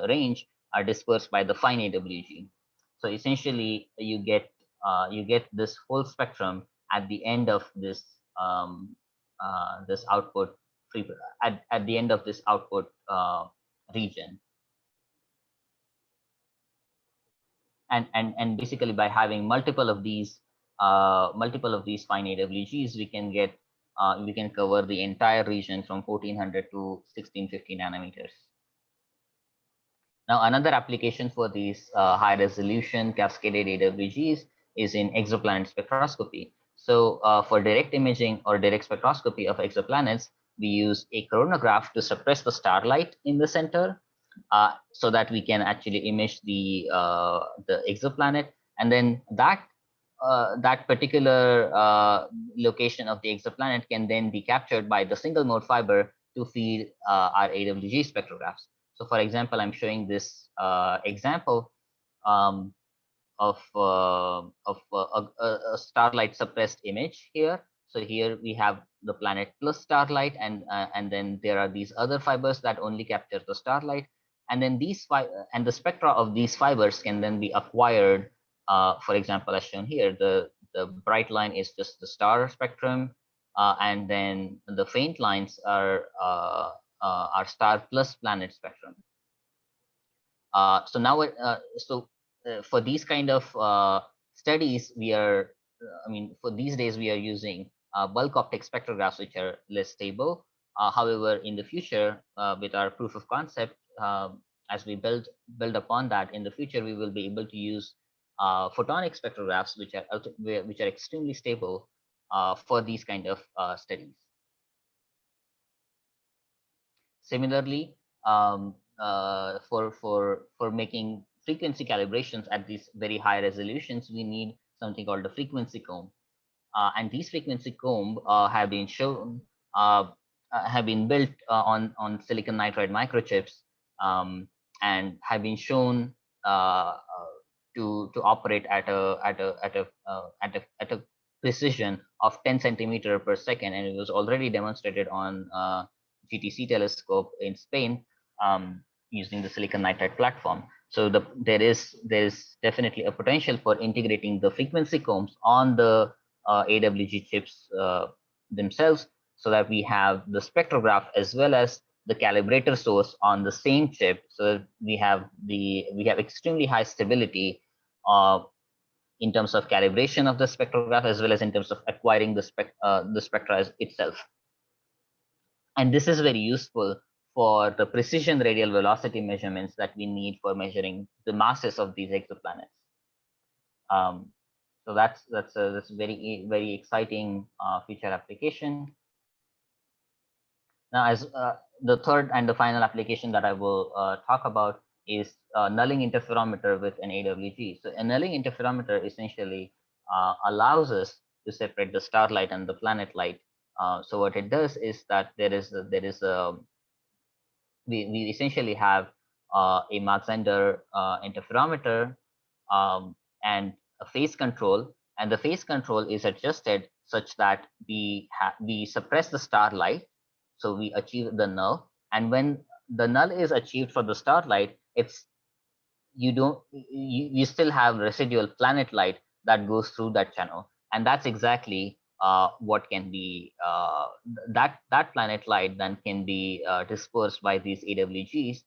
range are dispersed by the fine AWG. So essentially, you get this whole spectrum at the end of this this output at the end of this output region. And basically by having multiple of these fine AWGs, we can cover the entire region from 1400 to 1650 nanometers. Now, another application for these high resolution cascaded AWGs is in exoplanet spectroscopy. So for direct imaging or direct spectroscopy of exoplanets, we use a coronagraph to suppress the starlight in the center, so that we can actually image the exoplanet, and then that particular location of the exoplanet can then be captured by the single mode fiber to feed our AWG spectrographs. So, for example, I'm showing this example of a starlight suppressed image here. So here we have the planet plus starlight, and then there are these other fibers that only capture the starlight. And then and the spectra of these fibers can then be acquired. For example, as shown here, the bright line is just the star spectrum, and then the faint lines are star plus planet spectrum. So now, for these kind of studies, we are, for these days, we are using bulk optic spectrographs, which are less stable. However, in the future, with our proof of concept, as we build upon that, in the future, we will be able to use photonic spectrographs, which are extremely stable for these kind of studies. Similarly, for making frequency calibrations at these very high resolutions, we need something called a frequency comb. And these frequency comb have been shown, have been built on silicon nitride microchips, and have been shown to operate at a precision of 10 centimeter per second, and it was already demonstrated on GTC telescope in Spain, using the silicon nitride platform. So there is definitely a potential for integrating the frequency combs on the AWG chips themselves, so that we have the spectrograph as well as the calibrator source on the same chip. So we have extremely high stability in terms of calibration of the spectrograph, as well as in terms of acquiring the spectra itself. And this is very useful for the precision radial velocity measurements that we need for measuring the masses of these exoplanets. So that's a very exciting future application. Now, as the third and the final application that I will talk about is nulling interferometer with an AWG. So a nulling interferometer essentially allows us to separate the starlight and the planet light. So what it does is that we essentially have a Mach-Zehnder interferometer and a phase control, and the phase control is adjusted such that we suppress the starlight, so we achieve the null. And when the null is achieved for the starlight, you still have residual planet light that goes through that channel, and that's exactly what can be that planet light then can be dispersed by these AWGs.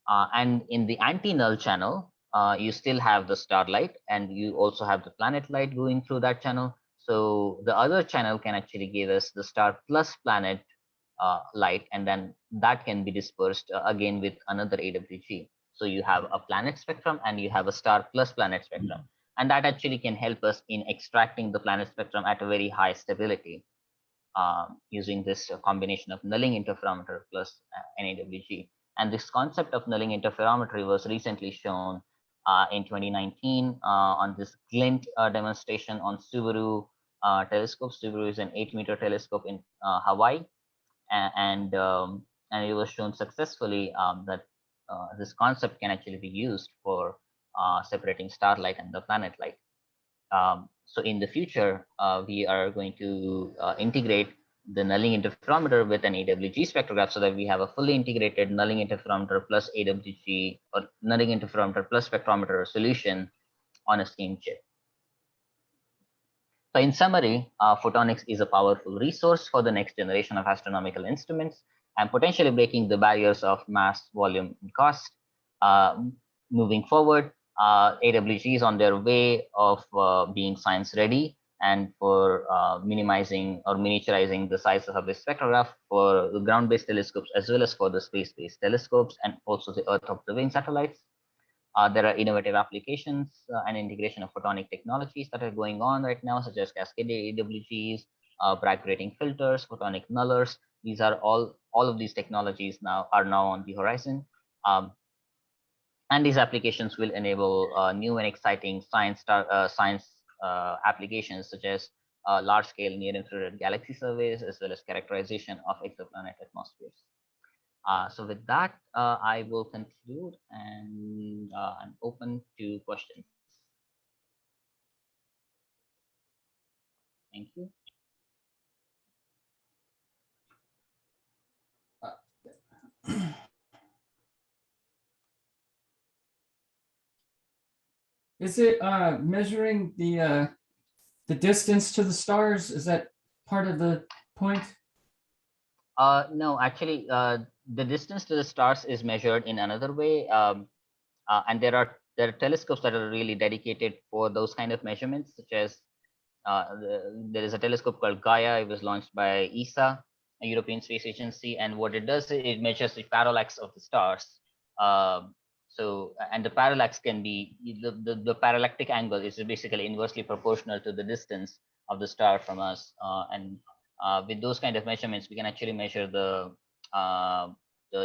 And in the anti-null channel, you still have the starlight, and you also have the planet light going through that channel. So the other channel can actually give us the star plus planet light, and then that can be dispersed again with another AWG. So you have a planet spectrum and you have a star plus planet spectrum. And that actually can help us in extracting the planet spectrum at a very high stability using this combination of nulling interferometer plus an AWG. And this concept of nulling interferometry was recently shown in 2019 on this glint demonstration on Subaru telescope. Subaru is an 8-meter telescope in Hawaii, and it was shown successfully that this concept can actually be used for separating starlight and the planet light. So in the future, we are going to integrate the nulling interferometer with an AWG spectrograph, so that we have a fully integrated nulling interferometer plus AWG, or nulling interferometer plus spectrometer solution on a same chip. So in summary, photonics is a powerful resource for the next generation of astronomical instruments, and potentially breaking the barriers of mass, volume, and cost. Moving forward, AWG is on their way of being science ready, and for minimizing or miniaturizing the size of this spectrograph for the ground-based telescopes, as well as for the space-based telescopes, and also the Earth observing satellites. There are innovative applications and integration of photonic technologies that are going on right now, such as cascaded AWGs, Bragg grating filters, photonic nullers. These are all of these technologies are now on the horizon. And these applications will enable new and exciting science applications, such as large-scale near-infrared galaxy surveys, as well as characterization of exoplanet atmospheres. So with that, I will conclude, and I'm open to questions. Thank you. Is it measuring the distance to the stars? Is that part of the point? No, actually, the distance to the stars is measured in another way, and there are telescopes that are really dedicated for those kind of measurements, such as there is a telescope called Gaia. It was launched by ESA, a European Space Agency, and what it does is it measures the parallax of the stars. And the parallax can be the parallactic angle is basically inversely proportional to the distance of the star from us, and with those kind of measurements, we can actually measure the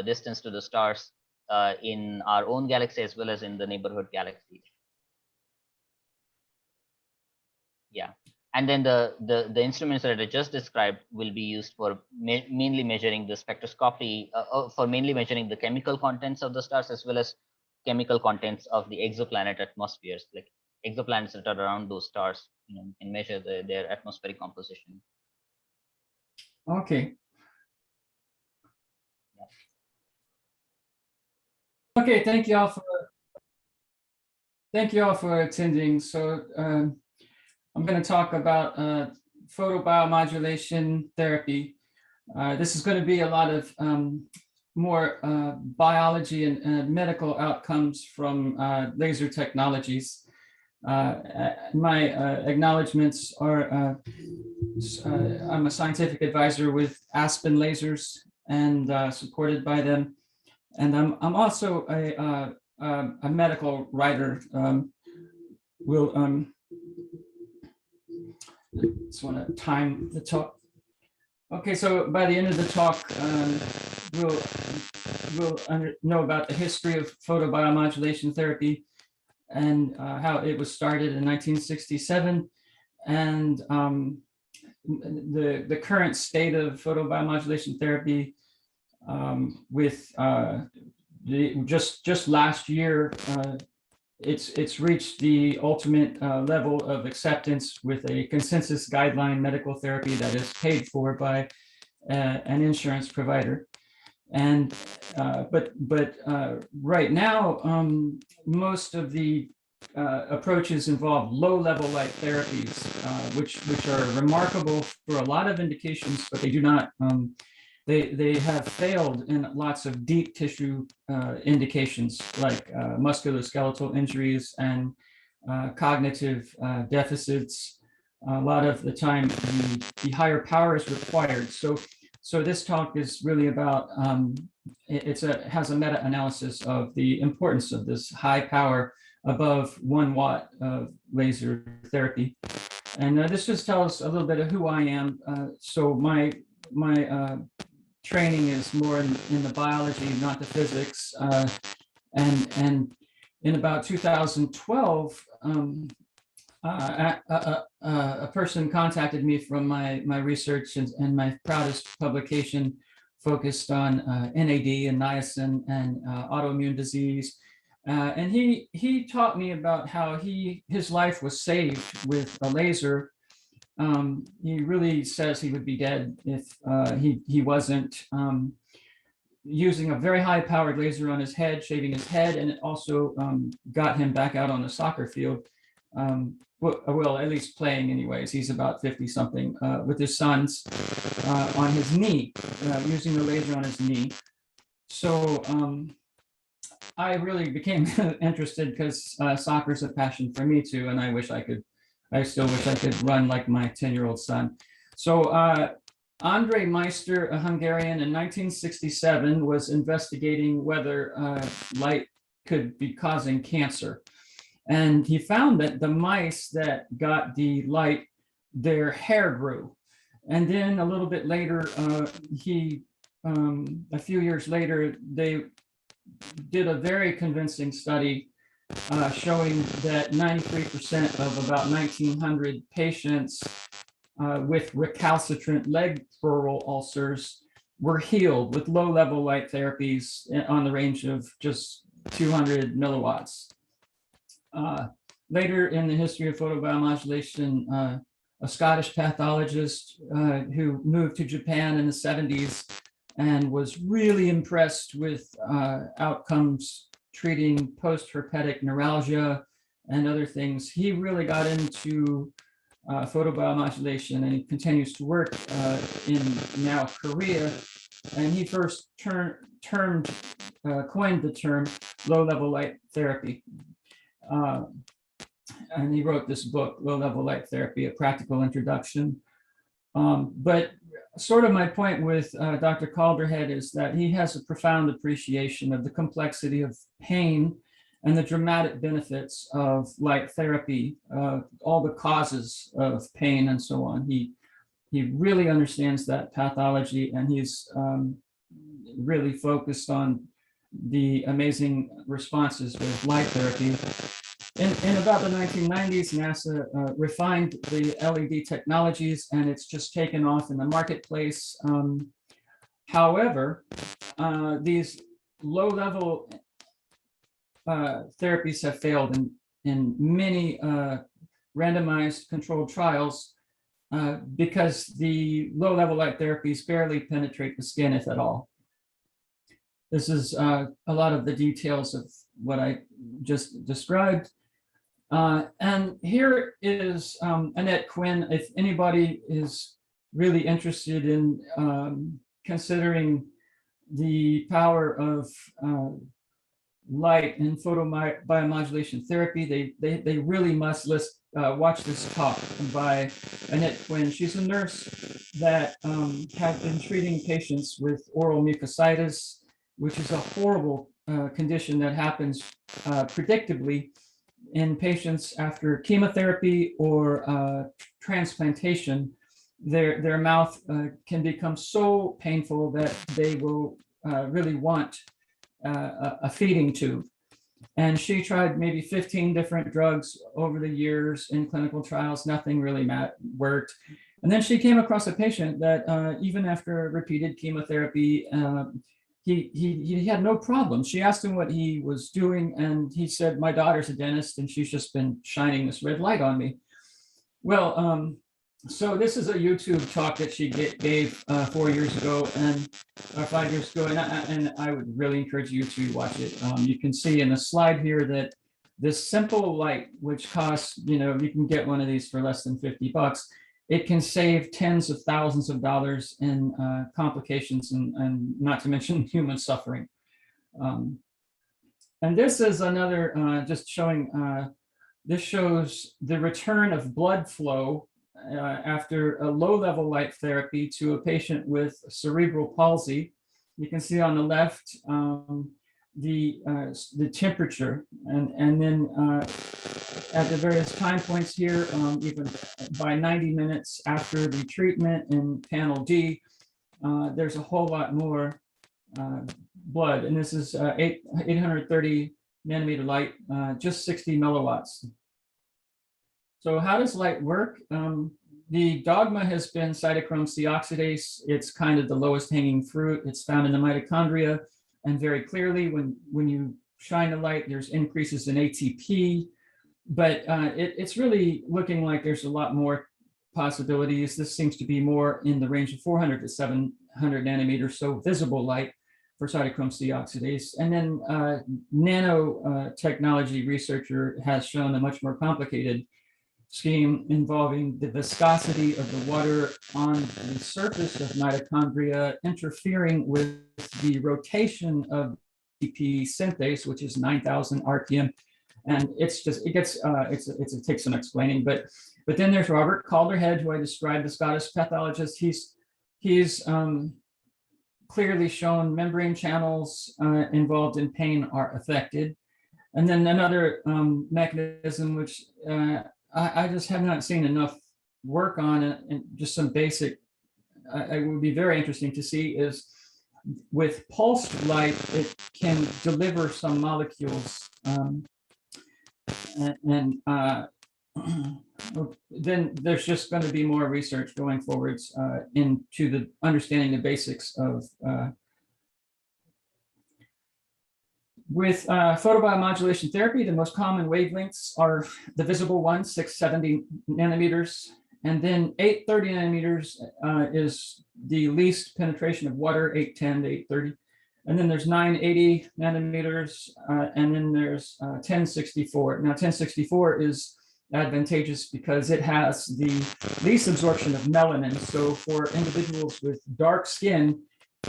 distance to the stars in our own galaxy as well as in the neighborhood galaxies. Yeah, and then the instruments that I just described will be used for mainly measuring the spectroscopy, for mainly measuring the chemical contents of the stars, as well as chemical contents of the exoplanet atmospheres, like exoplanets that are around those stars, and measure their atmospheric composition. Okay. Okay, thank you all for attending. So I'm going to talk about photobiomodulation therapy. This is going to be a lot of more biology and medical outcomes from laser technologies. My acknowledgements are I'm a scientific advisor with Aspen Lasers and supported by them. And I'm also a medical writer. Just want to time the talk. Okay, so by the end of the talk, we'll know about the history of photobiomodulation therapy and how it was started in 1967, and the current state of photobiomodulation therapy with just last year, it's reached the ultimate level of acceptance with a consensus guideline medical therapy that is paid for by an insurance provider. And but right now, most of the approaches involve low-level light therapies, which are remarkable for a lot of indications, but they do not. They have failed in lots of deep tissue indications, like musculoskeletal injuries and cognitive deficits. A lot of the time, the higher power is required. So this talk is really about, it has a meta-analysis of the importance of this high power above 1 watt of laser therapy. And this just tells a little bit of who I am. So my training is more in the biology, not the physics. And in about 2012, a person contacted me from my research, and my proudest publication focused on NAD and niacin and autoimmune disease. And he taught me about how his life was saved with a laser. He really says he would be dead if he wasn't using a very high powered laser on his head, shaving his head, and it also got him back out on the soccer field. Well, at least playing anyways. He's about 50 something with his sons on his knee, using the laser on his knee. So I really became interested because soccer is a passion for me too, and I still wish I could run like my 10-year-old son. So Andre Meister, a Hungarian, in 1967 was investigating whether light could be causing cancer. And he found that the mice that got the light, their hair grew. And then a little bit later, a few years later, they did a very convincing study showing that 93% of about 1,900 patients with recalcitrant leg burl ulcers were healed with low-level light therapies on the range of just 200 milliwatts. Later in the history of photobiomodulation, a Scottish pathologist who moved to Japan in the 70s and was really impressed with outcomes treating post-herpetic neuralgia and other things. He really got into photobiomodulation, and he continues to work in now Korea. And he first coined the term low-level light therapy. And he wrote this book, Low-Level Light Therapy, A Practical Introduction. But sort of my point with Dr. Calderhead is that he has a profound appreciation of the complexity of pain and the dramatic benefits of light therapy, all the causes of pain and so on. He really understands that pathology, and he's really focused on the amazing responses with light therapy. In about the 1990s, NASA refined the LED technologies, and it's just taken off in the marketplace. However, these low-level therapies have failed in many randomized controlled trials because the low-level light therapies barely penetrate the skin, if at all. This is a lot of the details of what I just described. And here is Annette Quinn. If anybody is really interested in considering the power of light and photobiomodulation therapy, they really must watch this talk by Annette Quinn. She's a nurse that had been treating patients with oral mucositis, which is a horrible condition that happens predictably in patients after chemotherapy or transplantation. Their mouth can become so painful that they will really want a feeding tube. And she tried maybe 15 different drugs over the years in clinical trials. Nothing really worked. And then she came across a patient that even after repeated chemotherapy, he had no problem. She asked him what he was doing, and he said, "My daughter's a dentist, and she's just been shining this red light on me." Well, so this is a YouTube talk that she gave 4 years ago, or 5 years ago, and I would really encourage you to watch it. You can see in the slide here that this simple light, which costs, you can get one of these for less than $50. It can save tens of thousands of dollars in complications and not to mention human suffering. And this is another, just showing, this shows the return of blood flow after a low-level light therapy to a patient with cerebral palsy. You can see on the left the temperature, and then at the various time points here, even by 90 minutes after the treatment in panel D, there's a whole lot more blood, and this is 830 nanometer light, just 60 milliwatts. So how does light work? The dogma has been cytochrome C oxidase. It's kind of the lowest hanging fruit. It's found in the mitochondria, and very clearly when you shine the light, there's increases in ATP, but it's really looking like there's a lot more possibilities. This seems to be more in the range of 400 to 700 nanometers, so visible light for cytochrome C oxidase. And then nano technology researcher has shown a much more complicated scheme involving the viscosity of the water on the surface of mitochondria interfering with the rotation of ATP synthase, which is 9,000 RPM. And it's just, it takes some explaining, but then there's Robert Calderhead, who I described, the Scottish pathologist. He's clearly shown membrane channels involved in pain are affected. And then another mechanism, which I just have not seen enough work on it, and just some basic, it would be very interesting to see, is with pulsed light, it can deliver some molecules. Then there's just going to be more research going forwards into the understanding the basics of with photobiomodulation therapy. The most common wavelengths are the visible ones, 670 nanometers, and then 830 nanometers is the least penetration of water, 810 to 830. And then there's 980 nanometers, and then there's 1064. Now 1064 is advantageous because it has the least absorption of melanin. So for individuals with dark skin,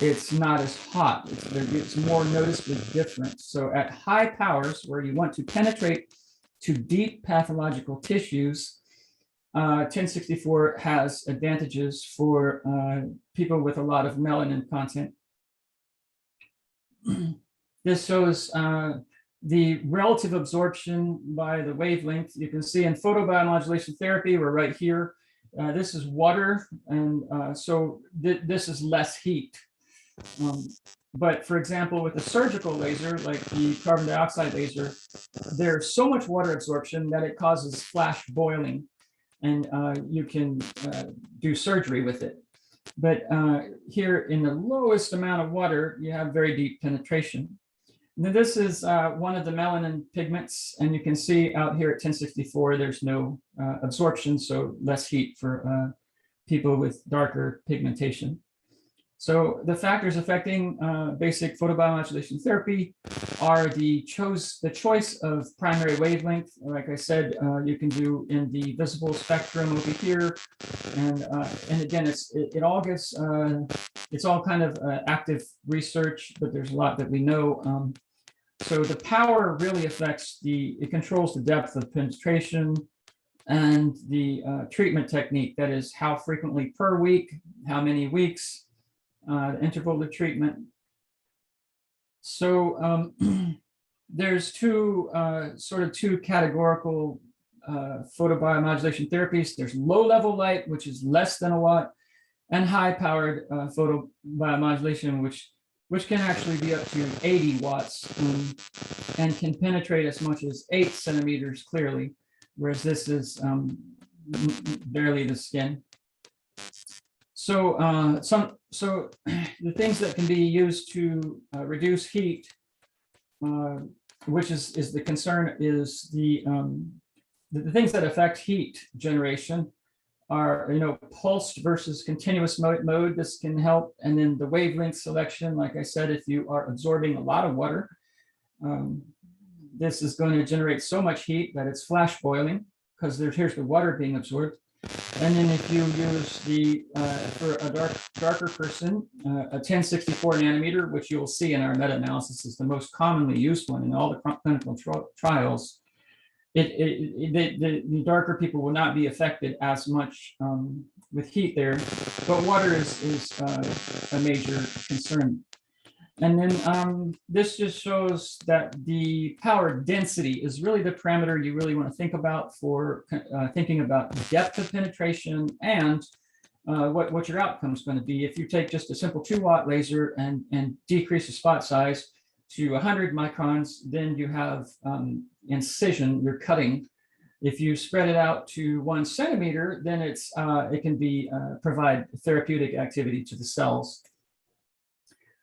it's not as hot. It's more noticeably different. So at high powers, where you want to penetrate to deep pathological tissues, 1064 has advantages for people with a lot of melanin content. This shows the relative absorption by the wavelength. You can see in photobiomodulation therapy, we're right here. This is water, and so this is less heat. But for example, with a surgical laser, like the carbon dioxide laser, there's so much water absorption that it causes flash boiling, and you can do surgery with it. But here in the lowest amount of water, you have very deep penetration. And then this is one of the melanin pigments, and you can see out here at 1064, there's no absorption, so less heat for people with darker pigmentation. So the factors affecting basic photobiomodulation therapy are the choice of primary wavelength. Like I said, you can do in the visible spectrum over here, and again, it all gets it's all kind of active research, but there's a lot that we know. So the power really affects it controls the depth of penetration and the treatment technique. That is, how frequently per week, how many weeks. The interval of treatment. So there's two categorical photobiomodulation therapies. There's low level light, which is less than a watt, and high powered photobiomodulation, which can actually be up to 80 watts and can penetrate as much as 8 centimeters clearly, whereas this is barely the skin. So so the things that can be used to reduce heat, which is the concern, is the things that affect heat generation are, pulsed versus continuous mode. This can help. And then the wavelength selection, like I said, if you are absorbing a lot of water, this is going to generate so much heat that it's flash boiling, because here's the water being absorbed. And then if you use for a darker person, a 1064 nanometer, which you'll see in our meta-analysis is the most commonly used one in all the clinical trials, the darker people will not be affected as much with heat there, but water is a major concern. And then this just shows that the power density is really the parameter you really want to think about for thinking about depth of penetration and what your outcome is going to be. If you take just a simple 2-watt laser and decrease the spot size to 100 microns, then you have incision, you're cutting. If you spread it out to 1 centimeter, then it can be provide therapeutic activity to the cells.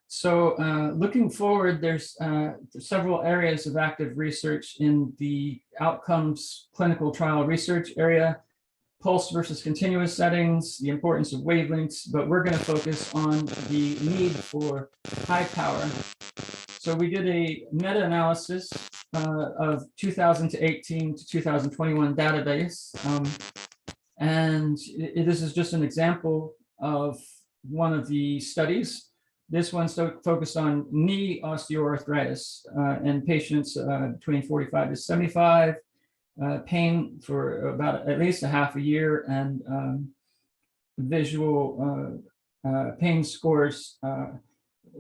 So looking forward, there's several areas of active research in the outcomes clinical trial research area, pulse versus continuous settings, the importance of wavelengths, but we're going to focus on the need for high power. So we did a meta-analysis of 2018 to 2021 database. And this is just an example of one of the studies. This one's focused on knee osteoarthritis in patients between 45 to 75, pain for about at least a half a year, and visual pain scores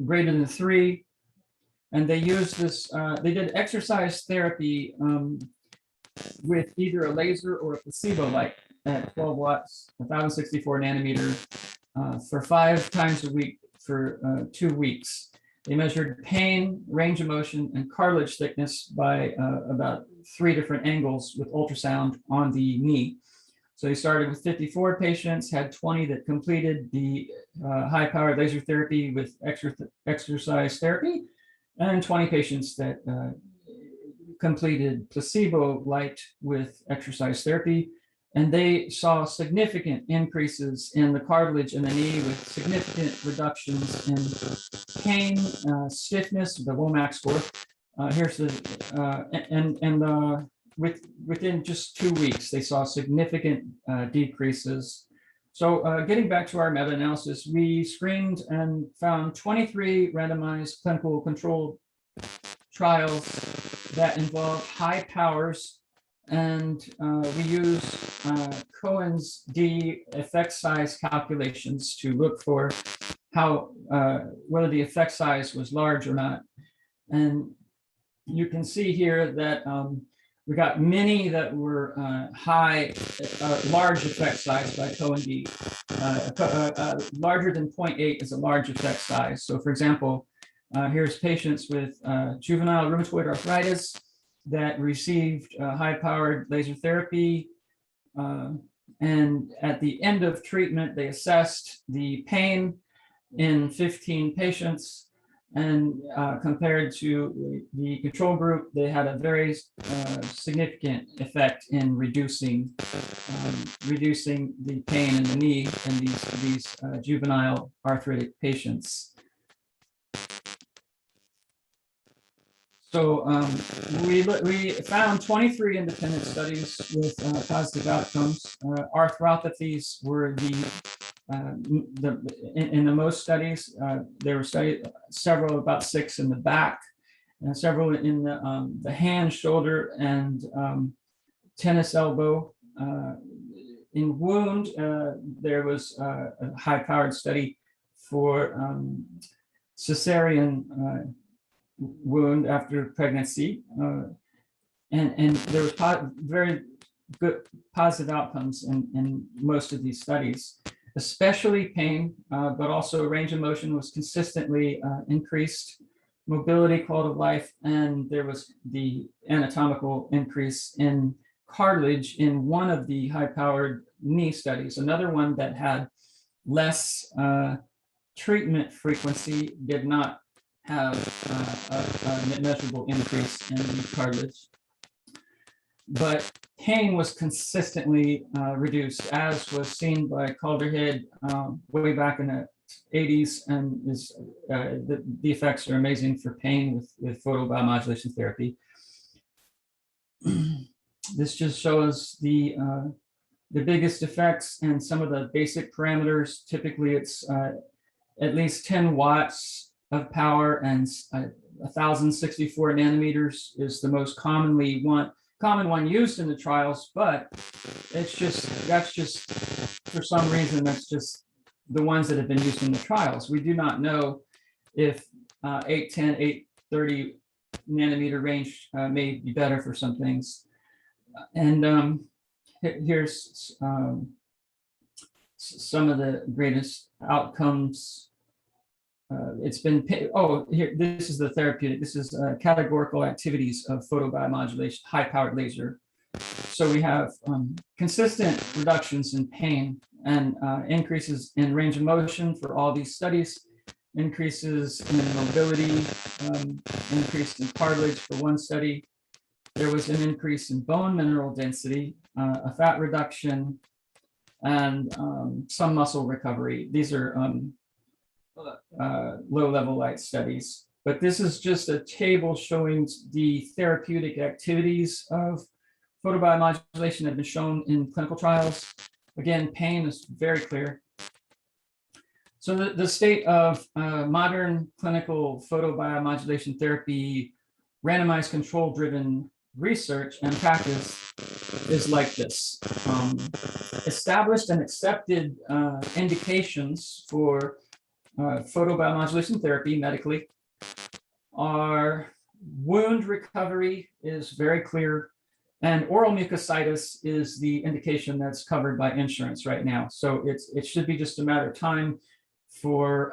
greater than 3. And they used this, they did exercise therapy with either a laser or a placebo light at 12 watts, 1064 nanometer for 5 times a week for 2 weeks. They measured pain, range of motion, and cartilage thickness by about 3 different angles with ultrasound on the knee. So they started with 54 patients, had 20 that completed the high-powered laser therapy with exercise therapy, and 20 patients that completed placebo light with exercise therapy. And they saw significant increases in the cartilage in the knee with significant reductions in pain, stiffness, the WOMAC score. Here's the, within just 2 weeks, they saw significant decreases. So getting back to our meta-analysis, we screened and found 23 randomized clinical control trials that involved high powers, and we used Cohen's D effect size calculations to look for how whether the effect size was large or not. And you can see here that we got many that were large effect size by Cohen D. Larger than 0.8 is a large effect size. So for example, here's patients with juvenile rheumatoid arthritis that received high-powered laser therapy. And at the end of treatment, they assessed the pain in 15 patients, and compared to the control group, they had a very significant effect in reducing the pain in the knee in these juvenile arthritic patients. So we found 23 independent studies with positive outcomes. Arthropathies were in the most studies. There were several, about 6 in the back, and several in the hand, shoulder, and tennis elbow. In wound, there was a high-powered study for cesarean wound after pregnancy, and there was very good positive outcomes in most of these studies, especially pain, but also range of motion was consistently increased, mobility, quality of life, and there was the anatomical increase in cartilage in one of the high-powered knee studies. Another one that had less treatment frequency did not have a measurable increase in the cartilage. But pain was consistently reduced, as was seen by Calderhead way back in the 80s, and the effects are amazing for pain with photobiomodulation therapy. This just shows the biggest effects and some of the basic parameters. Typically, it's at least 10 watts of power, and 1064 nanometers is the most common one used in the trials, but that's just for some reason, that's just the ones that have been used in the trials. We do not know if 810, 830 nanometer range may be better for some things. And here's some of the greatest outcomes. It's been, here, this is the therapeutic, this is categorical activities of photobiomodulation, high-powered laser. So we have consistent reductions in pain and increases in range of motion for all these studies, increases in mobility, increase in cartilage for one study. There was an increase in bone mineral density, a fat reduction, and some muscle recovery. These are low-level light studies. But this is just a table showing the therapeutic activities of photobiomodulation that have been shown in clinical trials. Again, pain is very clear. So the state of modern clinical photobiomodulation therapy, randomized control-driven research and practice is like this. Established and accepted indications for photobiomodulation therapy medically are wound recovery is very clear, and oral mucositis is the indication that's covered by insurance right now. So it should be just a matter of time for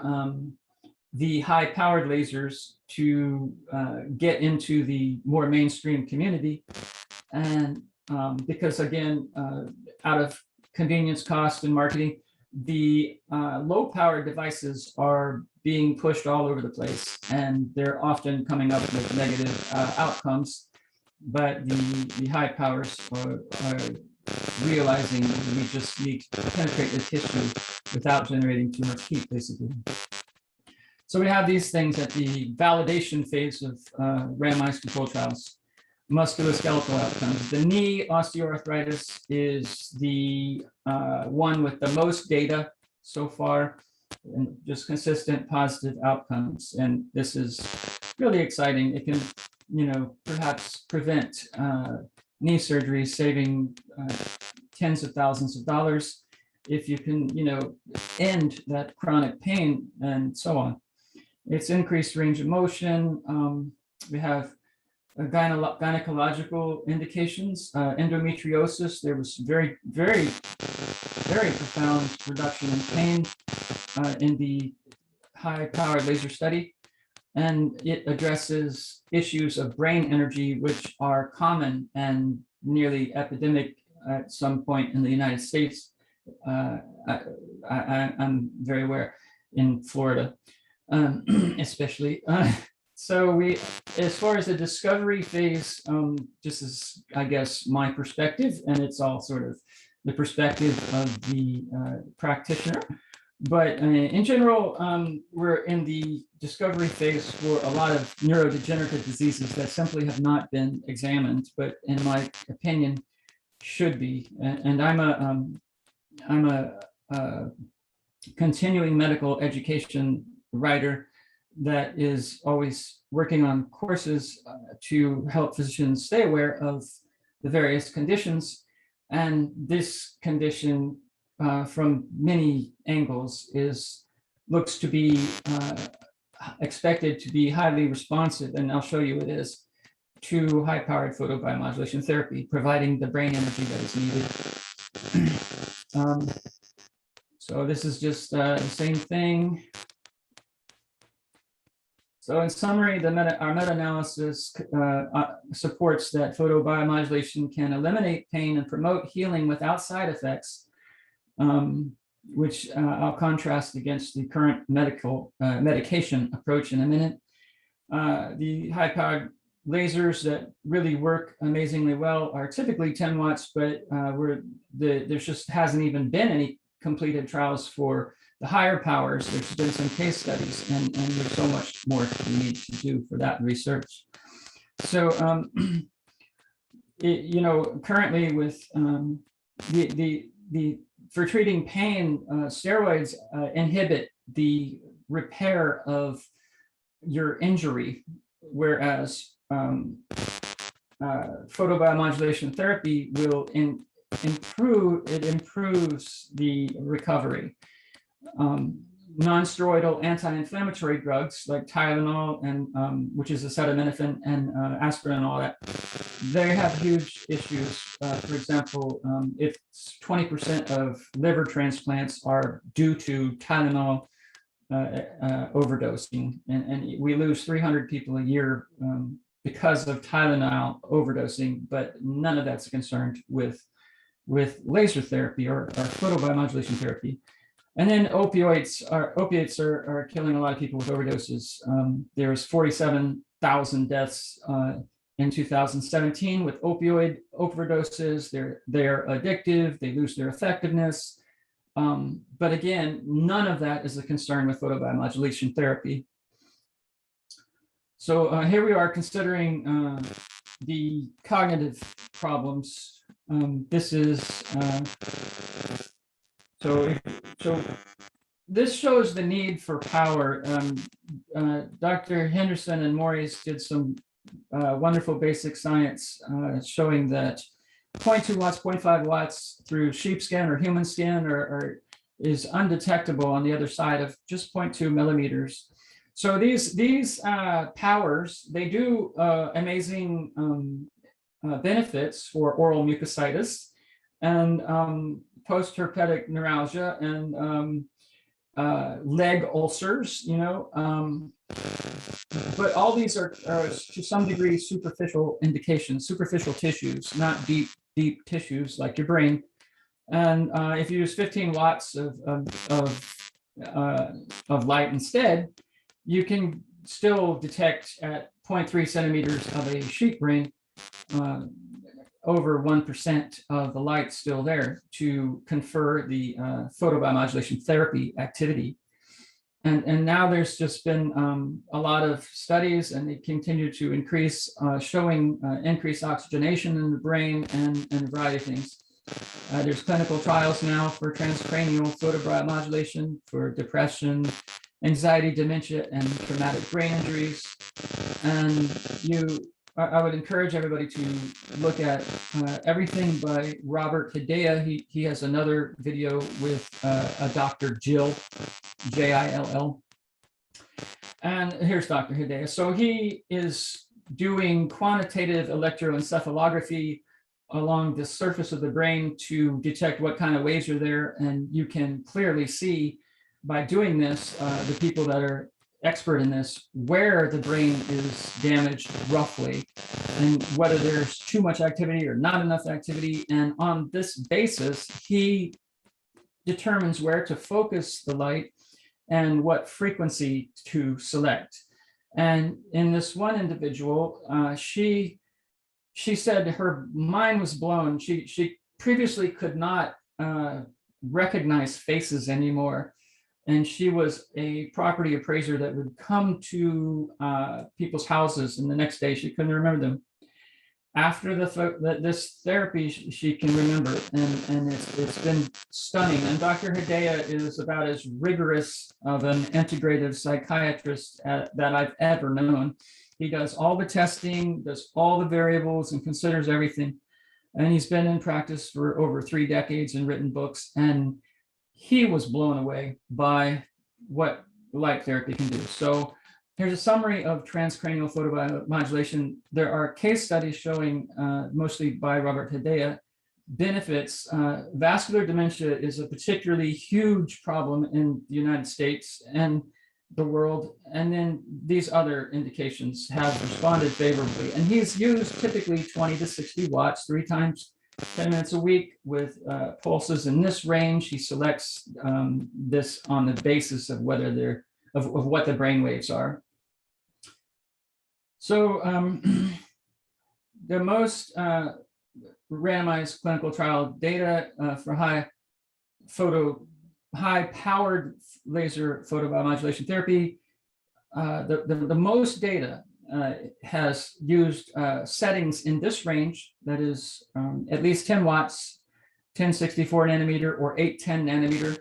the high-powered lasers to get into the more mainstream community. And because again, out of convenience, cost, and marketing, the low-powered devices are being pushed all over the place, and they're often coming up with negative outcomes. But the high powers are realizing that we just need to penetrate the tissue without generating too much heat, basically. So we have these things at the validation phase of randomized control trials. Musculoskeletal outcomes. The knee osteoarthritis is the one with the most data so far, and just consistent positive outcomes. And this is really exciting. It can, perhaps prevent knee surgery, saving tens of thousands of dollars if you can, end that chronic pain and so on. It's increased range of motion. We have gynecological indications, endometriosis. There was very, very, very profound reduction in pain in the high-powered laser study. And it addresses issues of brain energy, which are common and nearly epidemic at some point in the United States. I'm very aware in Florida, especially. So we, as far as the discovery phase, this is, I guess, my perspective, and it's all sort of the perspective of the practitioner. But in general, we're in the discovery phase for a lot of neurodegenerative diseases that simply have not been examined, but in my opinion, should be. And I'm a continuing medical education writer that is always working on courses to help physicians stay aware of the various conditions. And this condition, from many angles, looks to be expected to be highly responsive, and I'll show you it is, to high-powered photobiomodulation therapy, providing the brain energy that is needed. So this is just the same thing. So in summary, our meta-analysis supports that photobiomodulation can eliminate pain and promote healing without side effects, which I'll contrast against the current medication approach in a minute. The high-powered lasers that really work amazingly well are typically 10 watts, but there just hasn't even been any completed trials for the higher powers. There's been some case studies, and there's so much more we need to do for that research. So, currently with for treating pain, steroids inhibit the repair of your injury, whereas photobiomodulation therapy will improves the recovery. non-steroidal anti-inflammatory drugs like Tylenol and which is acetaminophen and aspirin and all that, they have huge issues. For example, if 20% of liver transplants are due to Tylenol overdosing, and we lose 300 people a year because of Tylenol overdosing, but none of that's concerned with laser therapy or photobiomodulation therapy. And then opiates are killing a lot of people with overdoses. There's 47,000 deaths in 2017 with opioid overdoses. They're addictive. They lose their effectiveness. But again, none of that is a concern with photobiomodulation therapy. So here we are considering the cognitive problems. This is so this shows the need for power. Dr. Henderson and Morris did some wonderful basic science showing that 0.2 watts, 0.5 watts through sheepskin or human skin is undetectable on the other side of just 0.2 millimeters. So these powers, they do amazing benefits for oral mucositis and post-herpetic neuralgia and leg ulcers, but all these are to some degree superficial indications, superficial tissues, not deep tissues like your brain. And if you use 15 watts of light instead, you can still detect at 0.3 centimeters of a sheep brain over 1% of the light still there to confer the photobiomodulation therapy activity. And now there's just been a lot of studies, and they continue to increase, showing increased oxygenation in the brain and a variety of things. There's clinical trials now for transcranial photobiomodulation for depression, anxiety, dementia, and traumatic brain injuries. And I would encourage everybody to look at everything by Robert Hidea. He has another video with a Dr. Jill, Jill. And here's Dr. Hidea. So he is doing quantitative electroencephalography along the surface of the brain to detect what kind of waves are there. And you can clearly see by doing this, the people that are expert in this, where the brain is damaged roughly, and whether there's too much activity or not enough activity. And on this basis, he determines where to focus the light and what frequency to select. And in this one individual, she said her mind was blown. She previously could not recognize faces anymore. And she was a property appraiser that would come to people's houses, and the next day she couldn't remember them. After this therapy, she can remember, and it's been stunning. And Dr. Hidea is about as rigorous of an integrative psychiatrist that I've ever known. He does all the testing, does all the variables, and considers everything. And he's been in practice for over 3 decades and written books. And he was blown away by what light therapy can do. So here's a summary of transcranial photobiomodulation. There are case studies showing, mostly by Robert Hidea, benefits. Vascular dementia is a particularly huge problem in the United States and the world. And then these other indications have responded favorably. And he's used typically 20 to 60 watts 3 times 10 minutes a week with pulses in this range. He selects this on the basis of whether they're of what the brain waves are. So the most randomized clinical trial data for high-powered laser photobiomodulation therapy, the most data has used settings in this range, that is at least 10 watts, 1064 nanometer or 810 nanometer.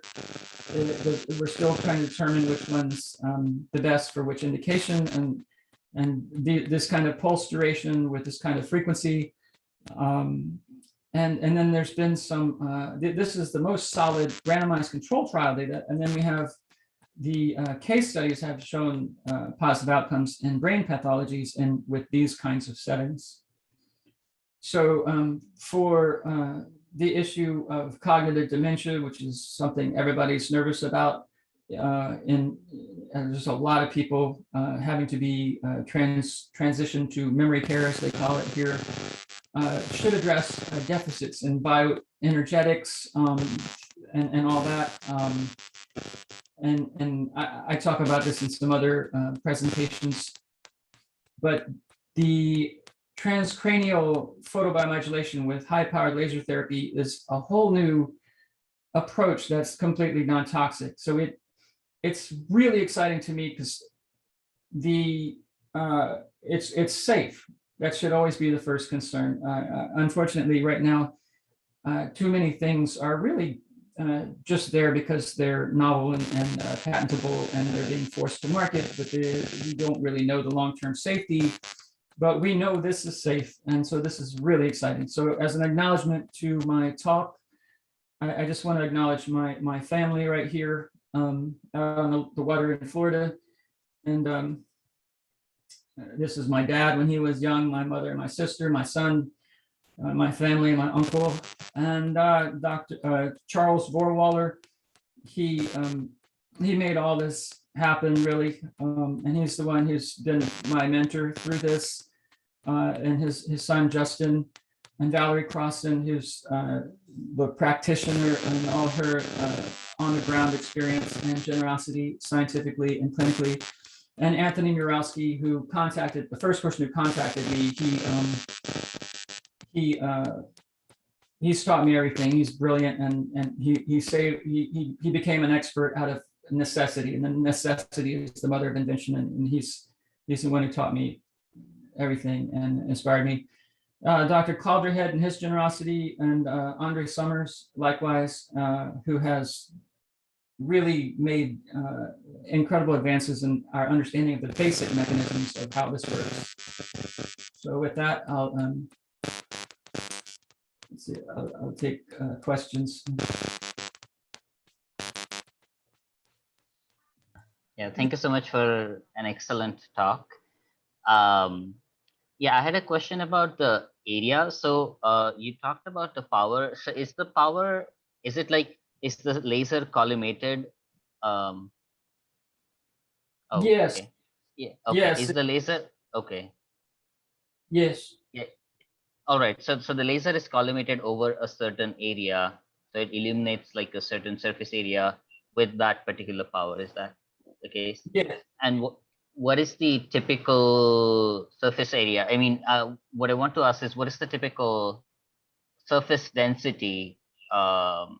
We're still trying to determine which one's the best for which indication, and this kind of pulse duration with this kind of frequency. And then there's been some, this is the most solid randomized control trial data. And then we have the case studies have shown positive outcomes in brain pathologies and with these kinds of settings. So for the issue of cognitive dementia, which is something everybody's nervous about, and there's a lot of people having to be transitioned to memory care, as they call it here, should address deficits in bioenergetics and all that. And I talk about this in some other presentations, but the transcranial photobiomodulation with high-powered laser therapy is a whole new approach that's completely non-toxic. So it's really exciting to me because it's safe. That should always be the first concern. Unfortunately, right now, too many things are really just there because they're novel and patentable, and they're being forced to market, but we don't really know the long-term safety. But we know this is safe, and so this is really exciting. So as an acknowledgement to my talk, I just want to acknowledge my family right here out on the water in Florida. And this is my dad when he was young, my mother, my sister, my son, my family, my uncle, and Dr. Charles Vorwaller. He made all this happen, really, and he's the one who's been my mentor through this, and his son Justin, and Valerie Crossan, who's the practitioner and all her on-the-ground experience and generosity scientifically and clinically, and Anthony Murowski, who contacted the first person who contacted me. He's taught me everything. He's brilliant, and he became an expert out of necessity, and the necessity is the mother of invention, and he's the one who taught me everything and inspired me. Dr. Calderhead and his generosity, and Andre Summers, likewise, who has really made incredible advances in our understanding of the basic mechanisms of how this works. So with that, I'll take questions. Yeah, thank you so much for an excellent talk. Yeah, I had a question about the area. So you talked about the power. So is the power, is the laser collimated? Oh, yes. Okay. Yeah. Okay. Yes. Is the laser okay? Yes. Yeah. All right. So the laser is collimated over a certain area, so it illuminates like a certain surface area with that particular power. Is that the case? Yes. And what is the typical surface area? I mean, what I want to ask is, what is the typical surface density of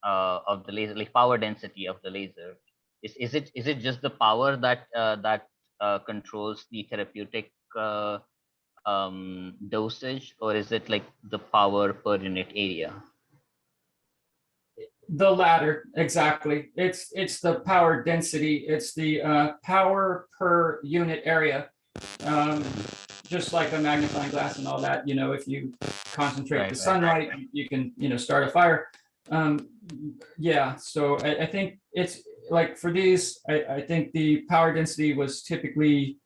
the laser, like power density of the laser? Is it just the power that controls the therapeutic dosage, or is it like the power per unit area? The latter, exactly. It's the power density. It's the power per unit area. Just like a magnifying glass and all that, if you concentrate the sunlight, you can, start a fire. Yeah, so I think it's like for these, I think the power density was typically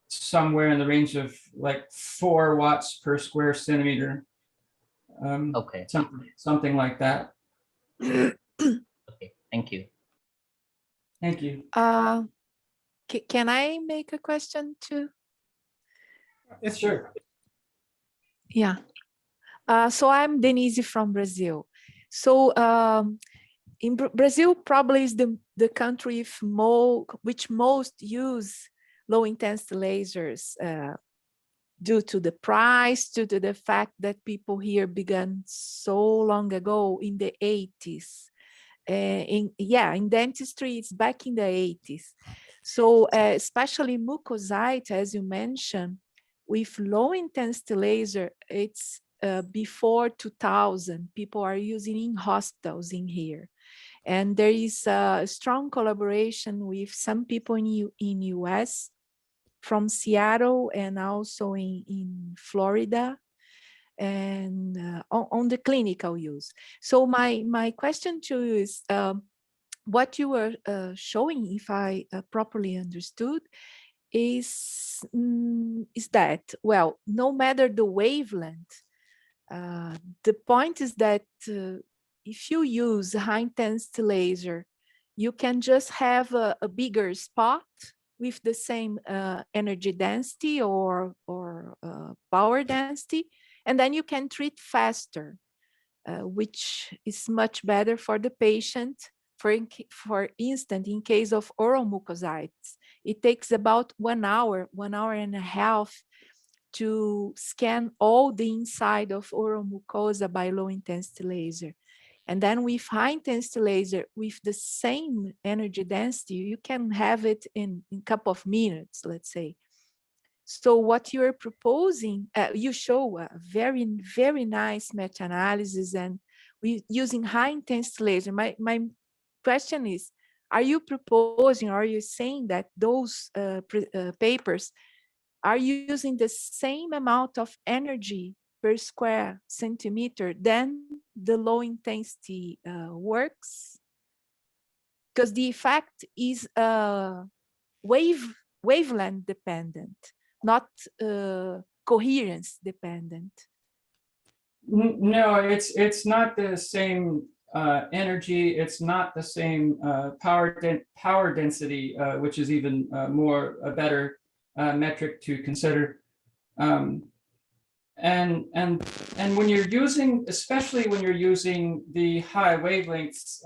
somewhere in the range of like 4 watts per square centimeter. Okay. Something like that. Okay, thank you. Thank you. Can I make a question too? Yes, sure. Yeah. So I'm Denise from Brazil. So in Brazil probably is the country which most use low intensity lasers due to the price, due to the fact that people here began so long ago in the 80s. In dentistry, it's back in the 80s. So especially mucosite, as you mentioned, with low intensity laser, it's before 2000, people are using in hospitals in here. And there is a strong collaboration with some people in US, from Seattle and also in Florida, and on the clinical use. So my question to you is, what you were showing, if I properly understood, is that, well, no matter the wavelength, the point is that if you use high intensity laser, you can just have a bigger spot with the same energy density or power density, and then you can treat faster, which is much better for the patient. For instance, in case of oral mucositis, it takes about 1 hour, 1.5 hours to scan all the inside of oral mucosa by low intensity laser. And then with high intensity laser, with the same energy density, you can have it in a couple of minutes, let's say. So what you're proposing, you show a very, very nice meta-analysis and using high intensity laser. My question is, are you proposing, are you saying that those papers are using the same amount of energy per square centimeter than the low intensity works? Because the effect is wavelength dependent, not coherence dependent. No, it's not the same energy. It's not the same power density, which is even a better metric to consider. And when you're using, especially when you're using the high wavelengths,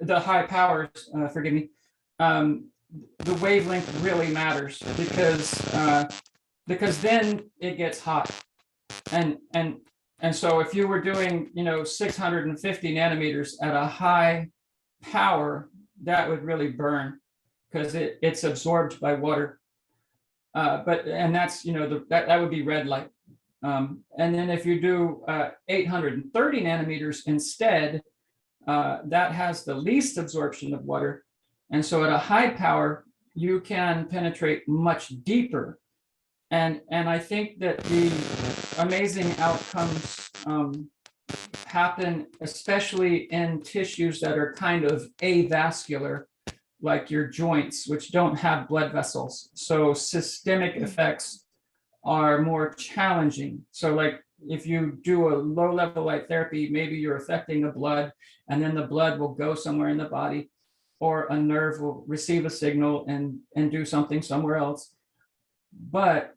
the high powers, forgive me, the wavelength really matters because then it gets hot. And so if you were doing, 650 nanometers at a high power, that would really burn because it's absorbed by water. And that's, that would be red light. And then if you do 830 nanometers instead, that has the least absorption of water. And so at a high power, you can penetrate much deeper. And I think that the amazing outcomes happen, especially in tissues that are kind of avascular, like your joints, which don't have blood vessels. So systemic effects are more challenging. So like if you do a low level light therapy, maybe you're affecting the blood and then the blood will go somewhere in the body, or a nerve will receive a signal and do something somewhere else. But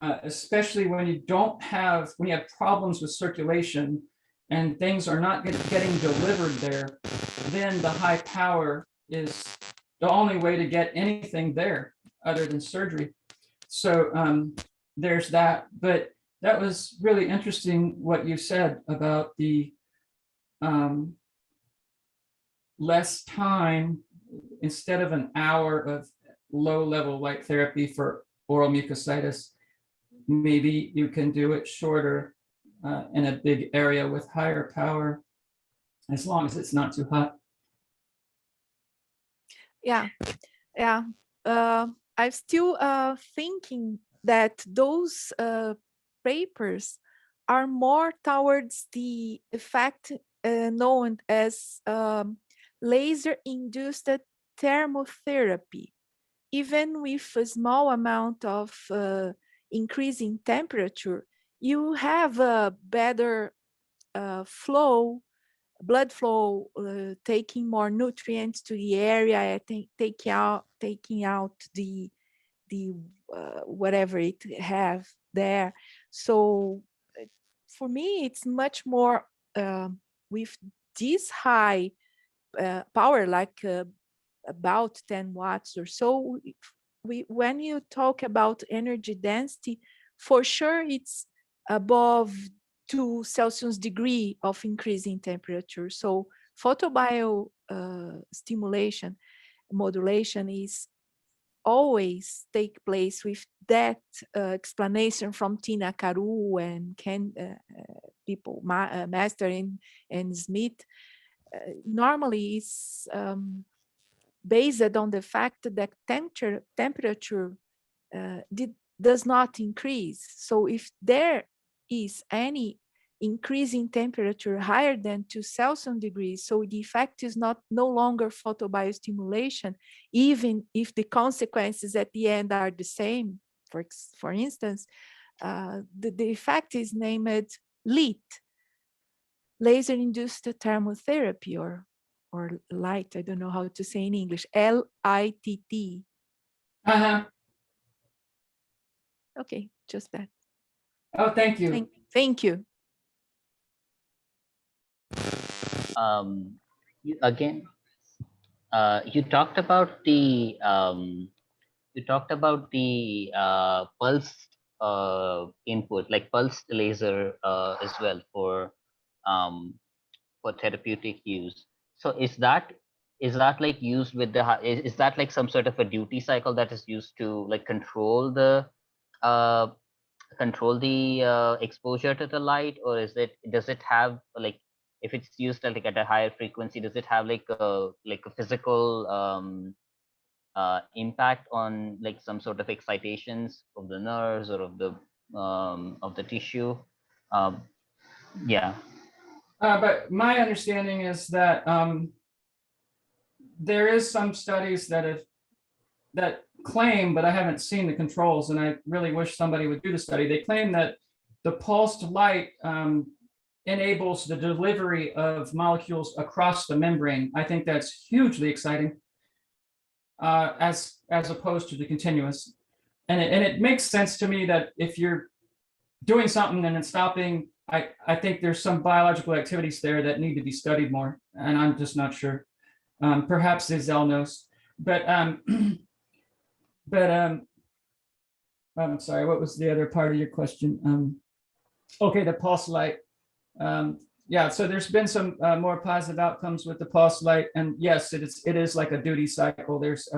especially when you have problems with circulation and things are not getting delivered there, then the high power is the only way to get anything there other than surgery. So there's that. But that was really interesting what you said about the less time, instead of an hour of low level light therapy for oral mucositis, maybe you can do it shorter in a big area with higher power, as long as it's not too hot. Yeah. I'm still thinking that those papers are more towards the effect known as laser-induced thermotherapy. Even with a small amount of increase in temperature, you have a better blood flow, taking more nutrients to the area, taking out the whatever it have there. So for me, it's much more with this high power, like about 10 watts or so. When you talk about energy density, for sure it's above 2 Celsius degree of increasing temperature. So photobio stimulation modulation is always take place with that explanation from Tina Caru and people, Master and Smith. Normally it's based on the fact that temperature does not increase. So if there is any increasing temperature higher than 2 Celsius degrees. So the effect is no longer photobiostimulation, even if the consequences at the end are the same. For instance, the effect is named LIT, laser-induced thermotherapy, or light. I don't know how to say in English. LITT. Okay, just that. Oh, thank you. Thank you. Again, you talked about the pulsed input, like pulsed laser as well for therapeutic use. So is that like used with the is that like some sort of a duty cycle that is used to like control the exposure to the light, or does it have like, if it's used like at a higher frequency, does it have like a physical impact on like some sort of excitations of the nerves or of the tissue? Yeah. But my understanding is that there is some studies that claim, but I haven't seen the controls, and I really wish somebody would do the study. They claim that the pulsed light enables the delivery of molecules across the membrane. I think that's hugely exciting, as opposed to the continuous. And it makes sense to me that if you're doing something and then stopping, I think there's some biological activities there that need to be studied more, and I'm just not sure. Perhaps Zell knows, but I'm sorry, what was the other part of your question? Okay, the pulse light. Yeah, so there's been some more positive outcomes with the pulse light, and yes, it is like a duty cycle. There's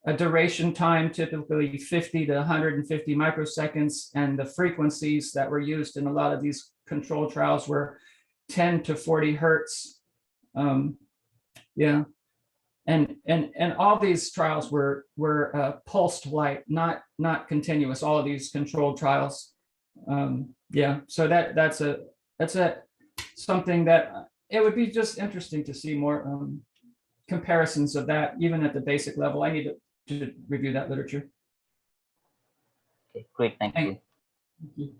a duration time, typically 50 to 150 microseconds, and the frequencies that were used in a lot of these control trials were 10 to 40 hertz. Yeah, and all these trials were pulsed light, not continuous. All of these controlled trials. Yeah, so that's something that it would be just interesting to see more comparisons of that, even at the basic level. I need to review that literature. Okay, great, thank you. Thank you.